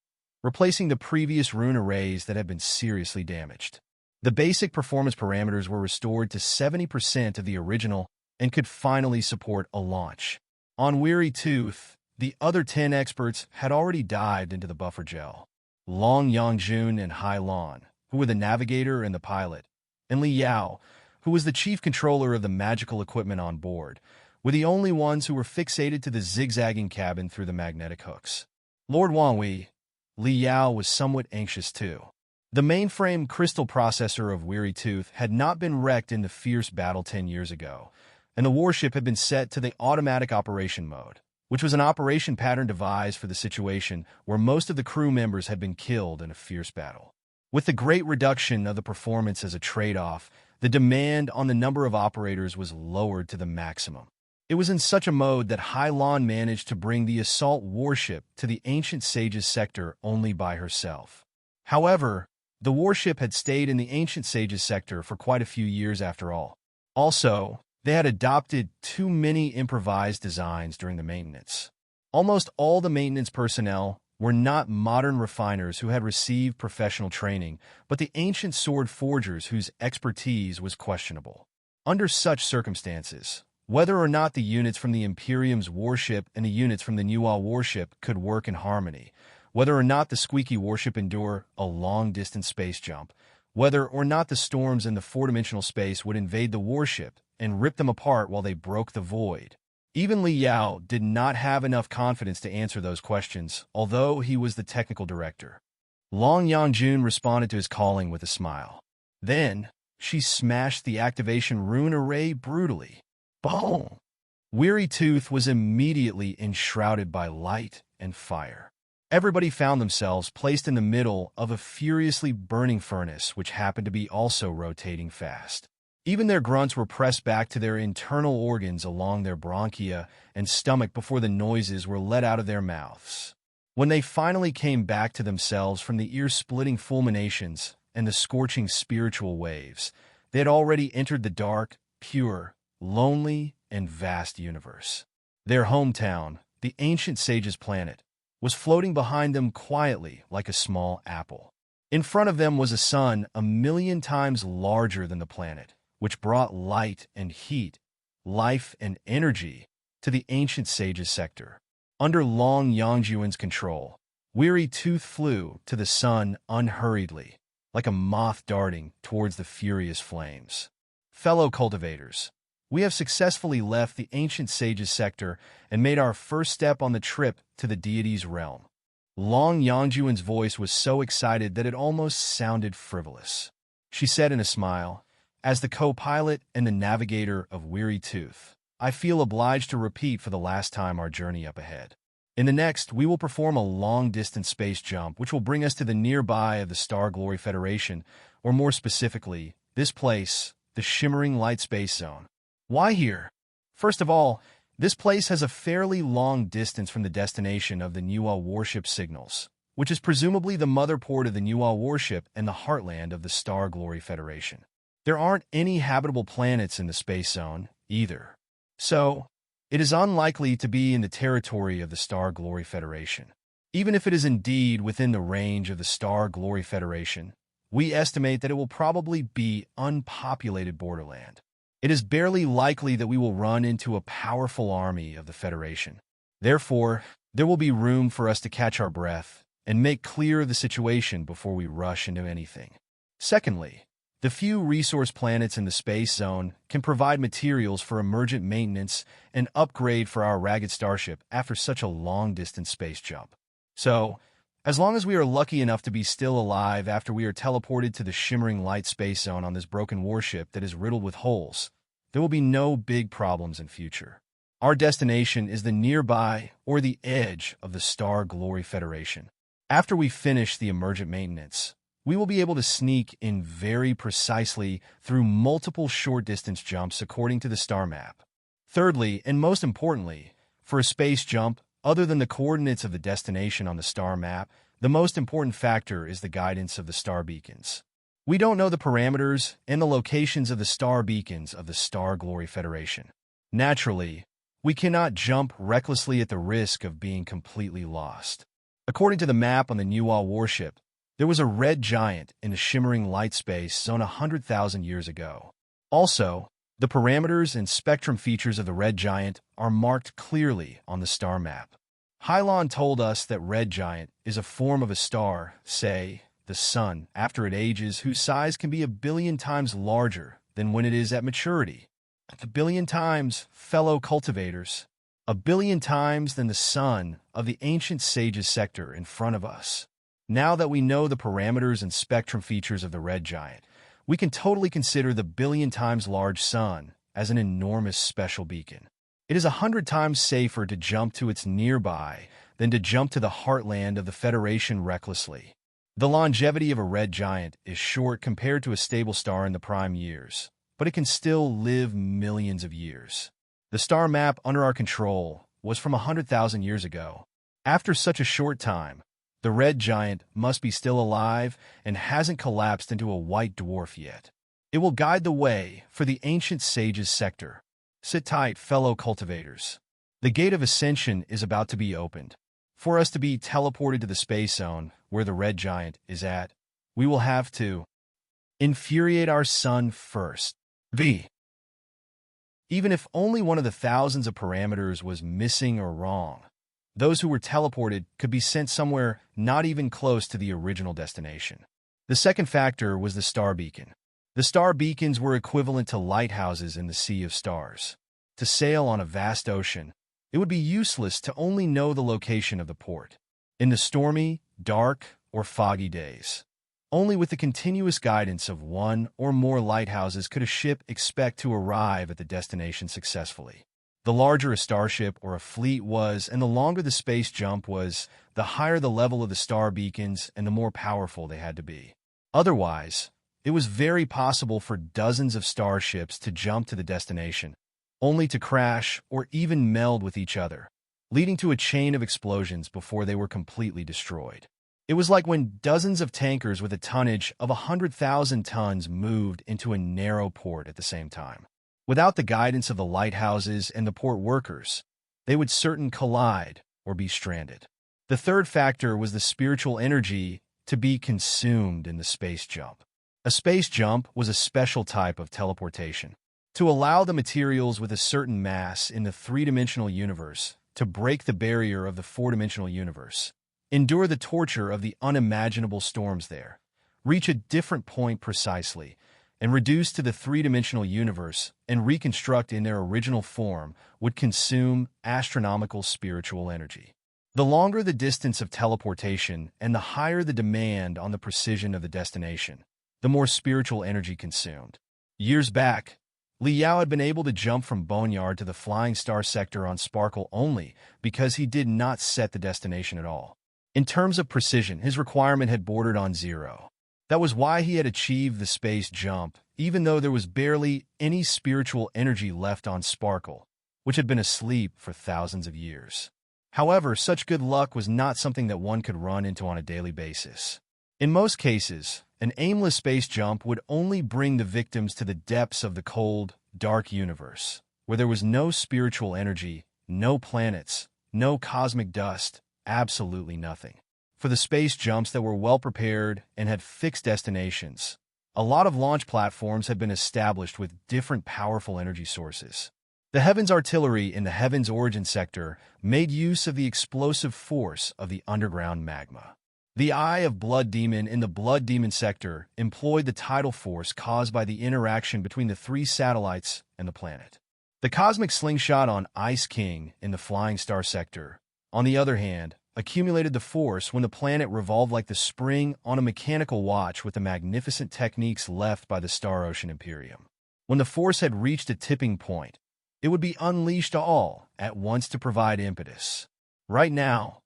replacing the previous rune arrays that had been seriously damaged. The basic performance parameters were restored to 70% of the original and could finally support a launch. On Weary Tooth, the other 10 experts had already dived into the buffer gel. Long Yangjun and Hai Lan, who were the navigator and the pilot, and Li Yao, who was the chief controller of the magical equipment on board, were the only ones who were fixated to the zigzagging cabin through the magnetic hooks. Lord Wangwei, Li Yao was somewhat anxious too. The mainframe crystal processor of Weary Tooth had not been wrecked in the fierce battle 10 years ago, and the warship had been set to the automatic operation mode, which was an operation pattern devised for the situation where most of the crew members had been killed in a fierce battle. With the great reduction of the performance as a trade-off, the demand on the number of operators was lowered to the maximum. It was in such a mode that Hai Lan managed to bring the assault warship to the Ancient Sages sector only by herself. However, the warship had stayed in the Ancient Sages sector for quite a few years after all. Also, they had adopted too many improvised designs during the maintenance. Almost all the maintenance personnel were not modern refiners who had received professional training, but the ancient sword forgers whose expertise was questionable. Under such circumstances, whether or not the units from the Imperium's warship and the units from the Nua warship could work in harmony, whether or not the squeaky warship endure a long-distance space jump, whether or not the storms in the four-dimensional space would invade the warship and rip them apart while they broke the void. Even Li Yao did not have enough confidence to answer those questions, although he was the technical director. Long Yangjun responded to his calling with a smile. Then, she smashed the activation rune array brutally. Boom! Weary Tooth was immediately enshrouded by light and fire. Everybody found themselves placed in the middle of a furiously burning furnace which happened to be also rotating fast. Even their grunts were pressed back to their internal organs along their bronchia and stomach before the noises were let out of their mouths. When they finally came back to themselves from the ear-splitting fulminations and the scorching spiritual waves, they had already entered the dark, pure, lonely, and vast universe. Their hometown, the ancient sage's planet, was floating behind them quietly like a small apple. In front of them was a sun 1,000,000 times larger than the planet, which brought light and heat, life and energy to the ancient sage's sector. Under Long Yangjun's control, Weary Tooth flew to the sun unhurriedly, like a moth darting towards the furious flames. Fellow cultivators, we have successfully left the ancient sage's sector and made our first step on the trip to the deity's realm. Long Yangjun's voice was so excited that it almost sounded frivolous. She said in a smile, "As the co-pilot and the navigator of Weary Tooth, I feel obliged to repeat for the last time our journey up ahead. In the next, we will perform a long-distance space jump, which will bring us to the nearby of the Star Glory Federation, or more specifically, this place, the Shimmering Light Space Zone. Why here? First of all, this place has a fairly long distance from the destination of the Nuwa warship signals, which is presumably the mother port of the Nuwa warship and the heartland of the Star Glory Federation. There aren't any habitable planets in the space zone, either. So, it is unlikely to be in the territory of the Star Glory Federation. Even if it is indeed within the range of the Star Glory Federation, we estimate that it will probably be unpopulated borderland. It is barely likely that we will run into a powerful army of the Federation. Therefore, there will be room for us to catch our breath and make clear the situation before we rush into anything. Secondly, the few resource planets in the space zone can provide materials for emergent maintenance and upgrade for our ragged starship after such a long-distance space jump. So, as long as we are lucky enough to be still alive after we are teleported to the Shimmering Light Space Zone on this broken warship that is riddled with holes, there will be no big problems in future. Our destination is the nearby or the edge of the Star Glory Federation. After we finish the emergent maintenance, we will be able to sneak in very precisely through multiple short-distance jumps according to the star map. Thirdly, and most importantly, for a space jump, other than the coordinates of the destination on the star map, the most important factor is the guidance of the star beacons. We don't know the parameters and the locations of the star beacons of the Star Glory Federation. Naturally, we cannot jump recklessly at the risk of being completely lost. According to the map on the Nuwa warship, there was a red giant in the Shimmering Light Space Zone 100,000 years ago. Also, the parameters and spectrum features of the red giant are marked clearly on the star map. Hylon told us that red giant is a form of a star, say, the sun, after it ages, whose size can be 1,000,000,000 times larger than when it is at maturity. 1,000,000,000 times, fellow cultivators. 1,000,000,000 times than the sun of the ancient sage's sector in front of us. Now that we know the parameters and spectrum features of the red giant, we can totally consider the 1,000,000,000 times large sun as an enormous special beacon. It is 100 times safer to jump to its nearby than to jump to the heartland of the Federation recklessly. The longevity of a red giant is short compared to a stable star in the prime years, but it can still live millions of years. The star map under our control was from 100,000 years ago. After such a short time, the red giant must be still alive and hasn't collapsed into a white dwarf yet. It will guide the way for the ancient sage's sector. Sit tight, fellow cultivators. The gate of Ascension is about to be opened. For us to be teleported to the space zone where the red giant is at, we will have to infuriate our sun first. Even if only one of the thousands of parameters was missing or wrong, those who were teleported could be sent somewhere not even close to the original destination. The second factor was the star beacon. The star beacons were equivalent to lighthouses in the sea of stars. To sail on a vast ocean, it would be useless to only know the location of the port. In the stormy, dark, or foggy days, only with the continuous guidance of one or more lighthouses could a ship expect to arrive at the destination successfully. The larger a starship or a fleet was, and the longer the space jump was, the higher the level of the star beacons and the more powerful they had to be. Otherwise, it was very possible for dozens of starships to jump to the destination, only to crash or even meld with each other, leading to a chain of explosions before they were completely destroyed. It was like when dozens of tankers with a tonnage of 100,000 tons moved into a narrow port at the same time. Without the guidance of the lighthouses and the port workers, they would certain collide or be stranded. The third factor was the spiritual energy to be consumed in the space jump. A space jump was a special type of teleportation to allow the materials with a certain mass in the three-dimensional universe to break the barrier of the four-dimensional universe endure the torture of the unimaginable storms there, reach a different point precisely, and reduce to the three-dimensional universe and reconstruct in their original form would consume astronomical spiritual energy. The longer the distance of teleportation and the higher the demand on the precision of the destination, the more spiritual energy consumed. Years back, Li Yao had been able to jump from Boneyard to the Flying Star sector on Sparkle only because he did not set the destination at all. In terms of precision, his requirement had bordered on 0. That was why he had achieved the space jump, even though there was barely any spiritual energy left on Sparkle, which had been asleep for thousands of years. However, such good luck was not something that one could run into on a daily basis. In most cases, an aimless space jump would only bring the victims to the depths of the cold, dark universe, where there was no spiritual energy, no planets, no cosmic dust, absolutely nothing. For the space jumps that were well-prepared and had fixed destinations, a lot of launch platforms had been established with different powerful energy sources. The Heavens Artillery in the Heavens Origin sector made use of the explosive force of the underground magma. The Eye of Blood Demon in the Blood Demon sector employed the tidal force caused by the interaction between the 3 satellites and the planet. The Cosmic Slingshot on Ice King in the Flying Star sector, on the other hand, accumulated the force when the planet revolved like the spring on a mechanical watch with the magnificent techniques left by the Star Ocean Imperium. When the force had reached a tipping point, it would be unleashed all at once to provide impetus. Right now,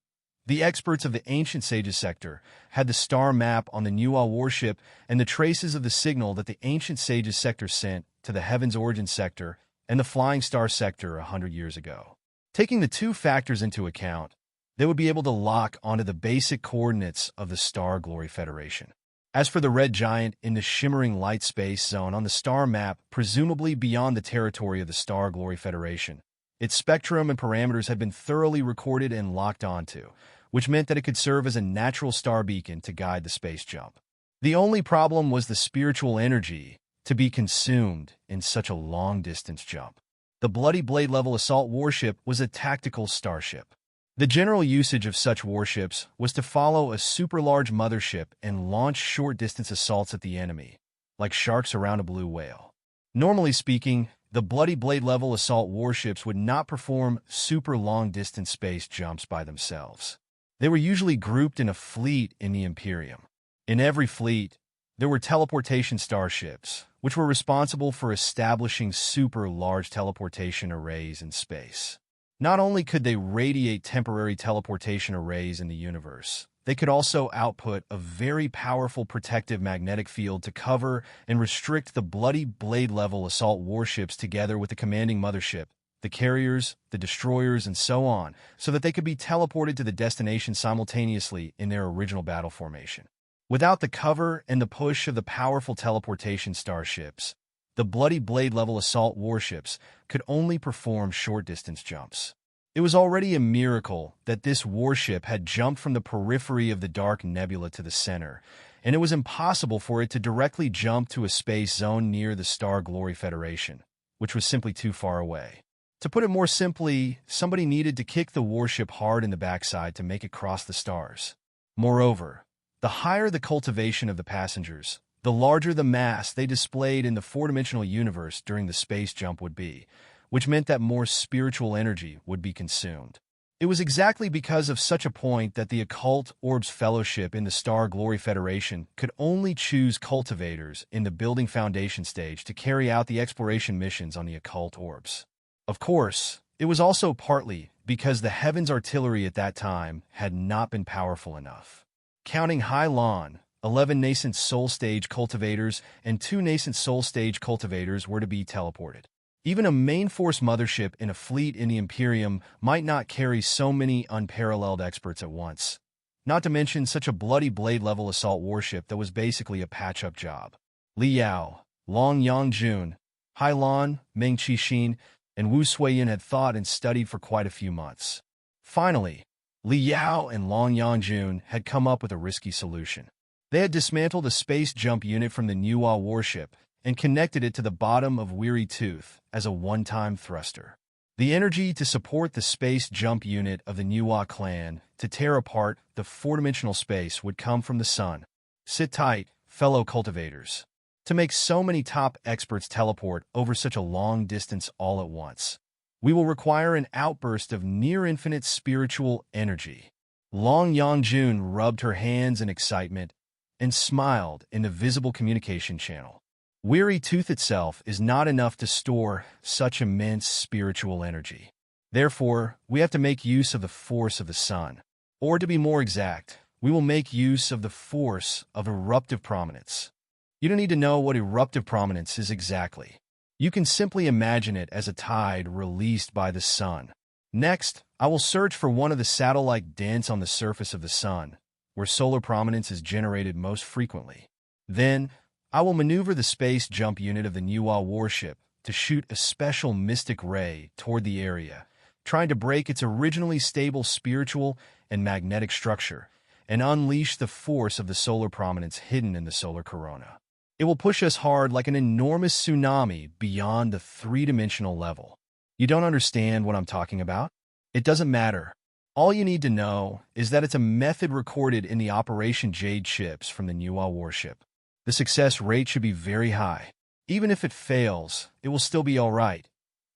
the experts of the Ancient Sages sector had the star map on the Nuwa warship and the traces of the signal that the Ancient Sages sector sent to the Heavens Origin sector and the Flying Star sector 100 years ago. Taking the 2 factors into account, they would be able to lock onto the basic coordinates of the Star Glory Federation. As for the red giant in the shimmering light space zone on the star map, presumably beyond the territory of the Star Glory Federation, its spectrum and parameters had been thoroughly recorded and locked onto, which meant that it could serve as a natural star beacon to guide the space jump. The only problem was the spiritual energy to be consumed in such a long-distance jump. The Bloody Blade-level assault warship was a tactical starship. The general usage of such warships was to follow a super-large mothership and launch short-distance assaults at the enemy, like sharks around a blue whale. Normally speaking, the Bloody Blade-level assault warships would not perform super long-distance space jumps by themselves. They were usually grouped in a fleet in the Imperium. In every fleet, there were teleportation starships, which were responsible for establishing super-large teleportation arrays in space. Not only could they radiate temporary teleportation arrays in the universe, they could also output a very powerful protective magnetic field to cover and restrict the Bloody Blade-level assault warships together with the commanding mothership, the carriers, the destroyers, and so on, so that they could be teleported to the destination simultaneously in their original battle formation. Without the cover and the push of the powerful teleportation starships, the Bloody Blade-level assault warships could only perform short-distance jumps. It was already a miracle that this warship had jumped from the periphery of the Dark Nebula to the center, and it was impossible for it to directly jump to a space zone near the Star Glory Federation, which was simply too far away. To put it more simply, somebody needed to kick the warship hard in the backside to make it cross the stars. Moreover, the higher the cultivation of the passengers, the larger the mass they displayed in the four-dimensional universe during the space jump would be, which meant that more spiritual energy would be consumed. It was exactly because of such a point that the Occult Orbs Fellowship in the Star Glory Federation could only choose cultivators in the building foundation stage to carry out the exploration missions on the Occult Orbs. Of course, it was also partly because the Heavens Artillery at that time had not been powerful enough. Counting Hai Lan, 11 nascent soul stage cultivators and 2 nascent soul stage cultivators were to be teleported. Even a main force mothership in a fleet in the Imperium might not carry so many unparalleled experts at once, not to mention such a Bloody Blade-level assault warship that was basically a patch-up job. Li Yao, Long Yangjun, Hai Lan, Meng Qixin, and Wu Suiyin had thought and studied for quite a few months. Finally, Li Yao and Long Yangjun had come up with a risky solution. They had dismantled a space jump unit from the Nuwa warship and connected it to the bottom of Weary Tooth as a one-time thruster. The energy to support the space jump unit of the Nuwa clan to tear apart the four-dimensional space would come from the sun. Sit tight, fellow cultivators. To make so many top experts teleport over such a long distance all at once, we will require an outburst of near-infinite spiritual energy. Yangjun rubbed her hands in excitement and smiled in the visible communication channel. Weary Tooth itself is not enough to store such immense spiritual energy. Therefore, we have to make use of the force of the sun. Or to be more exact, we will make use of the force of eruptive prominence. You don't need to know what eruptive prominence is exactly. You can simply imagine it as a tide released by the sun. Next, I will search for one of the saddle-like dents on the surface of the sun, where solar prominence is generated most frequently. Then, I will maneuver the space jump unit of the Nuwa warship to shoot a special mystic ray toward the area, trying to break its originally stable spiritual and magnetic structure and unleash the force of the solar prominence hidden in the solar corona. It will push us hard like an enormous tsunami beyond the three-dimensional level. You don't understand what I'm talking about? It doesn't matter. All you need to know is that it's a method recorded in the Operation Jade ships from the Nuwa warship. The success rate should be very high. Even if it fails, it will still be all right.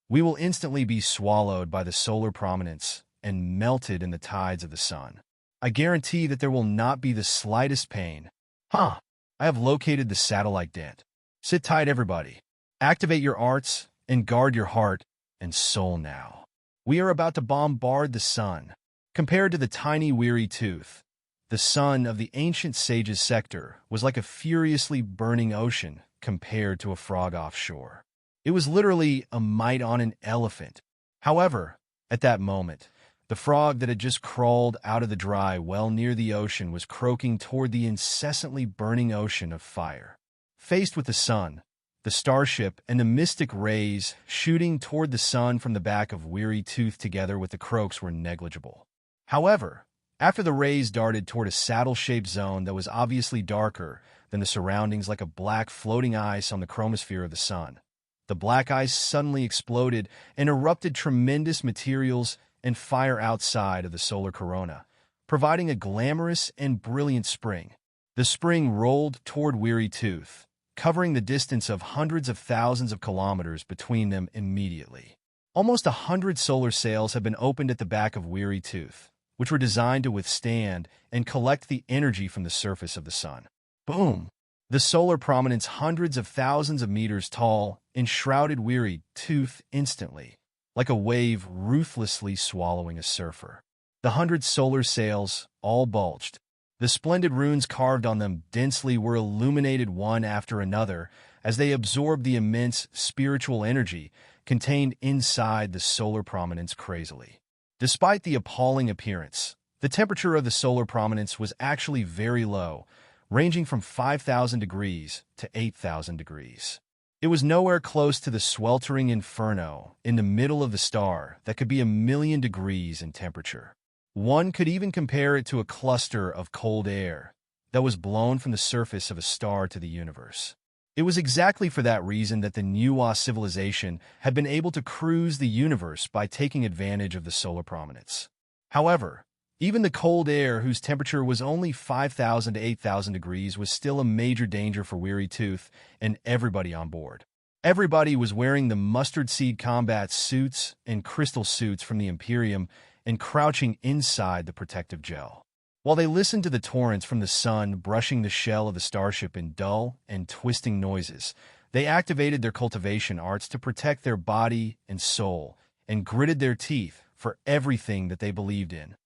We will instantly be swallowed by the solar prominence and melted in the tides of the sun. I guarantee that there will not be the slightest pain. I have located the satellite dent. Sit tight, everybody. Activate your arts and guard your heart and soul now. We are about to bombard the sun. Compared to the tiny Weary Tooth, the sun of the ancient sages' sector was like a furiously burning ocean compared to a frog offshore. It was literally a mite on an elephant. However, at that moment, the frog that had just crawled out of the dry well near the ocean was croaking toward the incessantly burning ocean of fire. Faced with the sun, the starship and the mystic rays shooting toward the sun from the back of Weary Tooth together with the croaks were negligible. However, after the rays darted toward a saddle-shaped zone that was obviously darker than the surroundings like a black floating ice on the chromosphere of the sun, the black ice suddenly exploded and erupted tremendous materials and fire outside of the solar corona, providing a glamorous and brilliant spring. The spring rolled toward Weary Tooth, covering the distance of hundreds of thousands of kilometers between them immediately. Almost 100 solar sails have been opened at the back of Weary Tooth, which were designed to withstand and collect the energy from the surface of the sun. Boom! The solar prominence, hundreds of thousands of meters tall, enshrouded Weary Tooth instantly, like a wave ruthlessly swallowing a surfer. The 100 solar sails all bulged. The splendid runes carved on them densely were illuminated one after another as they absorbed the immense spiritual energy contained inside the solar prominence crazily. Despite the appalling appearance, the temperature of the solar prominence was actually very low, ranging from 5,000 degrees to 8,000 degrees. It was nowhere close to the sweltering inferno in the middle of the star that could be 1,000,000 degrees in temperature. One could even compare it to a cluster of cold air that was blown from the surface of a star to the universe. It was exactly for that reason that the Nuwa civilization had been able to cruise the universe by taking advantage of the solar prominence. However, even the cold air, whose temperature was only 5,000 to 8,000 degrees, was still a major danger for Weary Tooth and everybody on board. Everybody was wearing the mustard seed combat suits and crystal suits from the Imperium and crouching inside the protective gel. While they listened to the torrents from the sun brushing the shell of the starship in dull and twisting noises, they activated their cultivation arts to protect their body and soul and gritted their teeth for everything that they believed in.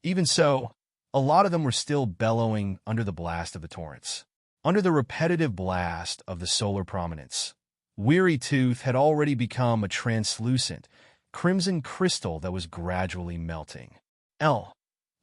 Even so, a lot of them were still bellowing under the blast of the torrents. Under the repetitive blast of the solar prominence, Weary Tooth had already become a translucent, crimson crystal that was gradually melting.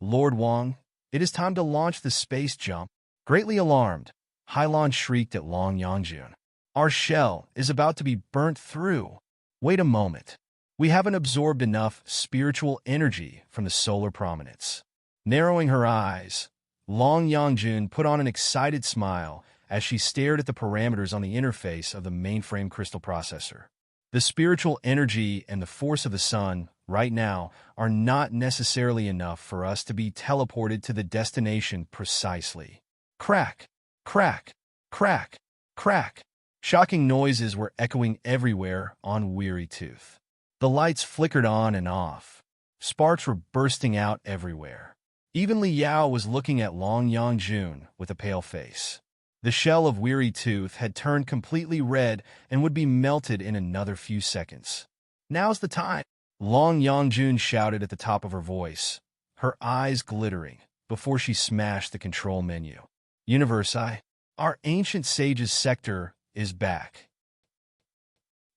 Lord Wang, it is time to launch the space jump. Greatly alarmed, Hylon shrieked at Yangjun. Our shell is about to be burnt through. Wait a moment. We haven't absorbed enough spiritual energy from the solar prominence. Narrowing her eyes, Yangjun put on an excited smile as she stared at the parameters on the interface of the mainframe crystal processor. The spiritual energy and the force of the sun, right now, are not necessarily enough for us to be teleported to the destination precisely. Crack, crack, crack, crack. Shocking noises were echoing everywhere on Weary Tooth. The lights flickered on and off. Sparks were bursting out everywhere. Even Li Yao was looking at Long Yangjun with a pale face. The shell of Weary Tooth had turned completely red and would be melted in another few seconds. Now's the time, Long Yangjun shouted at the top of her voice, her eyes glittering, before she smashed the control menu. Universe I, our ancient sage's sector is back.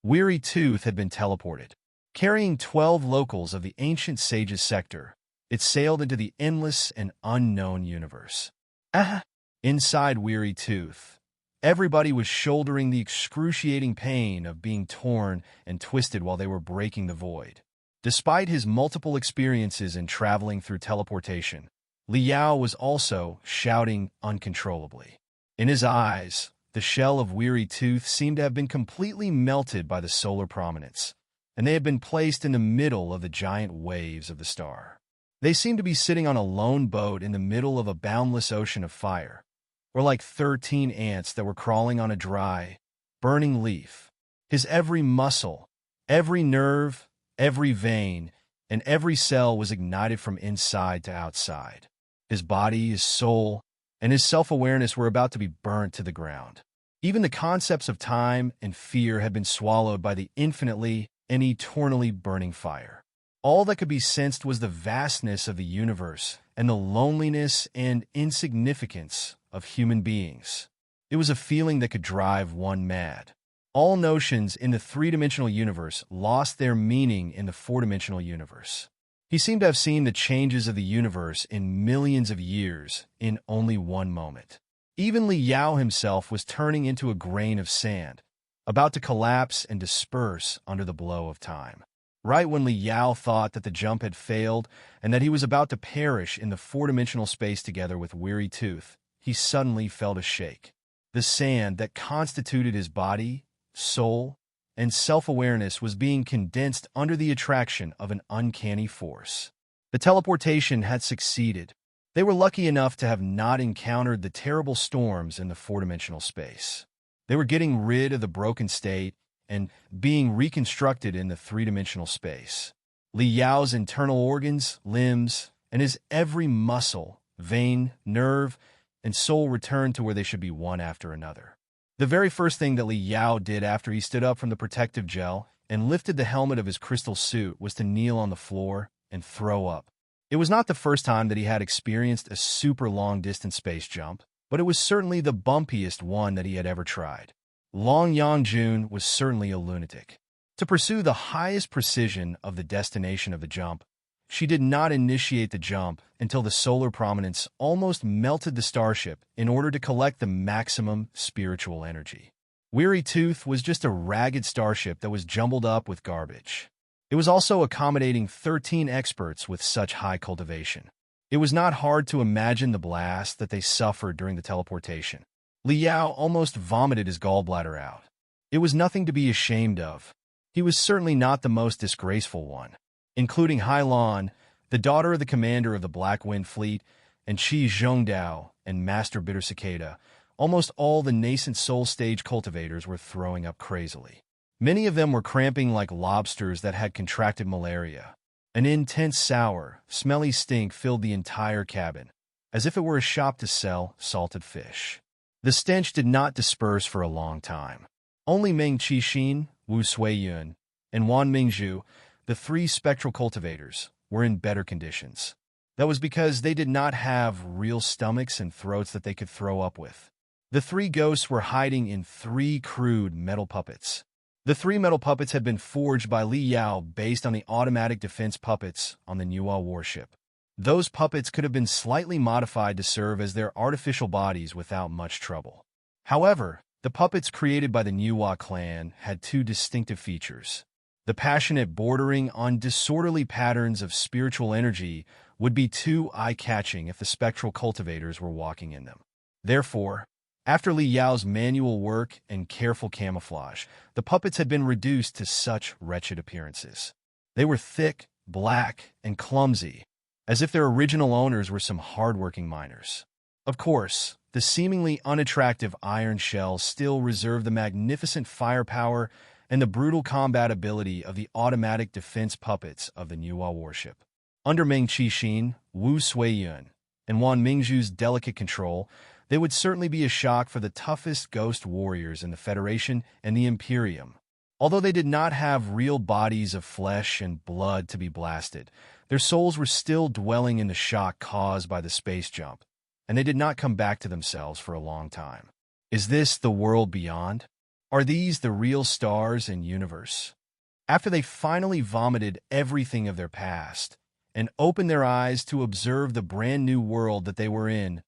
Weary Tooth had been teleported. Carrying 12 locals of the ancient sage's sector, it sailed into the endless and unknown universe. Inside Weary Tooth, everybody was shouldering the excruciating pain of being torn and twisted while they were breaking the void. Despite his multiple experiences in traveling through teleportation, Li Yao was also shouting uncontrollably. In his eyes, the shell of Weary Tooth seemed to have been completely melted by the solar prominence, and they had been placed in the middle of the giant waves of the star. They seemed to be sitting on a lone boat in the middle of a boundless ocean of fire, or like 13 ants that were crawling on a dry, burning leaf. His every muscle, every nerve, every vein, and every cell was ignited from inside to outside. His body, his soul, and his self-awareness were about to be burnt to the ground. Even the concepts of time and fear had been swallowed by the infinitely and eternally burning fire. All that could be sensed was the vastness of the universe and the loneliness and insignificance of human beings. It was a feeling that could drive one mad. All notions in the three-dimensional universe lost their meaning in the four-dimensional universe. He seemed to have seen the changes of the universe in millions of years in only one moment. Even Li Yao himself was turning into a grain of sand, about to collapse and disperse under the blow of time. Right when Li Yao thought that the jump had failed and that he was about to perish in the four-dimensional space together with Weary Tooth, he suddenly felt a shake. The sand that constituted his body, soul, and self-awareness was being condensed under the attraction of an uncanny force. The teleportation had succeeded. They were lucky enough to have not encountered the terrible storms in the four-dimensional space. They were getting rid of the broken state and being reconstructed in the three-dimensional space. Li Yao's internal organs, limbs, and his every muscle, vein, nerve, and soul returned to where they should be one after another. The very first thing that Li Yao did after he stood up from the protective gel and lifted the helmet of his crystal suit was to kneel on the floor and throw up. It was not the first time that he had experienced a super long-distance space jump, but it was certainly the bumpiest one that he had ever tried. Long Yangjun was certainly a lunatic. To pursue the highest precision of the destination of the jump, she did not initiate the jump until the solar prominence almost melted the starship in order to collect the maximum spiritual energy. Weary Tooth was just a ragged starship that was jumbled up with garbage. It was also accommodating 13 experts with such high cultivation. It was not hard to imagine the blast that they suffered during the teleportation. Li Yao almost vomited his gallbladder out. It was nothing to be ashamed of. He was certainly not the most disgraceful one. Including Hai Lan, the daughter of the commander of the Black Wind Fleet, and Qi Zhongdao and Master Bitter Cicada, almost all the nascent soul stage cultivators were throwing up crazily. Many of them were cramping like lobsters that had contracted malaria. An intense sour, smelly stink filled the entire cabin, as if it were a shop to sell salted fish. The stench did not disperse for a long time. Only Meng Qixin, Wu Suiyun, and Wan Mingzhu, the three spectral cultivators, were in better conditions. That was because they did not have real stomachs and throats that they could throw up with. The three ghosts were hiding in three crude metal puppets. The three metal puppets had been forged by Li Yao based on the automatic defense puppets on the Nuwa warship. Those puppets could have been slightly modified to serve as their artificial bodies without much trouble. However, the puppets created by the Nuwa clan had two distinctive features. The passionate bordering on disorderly patterns of spiritual energy would be too eye-catching if the spectral cultivators were walking in them. Therefore, After Li Yao's manual work and careful camouflage, the puppets had been reduced to such wretched appearances. They were thick, black, and clumsy, as if their original owners were some hard-working miners. Of course, the seemingly unattractive iron shells still reserve the magnificent firepower and the brutal combat ability of the automatic defense puppets of the Nuwa warship. Under Meng Qixin, Wu Suiyun, and Wan Mingzhu's delicate control, they would certainly be a shock for the toughest ghost warriors in the Federation and the Imperium. Although they did not have real bodies of flesh and blood to be blasted, their souls were still dwelling in the shock caused by the space jump, and they did not come back to themselves for a long time. Is this the world beyond? Are these the real stars and universe? After they finally vomited everything of their past and opened their eyes to observe the brand new world that they were in,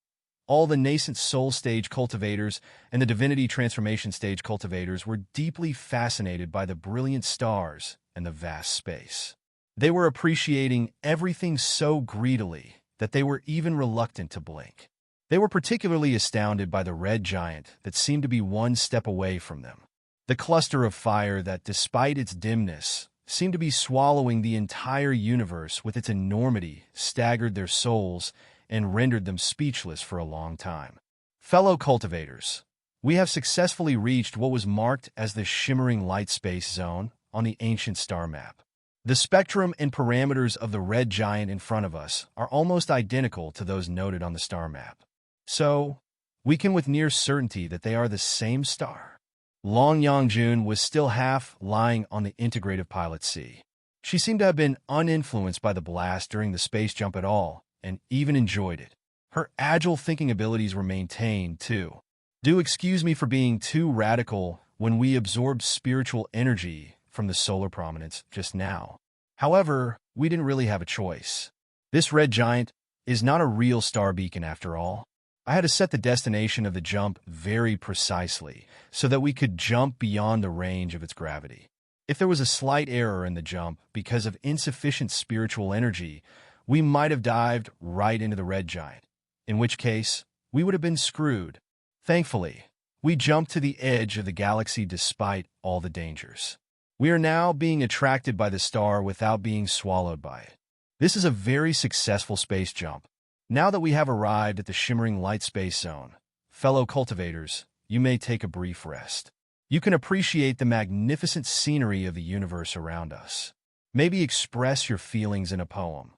all the nascent soul stage cultivators and the divinity transformation stage cultivators were deeply fascinated by the brilliant stars and the vast space. They were appreciating everything so greedily that they were even reluctant to blink. They were particularly astounded by the red giant that seemed to be one step away from them. The cluster of fire that, despite its dimness, seemed to be swallowing the entire universe with its enormity staggered their souls and rendered them speechless for a long time. Fellow cultivators, we have successfully reached what was marked as the shimmering light space zone on the ancient star map. The spectrum and parameters of the red giant in front of us are almost identical to those noted on the star map. So, we can with near certainty that they are the same star. Long Yangjun was still half lying on the integrative pilot seat. She seemed to have been uninfluenced by the blast during the space jump at all, and even enjoyed it. Her agile thinking abilities were maintained, too. Do excuse me for being too radical when we absorbed spiritual energy from the solar prominence just now. However, we didn't really have a choice. This red giant is not a real star beacon after all. I had to set the destination of the jump very precisely so that we could jump beyond the range of its gravity. If there was a slight error in the jump because of insufficient spiritual energy, we might have dived right into the red giant, in which case we would have been screwed. Thankfully, we jumped to the edge of the galaxy despite all the dangers. We are now being attracted by the star without being swallowed by it. This is a very successful space jump. Now that we have arrived at the shimmering light space zone, fellow cultivators, you may take a brief rest. You can appreciate the magnificent scenery of the universe around us. Maybe express your feelings in a poem.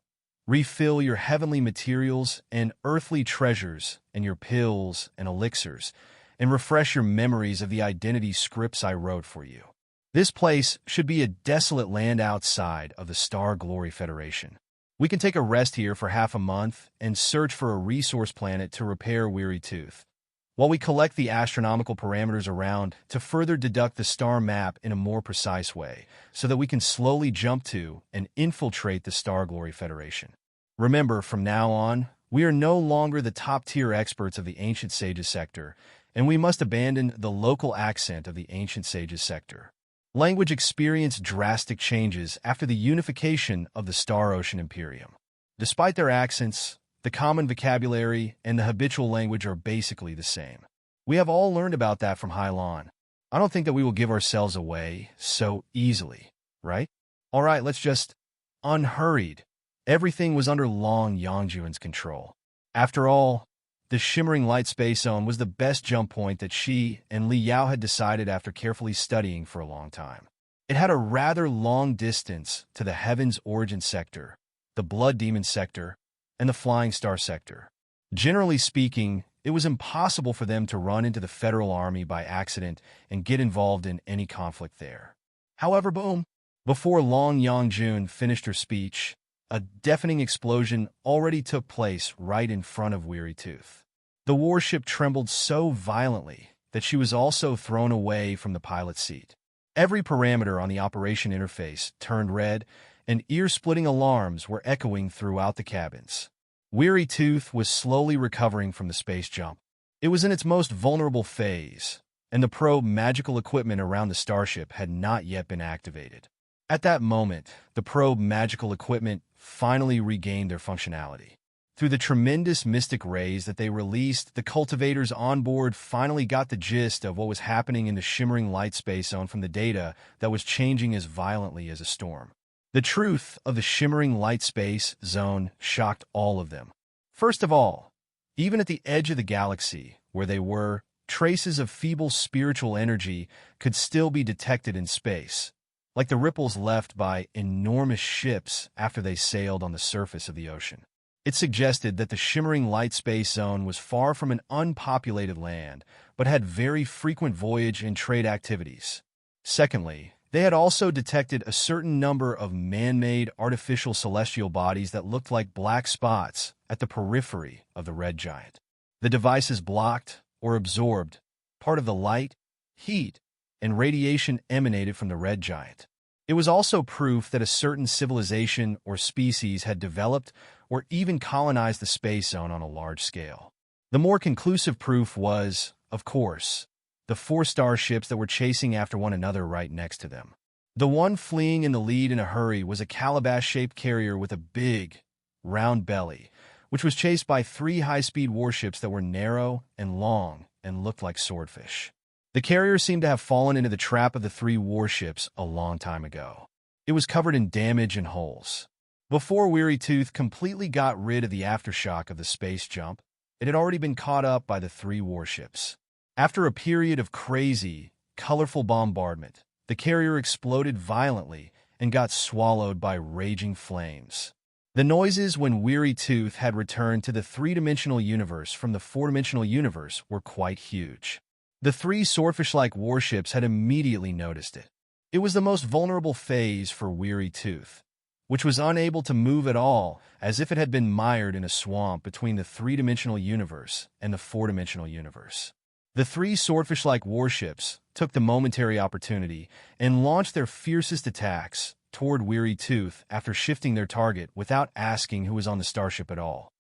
Refill your heavenly materials and earthly treasures and your pills and elixirs, and refresh your memories of the identity scripts I wrote for you. This place should be a desolate land outside of the Star Glory Federation. We can take a rest here for half a month and search for a resource planet to repair Weary Tooth, while we collect the astronomical parameters around to further deduct the star map in a more precise way, so that we can slowly jump to and infiltrate the Star Glory Federation. Remember, from now on, we are no longer the top-tier experts of the Ancient Sages sector, and we must abandon the local accent of the Ancient Sages sector. Language experienced drastic changes after the unification of the Star Ocean Imperium. Despite their accents, the common vocabulary and the habitual language are basically the same. We have all learned about that from Hylon. I don't think that we will give ourselves away so easily, right? All right, let's just unhurried. Everything was under Long Yangjun's control. After all, the shimmering light space zone was the best jump point that she and Li Yao had decided after carefully studying for a long time. It had a rather long distance to the Heaven's Origin sector, the Blood Demon sector, and the Flying Star sector. Generally speaking, it was impossible for them to run into the Federal Army by accident and get involved in any conflict there. However, boom, before Long Yangjun finished her speech, a deafening explosion already took place right in front of Weary Tooth. The warship trembled so violently that she was also thrown away from the pilot's seat. Every parameter on the operation interface turned red, and ear-splitting alarms were echoing throughout the cabins. Weary Tooth was slowly recovering from the space jump. It was in its most vulnerable phase, and the probe magical equipment around the starship had not yet been activated. At that moment, the probe magical equipment finally regained their functionality. Through the tremendous mystic rays that they released, the cultivators on board finally got the gist of what was happening in the shimmering light space zone from the data that was changing as violently as a storm. The truth of the shimmering light space zone shocked all of them. First of all, even at the edge of the galaxy, where they were, traces of feeble spiritual energy could still be detected in space, like the ripples left by enormous ships after they sailed on the surface of the ocean. It suggested that the shimmering light space zone was far from an unpopulated land, but had very frequent voyage and trade activities. Secondly, they had also detected a certain number of man-made artificial celestial bodies that looked like black spots at the periphery of the red giant. The devices blocked or absorbed part of the light, heat, and radiation emanated from the red giant. It was also proof that a certain civilization or species had developed or even colonized the space zone on a large scale. The more conclusive proof was, of course, the 4 starships that were chasing after one another right next to them. The one fleeing in the lead in a hurry was a calabash-shaped carrier with a big, round belly, which was chased by 3 high-speed warships that were narrow and long and looked like swordfish. The carrier seemed to have fallen into the trap of the 3 warships a long time ago. It was covered in damage and holes. Before Weary Tooth completely got rid of the aftershock of the space jump, it had already been caught up by the 3 warships. After a period of crazy, colorful bombardment, the carrier exploded violently and got swallowed by raging flames. The noises when Weary Tooth had returned to the 3-dimensional universe from the 4-dimensional universe were quite huge. The 3 swordfish-like warships had immediately noticed it. It was the most vulnerable phase for Weary Tooth, which was unable to move at all, as if it had been mired in a swamp between the 3-dimensional universe and the 4-dimensional universe. The 3 swordfish-like warships took the momentary opportunity and launched their fiercest attacks toward Weary Tooth after shifting their target without asking who was on the starship at all.